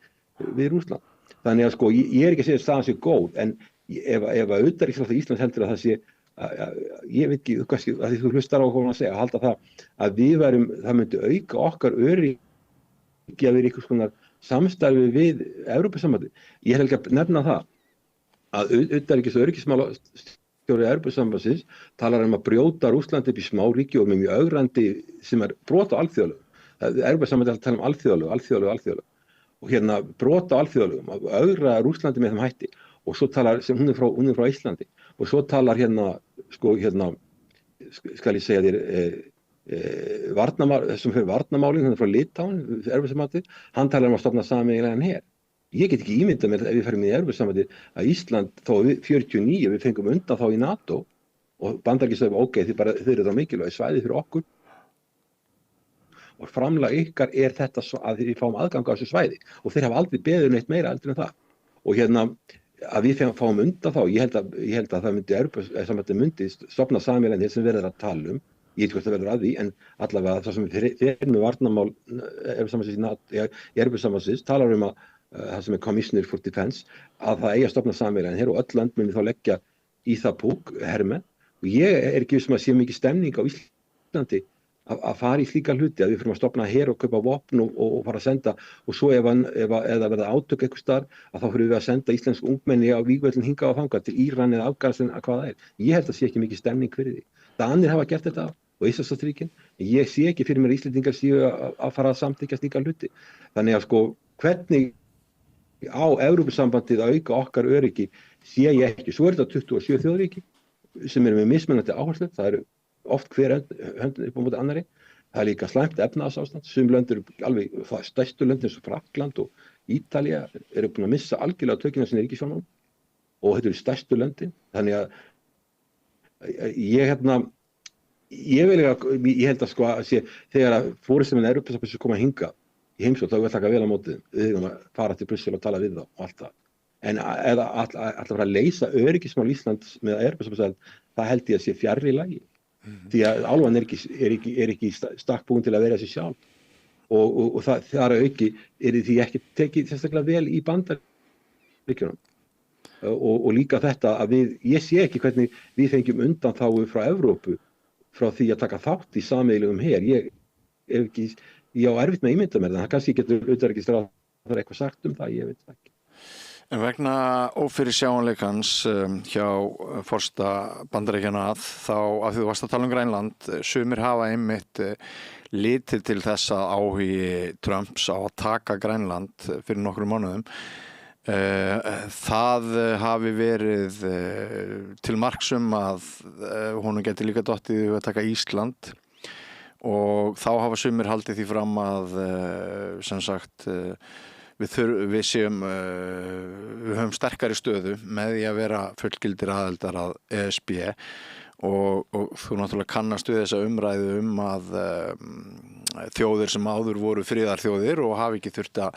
við Rússland. Þannig að sko, ég ekki að segja að staðan sé góð, en ef að utanríkisráðherra Íslands heldur að það sé, ég veit ekki, kannski, að því þú hlustar á hvað að segja, halda það að það myndi auka okkar öryggi að vera einhvers konar samstarfi við Evrópusambandið. Ég hef ekki að nefna það að utanríkis- og öryggismálastjóri Evrópusambandsins talar að brjóta Rússland upp í smáríki og með mjög ögrandi sem brot á alþjóðalögum. Evrópusambandið tala alþjóðalög. Og brot á alþjóðalögum, að ögra Rússlandi með þeim hætti. Og svo talar, sem hún er frá Íslandi, og svo talar skal ég segja þér, sem fyrir varnarmálin, hann er frá Litáen, Evrópusambandið, hann talar að stofna sameiginlegan her. Ég get ekki ímyndað mér ef við ferum í Evrópusambandið að Ísland, þó 49, við fengum undan þá í NATO og Bandaríkin sagði, ok, þið eru þá mikilvæg svæði fyrir okkur og framlag ykkar þetta að við fáum aðgang á þessu svæði og þeir hafa aldrei beðið neitt meira heldur en það. Og að við fáum undan þá, ég held að það myndi stofna sameiginlegan sem verður að tala ég veit hvort það verður að því, en allavega það sem þeir með varnarmál í Evrópusambandsins talar að það sem Commissioner for Defense, að það eigi að stofna sameiginlegan her og öll lönd muni þá leggja í það púk, hermenn. Og ég ekki viss að sé mikið stemning á Íslandi að fara í slíka hluti, að við fyrir að stofna her og kaupa vopn og fara að senda, og svo ef það verða átök einhvers staðar, að þá fyrir við að senda íslensk ungmenni á vígvöllin hingað og þangað til Íran eða Afganistan, hvað það er. Ég held að sé ekki mikið stemning fyrir því. Danir hafa gert þetta og Eystrasaltsríkin, en ég sé ekki fyrir mér Íslendingar séu að fara að samþykkja slíka hluti. Þannig að sko, hvernig á Evrópusambandið að auka okkar öryggi sé ég ekki. Svo þetta 27 þjóðríki sem eru með mismunandi áherslu, það eru oft hver höndin upp á móti annari. Það er líka slæmt efnahagsástand. Sum lönd eru alveg stærstu löndin eins og Frakkland og Ítalía eru búin að missa algjörlega tökin á sinni ríkisfjármálum og þetta eru stærstu löndin. Þannig að ég held að sko að sé þegar að forystumenn Evrópusambandsins koma hingað í heimsókn, þá vil taka vel á móti þeim. Við höfum að fara til Brussel og tala við þá og allt það. En eða alltaf fara að leysa öryggismál Íslands með Evrópusambandið, það held ég að sé fjarri lagi. Því að álfan er ekki stakk búin til að vera þessi sjálf. Og það er auki, því ekki tekið sérstaklega vel í Bandaríkjunum. Og líka þetta að ég sé ekki hvernig við fengjum undanþágu frá Evrópu frá því að taka þátt í sameiginlegum her. Ég á erfitt með ímynda mér það, kannski getur utanríkisráðherra eitthvað sagt um það, ég veit það ekki. En vegna ófyrirsjáanleikans hjá forseta Bandaríkjanna þá að þú varst að tala um Grænland, sumir hafa einmitt litið til þess að áhugi Trumps á að taka Grænland fyrir nokkrum mánuðum. Það hafi verið til marks að honum geti líka dottið að taka Ísland og þá hafa sumir haldið því fram að sem sagt við höfum sterkari stöðu með því að vera fullgildir aðildar að ESB og þú náttúrulega kannast við þessa umræðu að þjóðir sem áður voru friðarþjóðir og hafi ekki þurft að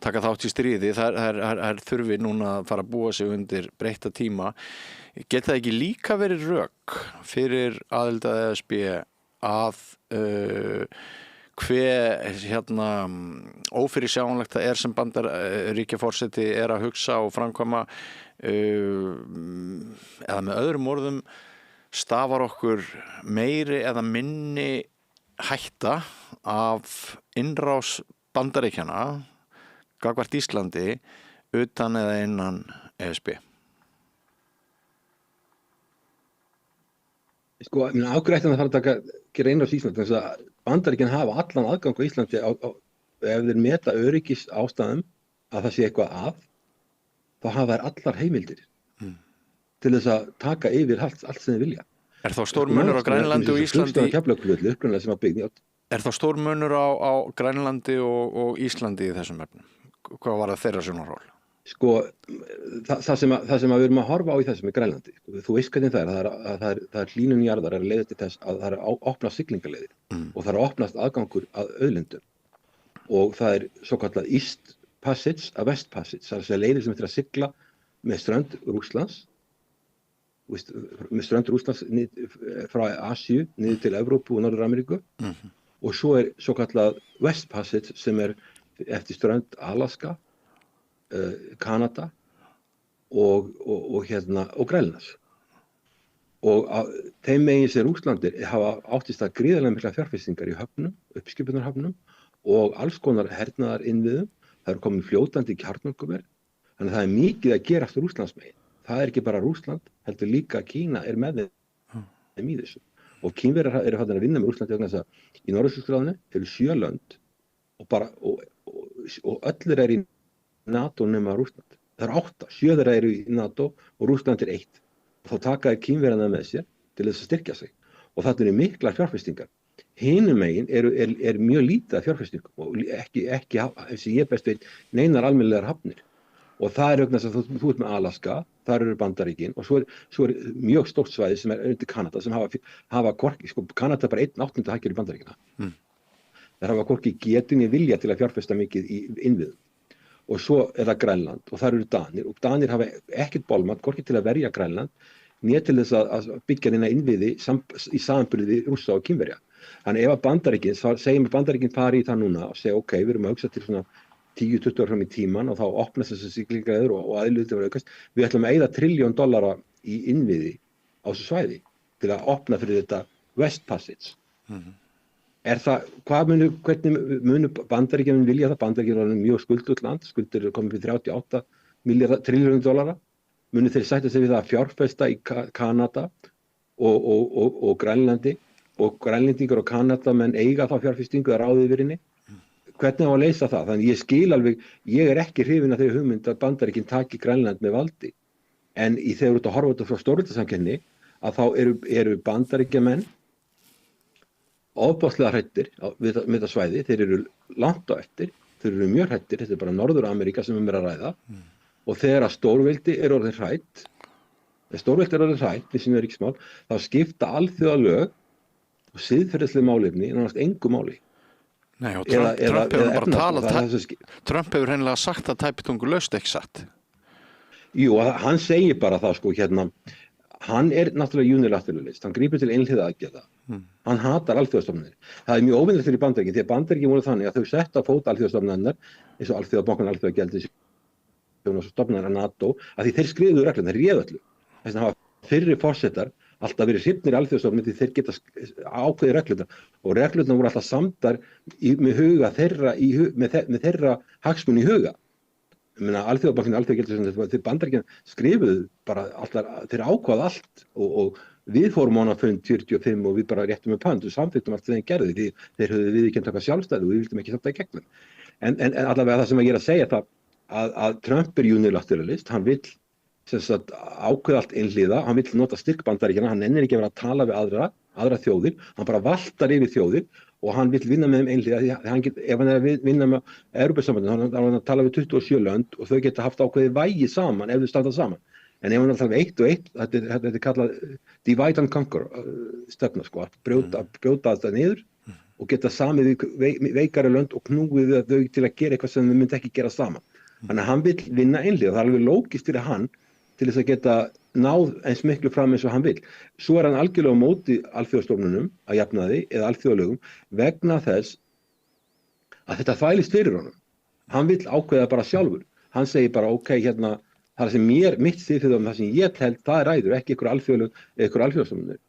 taka þátt í stríði, þær þurfi núna að fara að búa sig undir breytta tíma. Geta það ekki líka verið rök fyrir aðild að ESB að hve ófyrirsjáanlegt það sem Bandaríkjaforseti að hugsa og framkvæma eða með öðrum orðum stafar okkur meiri eða minni hætta af innrás Bandaríkjanna gagnvart Íslandi utan eða innan ESB? Sko, ágrættan að fara að gera innrás Íslandi þess að Bandaríkjan hafa allan aðgang á Íslandi ef þeir meta öryggis ástæðum að það sé eitthvað að, þá hafa þær allar heimildir til þess að taka yfir allt sem þeir vilja. Er þá stór munur á Grænlandi og Íslandi? Er þá stór munur á Grænlandi og Íslandi í þessum efnum? Hvað var það þeirra sjónarhól? Sko, það sem við erum að horfa á í þessum í Grænlandi, þú veist hvernig það er hlýnun jarðar að leiða til þess að það er að opna siglingaleiðir og það er að opnast aðgangur að auðlindum og það er svo kallað East Passage að West Passage, það er leiðir sem eftir að sigla með strönd Rússlands frá Asíu niður til Evrópu og Norður-Ameríku og svo er svo kallað West Passage sem er eftir strönd Alaska, Kanada og Grænlands. Og þeim megin sem Rússlandir hafa áttist að gríðarlega mikla fjárfestingar í höfnum, uppskipunarhöfnum og alls konar hernaðar innviðum. Það eru komin fljótandi kjarnorkuver, þannig að það er mikið að gerast Rússlandsmegin. Það er ekki bara Rússland, heldur líka Kína er með þeim í þessu. Og Kínverjar eru að vinna með Rússlandi vegna þess að í Norðurskautsráðinu eru 7 lönd og öllir í NATO nema Rússland. Það eru 8, 7 þeirra eru í NATO og Rússland er 1. Og þá takaði Kínverjarna með sér til þess að styrkja sig. Og þetta eru miklar fjárfestingar. Hinum megin er mjög lítið af fjárfestingum og ekki sem ég best veit, neinar almennilegar hafnir. Og það er vegna þess að þú ert með Alaska, þar eru Bandaríkin og svo er mjög stórt svæði sem er undir Kanada sem hafa hvorki, Kanada er bara 1/8 hækkar í Bandaríkina. Það hafa hvorki getunni vilja til að fjárfesta mikið í innviðum. Og svo er það Grænland og þar eru Danir og Danir hafa ekkert bolmagn, hvorki til að verja Grænland, né til þess að byggja neina innviði í samanburði Rússa og Kínverja. Þannig ef að Bandaríkin, segjum að Bandaríkin fari í það núna og segja ok, við erum að hugsa til svona 10-20 ára fram í tíman og þá opnast þessi siglingaleiðir og aðlutir að aukast. Við ætlum að eyða $1 trilljón í innviði á þessu svæði til að opna fyrir þetta West Passage. Er það, hvernig munu Bandaríkjamenn vilja það? Bandaríkjamenn er mjög skuldugt land, skuldir eru komið fyrir $38 trilljón. Munu þeir sætta sig við það að fjárfesta í Kanada og Grænlandi og Grænlendingar og Kanadamenn eiga þá fjárfestingu að ráða yfir henni? Hvernig á að leysa það? Þannig ég skil alveg, ég er ekki hrifinn af þeirri hugmynd að Bandaríkin taki Grænland með valdi. En þegar þú ert að horfa þetta frá stórveldasamkeppni að þá eru Bandaríkjamenn ofboðslega hræddir við þetta svæði, þeir eru langt á eftir, þeir eru mjög hræddir, þetta er bara Norður-Ameríka sem er að ræða og þegar að stórveldi er orðin hrædd, við sínum ríkismál, þá skipta alþjóðalög og siðferðisleg málefni nánast engu máli. Nei, og Trump hefur bara talað, Trump hefur hennilega sagt að tæpitungulaust ekki satt. Jú, hann segir bara það hann er náttúrulega unilateralist, hann grípur til einhliða aðgerða. Hann hatar alþjóðastofnanir. Það er mjög óvinnilegt fyrir Bandaríkin, því að Bandaríkin voru þannig að þau setta á fót alþjóðastofnanirnar, eins og Alþjóðabankann, Alþjóðagjaldeyrissjóðurinn og stofnanir NATO, að því þeir skrifuðu reglurnar, þeir réðu öllu. Þess vegna hafa fyrri forsetar alltaf verið hrifnir í alþjóðastofnanir því þeir geta ákveðið reglurnar og reglurnar voru alltaf samdar með huga þeirra, með þeirra hagsmuni í huga. Alþjóðabankin, Alþjóðagjaldeyrissjóðurinn, þeir Bandaríkin skrifuðu bara alltaf, þeir ákvað allt og við fórum á hana fund 45 og við bara réttum með pönd og samþyktum allt þegar þeim gerði því þeir höfðu viðurkennt okkar sjálfstæði og við vildum ekki þetta í gegnum. En allavega það sem ég er að segja það að Trump er unilateralist, hann vill ákveða allt einhliða, hann vill nota styrk Bandaríkjanna, hann nennir ekki að vera að tala við aðra þjóðir, hann bara valtar yfir þjóðir og hann vill vinna með þeim einhliða því ef hann er að vinna með Evrópusambandinu, þá er hann að tala við 27 lönd og þau geta haft ákveðið vægi saman ef þau standa saman. En ef hann er að tala við 1 og 1, þetta er kallað divide and conquer stefna, að brjóta þetta niður og geta samið við veikari lönd og knúið þau til að gera eitthvað sem þau myndi ekki gera saman. Þannig að hann vill vinna einhliða, það er alveg lógist fyrir hann til þess að geta náð eins miklu fram eins og hann vill. Svo er hann algjörlega á móti alþjóðastofnunum að jafnaði eða alþjóðalögum vegna þess að þetta þvælist fyrir honum. Hann vill ákveða bara sjálfur. Hann segir bara, ok, hérna, það sem mitt siðferði það sem ég held, það ræður, ekki ykkur alþjóðastofnunir.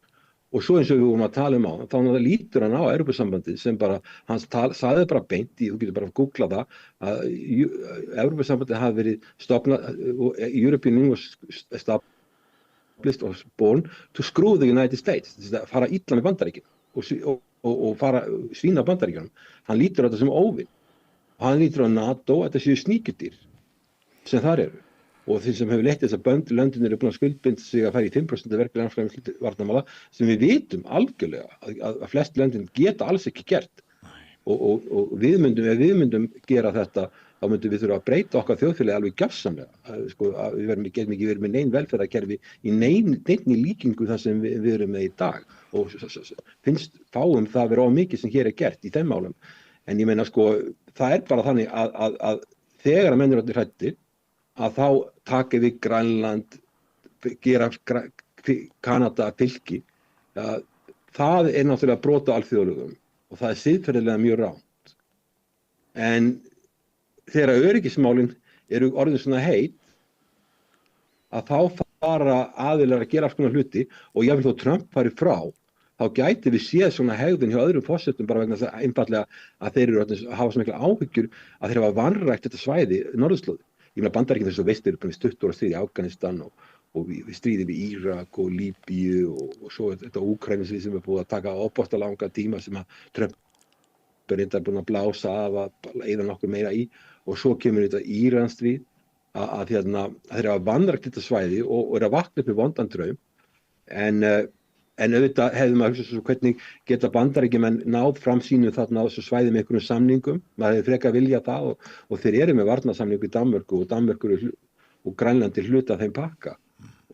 Og svo eins og við vorum að tala á, þá lítur hann á Evrópusambandið sem bara, hann sagði bara beint, þú getur bara að googla það, að Evrópusambandið hafi verið stofnað, European Union was established or born to screw the United States, þess að fara illa með Bandaríkin og fara svína Bandaríkjunum. Hann lítur á þetta sem óvinn. Hann lítur á NATO, þetta séu sníkjudýr sem þar eru. Og þeir sem hefur leitt þess að löndin eru búin að skuldbinda sig að fara í 5% verkefni landsframleiðslu varnarmála sem við vitum algjörlega að flest löndin geta alls ekki gert. Og ef við myndum gera þetta, þá myndum við þurfa að breyta okkar þjóðfélagi alveg gjörsamlega. Sko, við getum ekki verið með nein velferðarkerfi í neinni líkingu þar sem við erum með í dag. Og finnst fáum það vera of mikið sem hér gert í þeim málum. En ég meina sko, það bara þannig að þegar að menn eru allir hræddir, að þá taka við Grænland, gera Kanada fylki, það náttúrulega brot á alþjóðalögum og það siðferðilega mjög rangt. En þegar öryggismálin eru orðin svona heit, að þá fara aðilar að gera alls konar hluti og jafnvel þó Trump fari frá, þá gæti við séð svona hegðun hjá öðrum forsetum bara vegna þess að einfaldlega að þeir eru að hafa svo mikla áhyggjur að þeir hafa vanrækt þetta svæði, norðurslóðir. Ég meina Bandaríkin þess að veist eru búin 20 ára stríð í Afganistan og við stríðum við Írak og Líbíu og svo þetta Úkraínustríð sem búið að taka ofboðslega langa tíma sem að Trump reyndar búin að blása af að eyða nokkuð meira í og svo kemur þetta Íransstríð að þeir hafa vanrækt þetta svæði og eru að vakna upp með vondan draum en auðvitað hefði maður hugsað svo hvernig geta Bandaríkjamenn náð fram sínu þarna á þessu svæði með einhverjum samningum. Maður hefði frekar viljað það og þeir eru með varnarsamningu í Danmörku og Danmörku og Grænlandi hluta þeim pakka.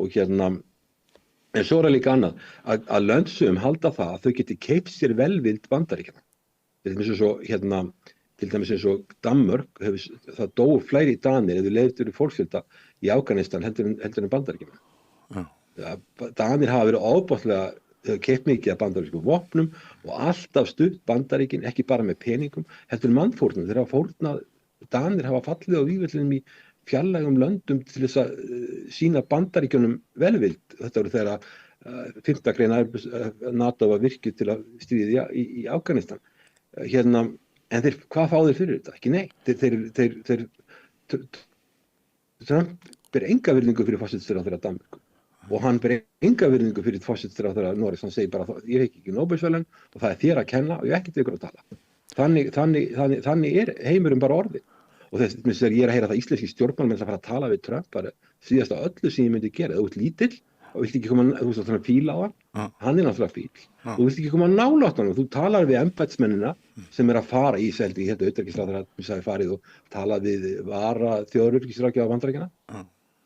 Og en svo er líka annað að löndsum halda það að þau geti keypt sér velvild Bandaríkjana. Til dæmis eins og Danmörk, það dóu fleiri Danir eða leiðtur í fólksfjölda í Afganistan heldur en Bandaríkjamenn. Danir hafa verið ofboðslega keypt mikið af bandarískum vopnum og alltaf stutt Bandaríkin, ekki bara með peningum, heldur mannfórnum. Þeir hafa fórnað, Danir hafa fallið á vígvellinum í fjarlægum löndum til þess að sýna Bandaríkjunum velvild. Þetta voru þegar 5. grein NATO var virkið til að stríða í Afganistan. En hvað fá þeir fyrir þetta? Ekki neitt. Trump ber enga virðingu fyrir forsætisráðherra Danmörku. Og hann ber enga virðingu fyrir forsætisráðherra Noregs, hann segir bara ég fekk ekki Nóbelsverðlaun og það þér að kenna og ég ekkert við ykkur að tala. Þannig heimurinn bara orðið. Og þegar ég að heyra það íslenski stjórnmálamenn að fara að tala við Trump bara síðast á öllu sem ég myndi gera. Þú ert lítill og vilt ekki koma, þú veist að fíla á hann er náttúrulega fíl. Þú vilt ekki koma nálægt hann og þú talar við embættismennina sem að fara í seldi, hérna utanríkisráðherra sem sagði farið og tala við vara þjóðaröryggisráðgjafa Bandaríkjanna.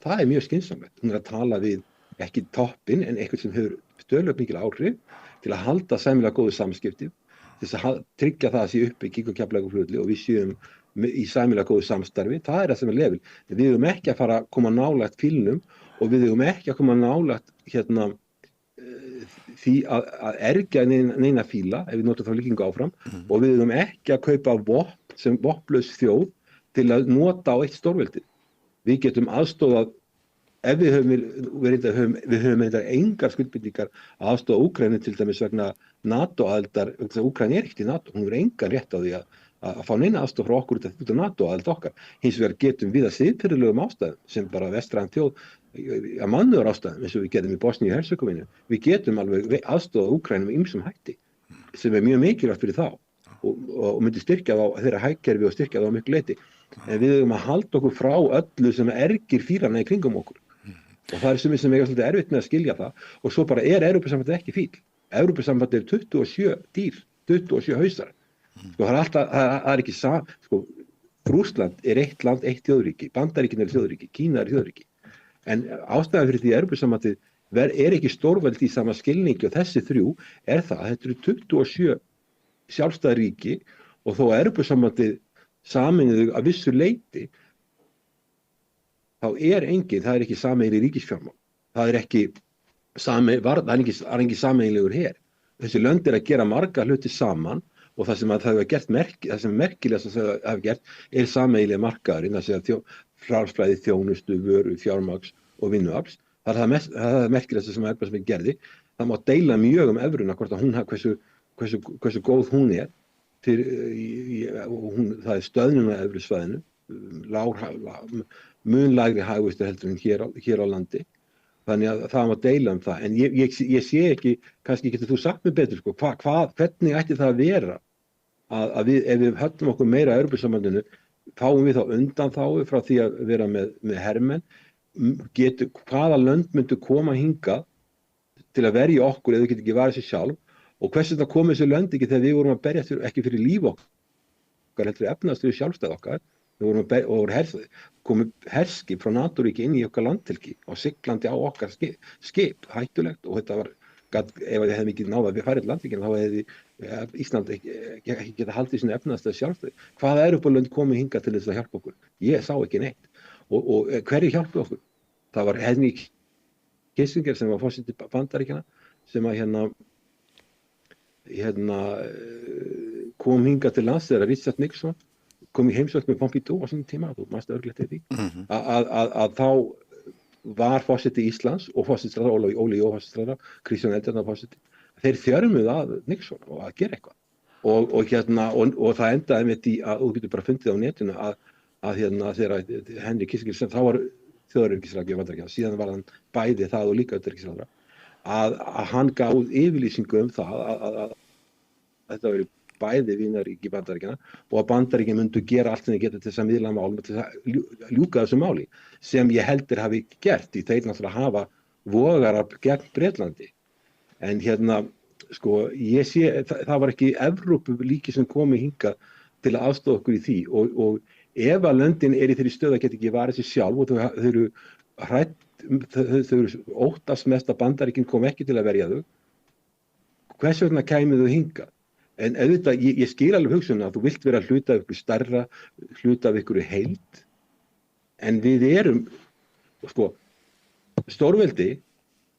Það mjög skynsamlegt. Hún að tala við ekki toppinn en eitthvað sem hefur stöðulega mikil áhrif til að halda sæmilega góðu samskipti, til þess að tryggja það að sé uppbygging og Keflavíkurflugvelli og við séum í sæmilega góðu samstarfi. Það það sem lefil. Við eigum ekki að fara að koma nálægt fílnum og við eigum ekki að koma nálægt því að ergja neina fíla, ef við notum þá líkingu áfram, og við eigum ekki að kaupa vopn sem vopnlaus þjóð til að nota á eitt stórveldi. Við getum aðstofað ef við höfum engar skuldbindingar að aðstoða Úkraínu til dæmis vegna NATO-aðildar, Úkraína ekkert í NATO, hún hefur engan rétt á því að fá neina aðstoð frá okkur út af NATO-aðild okkar. Hins vegar getum við að siðferðilegum ástæðum sem bara vestræn þjóð að mannúðar ástæðum eins og við getum í Bosníu og Hersegóvínu. Við getum alveg aðstoða Úkraínu með ýmsum hætti sem mjög mikilvægt fyrir þá og myndi styrkja þá þeirra hagkerfi og styrkja þá miklu leyti. En við eigum að halda okkur frá öllu sem ergir fýrana í kringum okkur. Og það sem er svolítið erfitt með að skilja það og svo bara Evrópusambandið ekki fíl. Evrópusambandið 27 dýr, 27 hausar. Það ekki Rússland eitt land, eitt þjóðríki, Bandaríkin þjóðríki, Kína þjóðríki. En ástæðan fyrir því Evrópusambandið ekki stórveldi í sama skilningi og þessi þrjú það að þetta eru 27 sjálfstæð ríki og þó Evrópusambandið sameinuðu að vissu leyti þá engin, það ekki sameiginleg ríkisfjármál. Það ekki sameiginlegur her. Þessi lönd að gera marga hluti saman og það sem það hefur gert það sem merkilega sem það hefur gert sameiginlega markaðurinn, það segja frjálsflæði, þjónustu, vöru, fjármagns og vinnuafls. Það er merkilega sem Evrópusambandið gerði. Það má deila mjög evruna hvort að hún hversu góð hún er. Það er stöðnun á evrusvæðinu, mun lægri hagvöxtur heldur en hér á landi. Þannig að það má deila það. En ég sé ekki, kannski getur þú sagt mér betur, sko, hvernig ætti það að vera að ef við höllum okkur meira að Evrópusambandinu, fáum við þá undanþágu frá því að vera með hermenn, hvaða lönd myndu koma hingað til að verja okkur eða þau getur ekki varið sér sjálf, og hvers vegna komið þessu lönd ekki þegar við vorum að berjast ekki fyrir líf okkar, heldur efnaðstöðu sjálfstæð okkar. Við vorum komið herskip frá NATO-ríki inn í okkar landhelgi og siglandi á okkar skip, hættulegt, og þetta var, ef það hefði mikið náða við færið landhelgina, þá hefði Ísland ekki geta haldið sínu efnaðstöðu sjálfstæð. Hvaða Evrópulönd komið hingað til þess að hjálpa okkur? Ég sá ekki neitt. Og hverju hjálpuðu okkur? Það var Henry Kissinger sem var forseti Bandaríkjanna sem að kom hingað til lands þegar Richard Nixon kom í heimsókn með Pompidou á sínum tíma, þú manstu örugglega eftir því, að þá var forseti Íslands og forsætisráðherra Óli Jóhannsson, Kristján Eldjárn forseti, þeir þjörmuðu að Nixon og að gera eitthvað. Og það endaði með því að þú getur bara fundið á netinu að þegar Henry Kissinger, sem þá var þjóðaröryggisráðgjafi Bandaríkjanna, síðan var hann bæði það og líka utanríkisráðherra, að hann gaf yfirlýsingu það að þetta veri bæði vinaríki Bandaríkjanna og að Bandaríkin myndu gera allt sem þeir geta til þess að miðla málum, til að ljúka þessu máli, sem ég heldur hafi gert, í þeir náttúrulega hafa vogarar gegn Bretlandi. En sko, ég sé, það var ekki Evrópulíki sem komi hingað til að aðstoða okkur í því, og ef að löndin í þeirri stöðu að geta ekki varið sér sjálf og þau eru hrædd, þau eru óttast mest að Bandaríkin kom ekki til að verja þau, hvers vegna kæmu þau hingað? En auðvitað, ég skil alveg hugsunna að þú vilt vera hluta af ykkur stærra, hluta af ykkur heild, en við erum, sko, stórveldi,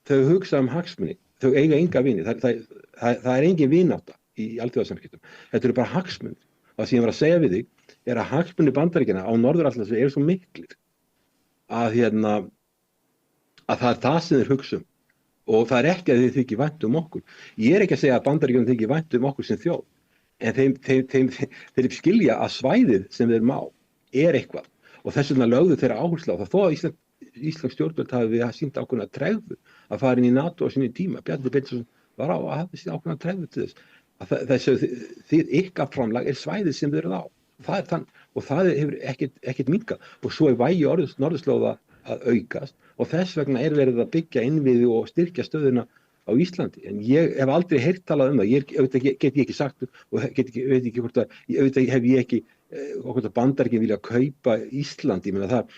þau hugsa hagsmuni, þau eiga enga vini, það er engin vinátta í alþjóðasamskiptum, þetta eru bara hagsmunir. Það sem ég var að segja við þig er að hagsmunir Bandaríkjanna á Norður-Atlantshafi eru svo miklir að það er það sem þeir hugsa. Og það er ekki að þeir þykir vænt okkur. Ég er ekki að segja að Bandaríkjunum þykir vænt okkur sem þjóð, en þeir skilja að svæðið sem þeir má er eitthvað, og þess vegna lögðu þeirra áherslu á það. Þó að Íslands stjórnvöld hafi sýnt ákveðna tregðu að fara inn í NATO á sinni tíma. Bjarni Benediktsson var að hafa sýnt ákveðna tregðu til þess. Ykkar framlag er svæðið sem þeir eru á. Og það hefur ekkert minnkað. Og svo er vægi norðurslóða að aukast, og þess vegna er verið að byggja innviði og styrkja stöðuna á Íslandi. En ég hef aldrei heyrt talað það. Ég get ekki sagt, og veit ekki hvort hef ég ekki hvort að Bandaríkin vilja kaupa Ísland. Ég meina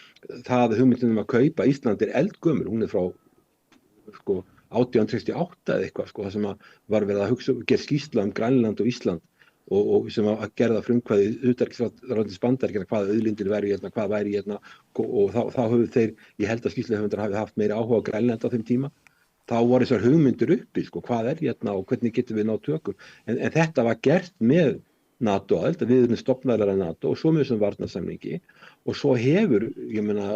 það hugmyndin að kaupa Ísland er eldgömul. Hún er frá 1868 eða eitthvað, það sem var verið að hugsa, gera skýrsla Grænland og Ísland, og sem að gerða frumkvæði utanríkisráðuneytis Bandaríkjanna hvaða auðlindir væri hvað væri og þá höfðu þeir, ég held að skýrslahöfundar hafi haft meiri áhuga á Grænlandi á þeim tíma. Þá voru þessar hugmyndir uppi, hvað er og hvernig getum við náð tökum. En þetta var gert með NATO-aðild, við erum stofnaðilar af NATO og svo með þessum varnarsamningi, og svo hefur, ég meina,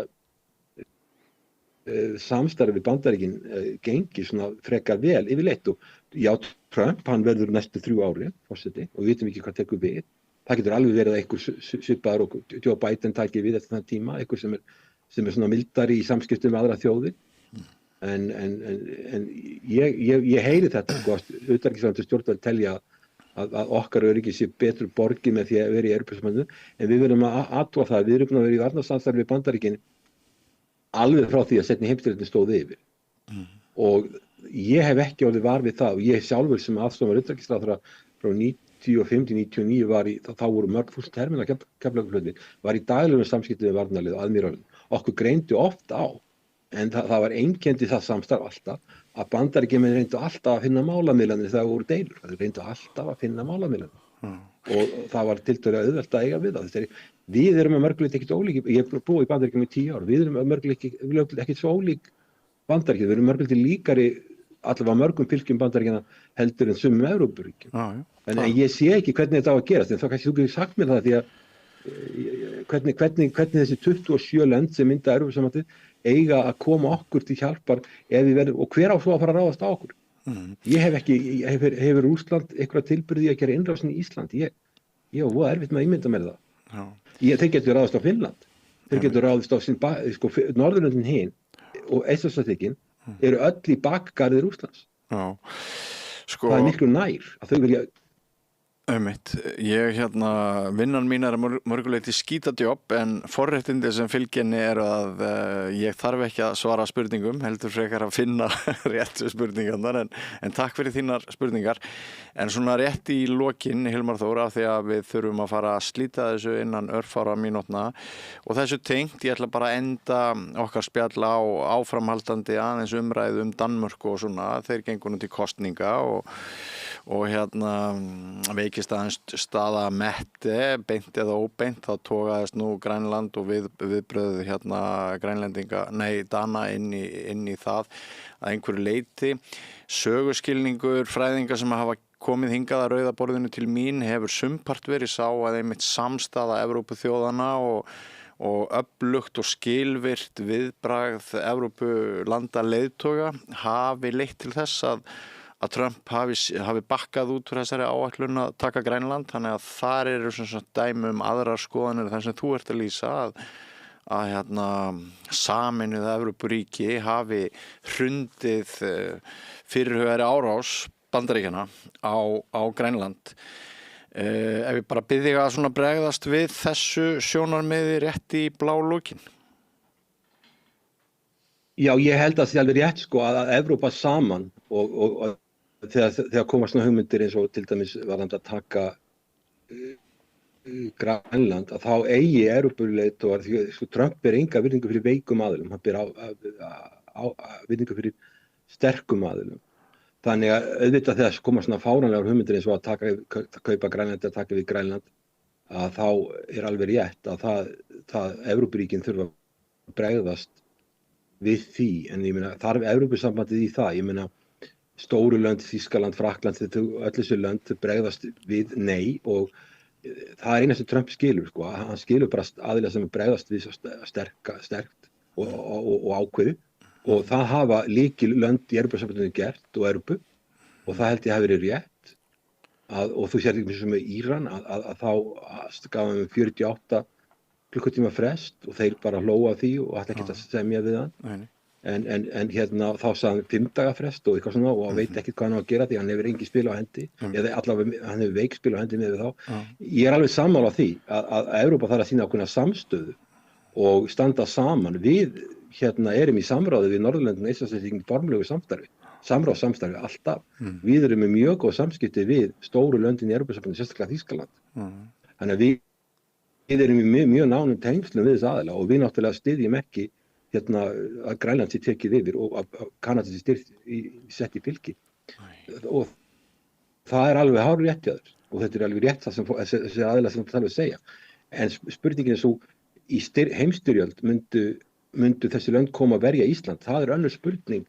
samstarfi við Bandaríkin gengið svona frekar vel yfirleitt, og já, Trump, hann verður næstu 3 ári forseti, og við vitum ekki hvað tekur við. Það getur alveg verið að einhver svipaður og Joe Biden taki við eftir þann tíma, einhver sem er svona mildari í samskiptum með aðra þjóðir. En ég heyri þetta, utanríkisráðuneytis stjórnvöld telja að okkar öryggi sé betur borgið með því að vera í Evrópusambandinu, en við verðum að athuga það. Við erum búin að vera í varnarsamstarfi við Bandaríkin alveg frá því að seinni heimsstyrjöldin stóð yfir. Og ég hef ekki orðið var við það, og ég sjálfur sem aðstofar utanríkisráðherra frá 95-99 þá voru mörg þúsund hermenn á Keflavíkurflugvelli, var í daglegum samskiptum við varnarlið og aðmírálinn. Okkur greindu oft á, en það var einkenndi það samstarf alltaf, að Bandaríkjamenn reyndu alltaf að finna málamiðlanir þegar voru deilur. Þeir reyndu alltaf að finna málamiðlanir. Og það var tiltölulega auðvelt að eiga við það. Við erum að mörguleiti ekkert ólík, ég hef búið í Bandaríkjunum í 10 ár, við erum að mörguleiti ekkert svo ólík Bandaríkjunum, við erum mörguleiti líkari allavega mörgum fylgjum Bandaríkjanna heldur en sumum Evrópuríkjum. En ég sé ekki hvernig þetta á að gerast, en þá kannski þú getur sagt mér það því að hvernig þessi 27 lönd sem mynda Evrópusambandið eiga að koma okkur til hjálpar ef við verðum, og hver á svo að fara að ráðast á okkur? Ég hef ekki, hefur Rússland eitthvað tilburði að gera innrásin í Ísland? Ég var voða erfitt með að ímynda mér það. Þeir getur ráðast á Finnland, þeir getur ráðast á Norðurlöndin hin og Eystrasaltsríkin eru öll í bakgarði Rússlands. Það er miklu nær að þau vilja. Ég vinnan mín að mörguleyti skítadjobb en forréttindi sem fylginni að ég þarf ekki að svara spurningum, heldur frekar að finna réttu spurningarnar en takk fyrir þínar spurningar. En svona rétt í lokin, Hilmar Þór, af því að við þurfum að fara að slíta þessu innan örfára mínútna og þessu tengt, ég ætla bara að enda okkar spjall á áframhaldandi aðeins umræðu Danmörku og svona, þeir gengur nú til kosninga og veikist aðeins staða Mette, beint eða óbeint, þá togaðist nú Grænland og viðbröðu Dana inn í það að einhverju leyti. Söguskilningur fræðinga sem hafa komið hingað að rauða borðinu til mín hefur sumpart verið sá að einmitt samstaða Evrópuþjóðanna og öflugt og skilvirt viðbragð Evrópulanda leiðtoga hafi leitt til þess að Trump hafi bakkað út úr þessari áætlun að taka Grænland, þannig að þar eru svona dæmi aðrar skoðanir þar sem þú ert að lýsa að sameinuð Evrópuríki hafi hrundið fyrirhugari árás Bandaríkjanna á Grænland. Ef ég bara bið þig að svona bregðast við þessu sjónarmiði rétt í blá lokin. Já, ég held að það sé alveg rétt að Evrópa saman og þegar koma svona hugmyndir eins og til dæmis varðandi að taka Grænland, að þá eigi Evrópuleiðtogar, því Trump ber enga virðingu fyrir veikum aðilum, hann ber virðingu fyrir sterkum aðilum. Þannig að auðvitað þegar koma svona fáránlegar hugmyndir eins og að kaupa Grænland eða taka við Grænland, að þá er alveg rétt að það Evrópuríkin þurfa að bregðast við því, en ég meina þarf Evrópusambandið í það, ég meina stóru lönd, Þýskaland, Frakkland, öll þessu lönd bregðast við nei og það er eina sem Trump skilur, hann skilur bara aðilega sem bregðast við sterkt og ákveðu og það hafa lykil lönd í Evrópusambandinu gert og Evrópu og það held ég hafi verið rétt og þú sér ekki með Íran að þá gaf hann 48 klukkutíma frest og þeir bara hlóa því og ætla ekki að semja við hann. En þá sagði hann 5 daga frest og eitthvað svona og hann veit ekki hvað hann á að gera því hann hefur engin spil á hendi eða allavega hann hefur veikspil á hendi með við þá. Ég er alveg sammála því að Evrópa þarf að sýna ákveðna samstöðu og standa saman. Við erum í samráði við Norðurlöndin og Eystrasaltsríkin í formlegu samstarfi alltaf. Við erum með mjög góð samskipti við stóru löndin í Evrópusambandinu, sérstaklega Þýskaland. Þannig að við erum í mjög nánum tengslum við þess aðila og við náttúrulega styðjum ekki að Grænland sé tekið yfir og að Kanada sé sett í fylki. Og það er alveg hárrétt hjá þér og þetta er alveg rétt það sem þessi aðila sem það alveg segja. En spurningin er svo, í heimstyrjöld myndu þessi lönd koma að verja Ísland. Það er önnur spurning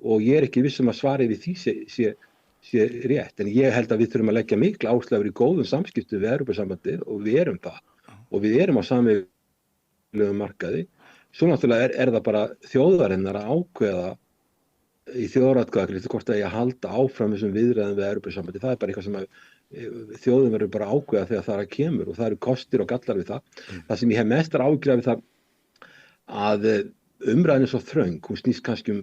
og ég er ekki viss að svarið við því sé rétt. En ég held að við þurfum að leggja mikla áherslu í góðum samskiptum við Evrópusambandið og við erum það. Og við erum á sameiginlegum markaði. Svo náttúrulega er það bara þjóðarinnar að ákveða í þjóðaratkvæðagreiðslu hvort að halda áfram þessum viðræðum við Evrópusambandið. Það er bara eitthvað sem þjóðin verður bara ákveða þegar það kemur og það eru kostir og gallar við það. Það sem ég hef mestar áhyggjur af við það að umræðin er svo þröng, hún snýst kannski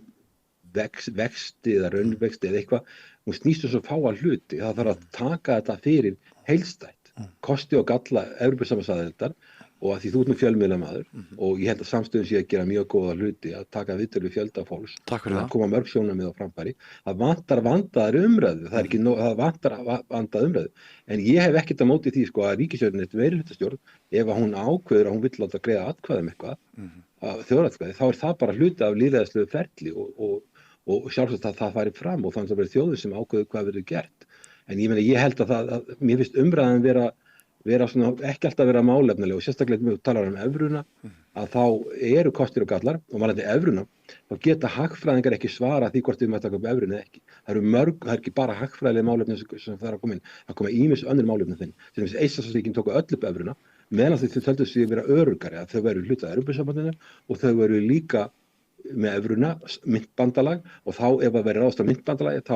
vexti eða raunvexti eða eitthvað, hún snýst svo fáa hluti. Það þarf að taka þetta fyrir heildstætt, kosti og galla Evrópusambandsaðildar og að því þú ert með fjölmiðlamaður og ég held að samstöðun sé að gera mjög góða hluti að taka viðtöl við fjölda fólks að koma mörg sjónarmið á framfæri. Það vantar vandaðar umræðu, það vantar vandaðar umræðu, en ég hef ekkert á móti því að ríkisstjórnin er meirihlutastjórn, ef hún ákveður að hún vill láta greiða atkvæði eitthvað þjóðaratkvæði, þá er það bara hluti af lýðræðislegu ferli og sjálfsagt að það fari fram og þannig að það verður þjóðin sem ákveður hvað verður gert. En ég held að mér finnst umræðan vera vera svona, ekki alltaf vera málefnileg og sérstaklega með talar evruna, að þá eru kostir og gallar og varðandi evruna, þá geta hagfræðingar ekki svara því hvort við maður taka upp evruna eða ekki. Það eru mörg, það er ekki bara hagfræðilega málefni sem það er að koma inn, það koma ýmis önnur málefni þinn. Til dæmis Eystrasaltsríkin tóku öll upp evruna, meðan þau töldu sig vera öruggari að þau væru hluti af Evrópusambandinu og þau væru líka með evruna, myntbandalag og þá ef það væri ráðast á myntbandalagi þá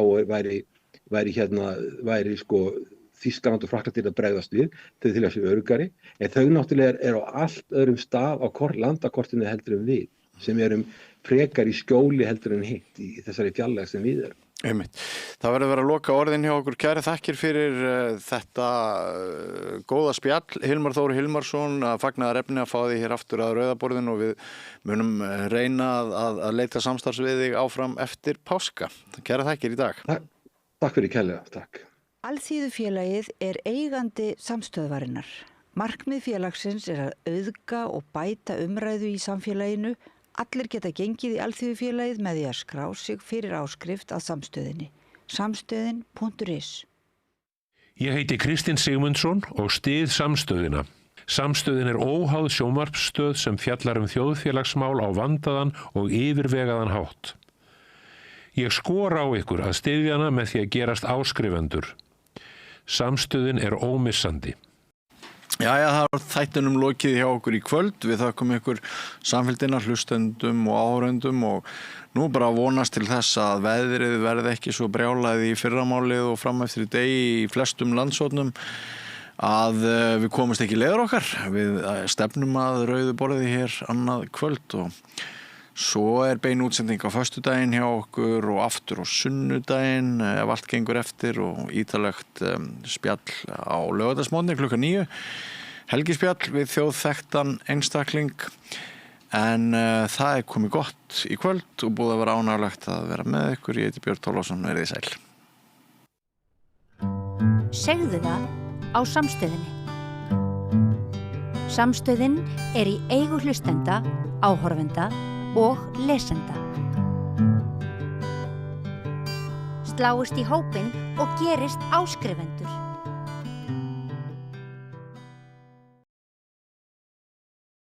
væri sko Þýskaland og Frakkland að bregðast við, þau til að sé öruggari, en þau náttúrulega er á allt öðrum stað á landakortinu heldur en við, sem erum frekar í skjóli heldur en hitt í þessari fjarlæg sem við erum. Einmitt. Það verður að vera að loka orðin hjá okkur. Kæri þakkir fyrir þetta góða spjall. Hilmar Þór Hilmarsson, fagnaðarefni að fá því hér aftur að rauðaborðinu og við munum reyna að leita samstarfs við þig áfram eftir páska. Kæri þakkir í dag. Takk fyrir kærlega, takk. Alþýðufélagið er eigandi samstöðvarinnar. Markmið félagsins er að auðga og bæta umræðu í samfélaginu. Allir geta gengið í Alþýðufélagið með því að skrá sig fyrir áskrift að samstöðinni. Samstöðin.is. Ég heiti Kristinn Sigmundsson og styð samstöðina. Samstöðin er óháð sjónvarpsstöð sem fjallar þjóðfélagsmál á vandaðan og yfirvegaðan hátt. Ég skora á ykkur að styðja hana með því að gerast áskrifendur. Samstöðin er ómissandi. Jæja, það var þættinum lokið hjá okkur í kvöld. Við þökkum ykkur samfélgina, hlustendum og áhorfendum og nú bara vonast til þess að veðrið verði ekki svo brjálaði í fyrramálið og fram eftir í degi í flestum landshornum að við komumst ekki leiður okkar. Við stefnum að rauðu borði hér annað kvöld og svo er bein útsending á föstudaginn hjá okkur og aftur á sunnudaginn ef allt gengur eftir og ítalegt spjall á laugardagsmorgni klukkan 9. Helgispjall við þjóðþekktan einstakling en það er komið gott í kvöld og búið að vera ánægilegt að vera með ykkur. Ég heiti Björn Þorláksson, verið sæl. Segðu það á Samstöðinni. Samstöðin er í eigu hlustenda, áhorfenda og lesenda. Sláist í hópinn og gerist áskrifendur.